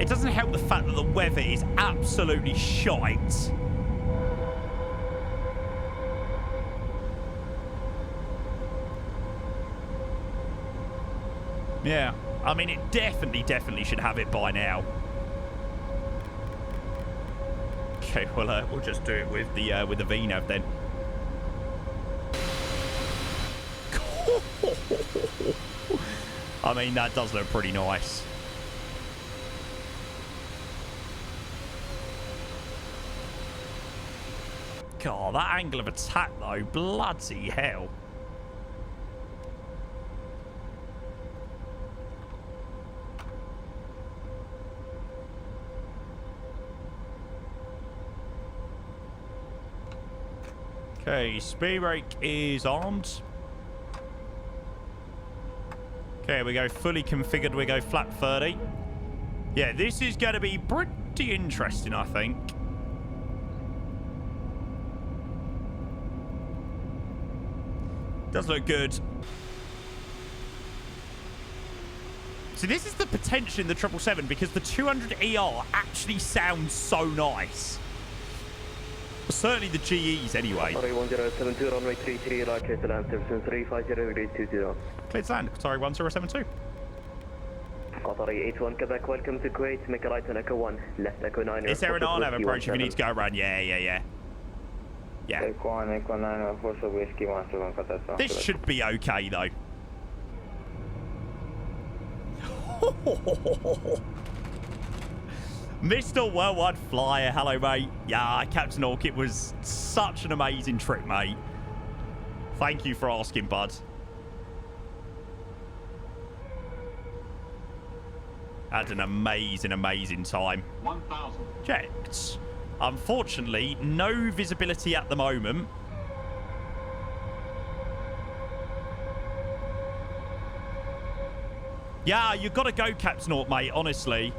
It doesn't help the fact that the weather is absolutely shite. Yeah, I mean, it definitely should have it by now. Okay, well, we'll just do it with the VNAV then. I mean, that does look pretty nice. God, that angle of attack, though, bloody hell. Okay, speed brake is armed. Okay, we go fully configured. We go flat 30. Yeah, this is going to be pretty interesting, I think. Does look good. So this is the potential in the 777 because the 200ER actually sounds so nice. Certainly the GEs anyway. Qatari 1072, runway 33 right, clear to land surface wind 350 degrees 20. Clear to land, Qatari 1072. Qatari 81 Quebec, welcome to Kuwait. Make a right on Echo 1, left Echo 9. Is there an RNAV approach if you need to go around? Yeah. Yeah. This should be okay though. Mr. Worldwide Flyer, hello mate. Yeah, Captain Orc, it was such an amazing trip, mate. Thank you for asking, bud. Had an amazing time. 1,000. Checked. Unfortunately, no visibility at the moment. Yeah, you've got to go, Captain Orc, mate, honestly.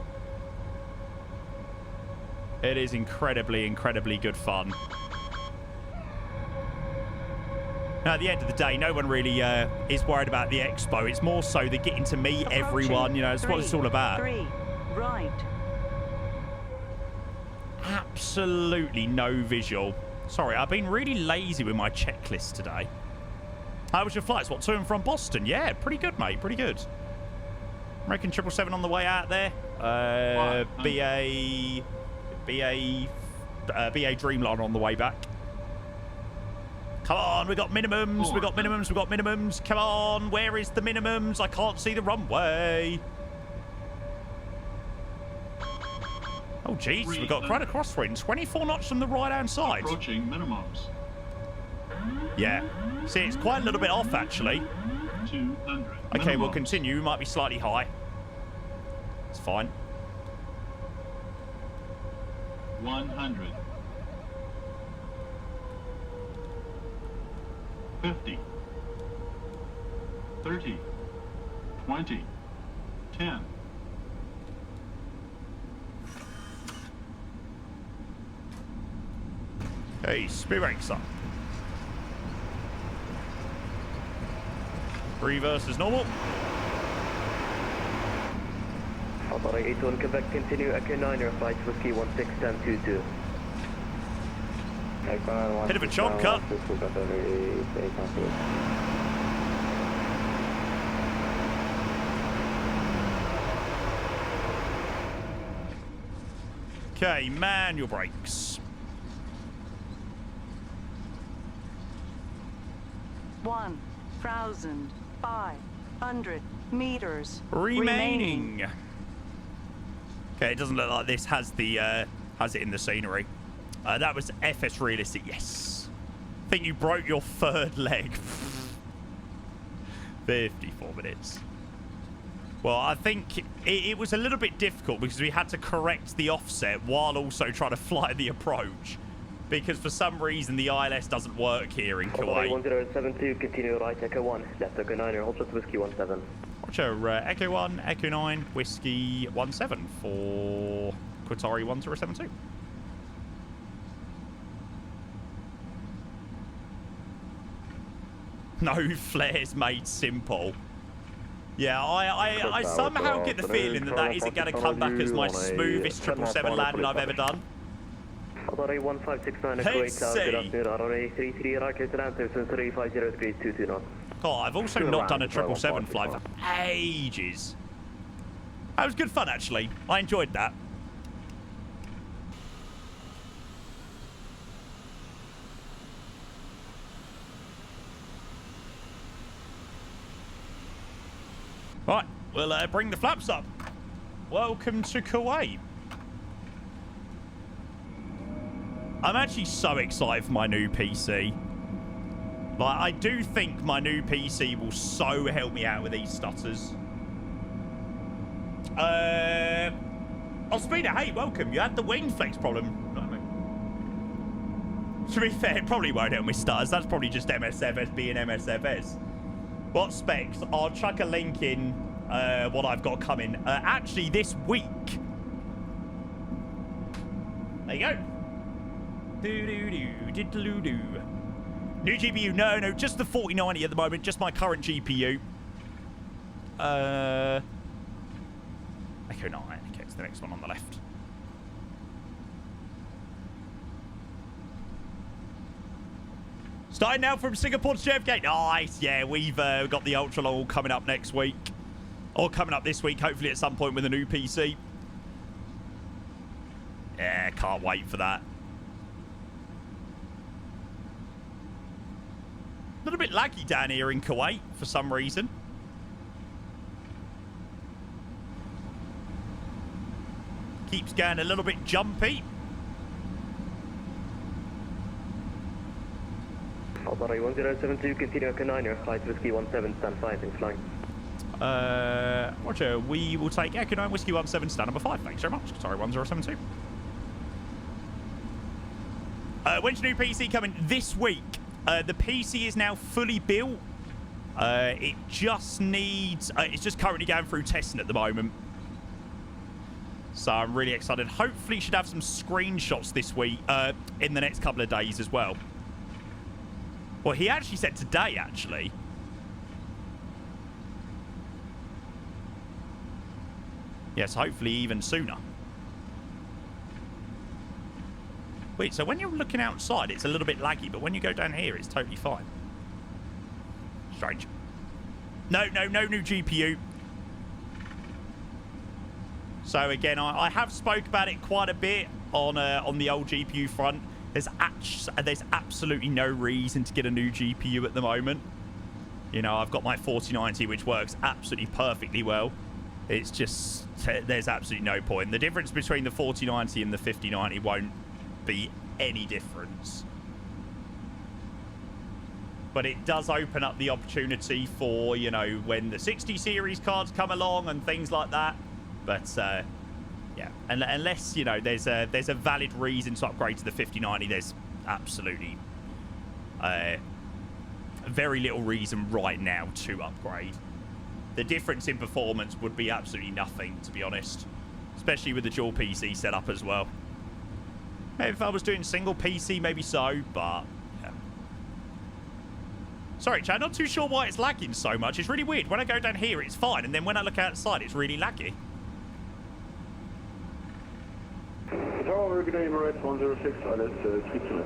It is incredibly good fun. Now, at the end of the day, no one really is worried about the expo. It's more so they're getting to meet everyone. You know, that's what it's all about. 3, right. Absolutely no visual. Sorry, I've been really lazy with my checklist today. How was your flights? What, to and from Boston? Yeah, pretty good, mate. Pretty good. Reckon 777 on the way out there. BA Dreamliner on the way back. Come on, we got minimums. We got minimums. We got minimums. Come on, where is the minimums? I can't see the runway. Oh, jeez, we've got quite a crosswind. 24 knots from the right-hand side. Approaching minimums. Yeah. See, it's quite a little bit off, actually. 200. Okay, minimums. we'll continue. We might be slightly high. It's fine. 100. 50. 30. 20. 10. Hey, speed brakes up. 3 versus normal. Alpha 81 Quebec, continue Echo 9, your flight Whiskey 161022. Bit of a chomp cut. Okay, manual brakes. 1,500 meters Remaining. Okay, it doesn't look like this has the has it in the scenery. That was FS realistic. Yes. I think you broke your 3rd leg. 54 minutes. Well, I think it was a little bit difficult because we had to correct the offset while also trying to fly the approach. Because for some reason the ILS doesn't work here in Kuwait. 1072, continue right Echo 1, left Echo 9, hold just Whiskey 17. Roger, Echo 1, Echo 9, Whiskey 17 for Qatari 1072. No flares made simple. Yeah, I somehow get the feeling that that isn't going to come back as my smoothest 777 landing I've ever done. Authority 1569, Echo 8, good afternoon, Authority 33, Rocket Atlanta, 350 degrees, 22 knots. God, I've also not done a 777 flight for ages. That was good fun, actually. I enjoyed that. Right, we'll bring the flaps up. Welcome to Kuwait. I'm actually so excited for my new PC. Like, I do think my new PC will so help me out with these stutters. Speeder, hey, welcome. You had the wing flex problem. To be fair, it probably won't help me stutters. That's probably just MSFS being MSFS. What specs? I'll chuck a link in what I've got coming. Actually, this week. There you go. Do-do-do-diddle-do. New GPU. No, just the 4090 at the moment. Just my current GPU. Echo 9. Okay, it's the next one on the left. Starting now from Singapore to JFK. Nice. Yeah, we've got the ultra long coming up next week. Or coming up this week, hopefully at some point with a new PC. Yeah, can't wait for that. A little bit laggy down here in Kuwait for some reason. Keeps going a little bit jumpy. Authority 1072, continue Echo 9, your flight Whiskey 17, stand 5, in flying. Roger, we will take Echo 9, Whiskey 17, stand number 5. Thanks very much. Sorry, 1072. When's your new PC coming? This week. The PC is now fully built. It just needs... it's just currently going through testing at the moment. So I'm really excited. Hopefully should have some screenshots this week, in the next couple of days as well. Well, he actually said today, actually. Yes, hopefully even sooner. Wait, so when you're looking outside, it's a little bit laggy, but when you go down here, it's totally fine. Strange. No new GPU. So again, I have spoke about it quite a bit on the old GPU front. There's absolutely no reason to get a new GPU at the moment. You know, I've got my 4090, which works absolutely perfectly well. It's just, there's absolutely no point. The difference between the 4090 and the 5090 won't be any difference. But it does open up the opportunity for, you know, when the 60 series cards come along and things like that. But, yeah, unless, you know, there's a valid reason to upgrade to the 5090, there's absolutely very little reason right now to upgrade. The difference in performance would be absolutely nothing, to be honest. Especially with the dual PC setup as well. Maybe if I was doing single PC, maybe so, but yeah. Sorry, Chad, not too sure why it's lagging so much. It's really weird. When I go down here, it's fine, and then when I look outside, it's really laggy. Tower, good day, Emirates 106, let's keep to it.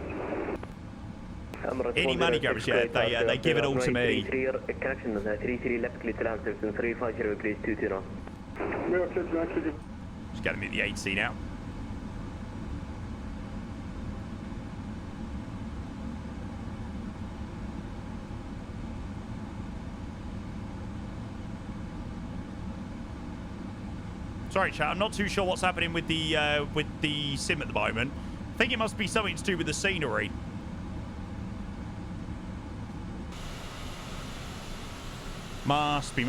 Any money grabbers, yeah, they give it all to me. Connection 33 left, clear to land, 350 degrees 220. Just getting me the 8C now. Sorry, chat. I'm not too sure what's happening with the sim at the moment. I think it must be something to do with the scenery. Must be.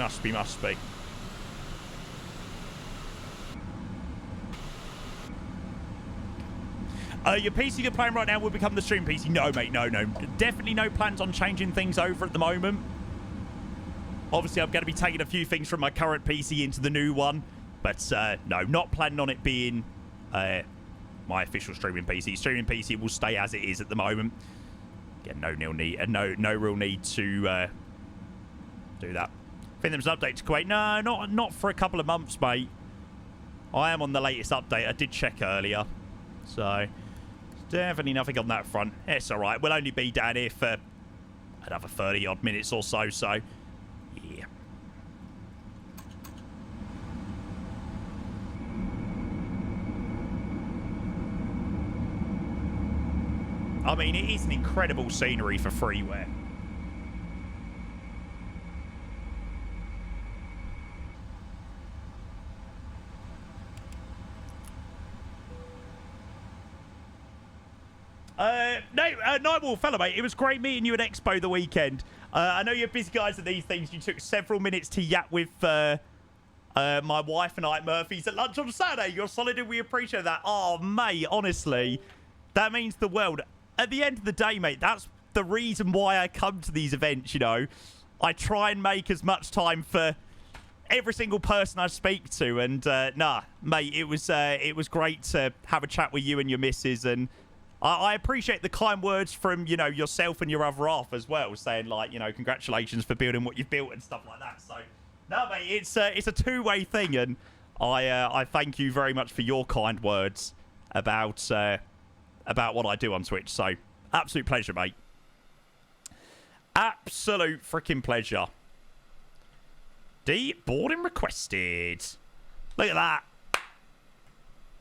Your PC you're playing right now will become the stream PC. No, mate, no. Definitely no plans on changing things over at the moment. Obviously, I'm going to be taking a few things from my current PC into the new one. But, no, not planning on it being my official streaming PC. Streaming PC will stay as it is at the moment. Again, no real need to do that. I think there was an update to Kuwait. No, not for a couple of months, mate. I am on the latest update. I did check earlier. So, definitely nothing on that front. It's all right. We'll only be down here for another 30-odd minutes or so. So, yeah. I mean, it is an incredible scenery for freeware. Nightwolf, fellow mate, it was great meeting you at Expo the weekend. I know you're busy guys at these things. You took several minutes to yap with my wife and I at Murphy's at lunch on Saturday. You're solid and we appreciate that. Oh, mate, honestly, that means the world. At the end of the day, mate, that's the reason why I come to these events, you know. I try and make as much time for every single person I speak to. And, nah, mate, it was great to have a chat with you and your missus. And I appreciate the kind words from, you know, yourself and your other half as well, saying, like, you know, congratulations for building what you've built and stuff like that. So, no, mate, it's a two-way thing. And I thank you very much for your kind words about what I do on Twitch. So, absolute pleasure, mate. Absolute freaking pleasure. D, boarding requested. Look at that.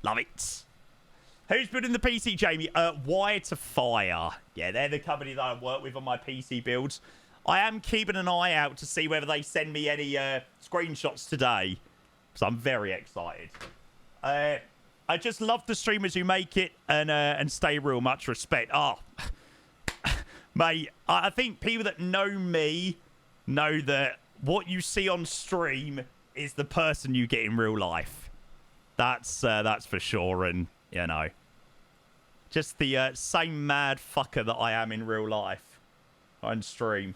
Love it. Who's building the PC, Jamie? Wire to Fire. Yeah, they're the company that I work with on my PC builds. I am keeping an eye out to see whether they send me any screenshots today, because I'm very excited. I just love the streamers who make it and stay real. Much respect. Oh, mate, I think people that know me know that what you see on stream is the person you get in real life. That's for sure. And, you know, just the same mad fucker that I am in real life on stream.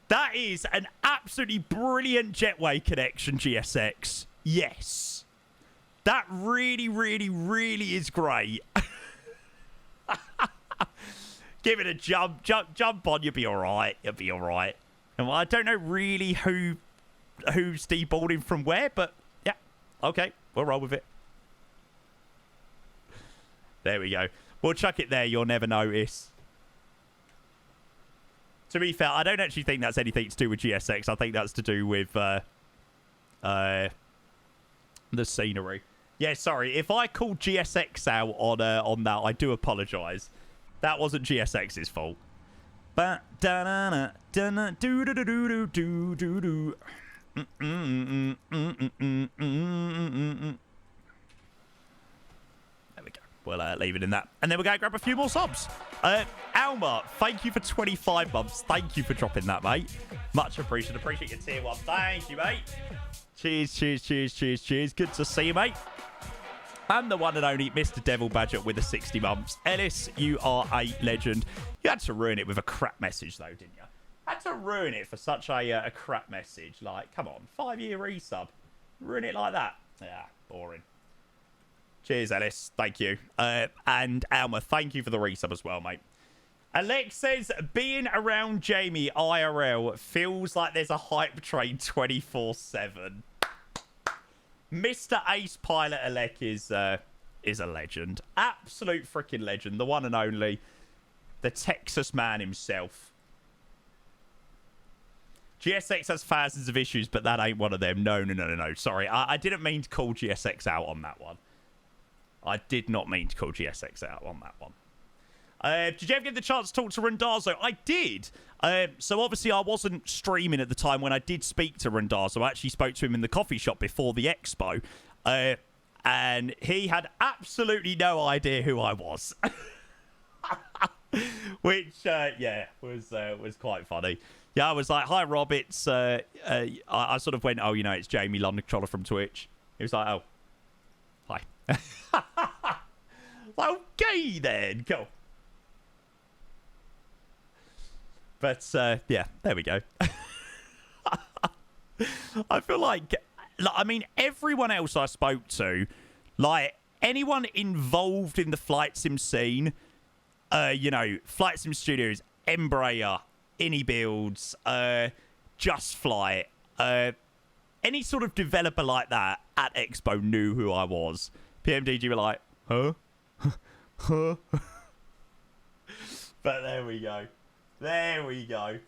That is an absolutely brilliant jetway connection, GSX. Yes. That really, really, really is great. Give it a jump on. You'll be all right. You'll be all right. And I don't know really who's deboarding from where, but yeah, okay, we'll roll with it. There we go. We'll chuck it there. You'll never notice. To be fair, I don't actually think that's anything to do with GSX. I think that's to do with the scenery. Yeah, sorry. If I called GSX out on that, I do apologise. That wasn't GSX's fault. But there we go. We'll leave it in that. And then we're going to grab a few more subs. Alma, thank you for 25 months. Thank you for dropping that, mate. Much appreciated. Appreciate your tier 1. Thank you, mate. Cheers, cheers, cheers, cheers, cheers. Good to see you, mate. And the one and only Mr. Devil Badger with the 60 months. Ellis, you are a legend. You had to ruin it with a crap message, though, didn't you? Had to ruin it for such a crap message. Like, come on, 5-year resub. Ruin it like that. Yeah, boring. Cheers, Ellis. Thank you. And Alma, thank you for the resub as well, mate. Alex says, being around Jamie IRL feels like there's a hype train 24/7. Mr. Ace Pilot Alec is a legend. Absolute freaking legend. The one and only. The Texas man himself. GSX has thousands of issues, but that ain't one of them. No. Sorry, I didn't mean to call GSX out on that one. I did not mean to call GSX out on that one. Did you ever get the chance to talk to Randazzo? I did. So obviously I wasn't streaming at the time when I did speak to Randazzo. I actually spoke to him in the coffee shop before the expo. And he had absolutely no idea who I was. Which, yeah, was quite funny. Yeah, I was like, hi, Rob, it's... I sort of went, oh, you know, it's Jamie, London Controller from Twitch. He was like, oh, hi. Okay, then. Cool. But, yeah, there we go. I feel like, I mean, everyone else I spoke to, like, anyone involved in the flight sim scene, you know, Flight Sim Studios, Embraer, iniBuilds, Just Flight, any sort of developer like that at Expo knew who I was. PMDG were like, huh? Huh? But there we go. There we go.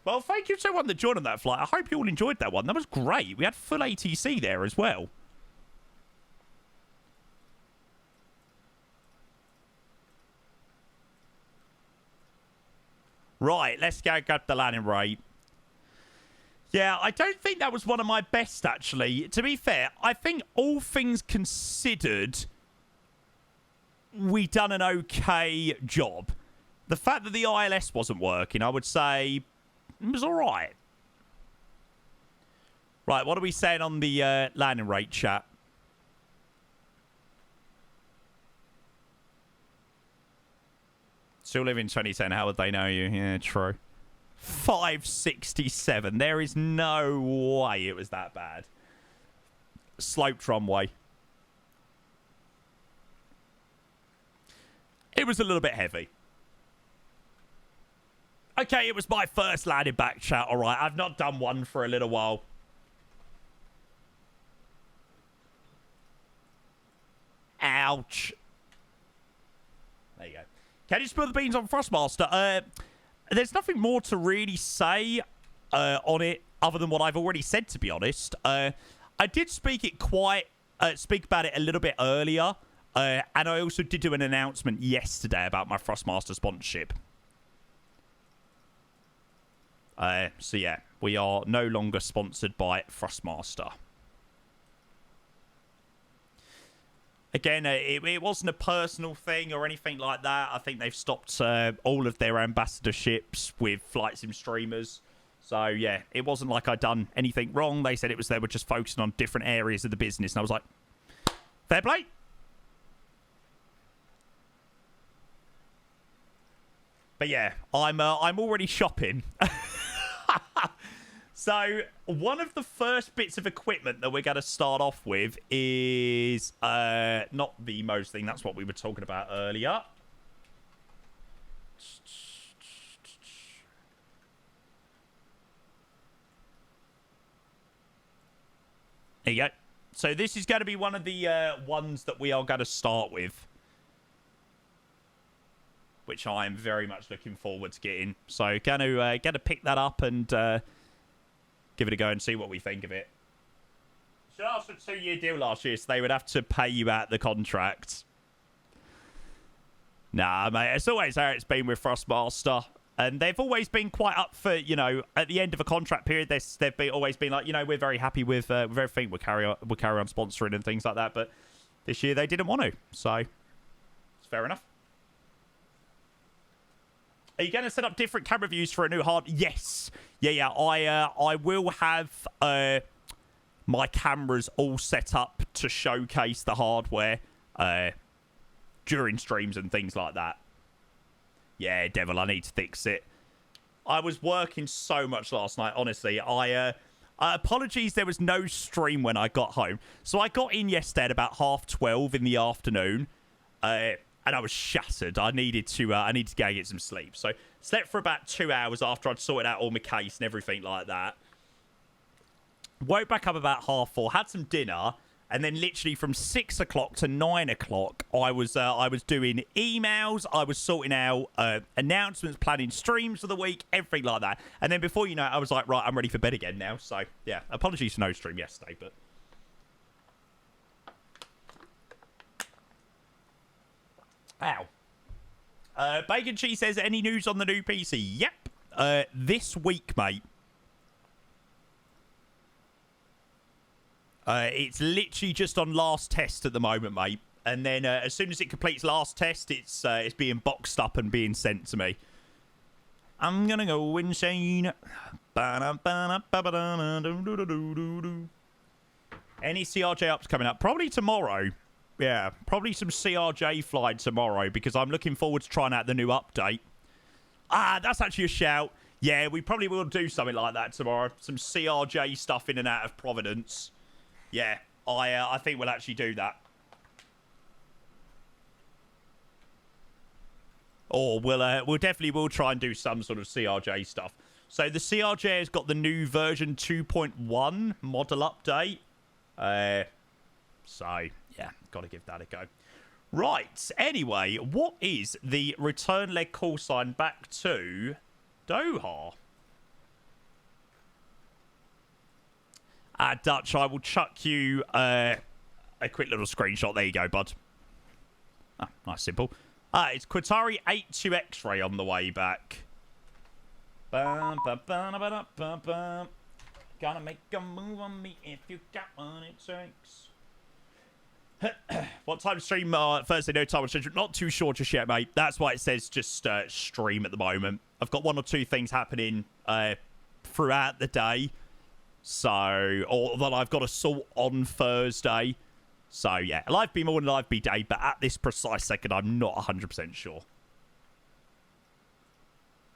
Well, thank you to everyone that joined on that flight. I hope you all enjoyed that one. That was great. We had full ATC there as well. Right, let's go grab the landing rate. Yeah, I don't think that was one of my best, actually. To be fair, I think all things considered, we done an okay job. The fact that the ILS wasn't working, I would say, it was all right. Right, what are we saying on the landing rate chat? Still live in 2010. How would they know you? Yeah, true. 567. There is no way it was that bad. Sloped runway. It was a little bit heavy. Okay, it was my first landing back chat. All right, I've not done one for a little while. Ouch. There you go. Can you spill the beans on Thrustmaster? There's nothing more to really say on it other than what I've already said, to be honest. I did speak about it a little bit earlier, and I also did do an announcement yesterday about my Thrustmaster sponsorship. So yeah, we are no longer sponsored by Thrustmaster. Again, it wasn't a personal thing or anything like that. I think they've stopped all of their ambassadorships with flight sim streamers. So, yeah, it wasn't like I'd done anything wrong. They said they were just focusing on different areas of the business. And I was like, fair play. But, yeah, I'm already shopping. So, one of the first bits of equipment that we're going to start off with is not the most thing. That's what we were talking about earlier. There you go. So this is going to be one of the ones that we are going to start with, which I am very much looking forward to getting. So going to pick that up and give it a go and see what we think of it. Should ask for a 2-year deal last year, so they would have to pay you out the contract. Nah, mate, it's always how it's been with Thrustmaster. And they've always been quite up for, you know, at the end of a contract period, they've always been like, you know, we're very happy with everything. We'll carry on sponsoring and things like that. But this year they didn't want to. So it's fair enough. Are you going to set up different camera views for a new hard? Yes. Yeah. I will have my cameras all set up to showcase the hardware during streams and things like that. Yeah, Devil, I need to fix it. I was working so much last night, honestly. Apologies, there was no stream when I got home. So I got in yesterday at about 12:30 in the afternoon, and I was shattered. I needed to go and get some sleep. So slept for about 2 hours after I'd sorted out all my case and everything like that. Woke back up about 4:30, had some dinner, and then literally from 6 o'clock to 9 o'clock, I was doing emails, I was sorting out announcements, planning streams for the week, everything like that. And then before you know it, I was like, right, I'm ready for bed again now. So, yeah, apologies for no stream yesterday, but... Ow. Bacon Cheese says, any news on the new PC? Yep. This week, mate. It's literally just on last test at the moment, mate. And then as soon as it completes last test, it's being boxed up and being sent to me. I'm gonna go insane. Any CRJ ups coming up? Probably tomorrow. Yeah, probably some CRJ flying tomorrow because I'm looking forward to trying out the new update. Ah, that's actually a shout. Yeah, we probably will do something like that tomorrow. Some CRJ stuff in and out of Providence. Yeah, I think we'll actually do that. Or we'll definitely try and do some sort of CRJ stuff. So the CRJ has got the new version 2.1 model update. So yeah, got to give that a go. Right. Anyway, what is the return leg call sign back to Doha? Dutch, I will chuck you a quick little screenshot. There you go, bud. Ah, nice, simple. It's Qatari 82 X-ray on the way back. Bum, bum, bum, bum, bum, bum. Gonna make a move on me if you got what it takes. What time stream? Thursday, no time on schedule. Not too sure just yet, mate. That's why it says just stream at the moment. I've got 1 or 2 things happening throughout the day. So, or that I've got to sort on Thursday. So, yeah, live be morning, live be day. But at this precise second, I'm not 100% sure.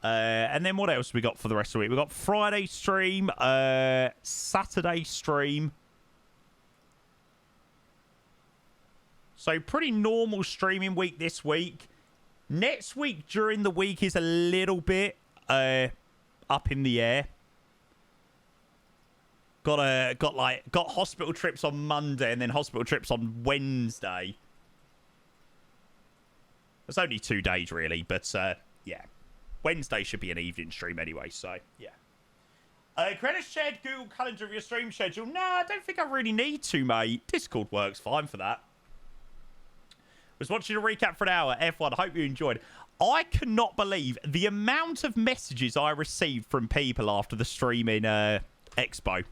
And then what else we got for the rest of the week? We've got Friday stream, Saturday stream. So, pretty normal streaming week this week. Next week during the week is a little bit up in the air. Got hospital trips on Monday and then hospital trips on Wednesday. It's only 2 days really, but yeah. Wednesday should be an evening stream anyway, so yeah. Credit shared Google Calendar of your stream schedule. Nah, I don't think I really need to, mate. Discord works fine for that. Was watching a recap for an hour. F1, I hope you enjoyed. I cannot believe the amount of messages I received from people after the stream in Expo.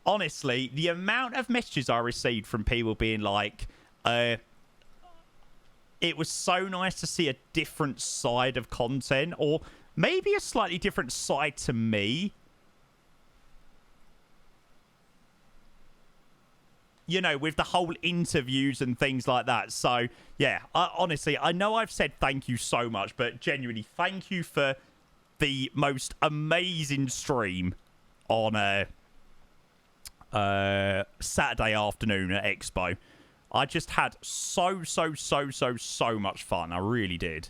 Honestly, the amount of messages I received from people being like, it was so nice to see a different side of content, or maybe a slightly different side to me. You know, with the whole interviews and things like that. So, yeah, honestly, I know I've said thank you so much, but genuinely, thank you for the most amazing stream on Saturday afternoon at Expo. I just had so much fun. I really did.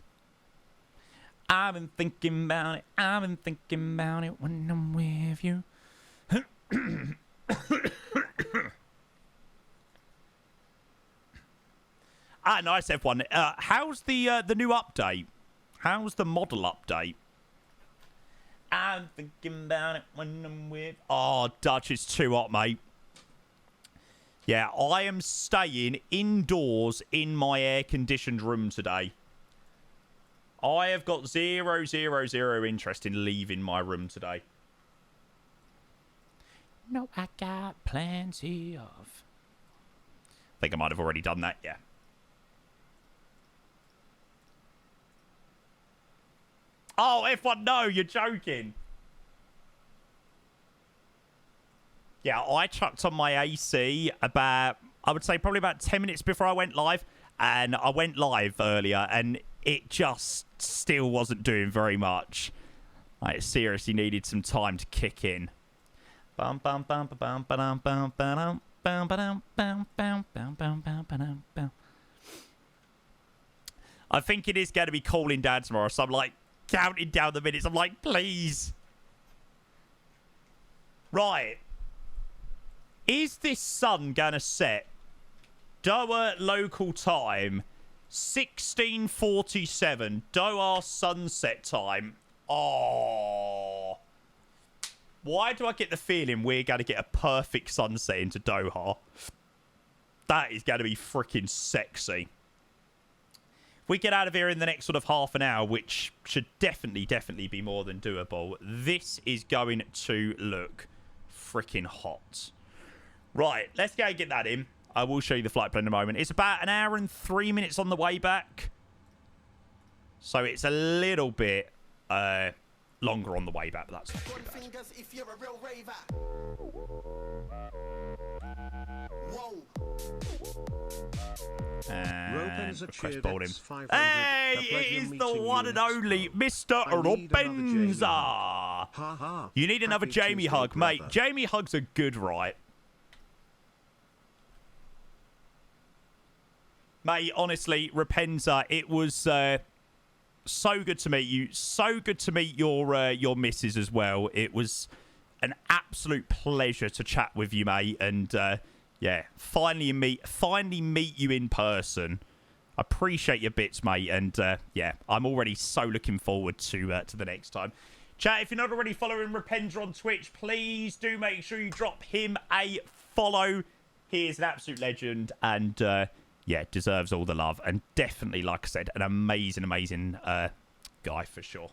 I've been thinking about it. I've been thinking about it when I'm with you. Ah, nice, F1. How's the new update? How's the model update? I'm thinking about it when I'm with... Oh, Dutch is too hot, mate. Yeah, I am staying indoors in my air-conditioned room today. I have got 0, 0, 0 interest in leaving my room today. No, I got plenty of... I think I might have already done that, yeah. Oh, F1, no, you're joking. Yeah, I chucked on my AC about, I would say probably about 10 minutes before I went live. And I went live earlier and it just still wasn't doing very much. It seriously needed some time to kick in. I think it is going to be cooling down tomorrow, so I'm like counting down the minutes. I'm like, please. Right. Is this sun going to set? Doha local time, 16:47. Doha sunset time. Oh. Why do I get the feeling we're going to get a perfect sunset into Doha? That is going to be freaking sexy. If we get out of here in the next sort of half an hour, which should definitely be more than doable, this is going to look freaking hot. Right, let's go and get that in. I will show you the flight plan in a moment. It's about an hour and 3 minutes on the way back. So it's a little bit longer on the way back, but that's not too bad. And request board him. Hey, it is the one and only Mr. Robenza. You need another Jamie hug, mate. Jamie hugs are good, right? Mate, honestly, Rapenza, it was so good to meet you. So good to meet your missus as well. It was an absolute pleasure to chat with you, mate. And yeah, finally meet you in person. Appreciate your bits, mate. And yeah, I'm already so looking forward to the next time. Chat, if you're not already following Rapenza on Twitch, please do make sure you drop him a follow. He is an absolute legend and yeah, deserves all the love. And definitely, like I said, an amazing guy for sure.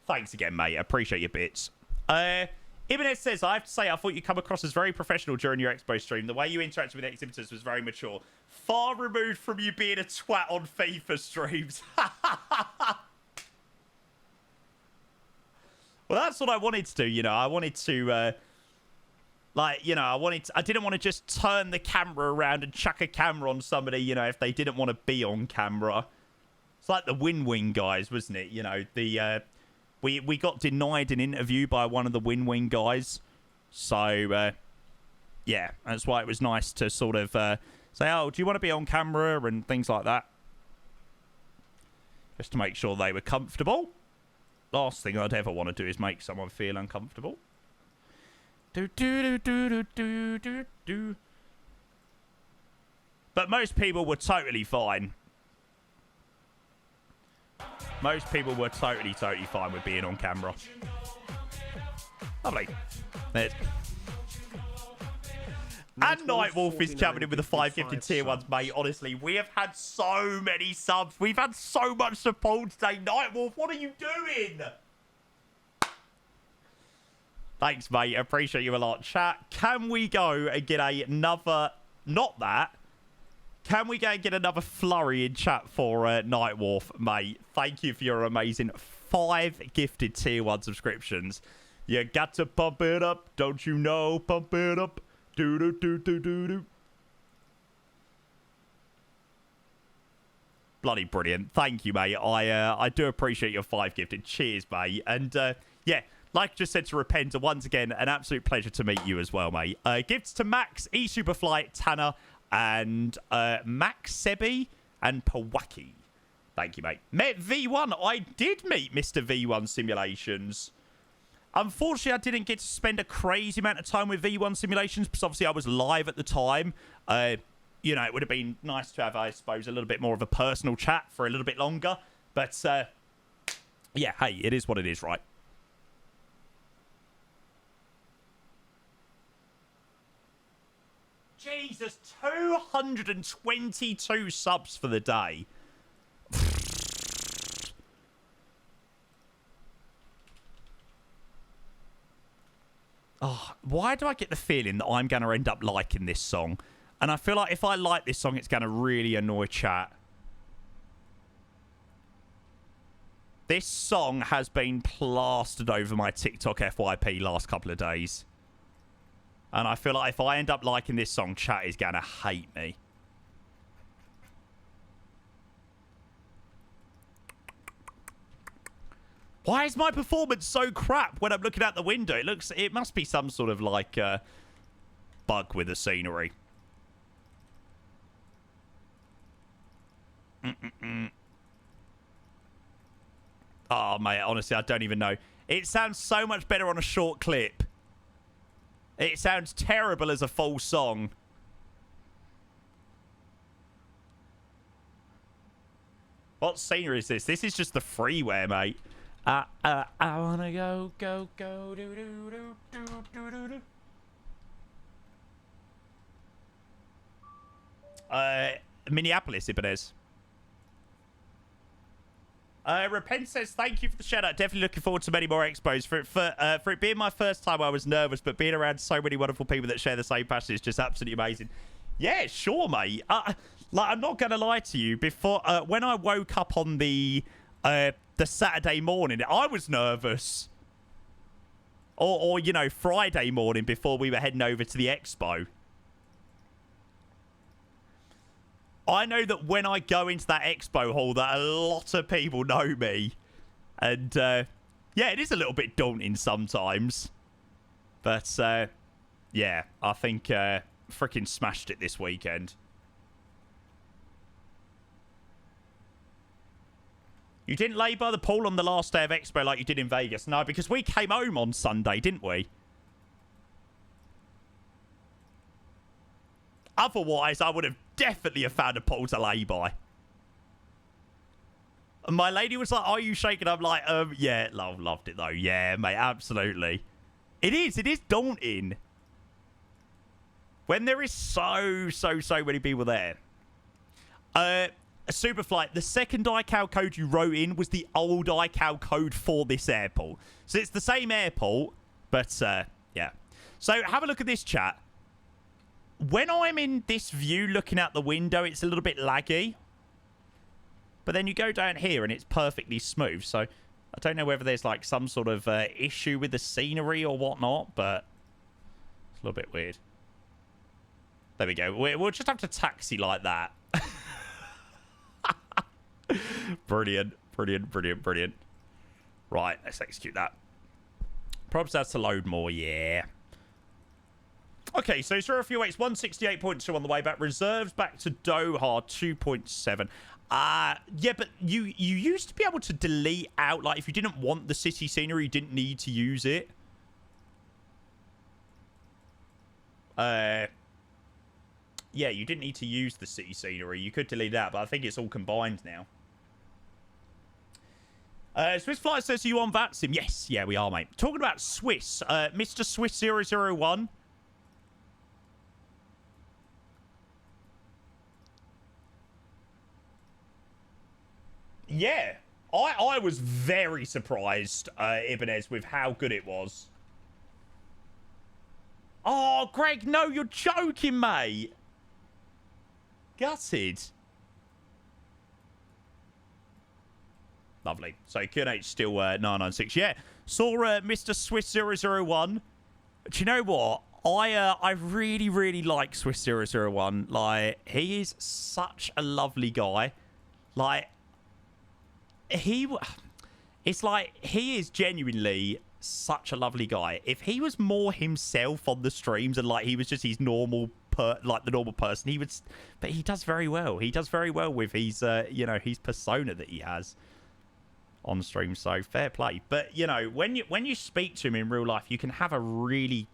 Thanks again, mate. I appreciate your bits. Ibanez says, I have to say, I thought you come across as very professional during your expo stream. The way you interacted with exhibitors was very mature. Far removed from you being a twat on FIFA streams. Well, that's what I wanted to do, you know. I wanted to... like, you know, I didn't want to just turn the camera around and chuck a camera on somebody, you know, if they didn't want to be on camera. It's like the Win-Win guys, wasn't it? You know, the we got denied an interview by one of the Win-Win guys. So, yeah, that's why it was nice to sort of say, oh, do you want to be on camera and things like that? Just to make sure they were comfortable. Last thing I'd ever want to do is make someone feel uncomfortable. But most people were totally fine. Most people were totally fine with being on camera. Lovely. There's... And Nightwolf is coming in with the 5 gifted tier ones, mate. Honestly, we have had so many subs. We've had so much support today. Nightwolf, what are you doing? Thanks, mate. I appreciate you a lot. Chat, can we go and get another... Not that. Can we go and get another flurry in chat for Nightwolf, mate? Thank you for your amazing 5 gifted tier 1 subscriptions. You got to pump it up. Don't you know? Pump it up. Do-do-do-do-do-do. Bloody brilliant. Thank you, mate. I do appreciate your 5 gifted. Cheers, mate. And, yeah... Like I just said to Repenter, once again, an absolute pleasure to meet you as well, mate. Gifts to Max, eSuperfly, Tanner, and Max Sebi and Pawaki. Thank you, mate. Met V1. I did meet Mr. V1 Simulations. Unfortunately, I didn't get to spend a crazy amount of time with V1 simulations because obviously I was live at the time. You know, it would have been nice to have, I suppose, a little bit more of a personal chat for a little bit longer. But, yeah, hey, it is what it is, right? Jesus, 222 subs for the day. Oh, why do I get the feeling that I'm going to end up liking this song? And I feel like if I like this song, it's going to really annoy chat. This song has been plastered over my TikTok FYP last couple of days. And I feel like if I end up liking this song, chat is going to hate me. Why is my performance so crap when I'm looking out the window? It must be some sort of like bug with the scenery. Oh, mate, honestly, I don't even know. It sounds so much better on a short clip. It sounds terrible as a full song. What scenery is this? This is just the freeway, mate. I wanna go, do, do, do, do, do, do, do. Minneapolis, Ibanez. Repent says, thank you for the shout out. Definitely looking forward to many more expos. For it being my first time, I was nervous, but being around so many wonderful people that share the same passion is just absolutely amazing. Yeah, sure, mate. Like, I'm not going to lie to you. Before, when I woke up on the Saturday morning, I was nervous. Or, you know, Friday morning before we were heading over to the expo. I know that when I go into that expo hall that a lot of people know me. And, yeah, it is a little bit daunting sometimes. But, yeah, I think freaking smashed it this weekend. You didn't lay by the pool on the last day of expo like you did in Vegas. No, because we came home on Sunday, didn't we? Otherwise, I would have definitely have found a pool to lay by. And my lady was like, are you shaking? I'm like, yeah, loved it though. Yeah, mate, absolutely. It is daunting. When there is so many people there. Superflight, the second iCal code you wrote in was the old iCal code for this airport. So it's the same airport, but, yeah. So have a look at this, chat. When I'm in this view looking out the window, it's a little bit laggy. But then you go down here and it's perfectly smooth. So I don't know whether there's like some sort of issue with the scenery or whatnot, but it's a little bit weird. There we go. We'll just have to taxi like that. Brilliant. Right, let's execute that. Probs has to load more, yeah. Okay, so 0 fuel weights 168.2 on the way back. Reserves back to Doha 2.7. Yeah, but you used to be able to delete out, like, if you didn't want the city scenery, you didn't need to use it. Yeah, you didn't need to use the city scenery. You could delete that, but I think it's all combined now. Swiss Flight says, are you on VATSIM? Yes, yeah, we are, mate. Talking about Swiss, Mr. Swiss 001. Yeah, I was very surprised, Ibanez, with how good it was. Oh, Greg, no, you're joking, mate. Gutted. Lovely. So QNH still 996. Yeah, saw Mr. Swiss 001. Do you know what? I really like Swiss 001. Like, he is such a lovely guy. Like, it's like he is genuinely such a lovely guy. If he was more himself on the streams and like he was just his normal like the normal person, he would, but he does very well. He does very well with his you know, his persona that he has. on stream, so fair play. But, you know, when you speak to him in real life, you can have a really,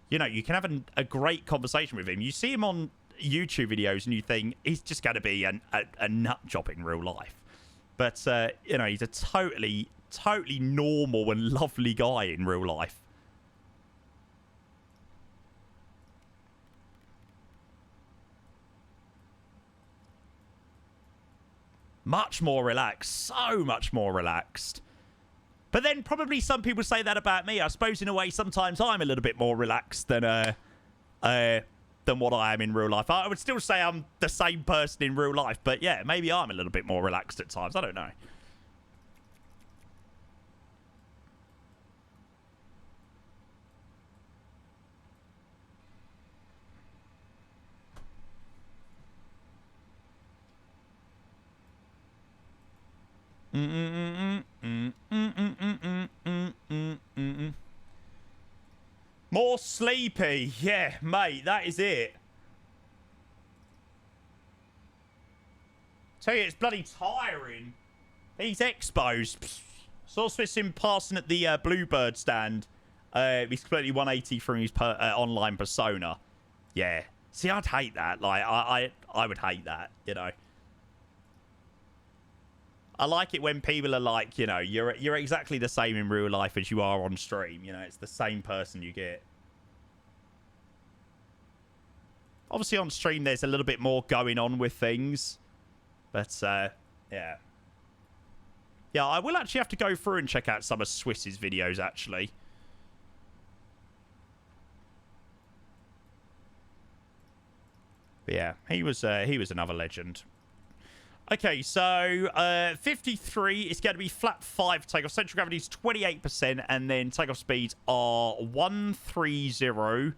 you know, you can have a great conversation with him. You see him on YouTube videos and you think he's just going to be a nut job in real life. But, you know, he's a totally normal and lovely guy in real life. Much more relaxed. So much more relaxed. But then probably some people say that about me. I suppose in a way sometimes I'm a little bit more relaxed than what I am in real life. I would still say I'm the same person in real life. But yeah, maybe I'm a little bit more relaxed at times. I don't know. More sleepy. Yeah, mate, that is it. Tell you, it's bloody tiring. These expos. Saw Swiss passing at the Bluebird stand. He's completely 180 from his online persona. Yeah. See, I'd hate that. Like, I would hate that, you know. I like it when people are like, you know, you're exactly the same in real life as you are on stream. You know, it's the same person you get. Obviously, on stream, there's a little bit more going on with things. But, yeah. Yeah, I will actually have to go through and check out some of Swiss's videos, actually. But yeah, he was another legend. Okay, so 53 is going to be flat 5 takeoff. Central gravity is 28%, and then takeoff speeds are 130,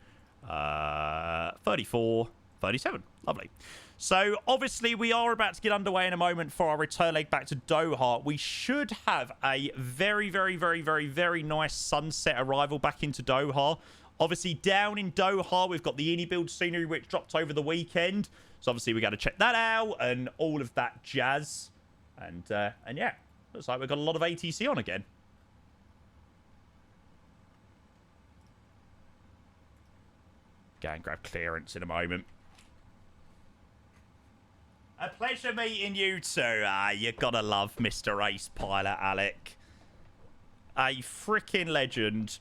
34, 37. Lovely. So obviously we are about to get underway in a moment for our return leg back to Doha. We should have a very, very, very, very, very nice sunset arrival back into Doha. Obviously down in Doha, we've got the iniBuilds scenery which dropped over the weekend. So obviously we got to check that out and all of that jazz. And yeah, looks like we've got a lot of ATC on again. Go and grab clearance in a moment. A pleasure meeting you too. You gotta love Mr. Ace Pilot, Alec. A freaking legend.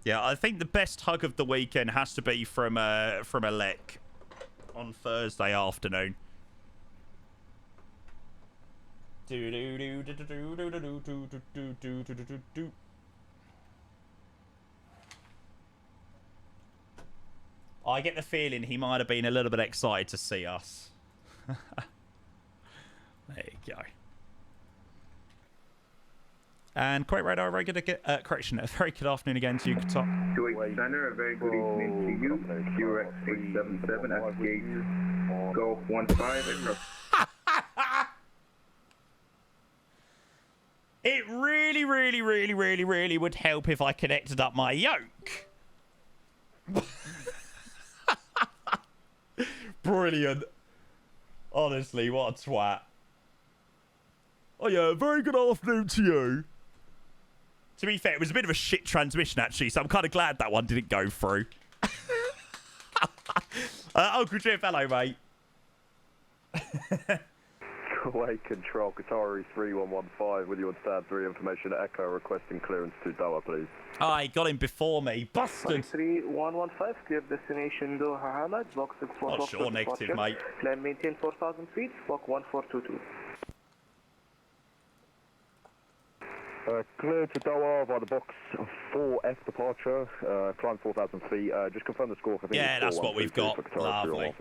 Yeah, I think the best hug of the weekend has to be from Alec on Thursday afternoon. I get the feeling he might have been a little bit excited to see us. There you go. And quite right, very good correction. A very good afternoon again to you, Qatar. 28 Center, a very good evening to you. QX877 at gate Golf 15. It really, really, really, really, really would help if I connected up my yoke. Brilliant. Honestly, what a twat. Oh yeah, very good afternoon to you. To be fair, it was a bit of a shit transmission, actually, so I'm kind of glad that one didn't go through. Uncle Jeff, hello, mate. Kuwait Control, Qatari 3115, with you on stand 3, information Echo, requesting clearance to Doha, please. I got him before me. Busted. 3115, clear destination Doha Hamad, box 64. Not sure, negative, mate. Climb maintain 4,000 feet, Fox 1422. Clear to Doha by the box 4F departure, climb 4,000 feet. Just confirm the score. Yeah, that's what we've got. Lovely.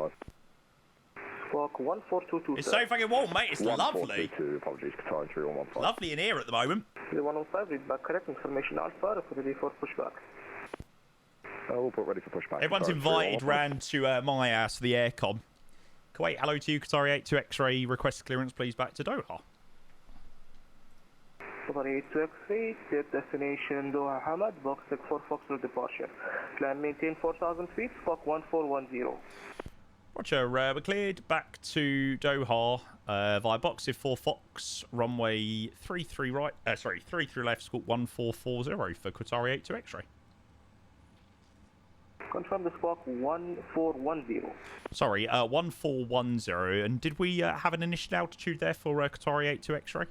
Squawk 1422. It's so fucking warm, mate. It's lovely. Apologies, Qatar 3115. Lovely in here at the moment. 3115, read back correct information Alpha, ready for pushback. We'll put ready for pushback. Everyone's invited round to my house for the aircon. Kuwait, hello to you. Qatari 82 X-ray, request clearance, please, back to Doha. Qatari 82 X-ray, clear destination Doha Hamad, box 64 Fox departure. Climb maintain 4,000 feet, Fox 1410. Roger, we're cleared back to Doha via box if 4 Fox, runway 33 right, 33 left, squawk 1440 for Qatari 82 X-ray. Confirm the squawk 1410. Sorry, 1410. And did we have an initial altitude there for Qatari 82 X-ray?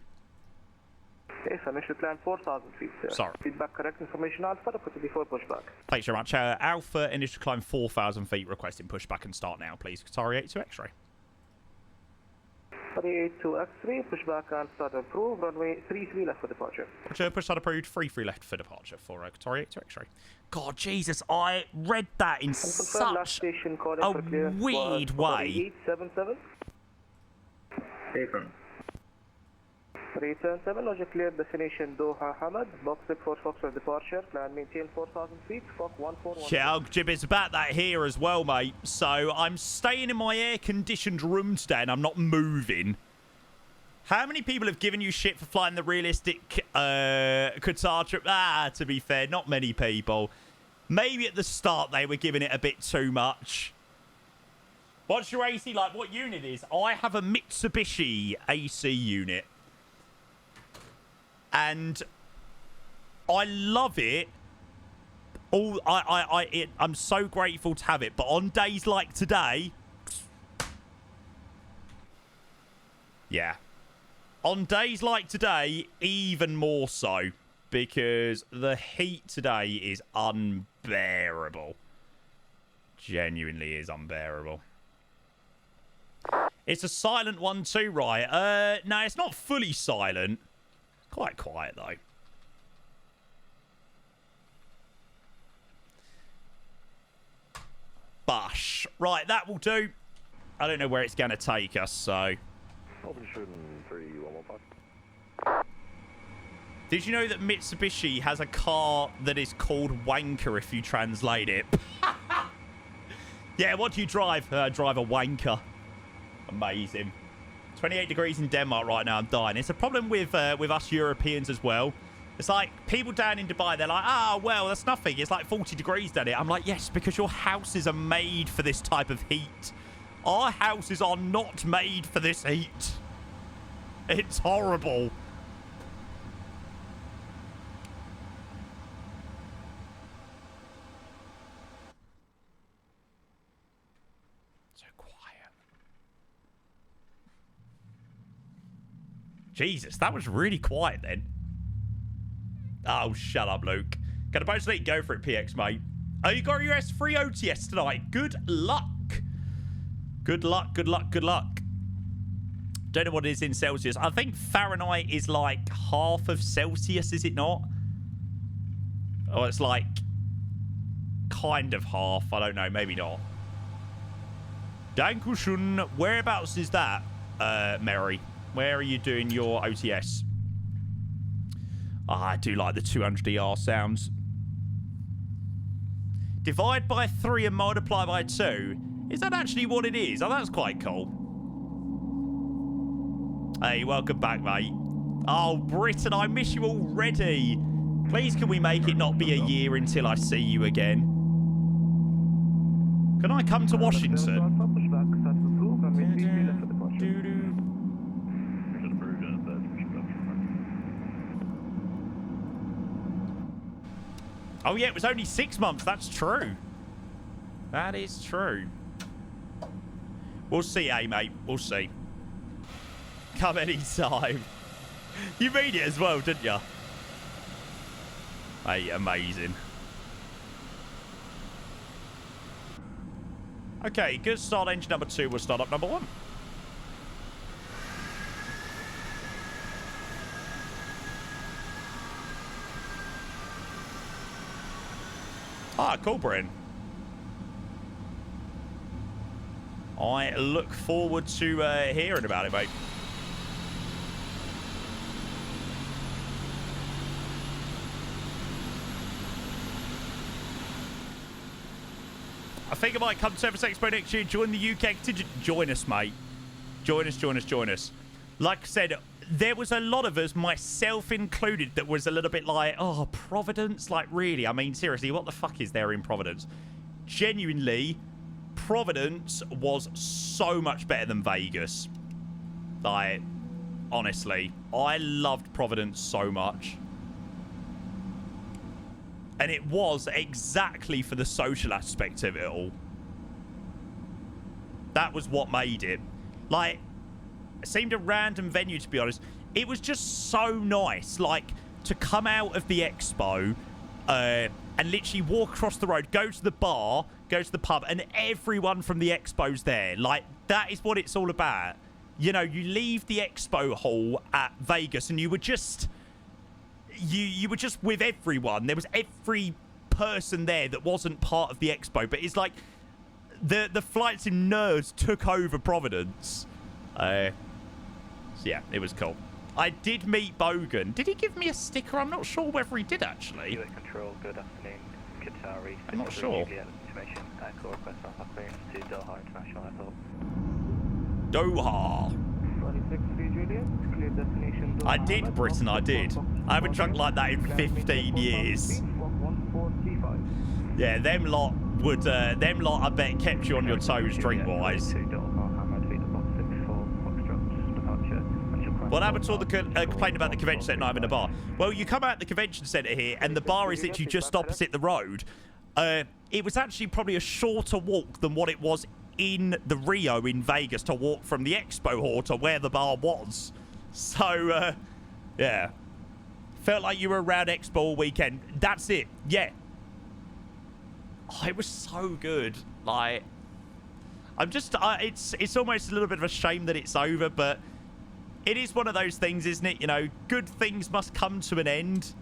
Yes, initial plan 4,000 feet, sir. Sorry. Feedback correct information Alpha, requested before pushback. Thanks very much. Alpha, initial climb 4,000 feet, requesting pushback and start now, please. Qatari 82 X-ray. 82 X-ray, pushback and start approved. Runway 33 left for departure. Roger, push start approved, 33 left for departure for Qatari 82 X-ray. God, Jesus, I read that in such station a weird way. 877. Affirm. 377, Roger, clear destination Doha Hamad, box 64 Fox for departure, plan maintain 4,000 feet, Fox 141. Yeah, Jib, it's about that here as well, mate. So I'm staying in my air-conditioned room today and I'm not moving. How many people have given you shit for flying the realistic Qatar trip? To be fair, not many people. Maybe at the start they were giving it a bit too much. What's your AC like? What unit is? I have a Mitsubishi AC unit. And I love it. I'm so grateful to have it. But on days like today, yeah. On days like today, even more so. Because the heat today is unbearable. Genuinely is unbearable. It's a silent one too, right? No, it's not fully silent. Quite quiet, though. Bush. Right, that will do. I don't know where it's going to take us, so... Did you know that Mitsubishi has a car that is called Wanker if you translate it? Yeah, what do you drive? I drive a Wanker. Amazing. 28 degrees in Denmark right now. I'm dying. It's a problem with us Europeans as well. It's like people down in Dubai, they're like, well, that's nothing. It's like 40 degrees down here. I'm like, yes, because your houses are made for this type of heat. Our houses are not made for this heat. It's horrible. Jesus, that was really quiet then. Oh, shut up, Luke. Can I both let you go for it, PX, mate? Oh, you got your S3 OTS tonight. Good luck. Good luck, good luck, good luck. Don't know what it is in Celsius. I think Fahrenheit is like half of Celsius, is it not? Or it's like kind of half. I don't know, maybe not. Dankushun. Whereabouts is that, Mary? Where are you doing your OTS? I do like the 200ER sounds. Divide by 3 and multiply by 2. Is that actually what it is? Oh, that's quite cool. Hey, welcome back, mate. Oh, Britain, I miss you already. Please, can we make it not be a year until I see you again? Can I come to Washington? Oh, yeah, it was only 6 months. That's true. That is true. We'll see, eh, mate? We'll see. Come anytime. You made it as well, didn't you? Hey, amazing. Okay, good start. Engine number 2 will start up number 1. Ah, cool, Bryn. I look forward to hearing about it, mate. I think I might come to FSExpo next year, join the UK contingent. Join us, mate. Join us, join us, join us. Like I said, there was a lot of us, myself included, that was a little bit like, oh, Providence? Like, really? I mean, seriously, what the fuck is there in Providence? Genuinely, Providence was so much better than Vegas. Like, honestly, I loved Providence so much. And it was exactly for the social aspect of it all. That was what made it. Like, it seemed a random venue, to be honest. It was just so nice, like, to come out of the expo and literally walk across the road, go to the bar, go to the pub, and everyone from the expo's there. Like, that is what it's all about. You know, you leave the expo hall at Vegas and you were just... You were just with everyone. There was every person there that wasn't part of the expo. But it's like the Flight Sim nerds took over Providence. So yeah, it was cool. I did meet Bogan. Did he give me a sticker? I'm not sure whether he did actually. US Control, good afternoon. Qatari. I'm not sure. Information. Call request off clearance to Doha International Airport. Doha. I did, Britain, I did. I haven't drunk like that in 15 years. Yeah, them lot, I bet, kept you on your toes drink-wise. What happened to all the complaint about the convention centre not having a bar? Well, you come out the convention centre here, and the bar is literally just opposite the road. It was actually probably a shorter walk than what it was in the Rio in Vegas to walk from the expo hall to where the bar was. So, yeah. Felt like you were around expo all weekend. That's it. Yeah. Oh, it was so good. Like, I'm just... it's almost a little bit of a shame that it's over, but it is one of those things, isn't it? You know, good things must come to an end.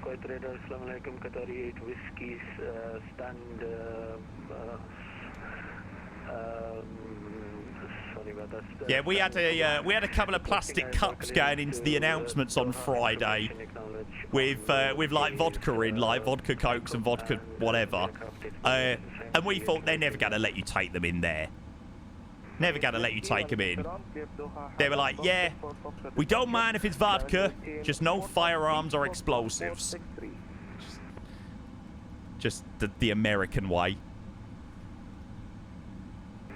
Kuwait Radar, Assalamu alaikum, Qatari 8 Whiskies, stand, sorry about that. Yeah, we had a couple of plastic cups going into the announcements on Friday with like vodka in, like vodka cokes and vodka whatever, and we thought they're never going to let you take them in there. Never going to let you take them in. They were like, yeah, we don't mind if it's vodka, just no firearms or explosives. Just the American way.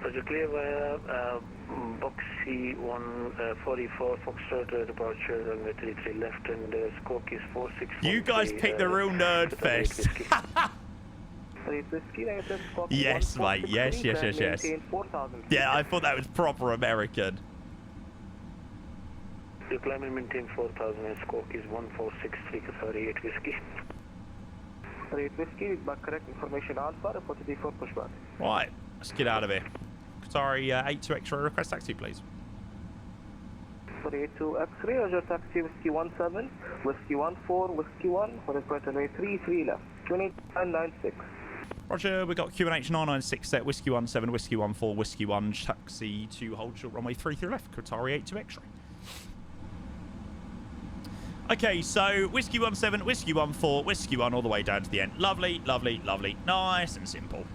Roger, clear via Boxy 144 Foxtrot departure, runway 33 left, and squawk is 464. You guys picked the real nerd fest. Yes, mate. Yes. Yeah, I thought that was proper American. You climb and maintain 4,000 and squawk is 1463 Qatari 8 Whiskey. 8 Whiskey, is back correct information Alpha, report to D4 pushback. Right, let's get out of here. Sorry, 82 X-ray, request taxi, please. 82 X-ray, Roger, taxi Whiskey 17, Whiskey 14, Whiskey 1, for request runway 33 left, 2996. Roger, we got QNH 996 set, Whiskey 17, Whiskey 14, Whiskey 1, taxi to hold short runway 33 left, Qatari 82 X-ray. Okay, so Whiskey 17, Whiskey 14, Whiskey 1 all the way down to the end. Lovely, lovely, lovely. Nice and simple.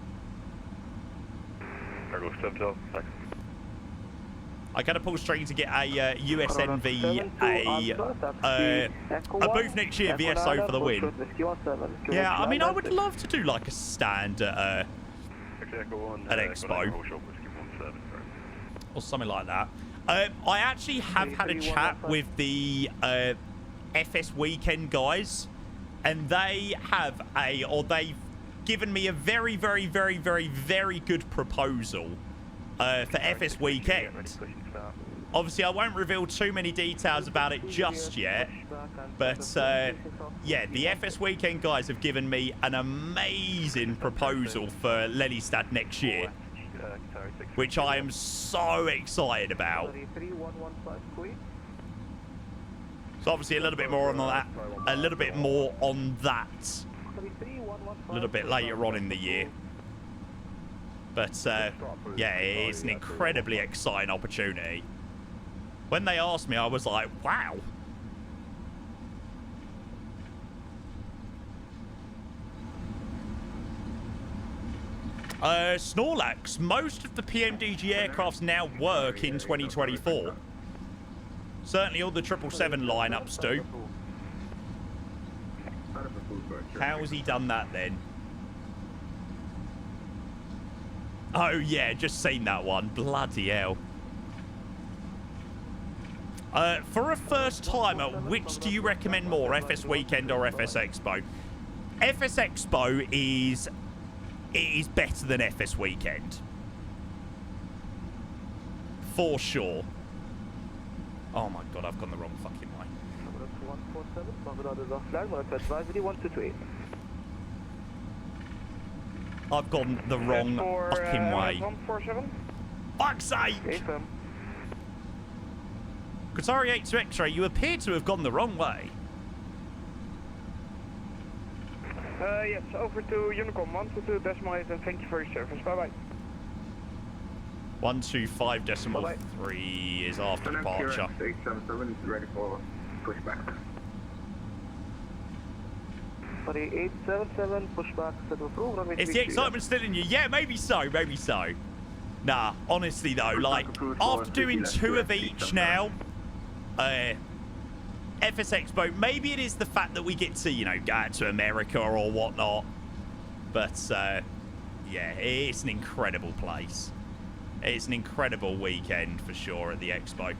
I got to pull strings to get a USNV, a booth next year, VSO for the win. Yeah, I mean, I would love to do like a stand at an expo or something like that. I actually have had a chat with the FS Weekend guys, and they have they've given me a very, very, very, very, very good proposal for FS Weekend. Obviously, I won't reveal too many details about it just yet, but yeah, the FS Weekend guys have given me an amazing proposal for Lelystad next year, which I am so excited about. So obviously a little bit more on that, a little bit later on in the year. But yeah, it's an incredibly exciting opportunity. When they asked me, I was like, wow. Snorlax, most of the PMDG aircrafts now work in 2024. Certainly all the 777 lineups do. How's he done that then? Oh yeah, just seen that one. Bloody hell. For a first timer, which do you recommend more, FS Weekend or FSExpo? FSExpo is better than FS Weekend. For sure. Oh my god, I've gone the wrong fucking way. 147, Baghdad is offline, advisory 128. I've gone the wrong fucking way. 147. Fuck's sake! Qatari 82 X-ray, you appear to have gone the wrong way. Yes, over to Unicom 122.8 and thank you for your service. Bye bye. 125.3 is after departure. 877 is ready for pushback. Sorry, 877 pushback set approved. Is the excitement still in you? Yeah, maybe so, maybe so. Nah, honestly though, like, after doing 2 of each now, FSExpo, maybe it is the fact that we get to, you know, go out to America or whatnot. But, yeah, it's an incredible place. It's an incredible weekend for sure at the Expo.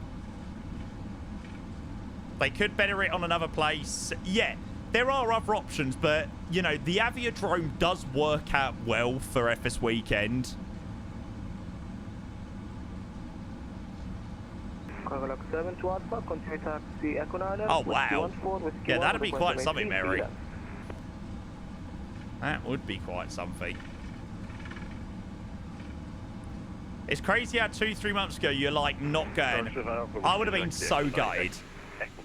They could better it on another place. Yeah, there are other options, but, you know, the Aviodrome does work out well for FS Weekend. Oh, wow. Yeah, that'd be quite something, Mary. That would be quite something. It's crazy how 2-3 months ago you're like not going. I would have been so gutted.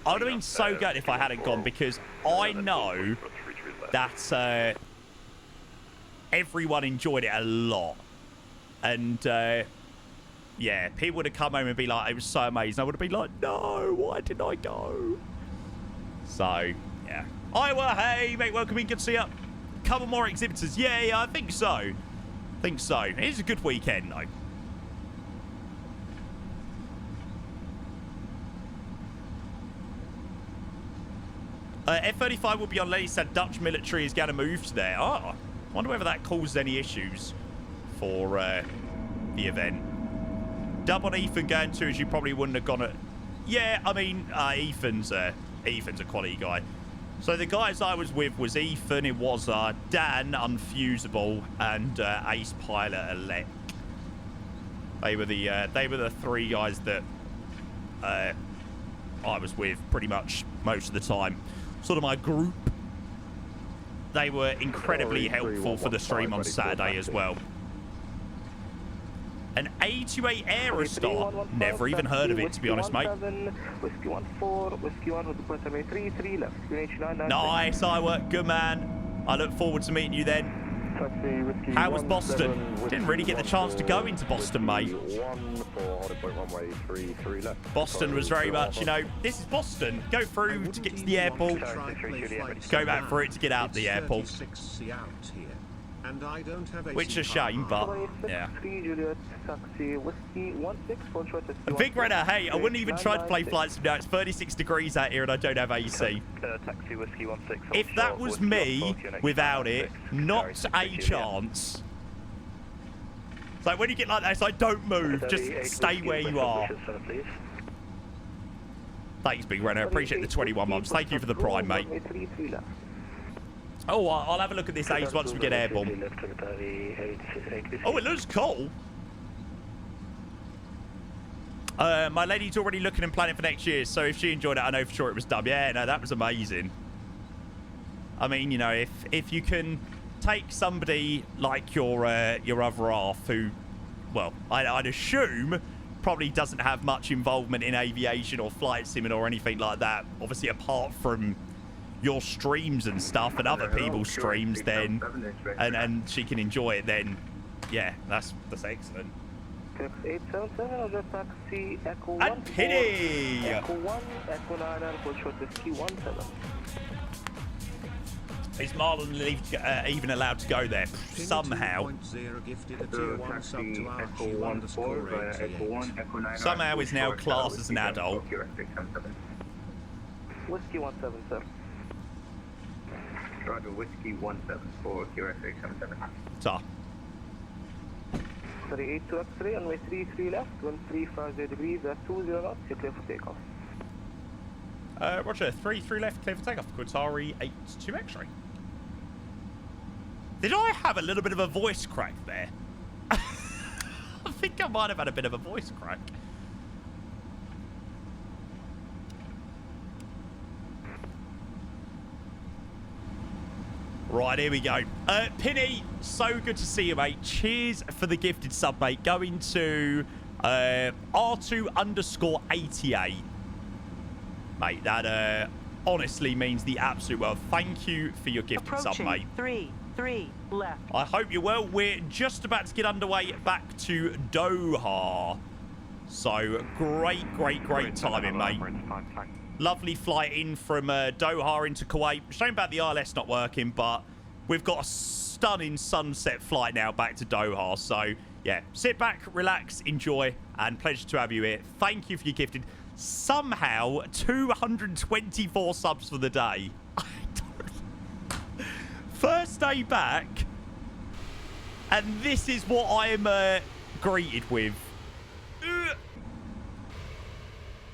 I would have been so gutted if I hadn't gone, because I know that everyone enjoyed it a lot. And yeah, people would have come home and be like, it was so amazing. I would have been like, no, why didn't I go? So, yeah. Iowa, hey, mate, welcome in. Good to see you. Couple more exhibitors. Yeah, I think so. I think so. It is a good weekend, though. F-35 will be on Lenny said Dutch military is going to move to there. Oh, I wonder whether that causes any issues for the event. Dub on Ethan going to, as you probably wouldn't have gone at. Yeah, I mean, Ethan's a quality guy. So the guys I was with was Ethan, it was Dan, Unfusable, and Ace Pilot Elect. They were the 3 guys that I was with pretty much most of the time. Sort of my group. They were incredibly helpful for the stream on Saturday as well. An A28 Aerostar. Never even heard of it, to be honest, mate. Nice, I work. Good man. I look forward to meeting you then. How was Boston? Didn't really get the chance to go into Boston, mate. Boston was very much, you know, this is Boston. Go through to get to the airport. Go back for it to get out the airport. Which is a shame, but yeah. Big Redder, hey, I wouldn't even try to play flights now. It's 36 degrees out here and I don't have AC. If that was me without it, not a chance. It's like when you get like that, it's like, don't move, just stay where you are. Thanks, Big Redder. I appreciate the 21 months. Thank you for the prime, mate. Oh, I'll have a look at this Ace once we get airborne. Oh, it looks cool. My lady's already looking and planning for next year, so if she enjoyed it, I know for sure it was dumb. Yeah, no, that was amazing. I mean, you know, if you can take somebody like your other half who, well, I'd assume probably doesn't have much involvement in aviation or flight simming or anything like that, obviously apart from your streams and stuff and other people's streams, then and she can enjoy it, then yeah, that's excellent. 877 Roger taxi Echo 1 and Pity Echo 1 Echo 9 and full short whiskey 17. Is Marlon even allowed to go there somehow? Somehow is now classed as an adult. Whiskey 17, sir. Roger, Whiskey 17 for QX877. Ta. 38 to X-ray, runway 33 left, wind 350 degrees at 20 knots, you're clear for takeoff. Roger, 33 left, clear for takeoff. Qatari 82 X-ray. Did I have a little bit of a voice crack there? I think I might have had a bit of a voice crack. Right, here we go. Pinny, so good to see you, mate. Cheers for the gifted sub, mate. Going to R2_88. Mate, that honestly means the absolute world. Thank you for your gifted sub, mate. 3 left. I hope you're well. We're just about to get underway back to Doha. So, great timing, mate. Lovely flight in from Doha into Kuwait. Shame about the ILS not working, but we've got a stunning sunset flight now back to Doha. So, yeah, sit back, relax, enjoy, and pleasure to have you here. Thank you for your gifted. Somehow, 224 subs for the day. First day back, and this is what I'm greeted with.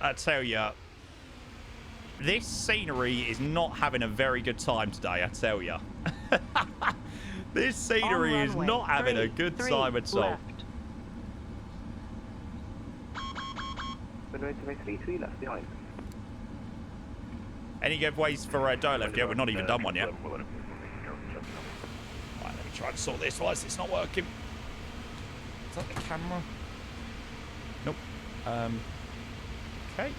I tell you, this scenery is not having a very good time today, I tell you. This scenery is not having a good time at all. Runway 33 left behind. Any giveaways for Doha left? Yeah, we've not even done one yet. Right, let me try and sort this. Why is this not working? Is that the camera? Nope. Okay.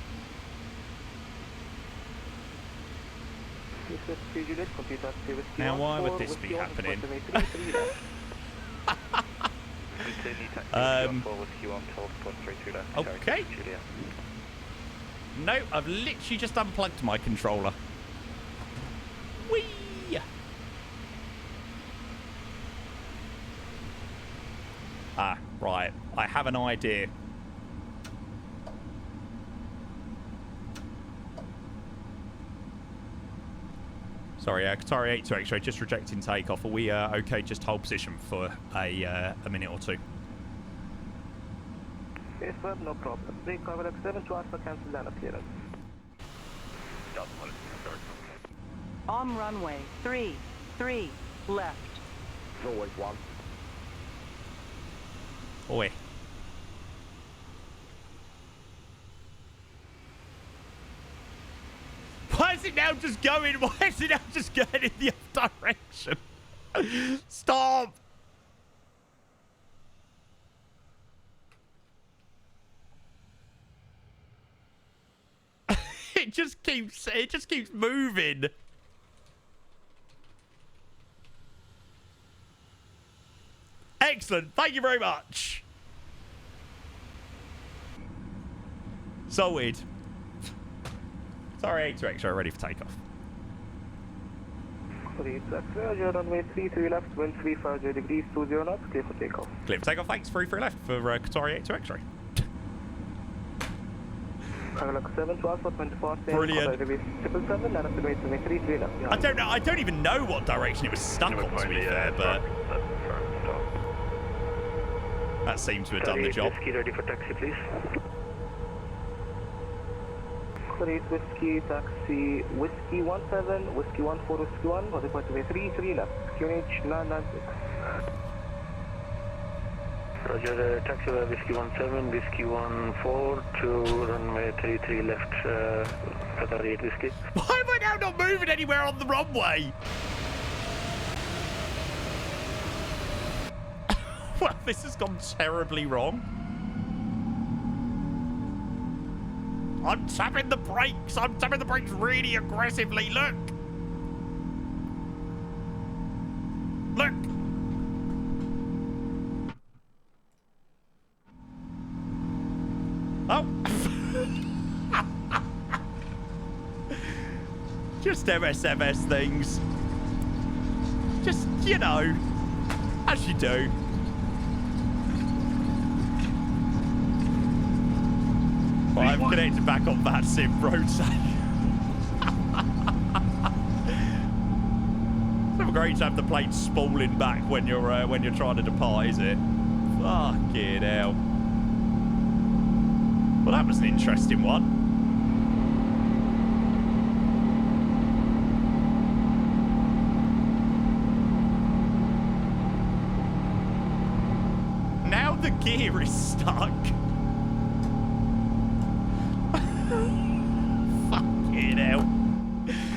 Now, why would this be happening? Okay. No, I've literally just unplugged my controller. Whee! Ah, right. I have an idea. Sorry, Qatari 82 X-ray, just rejecting takeoff. Are we okay? Just hold position for a minute or two. Yes, sir, no problem. Break cover X7 to Alpha, cancel land appearance. On runway 3 left. Always one. Oi. Why is it now just going? Why is it now just going in the other direction? Stop! It just keeps moving. Excellent. Thank you very much. Solid. Sorry, 82 X-ray ready for takeoff. 38 X-ray, runway 33 left, wind 350 degrees, 20 knots, clear for takeoff. Clear for takeoff, thanks. 33 left for Qatari 82 X-ray. Travel 7 to Alpha, 24 Brilliant. 777, land up to base, runway 33 left. I don't know. I don't even know what direction it was stuck on, to be fair, but that seemed to have done the job. Whiskey ready for taxi, please. 38 Whiskey, taxi, Whiskey 17, Whiskey 14, Whiskey 1, was report to be 33 left, QNH 996. Roger, taxi Whiskey 17, Whiskey 14 to runway 33 left, Qatari 8 Whiskey. Why am I now not moving anywhere on the runway? Well, this has gone terribly wrong. I'm tapping the brakes. I'm tapping the brakes really aggressively. Look. Look. Oh. Just MSMS things. Just, you know, as you do. Well, I'm connected back on that sim roadside. great to have the plane spooling back when you're trying to depart, is it? Fucking hell. Well, that was an interesting one. Now the gear is stuck. Fucking hell.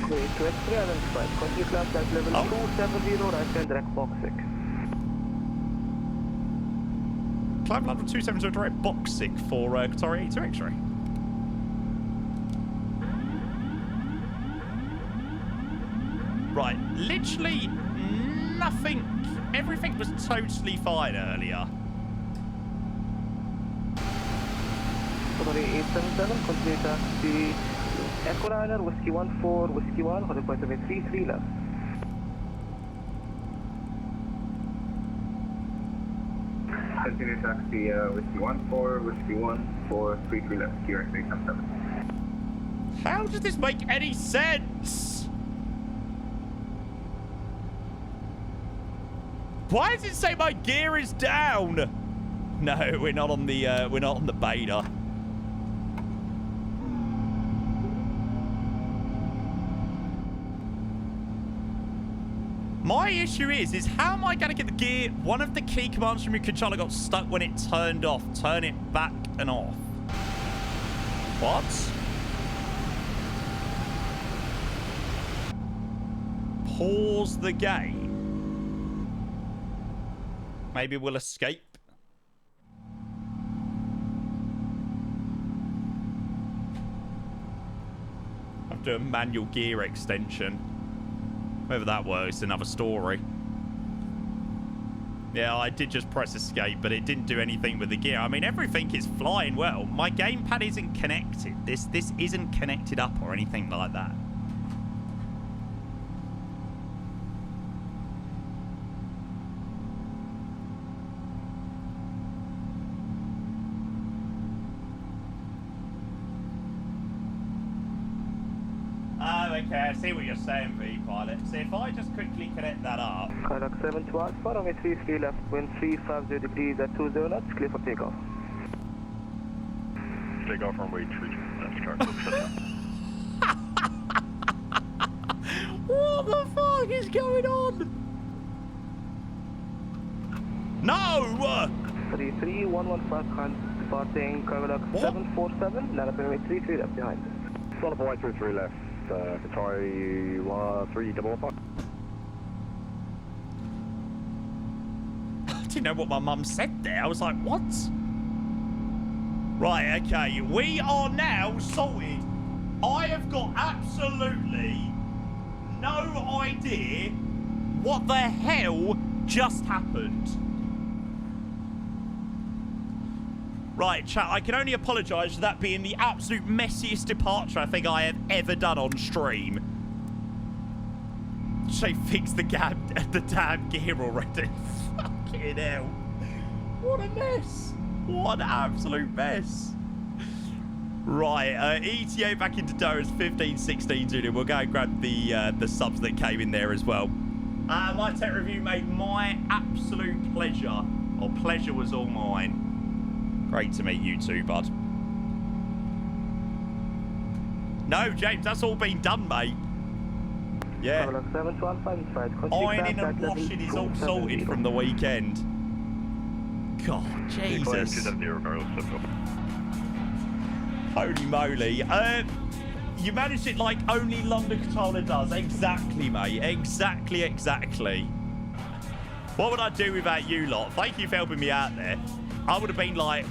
Great, to X-ray identified. Country class at level 270, right hand direct box 6. Climb level 270 direct box 6 for Qatari 82 X-ray. Right, literally nothing. Everything was totally fine earlier. Qatari 877, continue taxi Echo Liner, Whiskey 14, Whiskey 1, holding point of 33 left. Continue taxi Whiskey 14, Whiskey 1433 left, QX 877. How does this make any sense? Why does it say my gear is down? No, we're not on the beta. My issue is how am I going to get the gear? One of the key commands from your controller got stuck when it turned off. Turn it back and off. What? Pause the game. Maybe we'll escape. I'll do a manual gear extension. Whether that works, another story. Yeah, I did just press escape, but it didn't do anything with the gear. I mean, everything is flying well. My gamepad isn't connected. This isn't connected up or anything like that. Okay, I see what you're saying, V-Pilot. So if I just quickly connect that up... Kayak 7 to Alpha, runway 33 left, wind 350 degrees at 20 knots, clear for takeoff. Takeoff runway 3, that's correct. What the fuck is going on? No! 33115, departing Kayak 747, land up runway 33 left behind. Start up runway 33 left. Qatari 355. I didn't know what my mum said there. I was like, what? Right, okay. We are now sorted. I have got absolutely no idea what the hell just happened. Right, chat, I can only apologise for that being the absolute messiest departure I think I have ever done on stream. They fixed the damn gear already. Fucking hell. What a mess. What an absolute mess. Right, ETA back into Doha is 15-16 Zulu. We'll go and grab the subs that came in there as well. My tech review, mate, my absolute pleasure. Or pleasure was all mine. Great to meet you too, bud. No, James, that's all been done, mate. Yeah. Ironing and washing is all sorted from the weekend. God, Jesus. Holy moly. You managed it like only London Controller does. Exactly, mate. Exactly. What would I do without you lot? Thank you for helping me out there. I would have been like,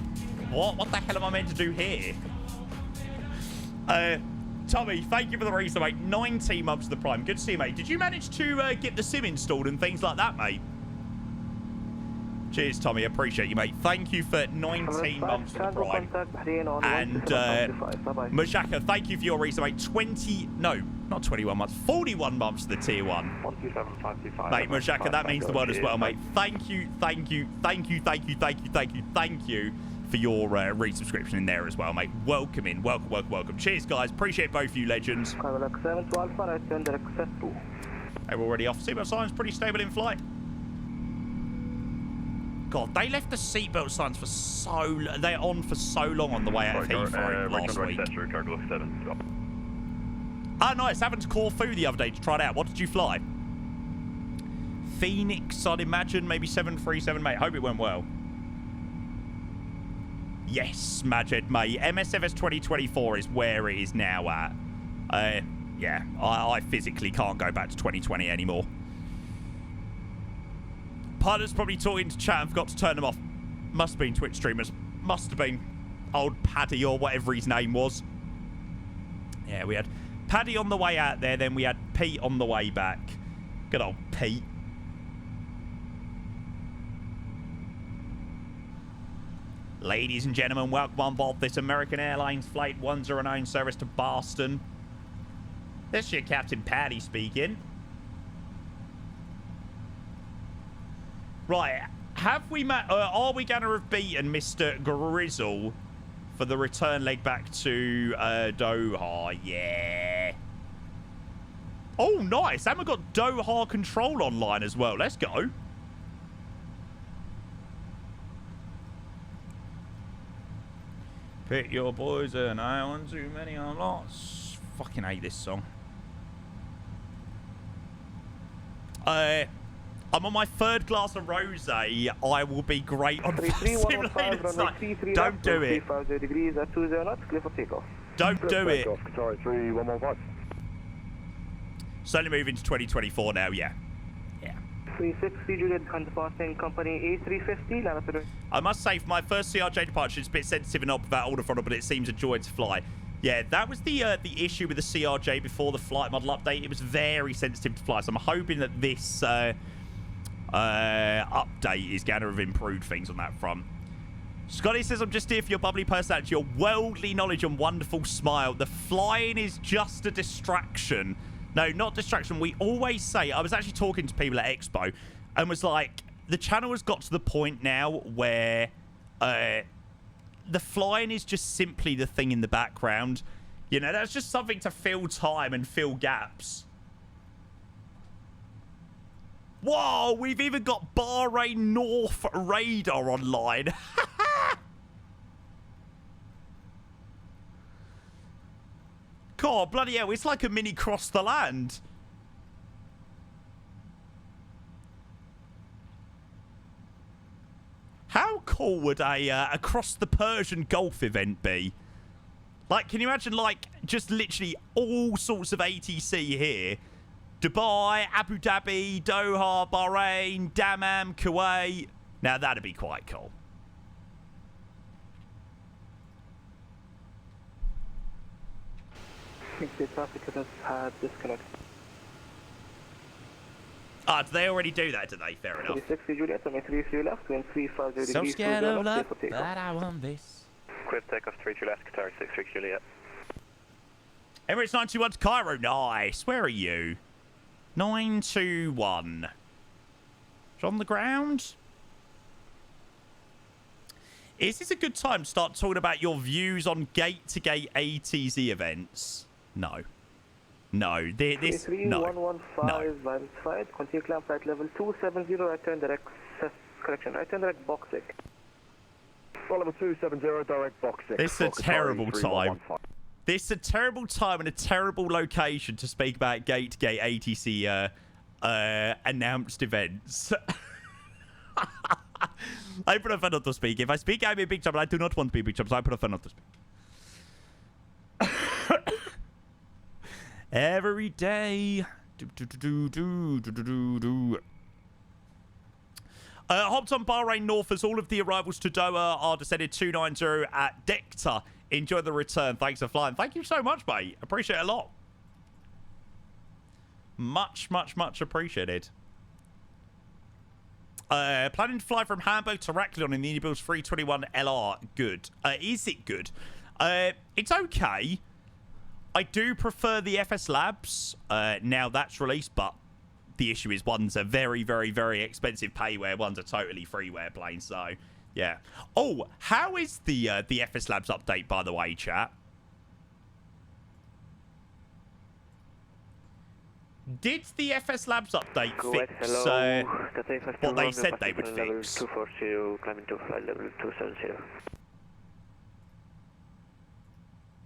what the hell am I meant to do here? Tommy, thank you for the reason, mate. 19 months of the Prime. Good to see you, mate. Did you manage to get the sim installed and things like that, mate? Cheers, Tommy. Appreciate you, mate. Thank you for 19 months of the Prime. And Mashaka, thank you for your reason, mate. 21 months. 41 months of the Tier 1. 127.55. Mate, Mashaka, that means the world as well, mate. Thank you for your resubscription in there as well, mate. Welcome in. Welcome. Cheers, guys. Appreciate both of you legends. They were already off. Seatbelt signs pretty stable in flight. God, they left the seatbelt signs for so... They're on for so long on the way out of Heathrow last week. Ah, nice. Happened to Corfu the other day to try it out. What did you fly? Phoenix, I'd imagine. Maybe 737, mate. Hope it went well. Yes, Majid, mate. MSFS 2024 is where it is now at. Yeah, I physically can't go back to 2020 anymore. Pilot's probably talking to chat and forgot to turn them off. Must have been Twitch streamers. Must have been old Paddy or whatever his name was. Yeah, we had Paddy on the way out there, then we had Pete on the way back. Good old Pete. Ladies and gentlemen, welcome on board this American Airlines Flight 109 service to Boston. This is your Captain Paddy speaking. Right, have we are we going to have beaten Mr. Grizzle for the return leg back to Doha? Yeah. Oh, nice. And we've got Doha control online as well. Let's go. Pick your poison. I want too many. I'm lost. Fucking hate this song. I'm on my third glass of rosé. I will be great on simulator. Don't do it. Don't do it. Slowly moving to 2024 now, yeah. Yeah. 360 Juliet departing company A350. I must say, for my first CRJ departure, it's a bit sensitive enough without order throttle, but it seems a joy to fly. Yeah, that was the issue with the CRJ before the flight model update. It was very sensitive to fly, so I'm hoping that this update is going to have improved things on that front. Scotty says, I'm just here for your bubbly personality, your worldly knowledge and wonderful smile. The flying is just a distraction. No, not distraction. We always say, I was actually talking to people at Expo and was like, the channel has got to the point now where the flying is just simply the thing in the background. You know, that's just something to fill time and fill gaps. Whoa, we've even got Bahrain North radar online. God, bloody hell, it's like a mini cross the land. How cool would a across the Persian Gulf event be? Like, can you imagine, like, just literally all sorts of ATC here? Dubai, Abu Dhabi, Doha, Bahrain, Dammam, Kuwait. Now, that'd be quite cool. The traffic has had disconnect. Ah, did they already do that, did they? Fair enough. 360 Juliet, 33 left, wind 350 degrees. So scared of love, but I want this. Quick takeoff 32 left, Qatar 63 Juliet. Emirates 921 to Cairo. Nice. Where are you? 921. It's on the ground. Is this a good time to start talking about your views on gate-to-gate ATC events? No. No. This... No. 3115, verified. Continue climb flight level 270, right turn direct... Correction, right turn direct boxing. Level 270, direct boxing. This is a terrible time. This is a terrible time and a terrible location to speak about gate-to-gate ATC announced events. I prefer not to speak. If I speak, I'm a big chump. I do not want to be a big chump, so I prefer not to speak. Every day. Hopped on Bahrain North as all of the arrivals to Doha are descended 290 at Decta. Enjoy the return. Thanks for flying. Thank you so much, mate. Appreciate it a lot. Much, much, much appreciated. Planning to fly from Hamburg to Heraklion in the iniBuilds 321 LR. Good. Is it good? It's okay. I do prefer the FS Labs. Now that's released, but the issue is one's a very, very, very expensive payware. One's a totally freeware plane. So, yeah. Oh, how is the FS Labs update, by the way, chat? Did the FS Labs update Kuwait, fix hello. what they said they would fix? 240, climbing to flight level 270.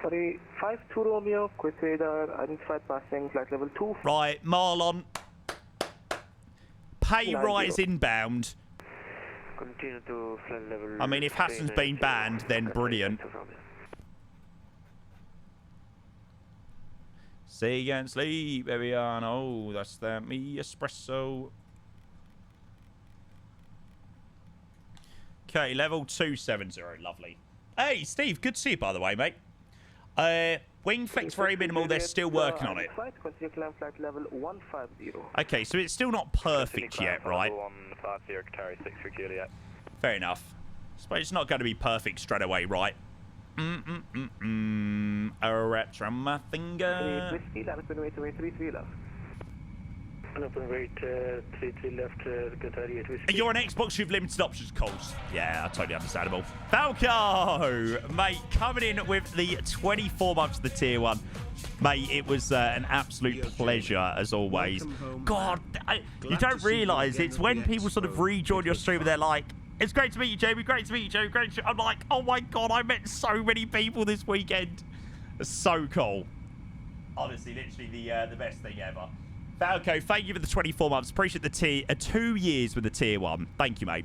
Sorry, 52 Romeo, quick radar, identified passing, flight level 2. Right, Marlon. Pay 90. rise inbound. Continue to flight level. I mean, if Hassan's been banned, then brilliant. See you and sleep, baby. I know that's that me espresso. Okay, level 270. Lovely. Hey, Steve, good to see you, by the way, mate. Wing flex very minimal. They're still working on it. Continue climb flight level 150. Okay, so it's still not perfect yet, right? 150, carry 6 for Juliet. Fair enough. Suppose it's not going to be perfect straight away, right? A wrapped around my finger. Whiskey, left, open weight, 33 left. Open weight, 33 left, good 38 whiskey. You're an Xbox, you've limited options, calls. Yeah, totally understandable. Falco, mate, coming in with the 24 months of the tier 1. Mate, it was an absolute pleasure, as always. God, you don't realise, it's when people sort of rejoin your stream and they're like, it's great to meet you, Jamie. Great to meet you, Jamie. Great to... I'm like, oh my God, I met so many people this weekend. It's so cool. Honestly, literally the best thing ever. Falco, thank you for the 24 months. Appreciate the tier. 2 years with the tier 1. Thank you, mate.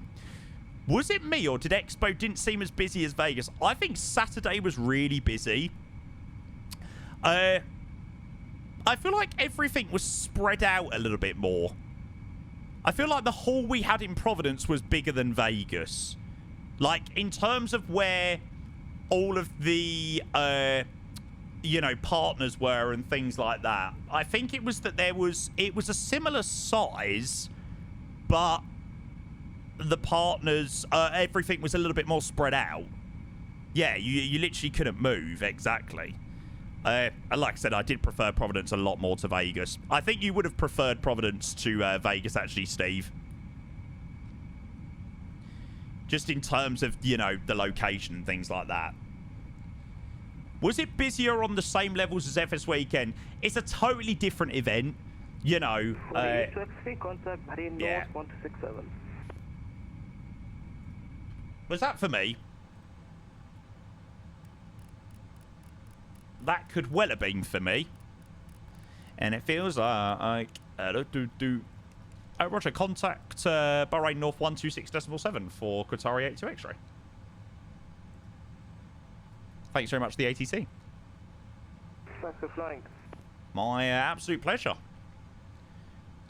Was it me or did Expo didn't seem as busy as Vegas? I think Saturday was really busy. I feel like everything was spread out a little bit more. I feel like the hall we had in Providence was bigger than Vegas. Like, in terms of where all of the, you know, partners were and things like that. I think it was that it was a similar size, but the partners, everything was a little bit more spread out. Yeah, you literally couldn't move, exactly. And like I said, I did prefer Providence a lot more to Vegas. I think you would have preferred Providence to Vegas, actually, Steve. Just in terms of, you know, the location and things like that. Was it busier on the same levels as FS Weekend? It's a totally different event, you know. Contact Marine yeah. North 1267. Was that for me? That could well have been for me. And it feels like... Roger, contact Bahrain North 126.7 for Qatari 82 X-ray. Thanks very much for the ATC. Thanks for flying. My absolute pleasure.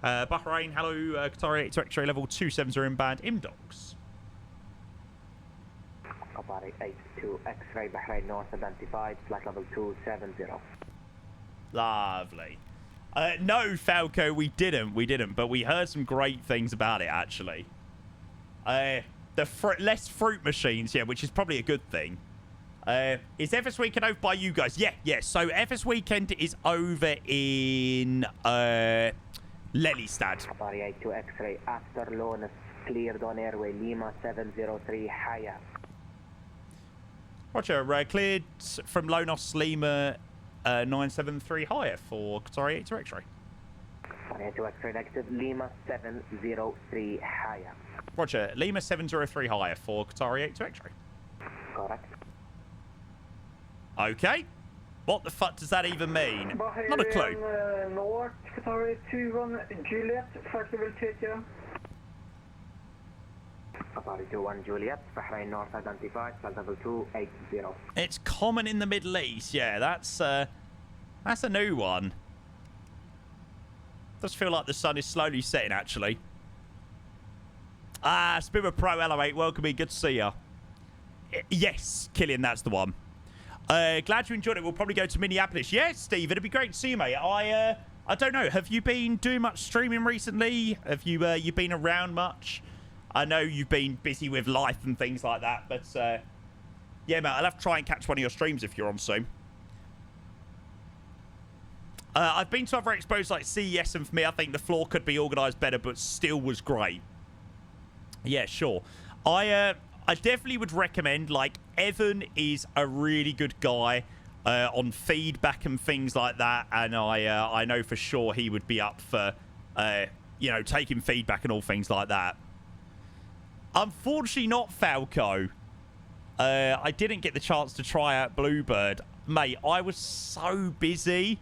Bahrain, hello, Qatari 82 X-ray level 270 inbound, IMDocs. Qatari 82 X-ray Bahrain North identified, flight level 270. Lovely. No, Falco, we didn't, but we heard some great things about it, actually. Less fruit machines, yeah, which is probably a good thing. Is FS Weekend over by you guys? Yeah. So FS Weekend is over in Lelystad. Qatari 82 X-ray after Lonas cleared on airway Lima 703 higher. Roger, cleared from Lonos Lima 973 higher for Qatari 82 X-ray. Qatari 82 X-ray negative Lima 703 higher. Roger, Lima 703 higher for Qatari 82 X-ray. Correct. Okay. What the fuck does that even mean? Not a clue. North, Qatari 21 Juliet, flight level 30. Qatari 21 Juliet, Bahrain North identified, flight level 280. It's common in the Middle East. Yeah, that's a new one. Does feel like the sun is slowly setting, actually. Spimmer Pro Elevate, welcome in. Good to see ya. Yes, Killian, that's the one. Glad you enjoyed it. We'll probably go to Minneapolis. Yes, Steve, it'd be great to see you, mate. I don't know. Have you been doing much streaming recently? Have you been around much? I know you've been busy with life and things like that, but yeah, mate, I'll have to try and catch one of your streams if you're on soon. I've been to other expos like CES, and for me, I think the floor could be organised better, but still was great. Yeah, sure. I definitely would recommend, like, Evan is a really good guy. on feedback and things like that, and I know for sure he would be up for you know, taking feedback and all things like that. Unfortunately not, Falco. I didn't get the chance to try out Bluebird. Mate, I was so busy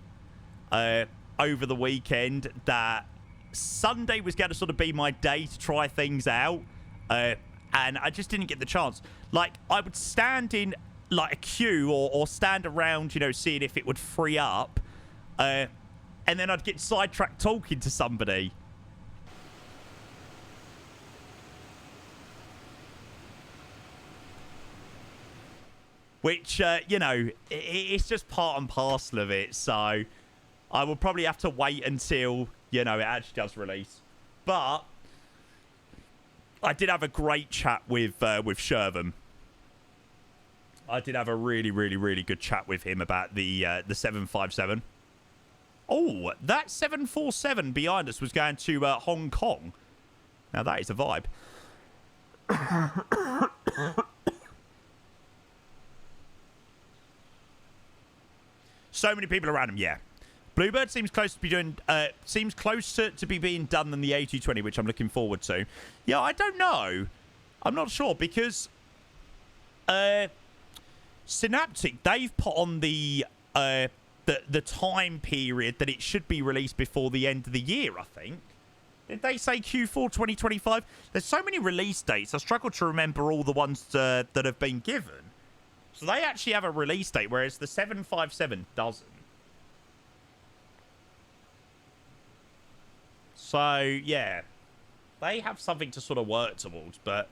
over the weekend that Sunday was going to sort of be my day to try things out. And I just didn't get the chance. Like, I would stand in, like, a queue or stand around, you know, seeing if it would free up. And then I'd get sidetracked talking to somebody. Which, you know, it's just part and parcel of it. So I will probably have to wait until, you know, it actually does release. But I did have a great chat with Shervin. I did have a really, really, really good chat with him about the 757. Oh, that 747 behind us was going to Hong Kong. Now, that is a vibe. So many people around him, yeah. Bluebird seems close to be doing, seems closer to be being done than the A220, which I'm looking forward to. Yeah, I don't know. I'm not sure because Synaptic, they've put on the time period that it should be released before the end of the year, I think. Did they say Q4 2025? There's so many release dates, I struggle to remember all the ones that have been given. So they actually have a release date, whereas the 757 doesn't. So, yeah. They have something to sort of work towards, but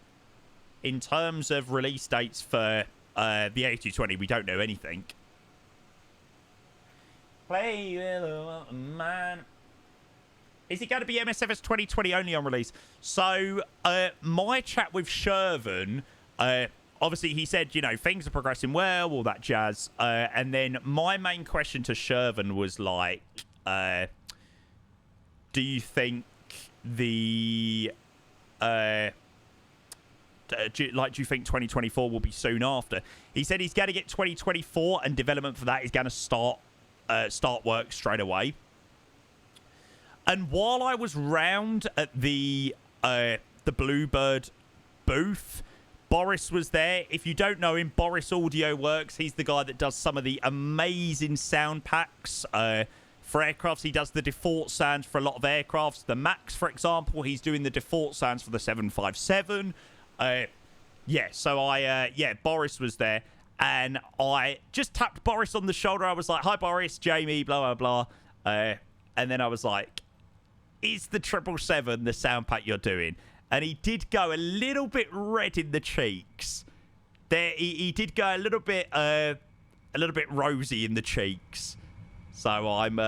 in terms of release dates for the A220, we don't know anything. Play with a man. Is it going to be MSFS 2020 only on release? So, my chat with Shervin, obviously he said, you know, things are progressing well, all that jazz. And then my main question to Shervin was like, do you think the... do you think 2024 will be soon after? He said he's going to get 2024 and development for that is going to start work straight away. And while I was round at the Bluebird booth, Boris was there. If you don't know him, Boris Audio Works. He's the guy that does some of the amazing sound packs for aircrafts. He does the default sounds for a lot of aircrafts. The Max, for example, he's doing the default sounds for the 757. Yeah, so Boris was there. And I just tapped Boris on the shoulder. I was like, hi, Boris, Jamie, blah, blah, blah. And then I was like, is the 777 the sound pack you're doing? And he did go a little bit red in the cheeks. There, he did go a little bit rosy in the cheeks. So I'm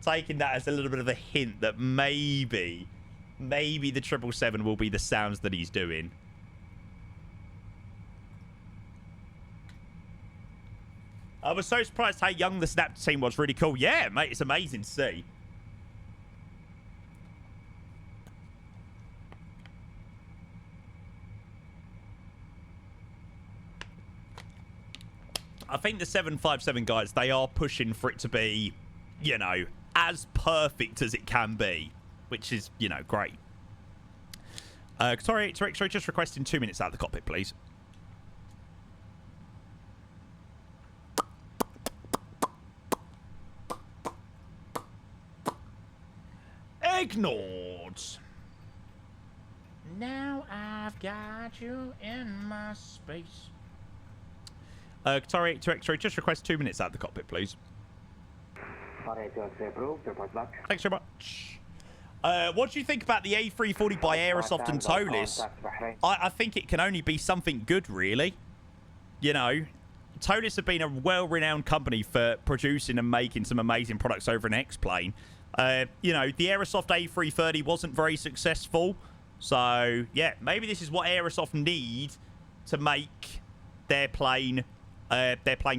taking that as a little bit of a hint that maybe the 777 will be the sounds that he's doing. I was so surprised how young the Snap team was. Really cool. Yeah, mate, it's amazing to see. I think the 757 guys, they are pushing for it to be, you know, as perfect as it can be, which is, you know, great. Sorry, just requesting 2 minutes out of the cockpit, please. Ignored. Now I've got you in my space. Sorry, just request 2 minutes out of the cockpit, please. Thanks very much. What do you think about the A340 by Aerosoft and Tolis? I think it can only be something good, really. You know, Tolis have been a well-renowned company for producing and making some amazing products over an X-plane. You know, the Aerosoft A330 wasn't very successful. So, yeah, maybe this is what Aerosoft need to make their plane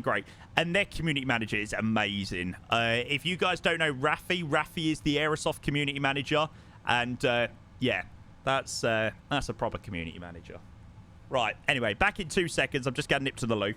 great. And their community manager is amazing. If you guys don't know Rafi is the Aerosoft community manager. And, yeah, that's a proper community manager. Right, anyway, back in 2 seconds. I'm just getting nipped to the loo.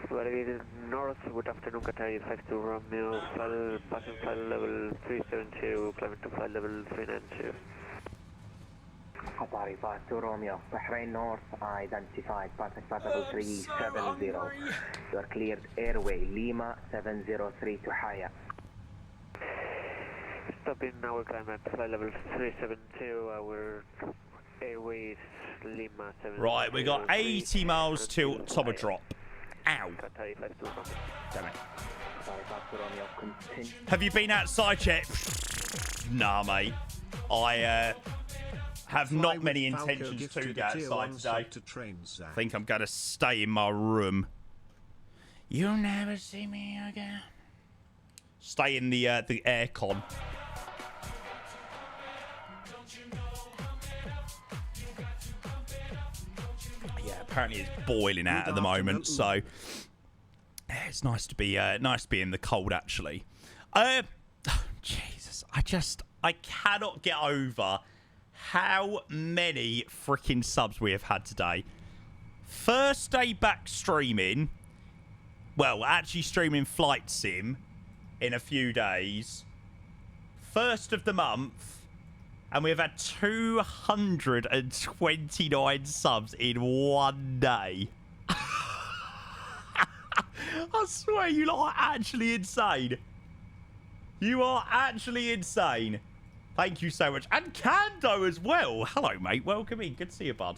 Validated North, good afternoon, Qatar 52 Romeo, passing flight level 372, climbing to flight level 392. Qatari 52 Romeo, Bahrain North, identified, passing flight level 370. You are cleared airway, Lima 703 to Haya. Stopping now, we're climbing at flight level 372, our airway is Lima 703. Right, we got 80 miles till top of drop. Ow. Damn it. Have you been outside yet? Nah, mate. I have not many intentions to go outside today. I think I'm going to stay in my room. You'll never see me again. Stay in the aircon. Yeah, apparently it's boiling out at the moment, so yeah, it's nice to be in the cold actually. Jesus, I cannot get over how many freaking subs we have had today. First day back streaming. Well, actually streaming Flight Sim in a few days. First of the month. And we've had 229 subs in one day. I swear, you lot are actually insane. You are actually insane. Thank you so much. And Kando as well. Hello, mate. Welcome in. Good to see you, bud.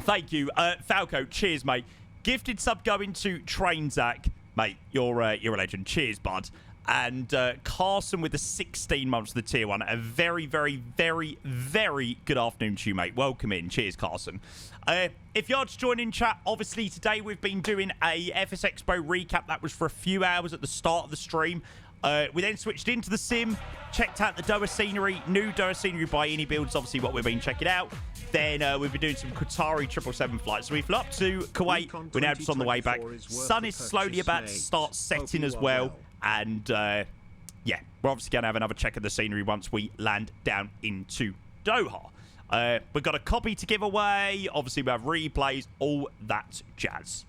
Thank you. Falco, cheers, mate. Gifted sub going to Train Zach. Mate, you're a legend. Cheers, bud. And Carson with the 16 months of the tier 1. A very, very, very, very good afternoon to you, mate. Welcome in. Cheers, Carson. If you're just joining chat, obviously today we've been doing a FSExpo recap. That was for a few hours at the start of the stream. We then switched into the sim, checked out the Doha scenery, new Doha scenery by iniBuilds, obviously what we've been checking out. Then we've been doing some Qatari 777 flights. So we flew up to Kuwait. We're now just on the way back. Sun is slowly about to start setting as well. And, yeah, we're obviously going to have another check of the scenery once we land down into Doha. We've got a copy to give away. Obviously, we have replays, all that jazz.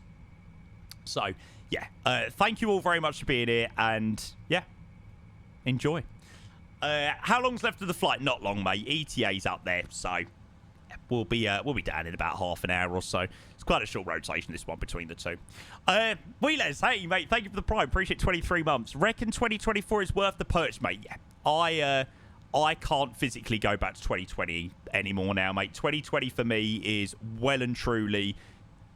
So, yeah, thank you all very much for being here. And, yeah, enjoy. How long's left of the flight? Not long, mate. ETA's up there, so we'll be down in about half an hour or so. It's quite a short rotation, this one, between the two. Wheelers, hey, mate, thank you for the prime. Appreciate 23 months. Reckon 2024 is worth the purchase, mate. Yeah, I can't physically go back to 2020 anymore now, mate. 2020 for me is well and truly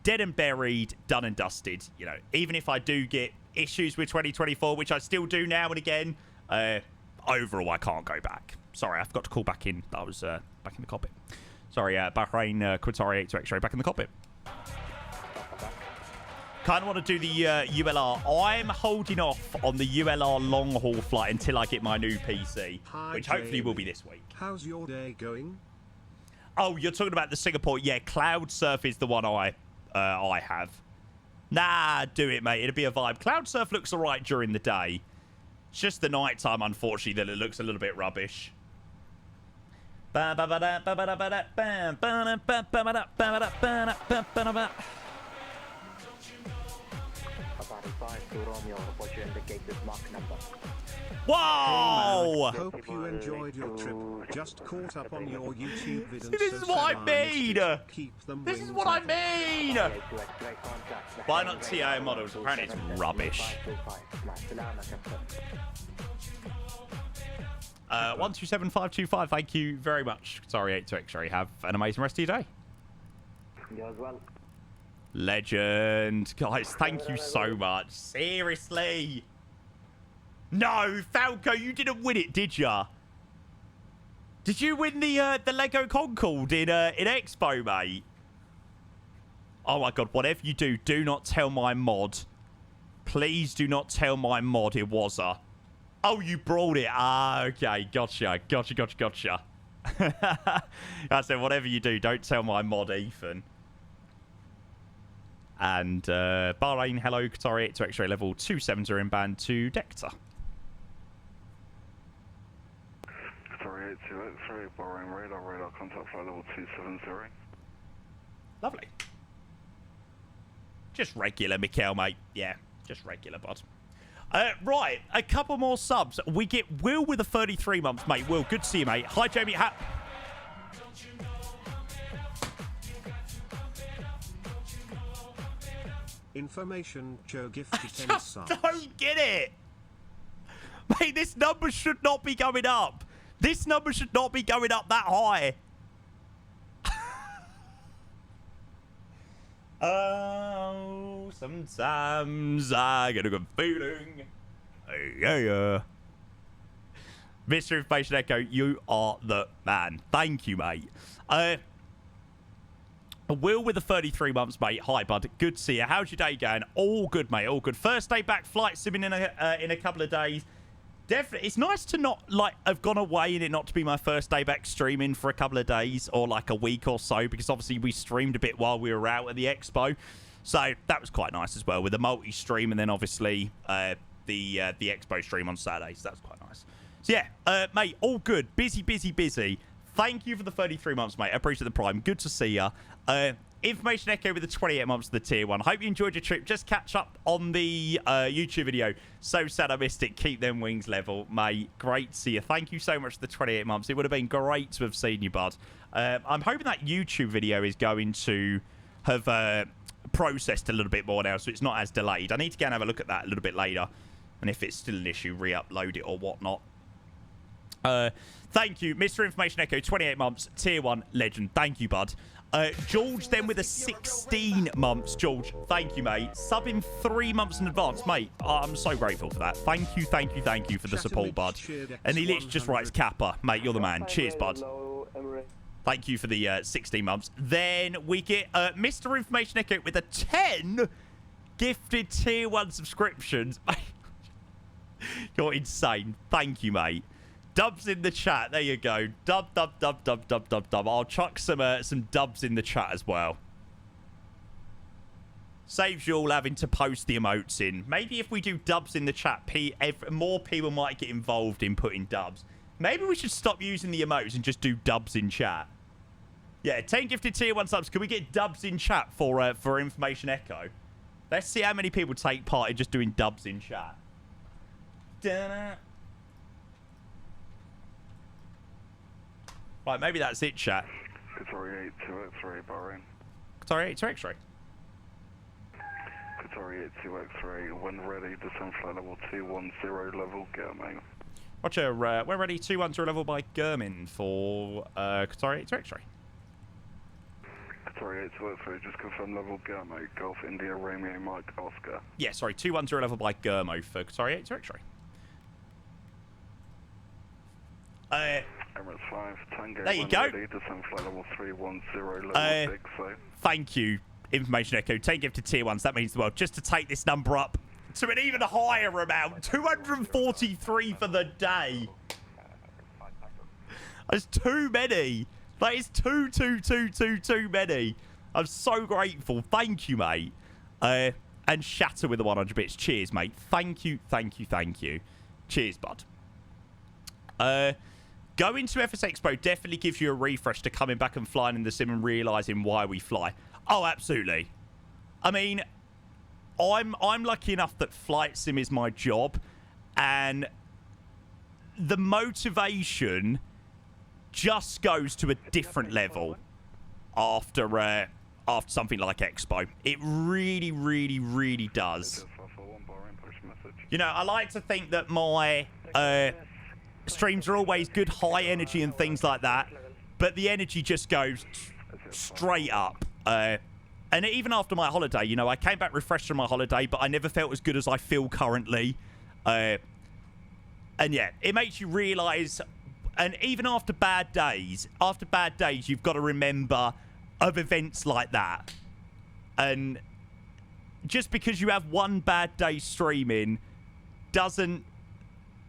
dead and buried, done and dusted. You know, even if I do get issues with 2024, which I still do now and again, overall I can't go back. Sorry, I forgot to call back in. I was back in the cockpit. Sorry, Bahrain Qatari 8 to X-ray back in the cockpit. Kind of want to do the ULR. I'm holding off on the ULR long haul flight until I get my new PC, which hopefully will be this week. How's your day going? Oh, you're talking about the Singapore? Yeah, Cloud Surf is the one I have. Nah, do it, mate. It'll be a vibe. Cloud Surf looks alright during the day. It's just the night time, unfortunately, that it looks a little bit rubbish. Whoa! Hope you enjoyed your trip. Just caught up on your YouTube videos. This is what I mean! Keep them This is what I mean! Why not TI models? Apparently it's rubbish. 127525, thank you very much. Sorry, 8 to X-ray. Have an amazing rest of your day. You as well. Legend. Guys, thank you so much. Seriously. No, Falco, you didn't win it, did ya? Did you win the Lego Concorde in Expo, mate? Oh my god, whatever you do, do not tell my mod. Please do not tell my mod it was a. Oh, you brought it. Ah, okay. Gotcha. Gotcha. I said, whatever you do, don't tell my mod, Ethan. And Bahrain, hello, Qatari 8 to X-ray level 270 inbound to Dector. Qatari 8 to X-ray, Bahrain radar contact flight level 270. Lovely. Just regular, Mikhail, mate. Yeah, just regular, bud. Right, a couple more subs. We get Will with the 33 months, mate. Will, good to see you, mate. Hi, Jamie. Information, Joe gifted 10 subs. Don't get it. Mate, this number should not be going up. This number should not be going up that high. Oh, sometimes I get a good feeling. Yeah. Mr. Information Echo, you are the man. Thank you, mate. Will with the 33 months, mate. Hi, bud. Good to see you. How's your day going? All good, mate. All good. First day back, flight simming in a couple of days. Definitely, it's nice to not have gone away and it not to be my first day back streaming for a couple of days or like a week or so, because obviously we streamed a bit while we were out at the expo, so that was quite nice as well with the multi-stream, and then obviously the expo stream on Saturday, so that was quite nice. So yeah, mate, all good. Busy. Thank you for the 33 months, mate. I appreciate the prime. Good to see ya. Information Echo with the 28 months of the tier 1. Hope you enjoyed your trip. Just catch up on the YouTube video. So sad I missed it. Keep them wings level, mate. Great to see you. Thank you so much for the 28 months. It would have been great to have seen you, bud. I'm hoping that YouTube video is going to have processed a little bit more now, so it's not as delayed. I need to go and have a look at that a little bit later. And if it's still an issue, re-upload it or whatnot. Thank you, Mr. Information Echo, 28 months, tier 1, legend. Thank you, bud. George then with a 16 months. George, thank you, mate. Subbing 3 months in advance, mate. I'm so grateful for that. Thank you for the support, bud. And he literally just writes Kappa. Mate, you're the man. Cheers, bud. Thank you for the 16 months. Then we get Mr. Information Echo with a 10 gifted tier 1 subscriptions. You're insane. Thank you, mate. Dubs in the chat. There you go. Dub. I'll chuck some dubs in the chat as well. Saves you all having to post the emotes in. Maybe if we do dubs in the chat, more people might get involved in putting dubs. Maybe we should stop using the emotes and just do dubs in chat. Yeah, 10 gifted tier 1 subs. Can we get dubs in chat for Information Echo? Let's see how many people take part in just doing dubs in chat. Right, maybe that's it, chat. Qatari 8 to X-ray, Bahrain. Qatari 8 to X-ray. Qatari 8 to X-ray, when ready, descend flight level 210 level, German. Roger, we're ready, 210 level by Germin for Qatari 8 to X-ray. Qatari Qatari 823, just confirm level Germo, Golf India, Romeo, Mike, Oscar. Yeah, sorry, 210 level by Germo for Qatari 823. Emirates 5, Tango, there you go. Ready, descend flight level 310, level 6, so. Thank you, Information Echo. 10 gifted tier 1s, that means the world. Just to take this number up to an even higher amount, 243 for the day. That's too many. That is too many. I'm so grateful. Thank you, mate. And Shatter with the 100 bits. Cheers, mate. Thank you. Cheers, bud. Going to FSExpo definitely gives you a refresh to coming back and flying in the sim and realising why we fly. Oh, absolutely. I mean, I'm lucky enough that flight sim is my job, and the motivation just goes to a different level after something like Expo. It really does. You know, I like to think that my streams are always good high energy and things like that, but the energy just goes straight up. And even after my holiday, you know, I came back refreshed from my holiday, but I never felt as good as I feel currently. And yeah, it makes you realise, and even after bad days, you've got to remember of events like that. And just because you have one bad day streaming doesn't,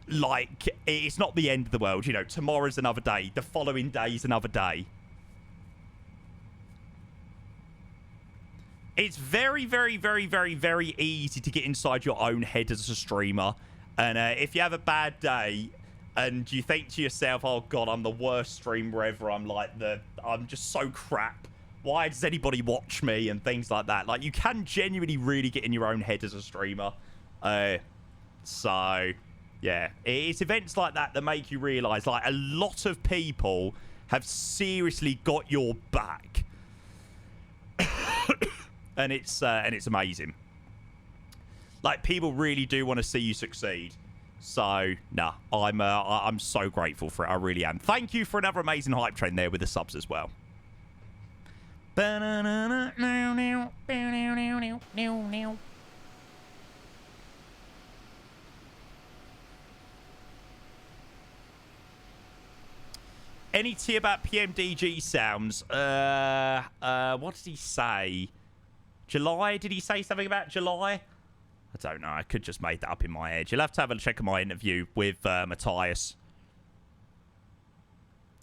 like, it's not the end of the world. You know, tomorrow's another day. The following day is another day. It's very easy to get inside your own head as a streamer. And if you have a bad day and you think to yourself, oh God, I'm the worst streamer ever. I'm just so crap. Why does anybody watch me? And things like that. Like, you can genuinely really get in your own head as a streamer. So, yeah. It's events like that that make you realise, like, a lot of people have seriously got your back. And it's amazing. Like, people really do want to see you succeed. So, nah, I'm so grateful for it. I really am. Thank you for another amazing hype train there with the subs as well. Any tea about PMDG sounds? What did he say? July? Did he say something about July? I don't know. I could just make that up in my head. You'll have to have a check of my interview with Matthias.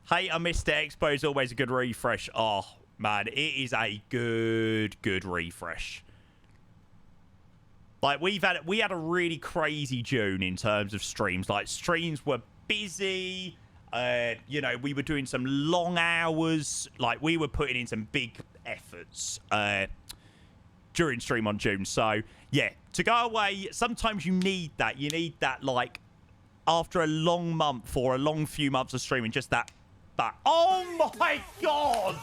Hey, I missed it. Expo is always a good refresh. Oh, man. It is a good refresh. Like, we had a really crazy June in terms of streams. Like, streams were busy. You know, we were doing some long hours. Like, we were putting in some big efforts during stream on June. So, yeah, to go away, sometimes you need that. You need that, like, after a long month or a long few months of streaming, just that. Oh, my God!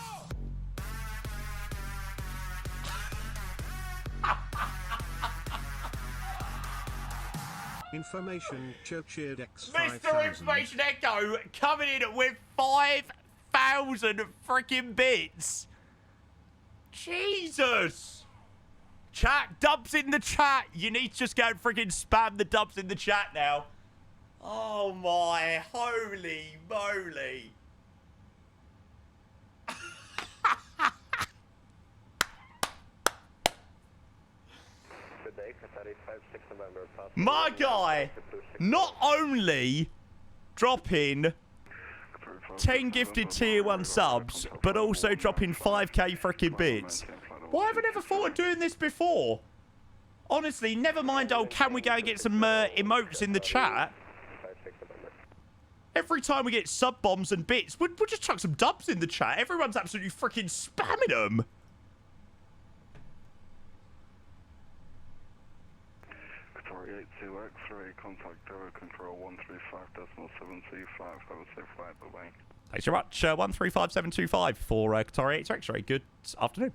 Information Churchyard X Mr. Information Echo coming in with 5,000 freaking bits. Jesus. Chat, dubs in the chat. You need to just go and freaking spam the dubs in the chat now. Oh my holy moly. My guy, not only dropping 10 gifted tier 1 subs, but also dropping 5k freaking bits. Why have I never thought of doing this before? Honestly, never mind, oh, can we go and get some emotes in the chat? Every time we get sub bombs and bits, we'll just chuck some dubs in the chat. Everyone's absolutely freaking spamming them. Qatari 82X3, contact Doha Control 135.725. Have a safe flight, bye-bye. Thanks very much. 135725 for Qatari 8X-ray. Good afternoon.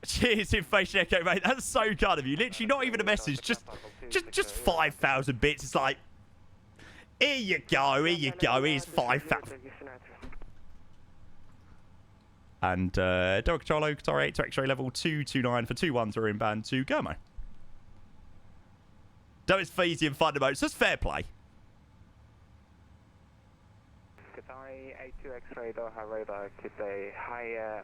Cheers, Information Echo, mate. That's so kind of you. Literally, not even a message. Just 5,000 bits. It's like, here you go. Here's 5,000. And Delta Charlo, Qatar 8 to X-ray level 229 for 210 inbound to Gurmo. Don't it's easy and fun emotes. That's fair play. Qatar 82 X-ray Doha radar, keep a high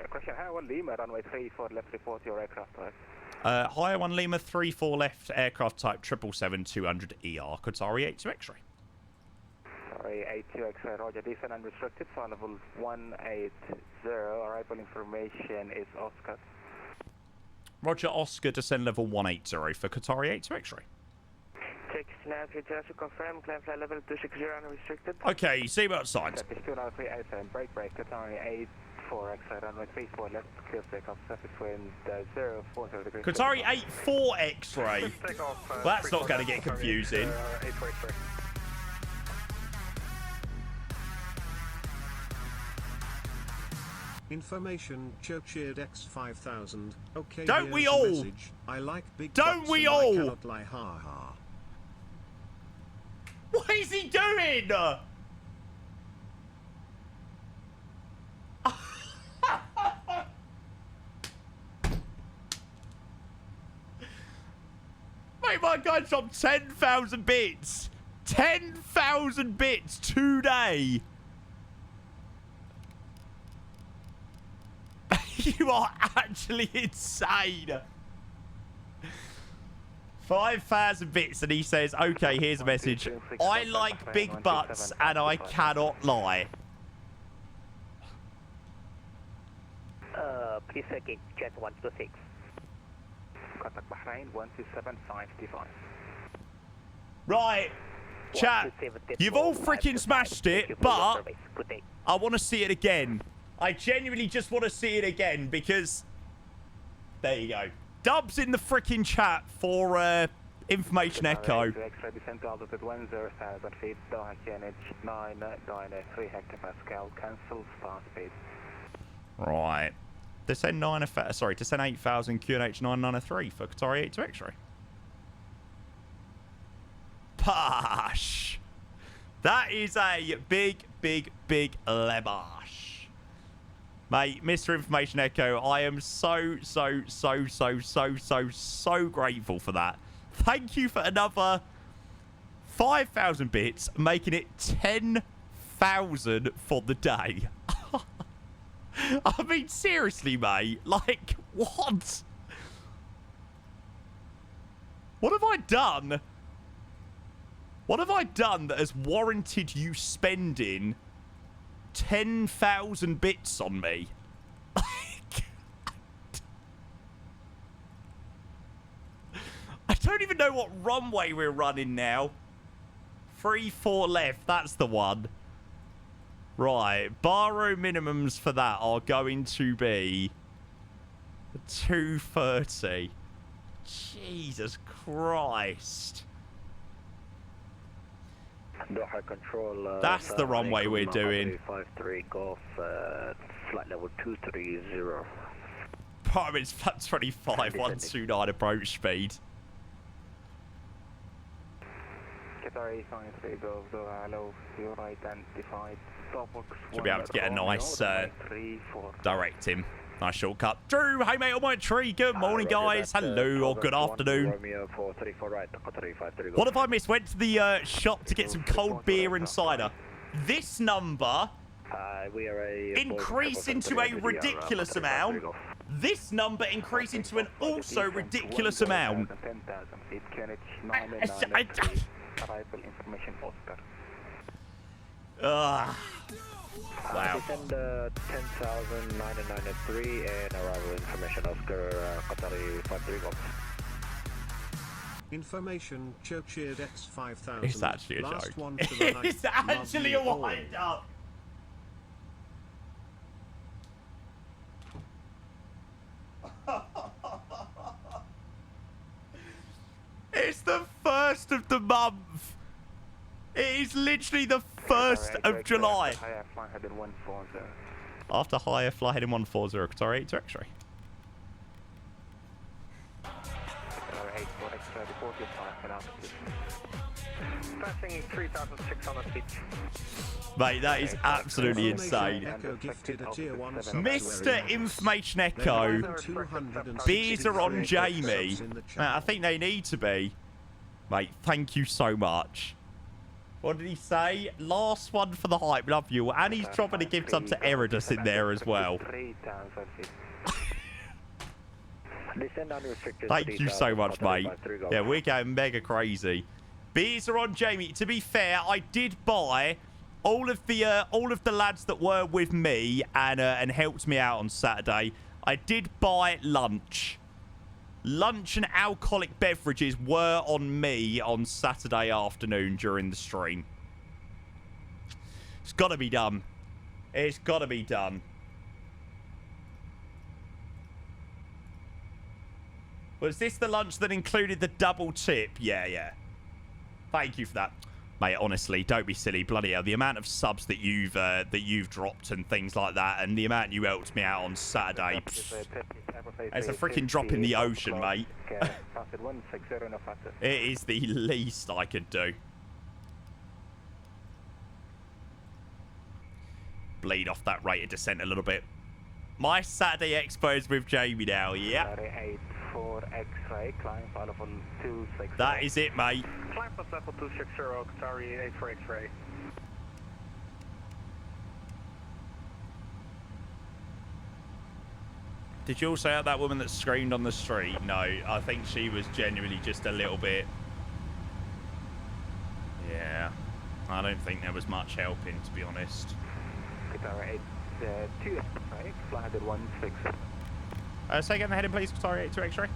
question, high 1 Lima, runway 34 left, report your aircraft type. Higher 1 Lima, 34 left, aircraft type 777-200 ER, Qatar 82 X-ray. Sorry, 82 X-ray, roger, descent unrestricted, flight level 180, arrival information is Oscar. Roger, Oscar, descend level 180 for Qatar 82 X-ray. Check now, to confirm, climb flight level 260 unrestricted. Okay, seatbelt signs. That is 29387, break, Qatar 84 X-ray, runway 34 left, clear takeoff, surface wind 040 degrees. Qatari 84 X-ray. That's not going to get confusing. Information Chocheered X5000. Okay. Don't we here's a all? message. I like big Don't butts we and all? I cannot lie. Ha ha. What is he doing? Mate, my guy dropped 10,000 bits. 10,000 bits today. You are actually insane. 5,000 bits, and he says, okay, here's a message. I like big butts, and I cannot lie. Please get jet 126. Contact Bahrain 127.525. Right, chat, you've all freaking smashed it, but I want to see it again. I genuinely just want to see it again, because there you go. Dubs in the freaking chat for Information Echo. Extra descent altitude 10,000 feet, Doha QNH 993 hectopascal, cancel start speed. Right. Descend 8,000 QNH 993 for Qatari 82 X-ray. Posh. That is a big, big, big lebosh. Mate, Mr. Information Echo, I am so grateful for that. Thank you for another 5,000 bits, making it 10,000 for the day. I mean, seriously, mate. Like, what? What have I done? What have I done that has warranted you spending 10,000 bits on me? I don't even know what runway we're running now. 3-4 left, that's the one. Right, bar minimums for that are going to be 230. Jesus Christ. Doha control. That's the runway we're doing. 53 Golf, flight level 230. Pirates flat 25, 129 approach speed. Qatar 83 Golf, Doha, low, your identified. Should be able to get a nice direct him. Nice shortcut. Drew, hey mate on my tree. Good morning, guys. Hello or good afternoon. What have I missed? Went to the shop to get some cold beer and cider. This number increasing to a ridiculous amount. This number increasing to an also ridiculous amount. Wow. Send 10,993 and arrival information Oscar Qatari 53 Golf. Information Chocheered X5000. It's actually a Last joke. one to the night. It's actually a wind up. It's the 1st of the month. It is literally the 1st of July. After higher, fly heading 140, Qatar 82 X-ray. Passing 3,600 feet. Mate, that is absolutely insane. Mr. Information Echo, beers are on Jamie. I think they need to be. Mate, thank you so much. What did he say? Last one for the hype. Love you. And he's dropping a gift up to Eridus in there as well. Thank you so much, mate. Yeah, we're going mega crazy. Beers are on Jamie. To be fair, I did buy all of the lads that were with me and helped me out on Saturday. I did buy lunch. Lunch and alcoholic beverages were on me on Saturday afternoon during the stream. It's got to be done. It's got to be done. Was this the lunch that included the double tip? Yeah, yeah. Thank you for that. Mate, honestly, don't be silly. Bloody hell, the amount of subs that you've dropped and things like that, and the amount you helped me out on Saturday, it's a freaking drop in the ocean, mate. It is the least I could do. Bleed off that rate of descent a little bit. My Saturday Expo is with Jamie now, yeah. X-ray, climb level 26. That is it, mate. Climb plus level 260, Qatari 8 for X-ray. Did you also have that woman that screamed on the street? No, I think she was genuinely just a little bit... Yeah, I don't think there was much helping, to be honest. Qatari 8, 2 X-ray, fly 160. Say again the heading, please, Qatari 82 X-ray.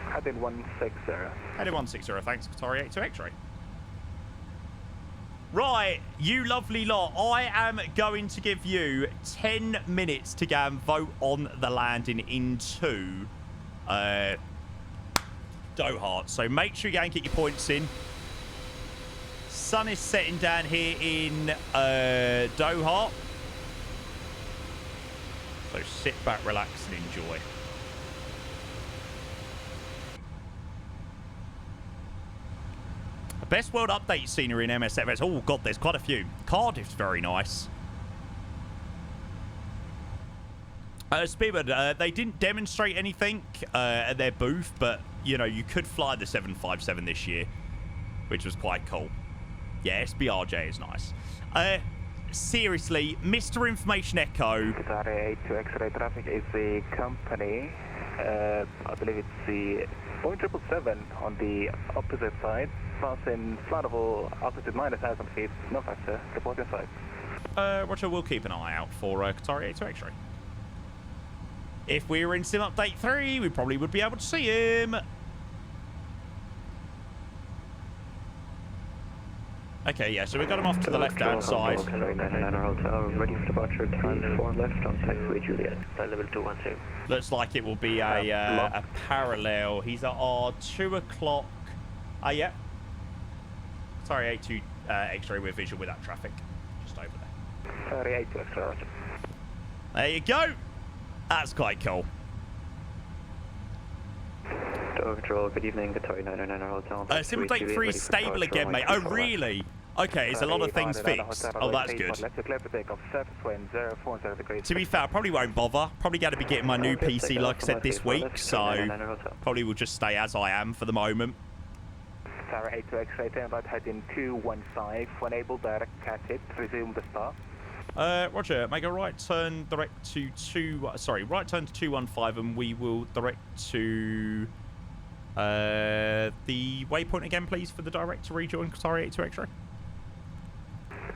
Heading 160. Heading 160, thanks, Qatari 82 X-ray. Right, you lovely lot. I am going to give you 10 minutes to go and vote on the landing into Doha. So make sure you go and get your points in. Sun is setting down here in Doha. So sit back, relax, and enjoy. Best world update scenery in MSFS. Oh, God, there's quite a few. Cardiff's very nice. Speedbird, they didn't demonstrate anything at their booth, but, you know, you could fly the 757 this year, which was quite cool. Yeah, SBRJ is nice. Seriously, Mr. Information Echo. Qatari 82 X-ray traffic is the company. I believe it's the Boeing 777 on the opposite side. Passing flight level altitude -1,000 feet. No factor. Report inside. Roger, we'll keep an eye out for Qatari 82 X-ray. If we were in Sim Update 3, we probably would be able to see him. Okay, yeah, so we got him off to the left-hand side. Ready for departure, turn 4 left on taxiway Juliet, level 212. Looks like it will be a parallel. He's at our 2 o'clock. Yeah. Sorry, 82 X-ray with visual with that traffic. Just over there. Sorry, 82 X-ray, roger. There you go. That's quite cool. Control, good evening, Qatari 999 Hotel. Sim Update 3 is stable again, mate. Oh, really? Okay, it's a lot of things fixed. Oh, that's good. To be fair, I probably won't bother. Probably going to be getting my new PC, like I said, this week. So, probably will just stay as I am for the moment. Tower 82 X-ray, turn right heading 215. When able, direct catch it. Resume the start. Roger, make a right turn direct to right turn to 215, and we will direct to the waypoint again, please, for the direct to rejoin Qatari 82 X-ray.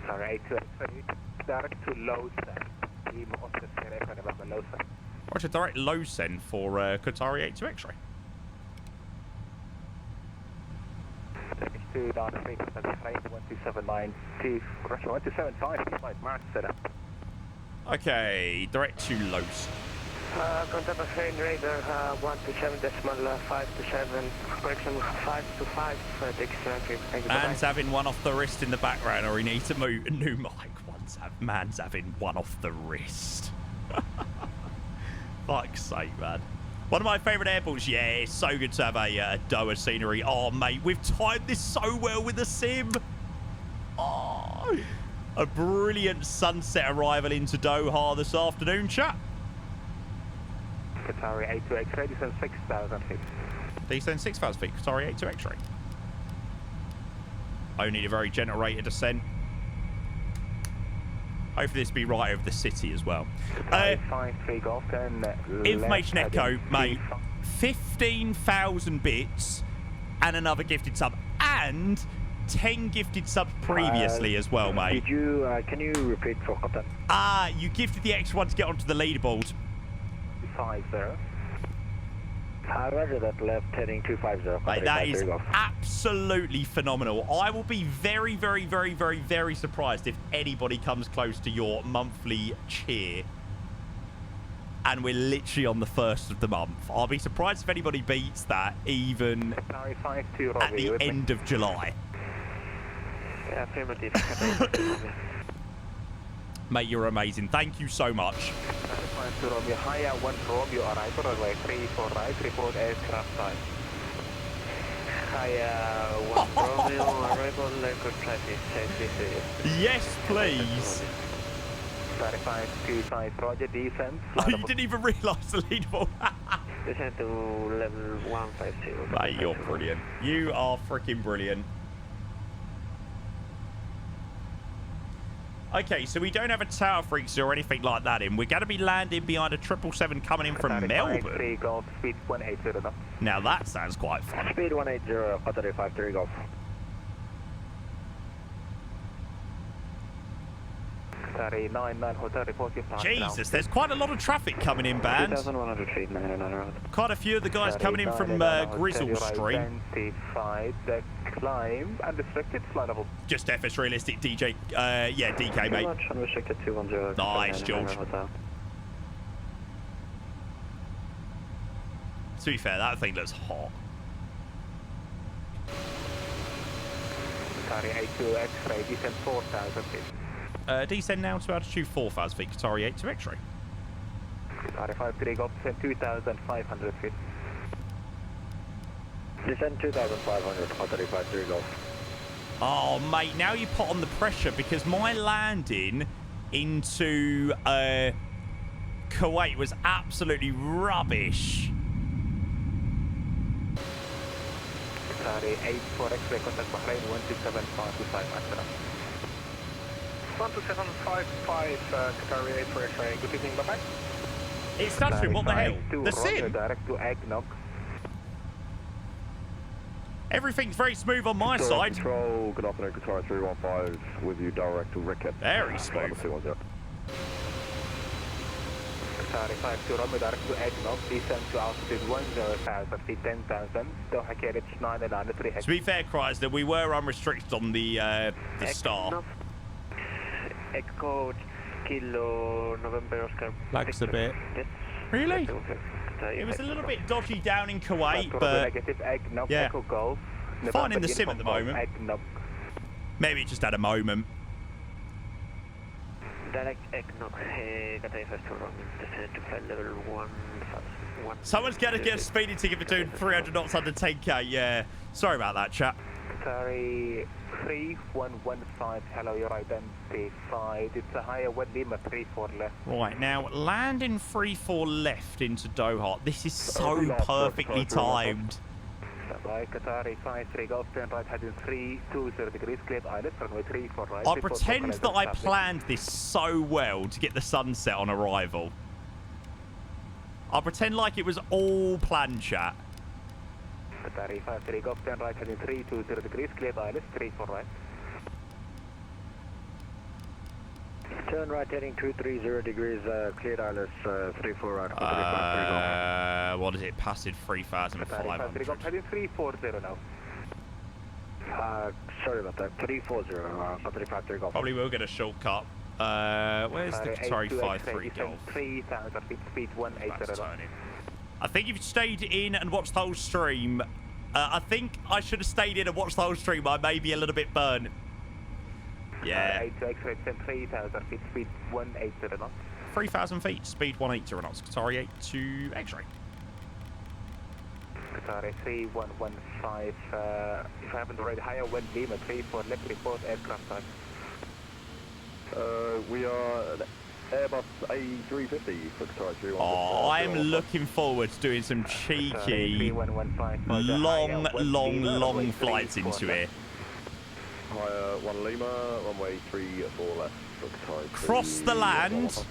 Qatari 82 X-ray, direct to low send. Roger, direct low send for Qatari 82 X-ray. To down 1279 to Russia 1275 Mark setup. Okay, direct to Los. Contact a train radar 127.527, correction 525, taxi. Man's having one off the wrist in the background, or he needs to move a new mic. Man's having one off the wrist. Fuck's sake, man. One of my favourite airports. Yeah, it's so good to have a Doha scenery. Oh, mate, we've timed this so well with the sim. Oh, a brilliant sunset arrival into Doha this afternoon, chat. Qatari 82 X-ray, descend 6,000 feet. Descend 6,000 feet, Qatari 82 X-ray. Only a very gentle rate of descent. Hopefully this will be right over the city as well. Information Echo, mate. 15,000 bits and another gifted sub. And 10 gifted subs previously as well, mate. Did you, can you repeat for content? You gifted the extra one to get onto the leaderboard. 50. Roger that, left heading 250. Mate, that is absolutely phenomenal. I will be very, very, very, very, very surprised if anybody comes close to your monthly cheer. And we're literally on the 1st of the month. I'll be surprised if anybody beats that even at the end of July. Yeah, affirmative. Mate, you're amazing. Thank you so much. Higher 1 Romeo arrival runway 34 right, report aircraft time. Higher 1 Romeo arrival, good traffic, safety. Yes, please. 3525 Roger, descent. Oh, you didn't even realise the leaderboard. Descent to level 150. Mate, you're brilliant. You are freaking brilliant. Okay, so we don't have a Tower Freaks or anything like that in. We're going to be landing behind a 777 coming in from Melbourne. Golf, speed 180 knots. Now that sounds quite fun. Speed 180, Qatari 53 Golf. Jesus, there's quite a lot of traffic coming in, band. 2,100 feet, 99 around. Quite a few of the guys coming in from Grizzle Stream. Climb and restricted flight level. Just FS Realistic DJ, yeah, DK, mate. Unrestricted 210. Nice, George. To be fair, that thing looks hot. Qatari 82 X-ray, descend 4,000 feet. Descend now to altitude 4,000 feet, Qatari 82 X-ray. Qatari 53 Golf, descend 2,500 feet. Descend 2,500, Qatari 53 Golf. Oh, mate, now you put on the pressure because my landing into Kuwait was absolutely rubbish. Qatari 84 X-ray, contact Bahrain 127.25 maximum. 127.55, Qatari 84 X-ray, good evening, bye-bye. It's touching, what the hell? The sim? Direct to Eggnog. Everything's very smooth on my side. Control, good afternoon, Qatari 315 with you direct to Rickett. Very smooth. Qatari 52 Romeo direct to Eggnog, descend to altitude 10,000 feet, 10,000, Doha carriage 993 To be fair, Chrysler, we were unrestricted on the star. Echo Kilo November Oscar. Lags a bit. Really? It was a little bit dodgy down in Kuwait, but yeah, fine in the sim at the moment. Maybe it just had a moment. Direct Eggnog, Qatari 52 Romeo, descend to flight level 1. Someone's going to get a speeding ticket for doing 300 knots under 10k, yeah. Sorry about that, chap. Qatari 3115, hello, you're identified. It's a higher 1 Lima, 34 left. Right, now landing 34 left into Doha. This is so perfectly timed. Right, Qatari 53 Golf, turn right, heading 320 degrees, cleared island, runway 34 right. I pretend that I planned this so well to get the sunset on arrival. I pretend like it was all planned, chat. Qatari 53 Golf, turn right, heading 320 degrees, cleared island, 34 right. Turn right, heading 230 degrees, cleared islands, 34 right. What is it? Passive 3,500. Heading 340 now. Sorry about that. 340, Qatari 53 Golf. Probably will get a shortcut. Where's the Qatari 53 Golf? 3,000 feet, speed 180. I think if you stayed in and watched the whole stream, I think I should have stayed in and watched the whole stream. I may be a little bit burnt. Yeah. 3,000 feet, speed 180 knots. 3,000 feet, speed 180 knots. Qatari 82 X-ray. Sorry, 3115. If I haven't already, higher wind Lima 34 left report aircraft type. We are Airbus A350 for Qatar 315. Oh, I'm looking forward to doing some cheeky, long flights into here. Higher 1 Lima, runway 34 left for Qatar. Cross the land.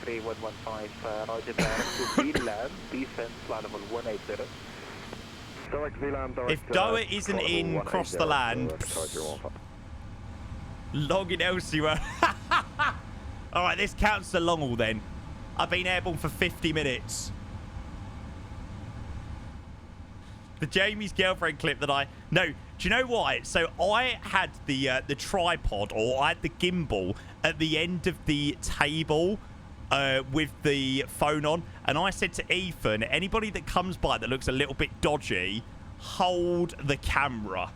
3115, Roger, direct to VLAN, descent, flight level 180. Direct VLAN, direct. If Doha isn't in, cross the land. Long in LCR. Alright, this counts as a long haul then. I've been airborne for 50 minutes. The Jamie's girlfriend clip that I... No, do you know why? So I had the tripod, or I had the gimbal at the end of the table with the phone on. And I said to Ethan, anybody that comes by that looks a little bit dodgy, hold the camera.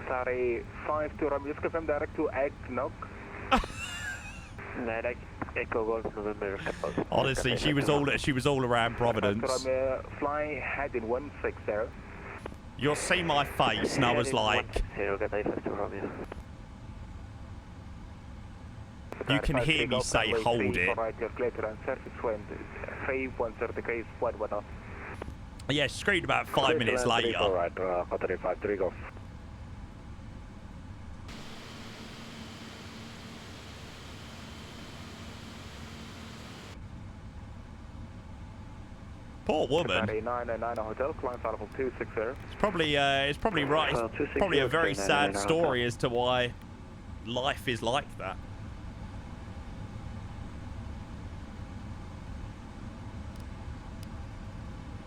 Sorry, 52 Ram, just confirm direct to Eggnog. Direct Echo Golf November. Honestly, she was all around Providence. Fly heading 160. You'll see my face, and I was like, you can hear me say, hold it. Yeah, screamed about 5 minutes later. Poor woman. It's probably right. It's probably a very sad story as to why life is like that.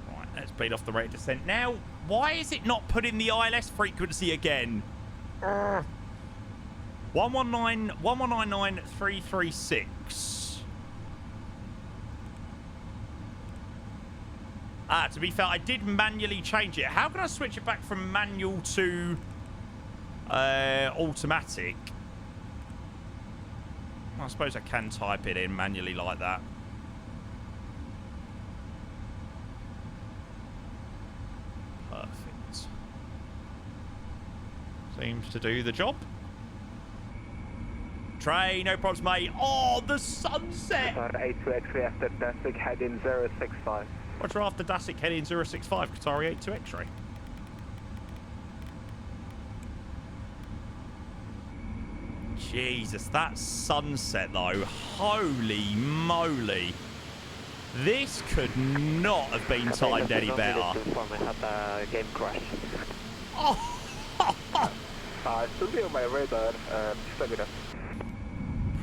Right, let's beat off the rate of descent. Now, why is it not putting the ILS frequency again? 119.336. To be fair, I did manually change it. How can I switch it back from manual to automatic? I suppose I can type it in manually like that. Perfect. Seems to do the job. Trey, no problems, mate. Oh, the sunset! 82X-ray after Dasik, heading 065. Roger, after Dasik, heading 065, Qatari 82 X-ray. Jesus, that sunset, though. Holy moly. This could not have been timed any better. I had a game crash. Oh! Still be on my radar.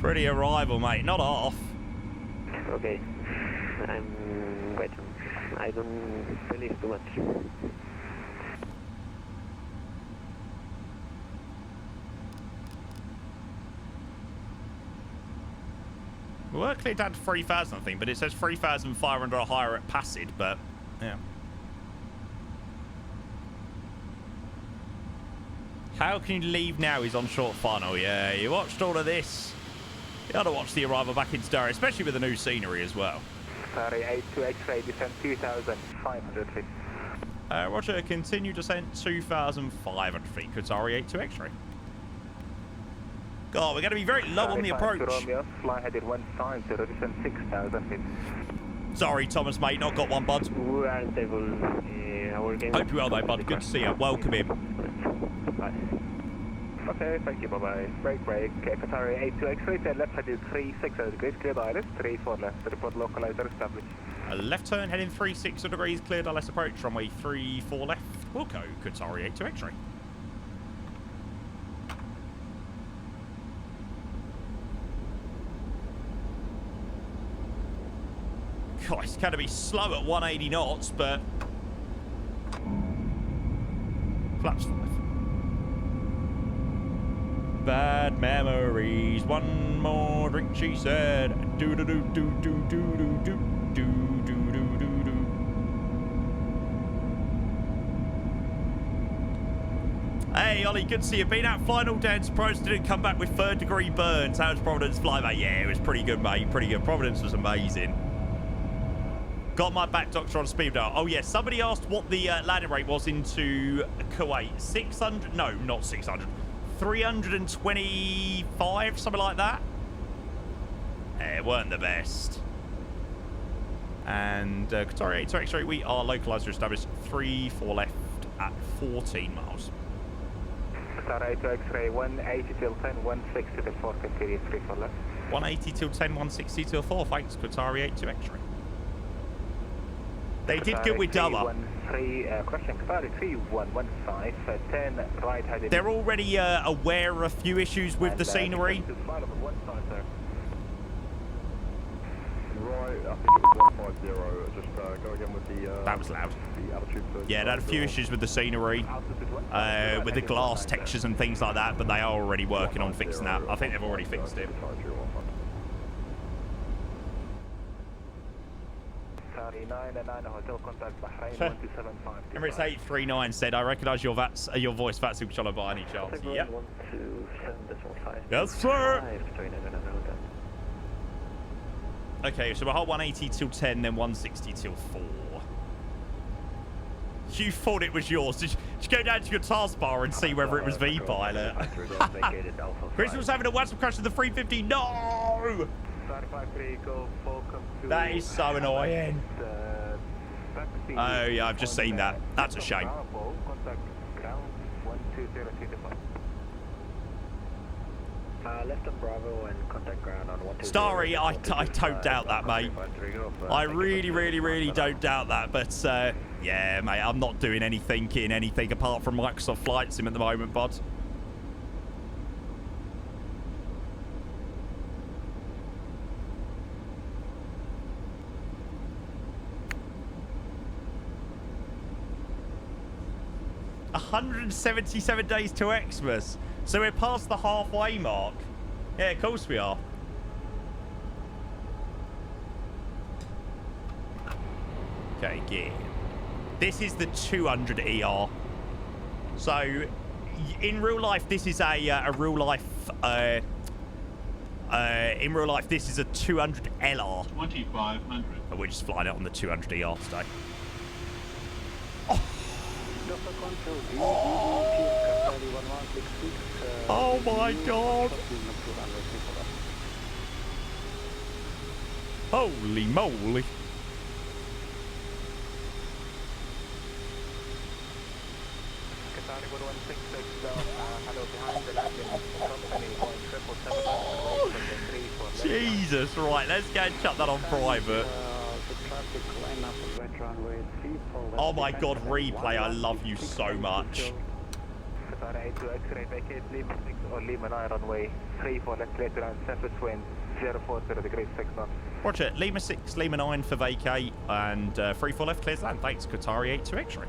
Pretty arrival, mate. Not off. Okay. I'm waiting. I don't believe too much. We were cleared down to 3,000, I think, but it says 3,500 or higher at Passid, but yeah. How can you leave now? He's on short final. Yeah, you watched all of this. You gotta watch the arrival back into Doha, especially with the new scenery as well. Sorry, 82 X-ray, descent 2,500 feet. Roger, continue descent 2,500 feet. Qatari 82 X-ray. God, we're going to be very low on the approach. Fly headed 150, descent 6,000 feet. Sorry, Thomas, mate, not got one, bud. We are stable. Hope you're well, though, bud. Good to see you. Welcome in. Bye. Okay, thank you, bye-bye. Break. Qatari 82 X-ray, turn left headed 360 degrees, cleared ILS, 34 left, report localizer established. A left turn heading 360 degrees, cleared ILS approach, runway 34 left, Wilco, Qatari 82 X-ray. God, it's going to be slow at 180 knots, but... Flaps 5. Bad memories. One more drink, she said. Do do do do do do do do do do do do do. Hey Ollie, good to see you. Been out final day and surprised didn't come back with 3rd degree burns. How was Providence fly, mate? Yeah, it was pretty good, mate. Pretty good. Providence was amazing. Got my back doctor on speed dial. Oh, yeah. Somebody asked what the landing rate was into Kuwait. 600. No, not 600. 325, something like that. It weren't the best. And Qatari 82 X-ray, we are localized or established 3-4 left at 14 miles. Qatari 82 X-ray, 180 till 10, 160 till 4, continue 3-4 left. 180 till 10, 160 till 4. Thanks, Qatari 82 X-ray. They did good with Doha. Question, Qatari 3115, 10 right headed. They're already aware of a few issues with the scenery. Right, I think it was 150. Just go again with the. That was loud. The altitude for Yeah, they had a few issues with the scenery, with the glass textures and things like that, but they are already working on fixing that. I think they've already fixed it. Emirates 839 said, I recognise your voice, Vatsu Cholo, by any chance. Yep. Yes, sir. Okay, so we'll hold 180 till 10, then 160 till 4. You thought it was yours. Did you go down to your taskbar and see whether it was V-Pilot? Chris was having a WhatsApp crash with the 350. No! That is so annoying. Oh, yeah, I've just seen that. That's a shame. Left on Bravo and contact ground on 120. Starry, I don't doubt that, mate. I really, really, really don't doubt that. But, yeah, mate, I'm not doing anything apart from Microsoft Flight Sim at the moment, bud. $177 days to Xmas. So we're past the halfway mark. Yeah, of course we are. Okay, yeah. This is the 200 ER. So, in real life, this is a real life. In real life, this is a 200 LR. 2500. But we're just flying it on the 200 ER today. Oh my god! Holy moly! Jesus, right, let's go and shut that on private. Oh my god, replay, I love you so much. Roger, Lima 6, Lima 9 for vacate, and 3-4 left clears land. Thanks, Qatari 82 X-ray.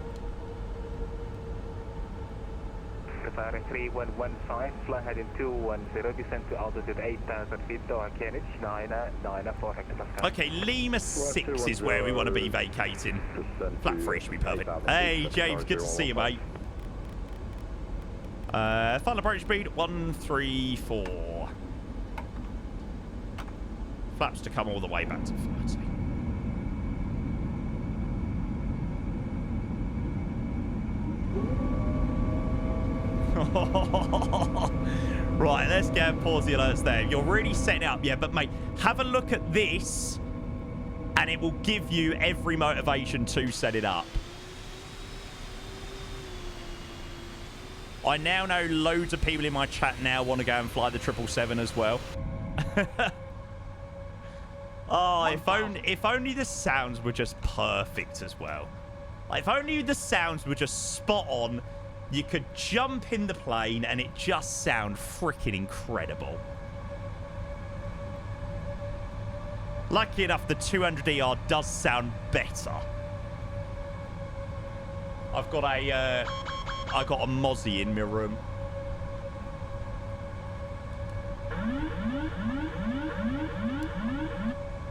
Qatari 3115, fly heading 210, descend to altitude 8,000 feet, Doha, Kenich, 994 hectopascal. Okay, Lima 6 is where we want to be vacating. Flat 3 should be perfect. Hey, James, good to see you, mate. Final approach speed, 134. Flaps to come all the way back to 30. Right, let's go and pause the alerts there. You're really setting up, yeah, but mate, have a look at this and it will give you every motivation to set it up. I now know loads of people in my chat now want to go and fly the 777 as well. Oh, if only the sounds were just perfect as well. Like, if only the sounds were just spot on, you could jump in the plane and it just sound freaking incredible. Lucky enough, the 200ER does sound better. I've got a Mozzie in my room.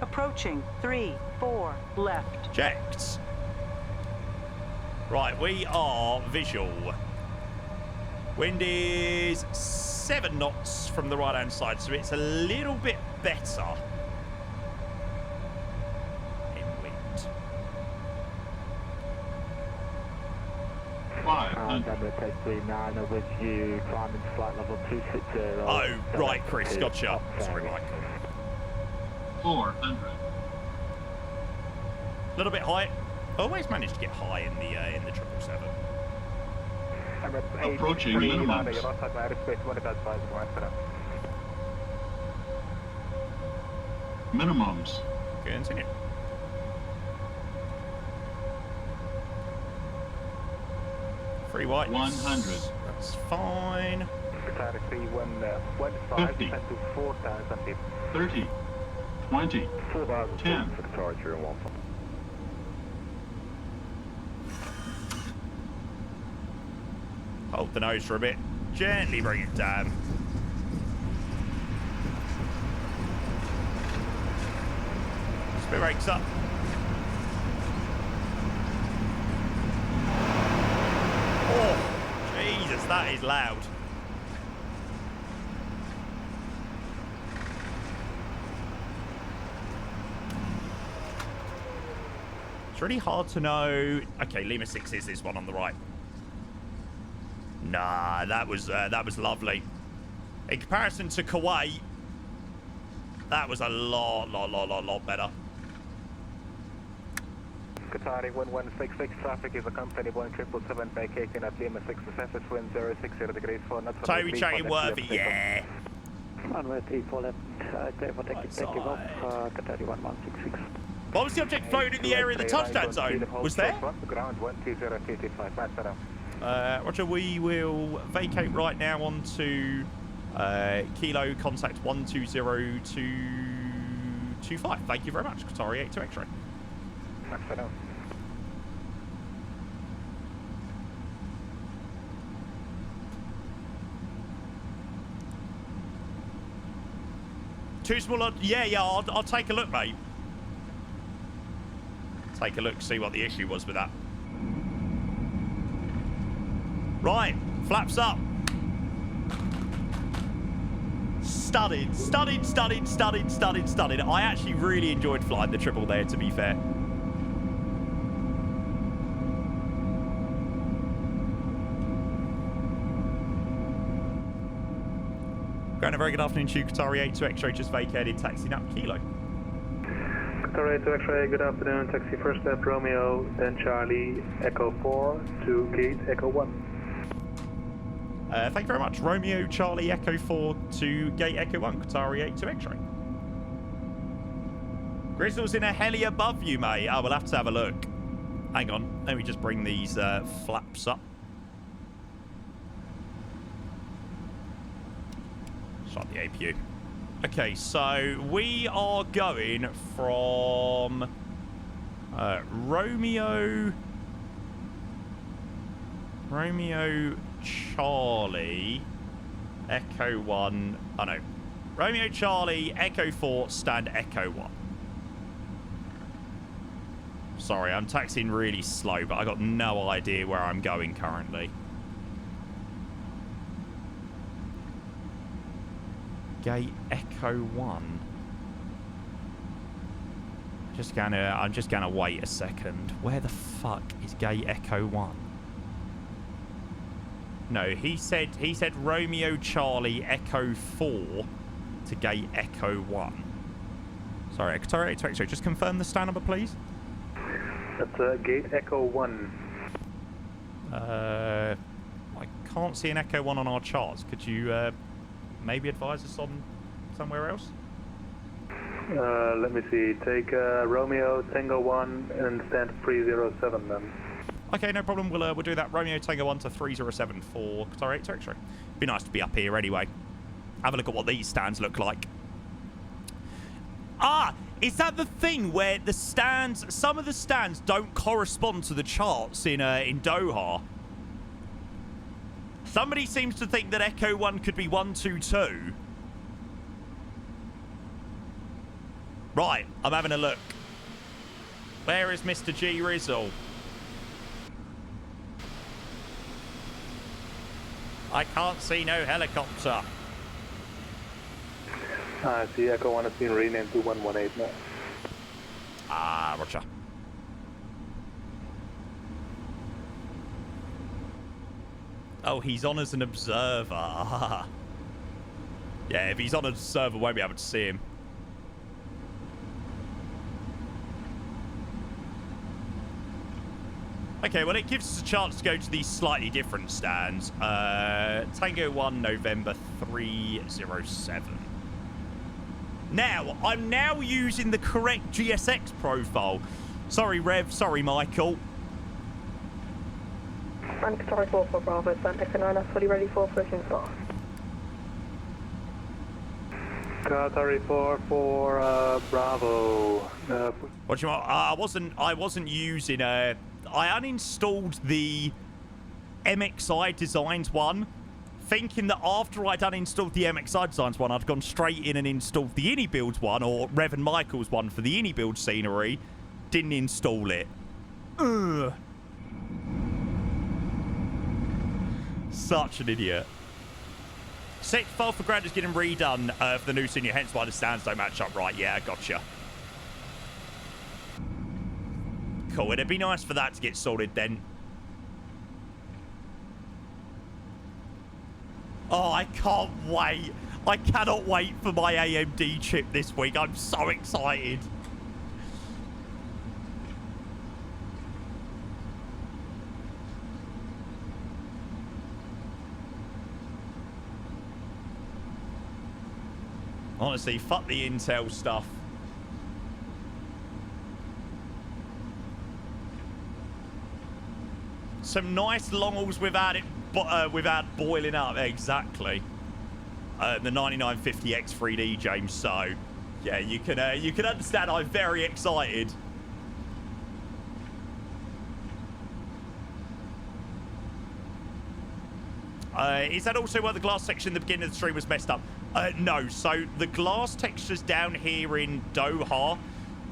Approaching 3-4 left. Checked. Right, we are visual. Wind is 7 knots from the right-hand side, so it's a little bit better in wind. with you, climbing flight level 260. Oh, right, Chris, gotcha. Sorry, Michael. 400. A little bit high. Always managed to get high in the 777. Approaching minimums. Minimums. Continue. Free white. 100. That's fine. 50. 30. 20. 10. Hold the nose for a bit. Gently bring it down. Spit brakes up. Oh, Jesus, that is loud. It's really hard to know. Okay, Lima 6 is this one on the right. Nah, that was lovely. In comparison to Kuwait, that was a lot better. Qatari 1166, traffic is accompanied 1777 vacating at Lima 6 surface wind 060 degrees for not. Toby chatting Worthy, yeah. Runway 34 left, clear for take off, Qatari 1166. What was the object floating in the area of the touchdown zone? Was there? Ground 12055. Roger, we will vacate right now onto Kilo, contact 120225. Thank you very much, Qatari 82 X-ray. Too small? Yeah, I'll take a look, mate. Take a look, see what the issue was with that. Right, flaps up. Studded. I actually really enjoyed flying the triple there, to be fair. Going a very good afternoon to you, Qatari 82 X-ray, just vacated, taxiing up Kilo. Qatari 82 X-ray, good afternoon, taxi first step Romeo, then Charlie, Echo 4 to gate Echo 1. Thank you very much. Romeo, Charlie, Echo 4 to gate Echo 1, Qatari 82 X-ray. Grizzle's in a heli above you, mate. Oh, we'll have to have a look. Hang on. Let me just bring these flaps up. Start the APU. Okay, so we are going from Romeo, Charlie, Echo 1. Oh no. Romeo, Charlie, Echo 4, stand Echo 1. Sorry, I'm taxiing really slow, but I got no idea where I'm going currently. Gate Echo 1. I'm just gonna wait a second. Where the fuck is Gate Echo 1? No, he said Romeo Charlie Echo 4 to Gate Echo 1. Sorry, Qatari 82 X-ray, just confirm the stand number, please. That's Gate Echo 1. I can't see an Echo 1 on our charts. Could you maybe advise us on somewhere else? Let me see. Take Romeo Tango 1 and stand 307 then. Okay, no problem. We'll do that. Romeo Tango 1 to 307 for Qatari 82 X-ray. Be nice to be up here anyway. Have a look at what these stands look like. Ah, is that the thing where the stands, some of the stands don't correspond to the charts in Doha? Somebody seems to think that Echo 1 could be 122. Right, I'm having a look. Where is Mr. G Rizzle? I can't see no helicopter. I see Echo 1 has been renamed to 118 now. Ah, roger. Oh, he's on as an observer. Yeah, if he's on as an observer, won't be able to see him. Okay, well, it gives us a chance to go to these slightly different stands. Tango 1, November 307. Now, I'm now using the correct GSX profile. Sorry, Rev. Sorry, Michael. And Qatari 4 for Bravo, Santa Canana, fully ready for pushing start. Qatari 4 for Bravo. What do you want? I wasn't using I uninstalled the MXI Designs one, thinking that after I'd uninstalled the MXI Designs one, I'd gone straight in and installed the iniBuilds one, or Rev and Michael's one for the iniBuild scenery. Didn't install it. Ugh. Such an idiot. Sixth file for Grand is getting redone for the new senior, hence why the stands don't match up right. Yeah, gotcha. Cool, it'd be nice for that to get sorted then. Oh, I can't wait. I cannot wait for my AMD chip this week. I'm so excited. Honestly, fuck the Intel stuff. Some nice longs without it, without boiling up. Exactly. The 9950X 3D, James. So, yeah, you can understand. I'm very excited. Is that also why the glass section in the beginning of the stream was messed up? No. So the glass textures down here in Doha,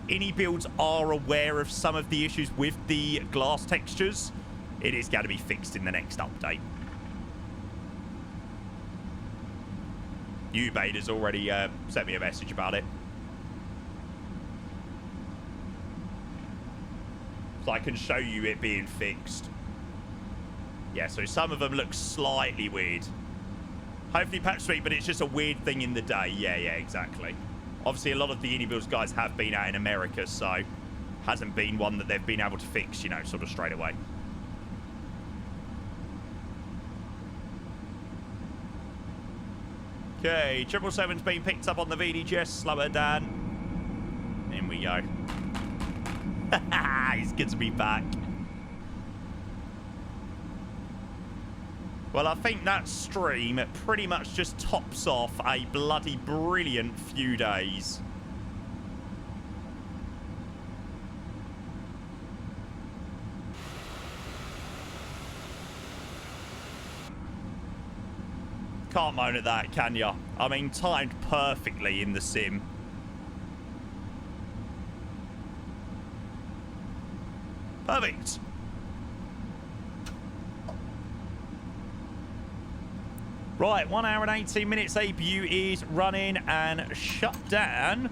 iniBuilds are aware of some of the issues with the glass textures. It is going to be fixed in the next update. Ubaid has already sent me a message about it. So I can show you it being fixed. Yeah, so some of them look slightly weird. Hopefully patch sweet, but it's just a weird thing in the day. Yeah, exactly. Obviously, a lot of the iniBuilds guys have been out in America, so hasn't been one that they've been able to fix, you know, sort of straight away. Okay, 777's been picked up on the VDGS. Slower, Dan. In we go. It's good to be back. Well, I think that stream pretty much just tops off a bloody brilliant few days. Can't moan at that, can ya? I mean, timed perfectly in the sim. Perfect. Right, 1 hour and 18 minutes. APU is running and shut down.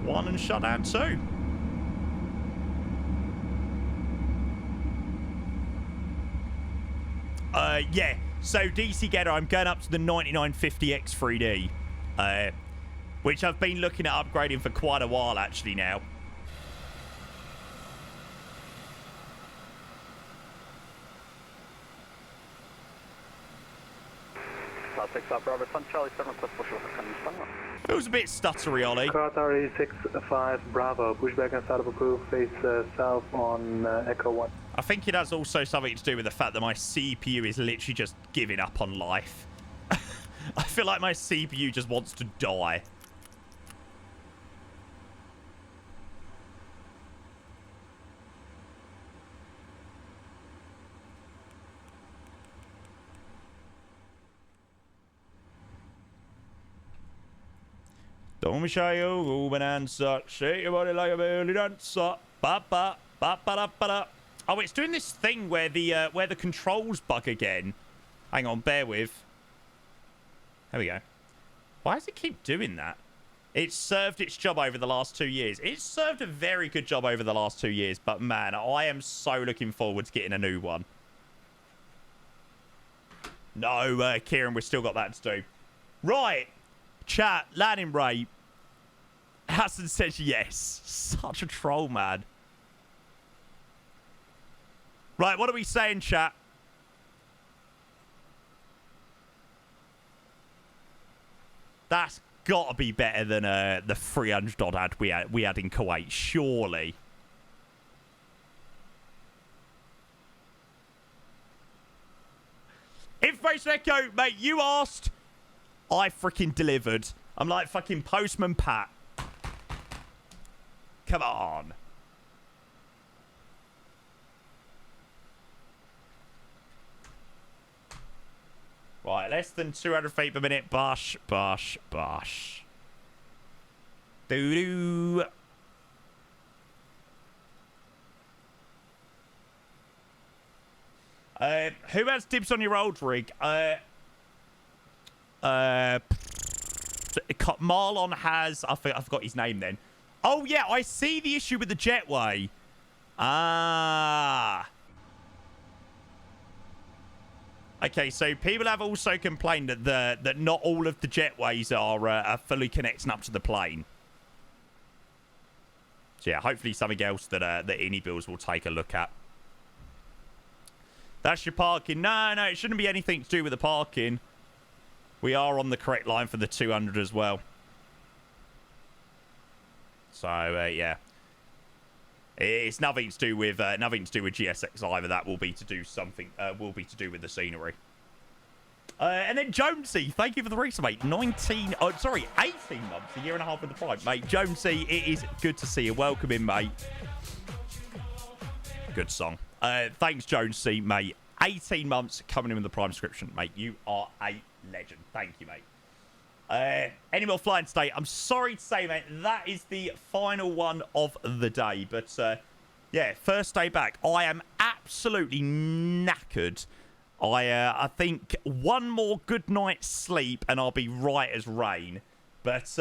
1 and shut down 2. Yeah. So DC Getter, I'm going up to the 9950X 3D, which I've been looking at upgrading for quite a while actually now. Feels a bit stuttery, Ollie. Qatari 6-5 Bravo, pushback and start of approve, face south on Echo 1. I think it has also something to do with the fact that my CPU is literally just giving up on life. I feel like my CPU just wants to die. Don't be shy, you move and answer. Shake your body like a belly dancer. Ba ba ba ba da ba da. Oh, it's doing this thing where the controls bug again. Hang on, bear with. There we go. Why does it keep doing that? It's served its job over the last 2 years. It's served a very good job over the last 2 years, but man, I am so looking forward to getting a new one. No, Kieran, we've still got that to do. Right. Chat, landing rate. Hassan says yes. Such a troll, man. Right, what are we saying, chat? That's got to be better than the 300 odd ad we had in Kuwait, surely. Information Echo, mate, you asked, I freaking delivered. I'm like fucking Postman Pat. Come on. Right, less than 200 feet per minute. Bosh, bosh, bosh. Doo-doo. Who has dibs on your old rig? Marlon has... I forgot his name then. Oh, yeah, I see the issue with the jetway. Ah... Okay, so people have also complained that not all of the jetways are fully connecting up to the plane. So yeah, hopefully something else that iniBuilds will take a look at. That's your parking. No, it shouldn't be anything to do with the parking. We are on the correct line for the 200 as well. So yeah, it's nothing to do with GSX either. That will be to do something. Will be to do with the scenery. And then Jonesy, thank you for the reason, mate. 18 months, a year and a half with the Prime, mate. Jonesy, it is good to see you. Welcome in, mate. Good song. Thanks, Jonesy, mate. 18 months coming in with the Prime subscription, mate. You are a legend. Thank you, mate. Any more flying today? I'm sorry to say, mate, that is the final one of the day. But, yeah, first day back. I am absolutely knackered. I think one more good night's sleep and I'll be right as rain. But,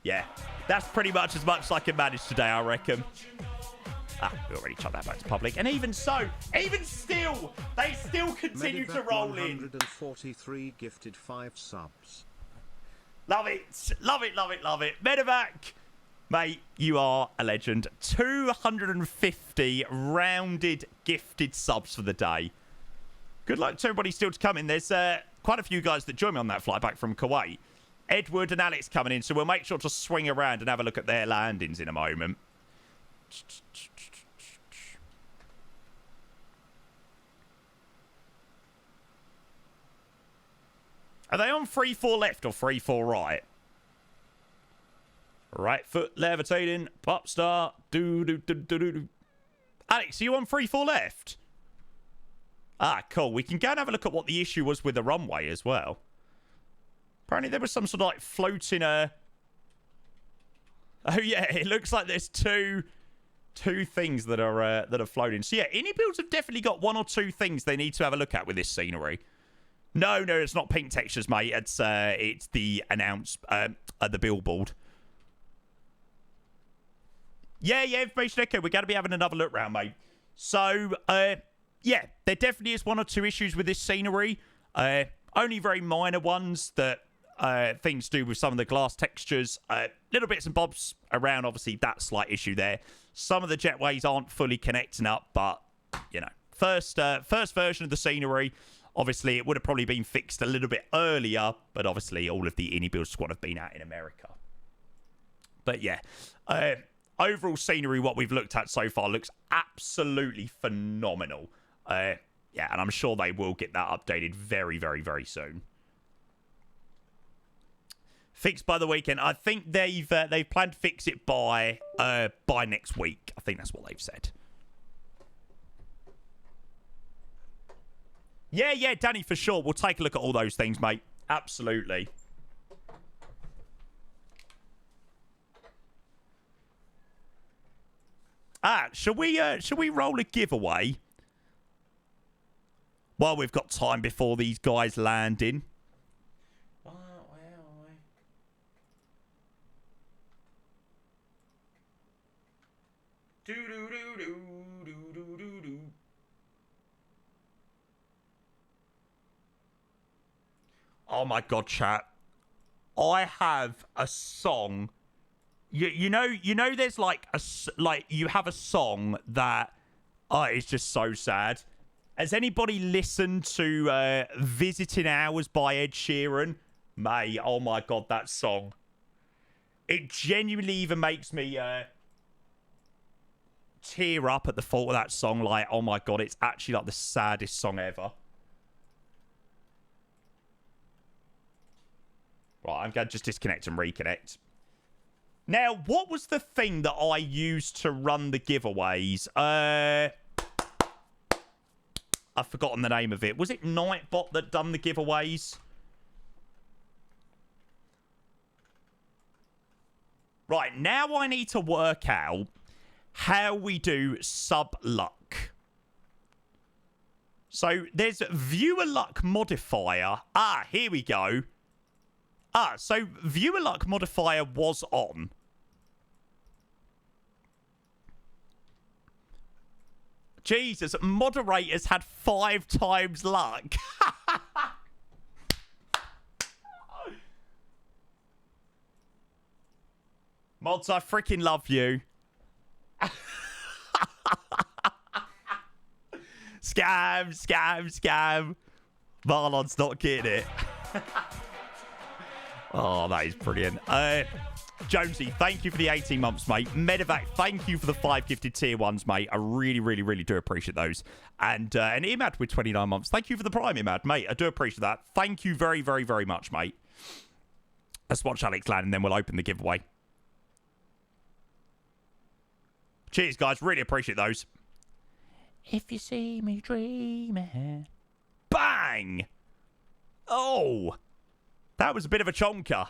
yeah, that's pretty much as much as I can manage today, I reckon. We already chucked that back to public. And even so, even still, they still continue to roll in. 143 gifted 5 subs. Love it. Love it, love it, love it. Medevac, mate, you are a legend. 250 rounded gifted subs for the day. Good luck to everybody still to come in. There's quite a few guys that joined me on that flight back from Kuwait. Edward and Alex coming in, so we'll make sure to swing around and have a look at their landings in a moment. Are they on 3-4 left or 3-4 right? Right foot levitating. Pop star. Do. Alex, are you on 3-4 left? Ah, cool. We can go and have a look at what the issue was with the runway as well. Apparently there was some sort of like floating... Oh, yeah. It looks like there's two things that are floating. So, yeah, iniBuilds have definitely got one or two things they need to have a look at with this scenery. No, it's not pink textures, mate. It's the the billboard. Yeah, information echo. We're going to be having another look round, mate. So, yeah, there definitely is one or two issues with this scenery. Only very minor ones that things to do with some of the glass textures. Little bits and bobs around, obviously, that slight issue there. Some of the jetways aren't fully connecting up, but, you know, first version of the scenery... Obviously, it would have probably been fixed a little bit earlier, but obviously all of the iniBuild squad have been out in America. But yeah, overall scenery, what we've looked at so far looks absolutely phenomenal. Yeah, and I'm sure they will get that updated very, very, very soon. Fixed by the weekend. I think they've planned to fix it by next week. I think that's what they've said. Yeah, Danny, for sure. We'll take a look at all those things, mate. Absolutely. Shall we roll a giveaway? While we've got time before these guys land in. Oh my god, chat. I have a song. You know there's like you have a song that it's just so sad. Has anybody listened to Visiting Hours by Ed Sheeran? Mate, oh my god, that song. It genuinely even makes me tear up at the thought of that song. Like, oh my god, it's actually like the saddest song ever. Right, I'm going to just disconnect and reconnect. Now, what was the thing that I used to run the giveaways? I've forgotten the name of it. Was it Nightbot that done the giveaways? Right, now I need to work out how we do sub-luck. So, there's viewer luck modifier. Ah, here we go. Ah, so viewer luck modifier was on. Jesus, moderators had 5 times luck. Mods, I freaking love you. Scam, scam, scam. Marlon's not getting it. Oh, that is brilliant. Jonesy, thank you for the 18 months, mate. Medevac, thank you for the 5 gifted tier 1s, mate. I really, really, really do appreciate those. And Imad with 29 months. Thank you for the prime, Imad, mate. I do appreciate that. Thank you very, very, very much, mate. Let's watch Alex land and then we'll open the giveaway. Cheers, guys. Really appreciate those. If you see me dreaming. Bang! Oh! That was a bit of a chonker.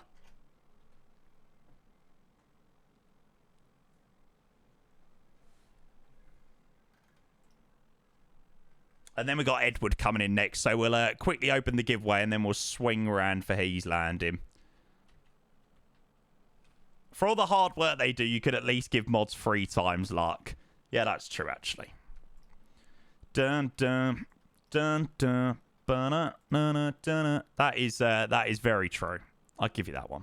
And then we got Edward coming in next. So we'll quickly open the giveaway and then we'll swing around for He's landing. For all the hard work they do, you could at least give mods 3 times luck. Yeah, that's true, actually. Dun, dun, dun, dun. That is very true. I'll give you that one.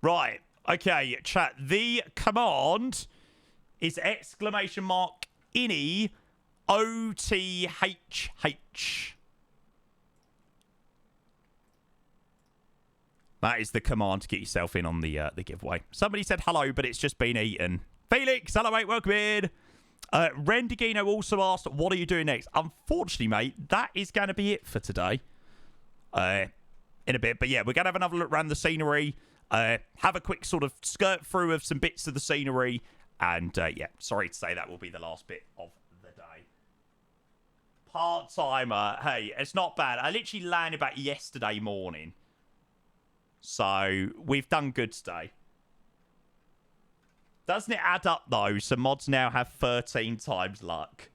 Right. Okay, chat. The command is !ini OTHH. That is the command to get yourself in on the giveaway. Somebody said hello, but it's just been eaten. Felix, hello, mate. Welcome in. Rendigino also asked, what are you doing next? Unfortunately, mate, that is going to be it for today. In a bit. But yeah, we're going to have another look around the scenery. Have a quick sort of skirt through of some bits of the scenery. And yeah, sorry to say that will be the last bit of the day. Part-timer. Hey, it's not bad. I literally landed back yesterday morning. So we've done good today. Doesn't it add up, though? So mods now have 13 times luck.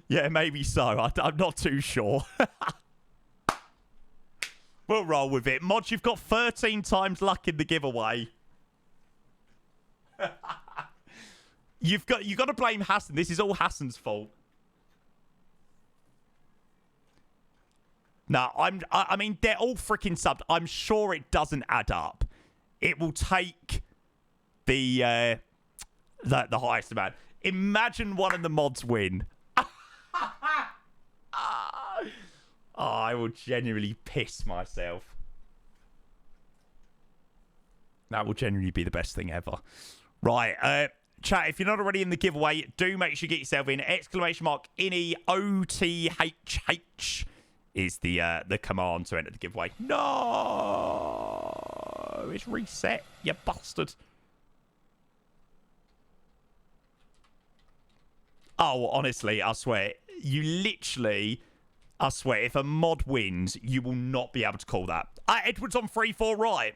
Yeah, maybe so. I'm not too sure. We'll roll with it. Mods, you've got 13 times luck in the giveaway. You've got to blame Hassan. This is all Hassan's fault. No, I mean, they're all freaking subbed. I'm sure it doesn't add up. It will take the highest amount. Imagine one of the mods win. I will genuinely piss myself. That will genuinely be the best thing ever. Right, chat, if you're not already in the giveaway, do make sure you get yourself in. !ini OTHH is the command to enter the giveaway. No! It's reset, you bastard. Oh, honestly, I swear. You literally... I swear, if a mod wins, you will not be able to call that. Edward's on 3-4 right.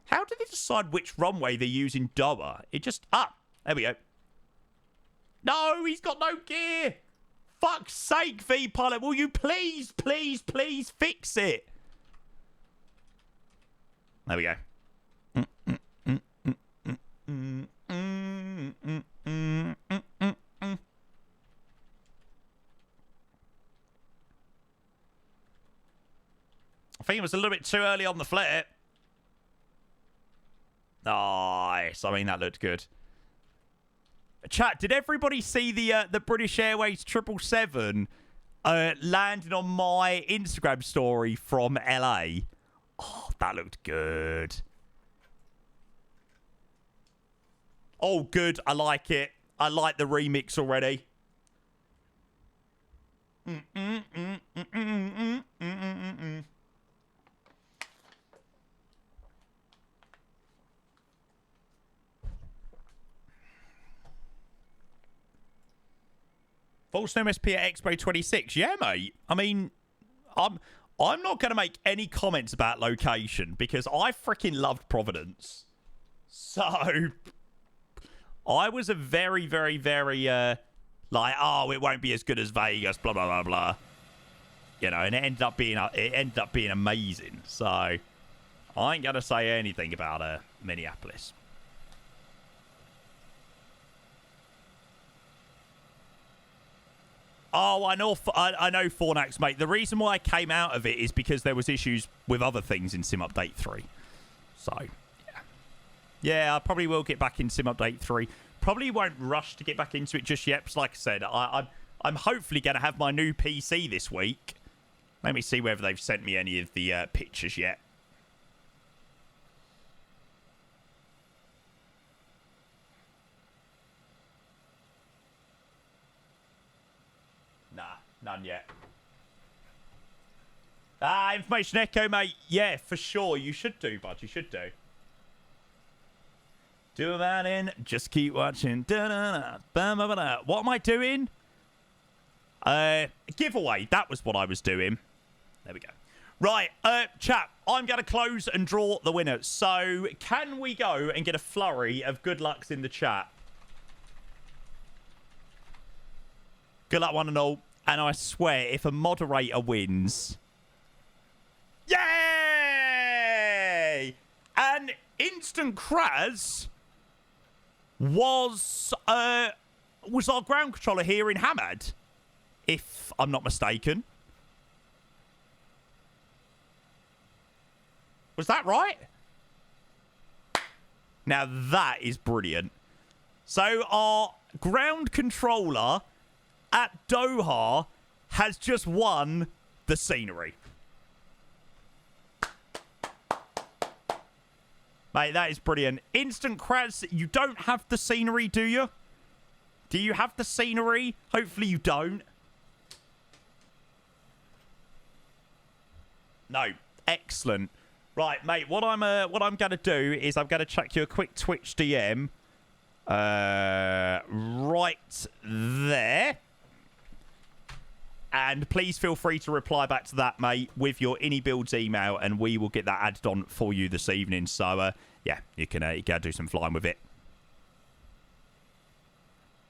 How do they decide which runway they use in Doha? It just... Ah, there we go. No, he's got no gear. Fuck's sake, V-Pilot. Will you please, please, please fix it? There we go. I think it was a little bit too early on the flip. Nice. I mean, that looked good. Chat, did everybody see the British Airways 777 landing on my Instagram story from LA? Oh, that looked good. Oh, good. I like it. I like the remix already. False MSP at Expo 26. Yeah, mate. I mean, I'm not going to make any comments about location because I freaking loved Providence. So I was a very, very, very like, oh, it won't be as good as Vegas, blah blah blah blah. You know, and it ended up being amazing. So I ain't gonna say anything about Minneapolis. Oh, I know Fornax, mate. The reason why I came out of it is because there was issues with other things in Sim Update 3. So, yeah. Yeah, I probably will get back in Sim Update 3. Probably won't rush to get back into it just yet, because like I said, I'm hopefully going to have my new PC this week. Let me see whether they've sent me any of the pictures yet. Nah, none yet. Information Echo, mate. Yeah, for sure. You should do, bud. You should do. Do a man in. Just keep watching. Da-da-da, ba-ba-ba-da. What am I doing? Giveaway. That was what I was doing. There we go. Right, chat. I'm going to close and draw the winner. So, can we go and get a flurry of good lucks in the chat? Good luck, one and all. And I swear, if a moderator wins... Yay! And Instant Kraz was our ground controller here in Hamad, if I'm not mistaken. Was that right? Now that is brilliant. So our ground controller at Doha has just won the scenery. Mate, that is brilliant. Instant Kraz, you don't have the scenery, do you? Do you have the scenery? Hopefully you don't. No. Excellent. Right, mate, what I'm going to do is I'm going to chuck you a quick Twitch DM. Right there. And please feel free to reply back to that, mate, with your iniBuilds email, and we will get that added on for you this evening. So, yeah, you can do some flying with it.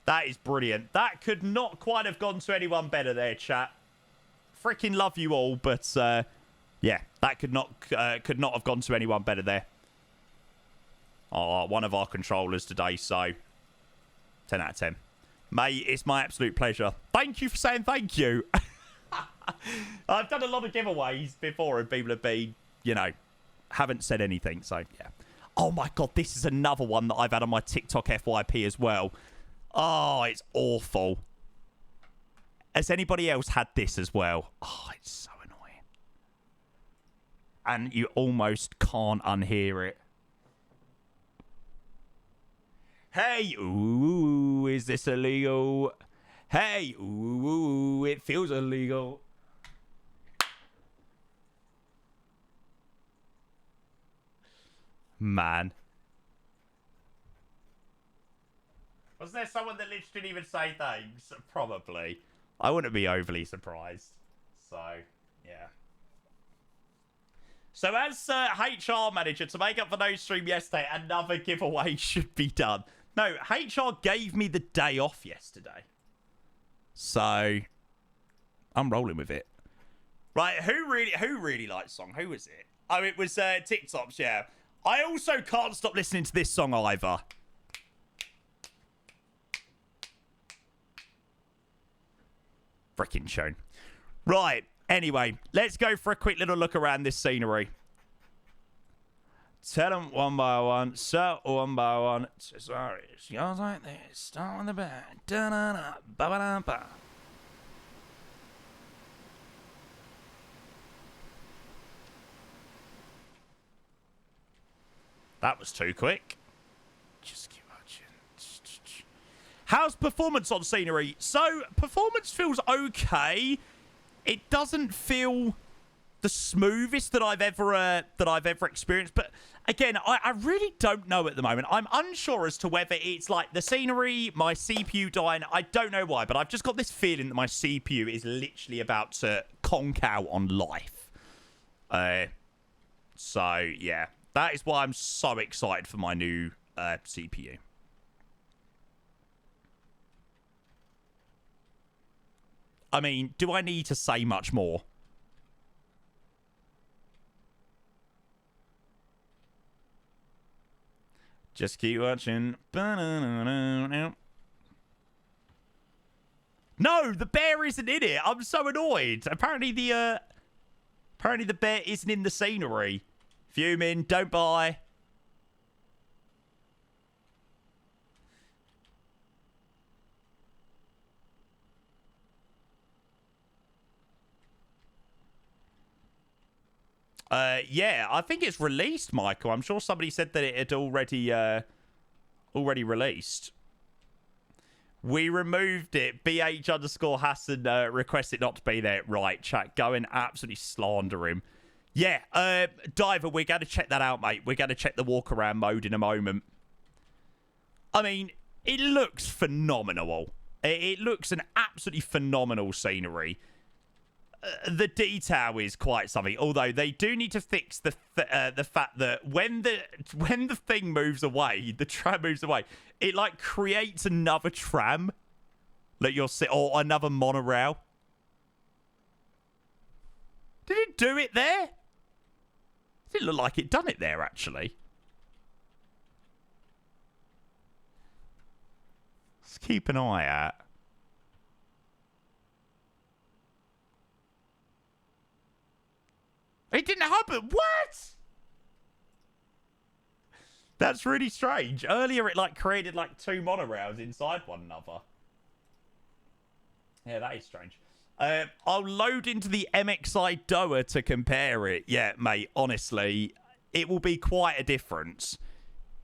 That is brilliant. That could not quite have gone to anyone better there, chat. Freaking love you all, but, yeah, that could not have gone to anyone better there. Oh, one of our controllers today, so 10 out of 10. Mate, it's my absolute pleasure. Thank you for saying thank you. I've done a lot of giveaways before and people have been, you know, haven't said anything. So, yeah. Oh, my God. This is another one that I've had on my TikTok FYP as well. Oh, it's awful. Has anybody else had this as well? Oh, it's so annoying. And you almost can't unhear it. Hey, ooh, is this illegal? Hey, ooh, it feels illegal. Man. Was there someone that literally didn't even say thanks? Probably. I wouldn't be overly surprised. So, yeah. So as HR manager, to make up for no stream yesterday, another giveaway should be done. No, HR gave me the day off yesterday. So, I'm rolling with it. Right, who really likes song? Who was it? Oh, it was TikToks, yeah. I also can't stop listening to this song either. Freaking tune. Right, anyway, let's go for a quick little look around this scenery. Tell them one by one, so one by one. Sorry, it goes like this. Start on the back. Da-da-da, ba-ba-da-ba. That was too quick. Just keep watching. How's performance on scenery? So, performance feels okay. It doesn't feel the smoothest that I've ever experienced. But again, I really don't know at the moment. I'm unsure as to whether it's like the scenery, my CPU dying. I don't know why, but I've just got this feeling that my CPU is literally about to conk out on life. So yeah, that is why I'm so excited for my new CPU. I mean, do I need to say much more? Just keep watching. No, the bear isn't in it. I'm so annoyed. Apparently the bear isn't in the scenery. Fuming, don't buy. Yeah, I think it's released, Michael. I'm sure somebody said that it had already released. We removed it. BH_Hassan requested not to be there. Right, chat. Go and absolutely slander him. Yeah, Diver, we're going to check that out, mate. We're going to check the walk-around mode in a moment. I mean, it looks phenomenal. It looks an absolutely phenomenal scenery. The detail is quite something, although they do need to fix the fact that when the thing moves away, the tram moves away, it like creates another tram that you'll see, or another monorail. Did it do it there? It didn't look like it done it there, actually. Let's keep an eye out. It didn't happen. What? That's really strange. Earlier, it like created like two monorails inside one another. Yeah, that is strange. I'll load into the MXI Doha to compare it. Yeah, mate, honestly, it will be quite a difference.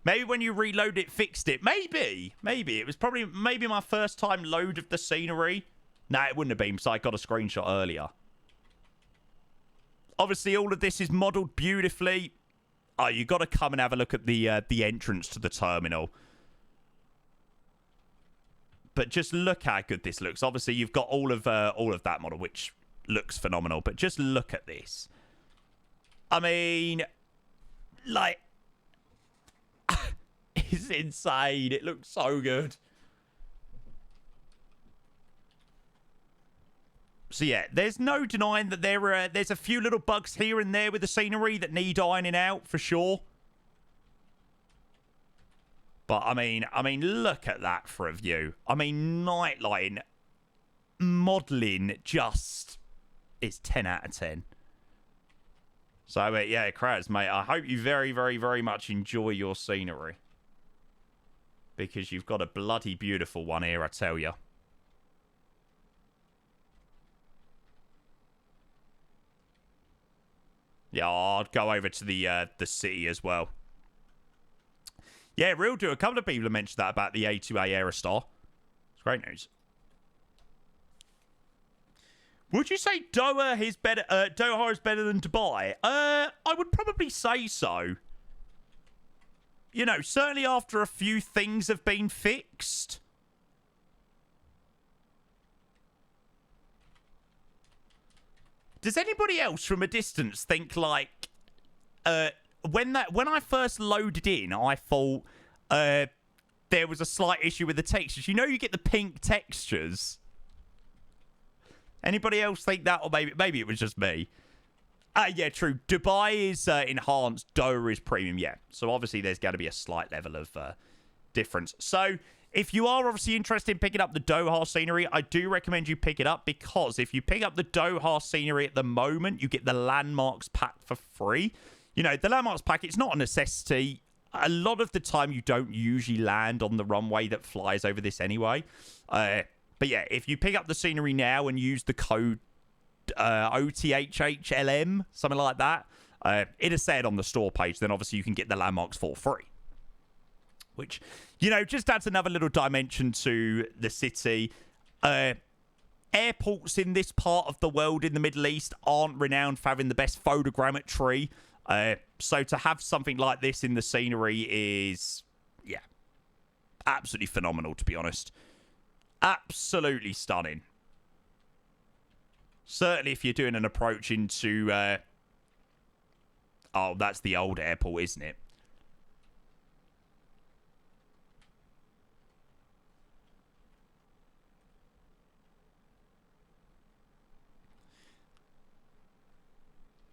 Maybe when you reload it, fixed it. Maybe. It was probably maybe my first time load of the scenery. Nah, it wouldn't have been, so I got a screenshot earlier. Obviously, all of this is modelled beautifully. Oh, you got to come and have a look at the entrance to the terminal. But just look how good this looks. Obviously, you've got all of that model, which looks phenomenal. But just look at this. I mean, like, it's insane. It looks so good. So yeah, there's no denying that there's a few little bugs here and there with the scenery that need ironing out for sure. But I mean, look at that for a view. I mean, night lighting, modelling, just is 10 out of 10. So yeah, Kraz, mate, I hope you very, very, very much enjoy your scenery, because you've got a bloody beautiful one here, I tell you. Yeah, I'll go over to the city as well. Yeah, real do. A couple of people have mentioned that about the A2A Aerostar. It's great news. Would you say Doha is better? Doha is better than Dubai? I would probably say so. You know, certainly after a few things have been fixed. Does anybody else from a distance think like when I first loaded in, I thought there was a slight issue with the textures. You know, you get the pink textures. Anybody else think that, or maybe it was just me? Yeah, true. Dubai is enhanced. Doha is premium, yeah. So obviously there's going to be a slight level of difference. So if you are obviously interested in picking up the Doha scenery, I do recommend you pick it up because if you pick up the Doha scenery at the moment, you get the landmarks pack for free. You know, the landmarks pack, it's not a necessity. A lot of the time you don't usually land on the runway that flies over this anyway. But yeah, if you pick up the scenery now and use the code OTHHLM, something like that, it is said on the store page, then obviously you can get the landmarks for free. Which, you know, just adds another little dimension to the city. Airports in this part of the world in the Middle East aren't renowned for having the best photogrammetry. So to have something like this in the scenery is, yeah, absolutely phenomenal, to be honest. Absolutely stunning. Certainly if you're doing an approach into... oh, that's the old airport, isn't it?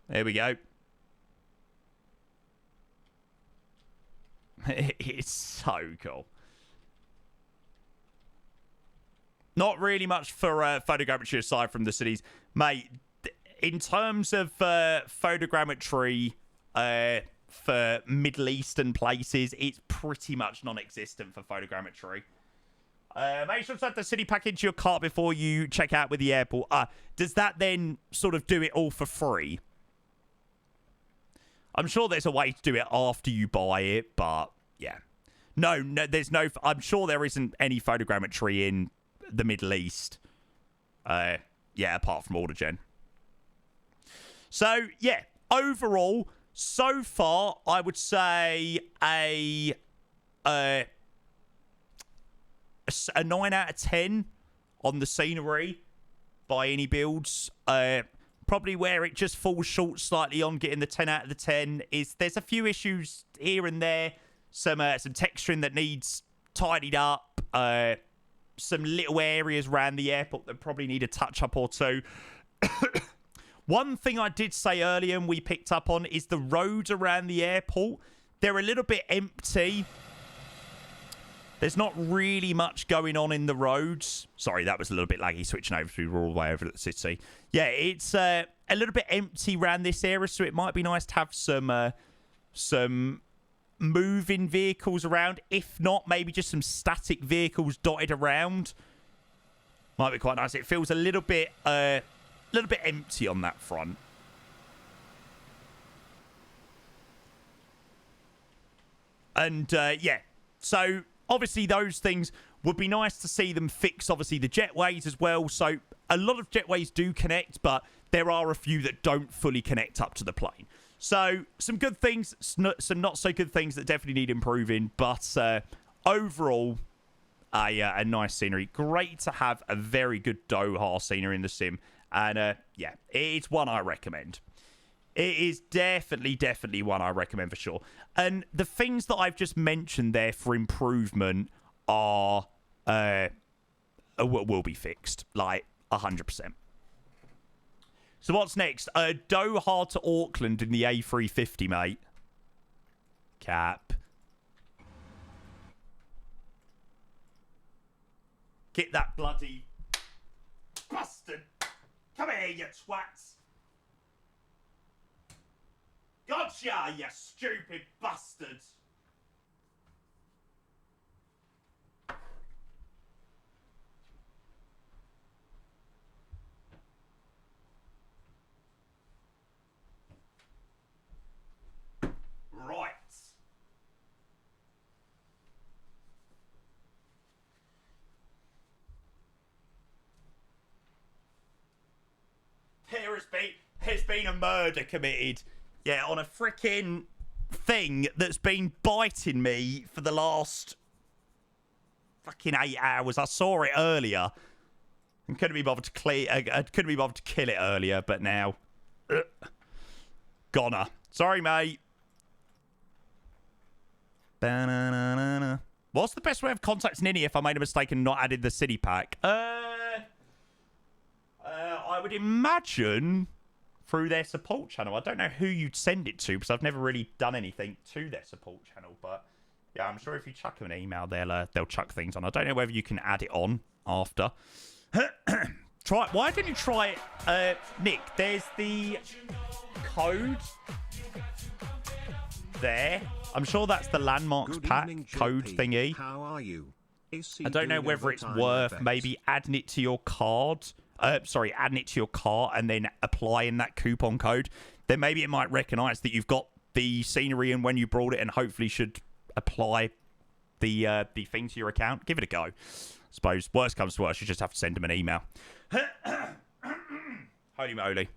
There we go. It's so cool. Not really much for photogrammetry aside from the cities. Mate, in terms of photogrammetry for Middle Eastern places, it's pretty much non-existent for photogrammetry. Make sure to add the city pack into your cart before you check out with the airport. Does that then sort of do it all for free? I'm sure there's a way to do it after you buy it, but yeah. No, there's no... I'm sure there isn't any photogrammetry in the Middle East. Yeah, apart from AutoGen. So, yeah. Overall, so far, I would say a 9 out of 10 on the scenery by iniBuilds. Probably where it just falls short slightly on getting the 10 out of the 10 is there's a few issues here and there. Some texturing that needs tidied up. Some little areas around the airport that probably need a touch-up or two. One thing I did say earlier and we picked up on is the roads around the airport. They're a little bit empty. There's not really much going on in the roads. Sorry, that was a little bit laggy switching over to all the way over to the city. Yeah, it's a little bit empty around this area, so it might be nice to have some moving vehicles around. If not, maybe just some static vehicles dotted around. Might be quite nice. It feels a little bit empty on that front. And yeah, so obviously those things would be nice to see them fix, obviously, the jetways as well. So a lot of jetways do connect, but there are a few that don't fully connect up to the plane. So some good things, some not so good things that definitely need improving. But overall, a nice scenery. Great to have a very good Doha scenery in the sim. And yeah, it's one I recommend. It is definitely one I recommend for sure. And the things that I've just mentioned there for improvement are will be fixed, like 100%. So what's next? Doha to Auckland in the A350, mate. Cap. Get that bloody bastard. Come here, you twats. Gotcha, you stupid bastards. Right. There's been a murder committed. Yeah, on a freaking thing that's been biting me for the last fucking 8 hours. I saw it earlier and couldn't be bothered to kill it earlier, but now goner. Sorry, mate. Ba-na-na-na-na. What's the best way of contacting Nini if I made a mistake and not added the city pack? I would imagine through their support channel. I don't know who you'd send it to because I've never really done anything to their support channel. But yeah, I'm sure if you chuck them an email, they'll chuck things on. I don't know whether you can add it on after. Try. Why don't you try it, Nick? There's the code there. I'm sure that's the landmarks pack code thingy. How are you? I don't know whether it's worth maybe adding it to your card. Sorry, adding it to your cart and then applying that coupon code. Then maybe it might recognise that you've got the scenery in when you brought it and hopefully should apply the thing to your account. Give it a go. I suppose worst comes to worst, you just have to send them an email. Holy moly.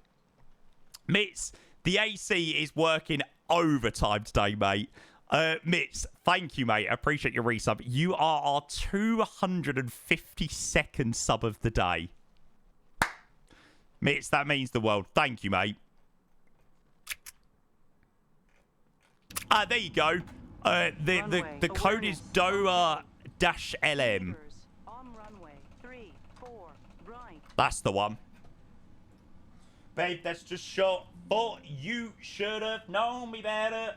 Mitz, the AC is working overtime today, mate. Mitz, thank you, mate. I appreciate your resub. You are our 252nd sub of the day. Mitz, that means the world. Thank you, mate. There you go. The code is Doha-LM. That's the one. Babe, that's just short for you should have known me better.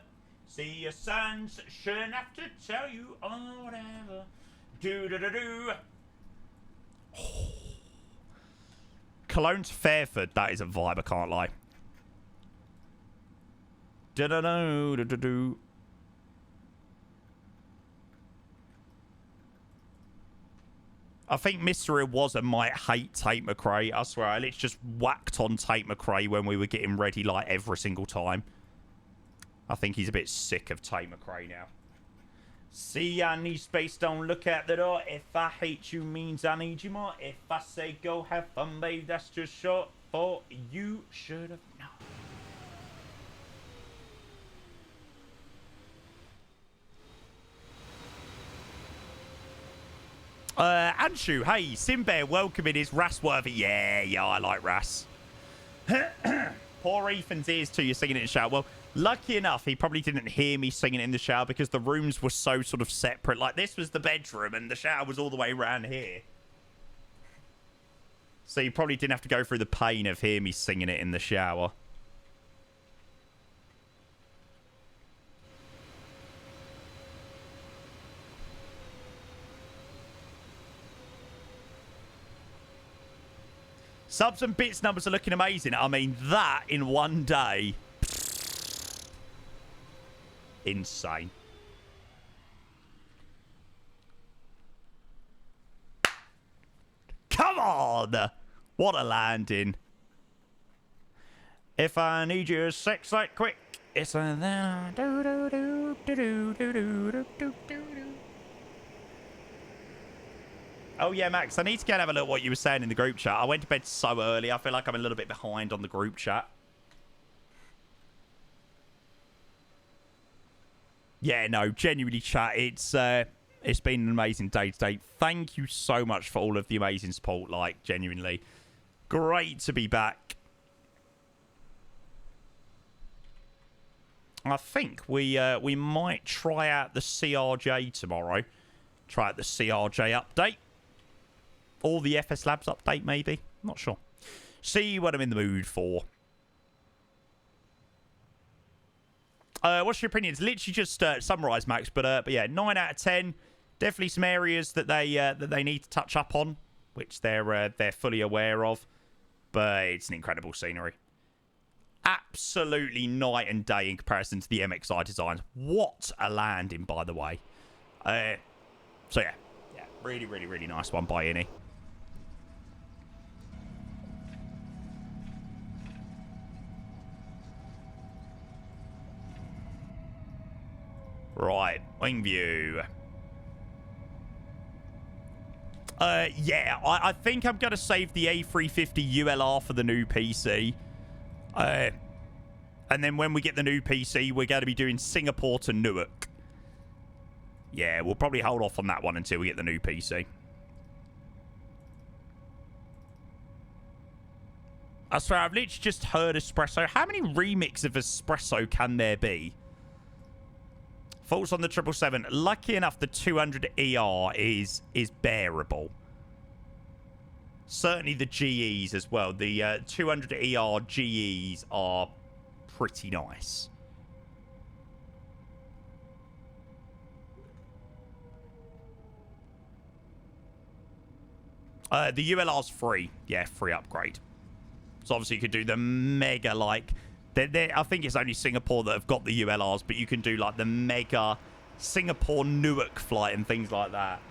See your sons shouldn't have to tell you or whatever. Do. Cologne to Fairford, that is a vibe, I can't lie. Do. I think Mr. Iwaza might hate Tate McRae. I swear, I literally just whacked on Tate McRae when we were getting ready, like, every single time. I think he's a bit sick of Tate McRae now. See, I need space, don't look at the door. If I hate you means I need you more. If I say go have fun, babe, that's just short for you should have known. Anshu, hey, Simbear, welcome in. Is Rassworthy? Yeah, I like Rass. Poor Ethan's ears too, you're singing it in the shower. Well, lucky enough, he probably didn't hear me singing it in the shower because the rooms were so sort of separate. Like, this was the bedroom and the shower was all the way around here. So you probably didn't have to go through the pain of hearing me singing it in the shower. Subs and bits numbers are looking amazing. I mean, that in one day. Insane. Come on! What a landing. If I need your sex like quick, it's a do do do do do do do do do. Oh yeah, Max, I need to go and have a look at what you were saying in the group chat. I went to bed so early, I feel like I'm a little bit behind on the group chat. Yeah, no, genuinely, chat. It's been an amazing day today. Thank you so much for all of the amazing support. Like, genuinely, great to be back. I think we might try out the CRJ tomorrow. Try out the CRJ update, or the FS Labs update, maybe. Not sure. See what I'm in the mood for. What's your opinion? It's literally just summarise, Max. But yeah, 9 out of 10. Definitely some areas that they need to touch up on, which they're fully aware of. But it's an incredible scenery. Absolutely night and day in comparison to the MXI designs. What a landing, by the way. So yeah, really, really, really nice one by Ini. Right, wing view. Yeah, I think I'm going to save the A350 ULR for the new PC. And then when we get the new PC, we're going to be doing Singapore to Newark. Yeah, we'll probably hold off on that one until we get the new PC. I swear, I've literally just heard Espresso. How many remixes of Espresso can there be? Thoughts on the 777. Lucky enough, the 200 ER is bearable. Certainly the GEs as well. The 200ER GEs are pretty nice. The ULR's free. Yeah, free upgrade. So obviously you could do the mega, like... I think it's only Singapore that have got the ULRs, but you can do like the mega Singapore Newark flight and things like that.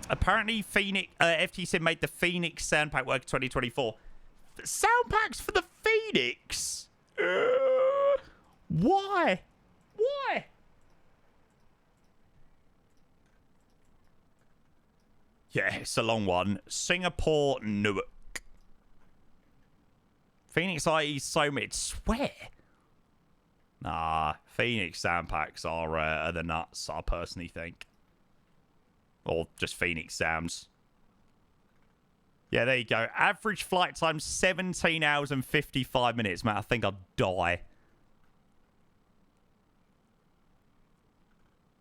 Apparently, FTC made the Phoenix sound pack work 2024. Sound packs for the Phoenix? Why? Why? Yeah, it's a long one. Singapore, Newark. Phoenix IE so mid. Swear. Nah, Phoenix sound packs are the nuts, I personally think. Or just Phoenix sounds. Yeah, there you go. Average flight time, 17 hours and 55 minutes. Man, I think I'd die.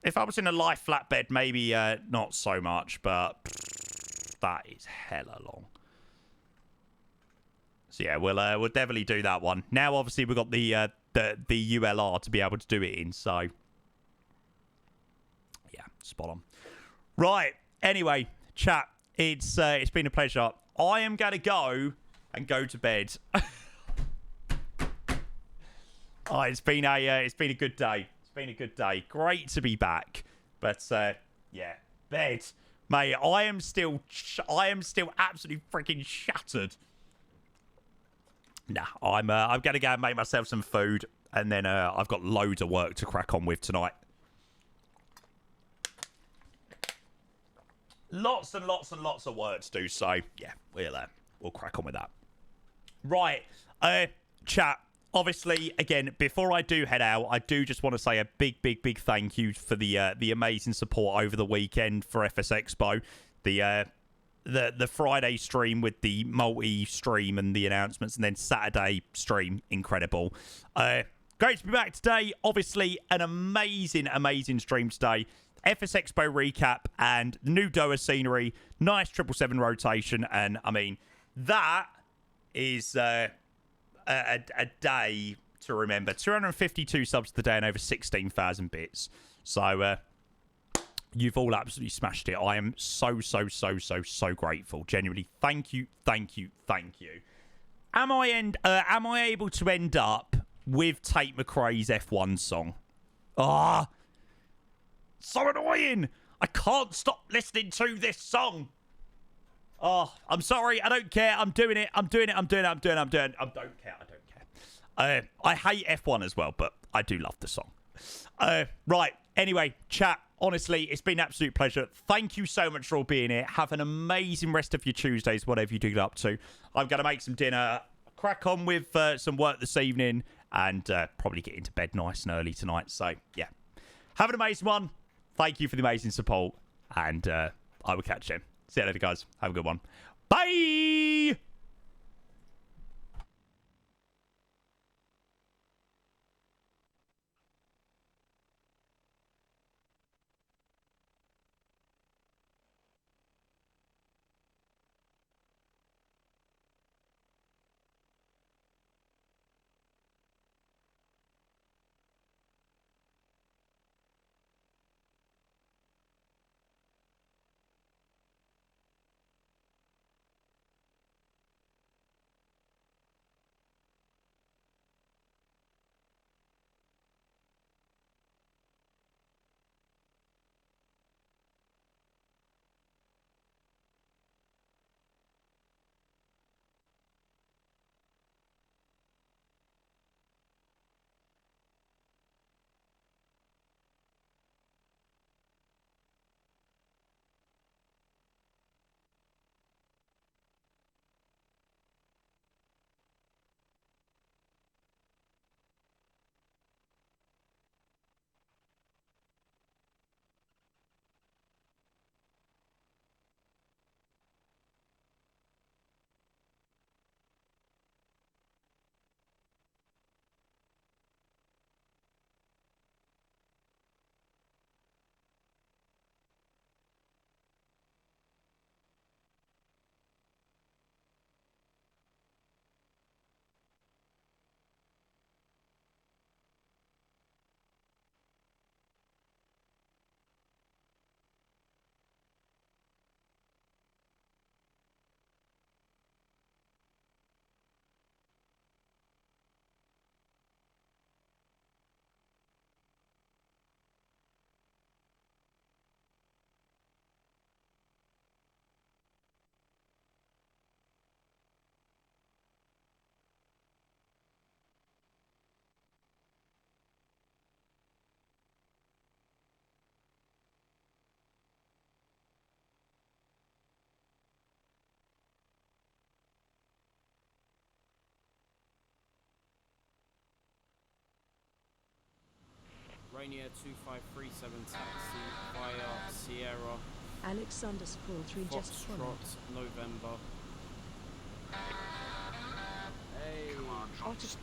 If I was in a light flatbed, maybe not so much, but that is hella long. So yeah, we'll definitely do that one. Now, obviously, we've got the ULR to be able to do it in, so yeah, spot on. Right. Anyway, chat. It's been a pleasure. I am gonna go to bed. Oh, it's been a good day. It's been a good day. Great to be back. But yeah, bed, mate. I am still absolutely freaking shattered. Nah, I'm gonna go and make myself some food, and then I've got loads of work to crack on with tonight. Lots and lots and lots of work to do. So yeah, we'll crack on with that. Right, chat. Obviously, again, before I do head out, I do just want to say a big thank you for the amazing support over the weekend for FSExpo. The Friday stream with the multi-stream and the announcements, and then Saturday stream, incredible. Great to be back today. Obviously, an amazing stream today. FSExpo recap and new Doha scenery. Nice 777 rotation, and I mean that is a day to remember. 252 subs today and over 16,000 bits. So you've all absolutely smashed it. I am so grateful. Genuinely, thank you. Am I able to end up with Tate McRae's F1 song? Ah, so annoying. I can't stop listening to this song. Oh, I'm sorry. I don't care. I'm doing it. I don't care. I hate F1 as well, but I do love the song. Right. Anyway, chat. Honestly, it's been an absolute pleasure. Thank you so much for all being here. Have an amazing rest of your Tuesdays, whatever you do get up to. I'm going to make some dinner, crack on with some work this evening, and probably get into bed nice and early tonight. So, yeah. Have an amazing one. Thank you for the amazing support, and I will catch you. See you later, guys. Have a good one. Bye! Ryanair 2537 taxi via Sierra. Alex_3 just followed. Foxtrot November. Hey. Autopilot just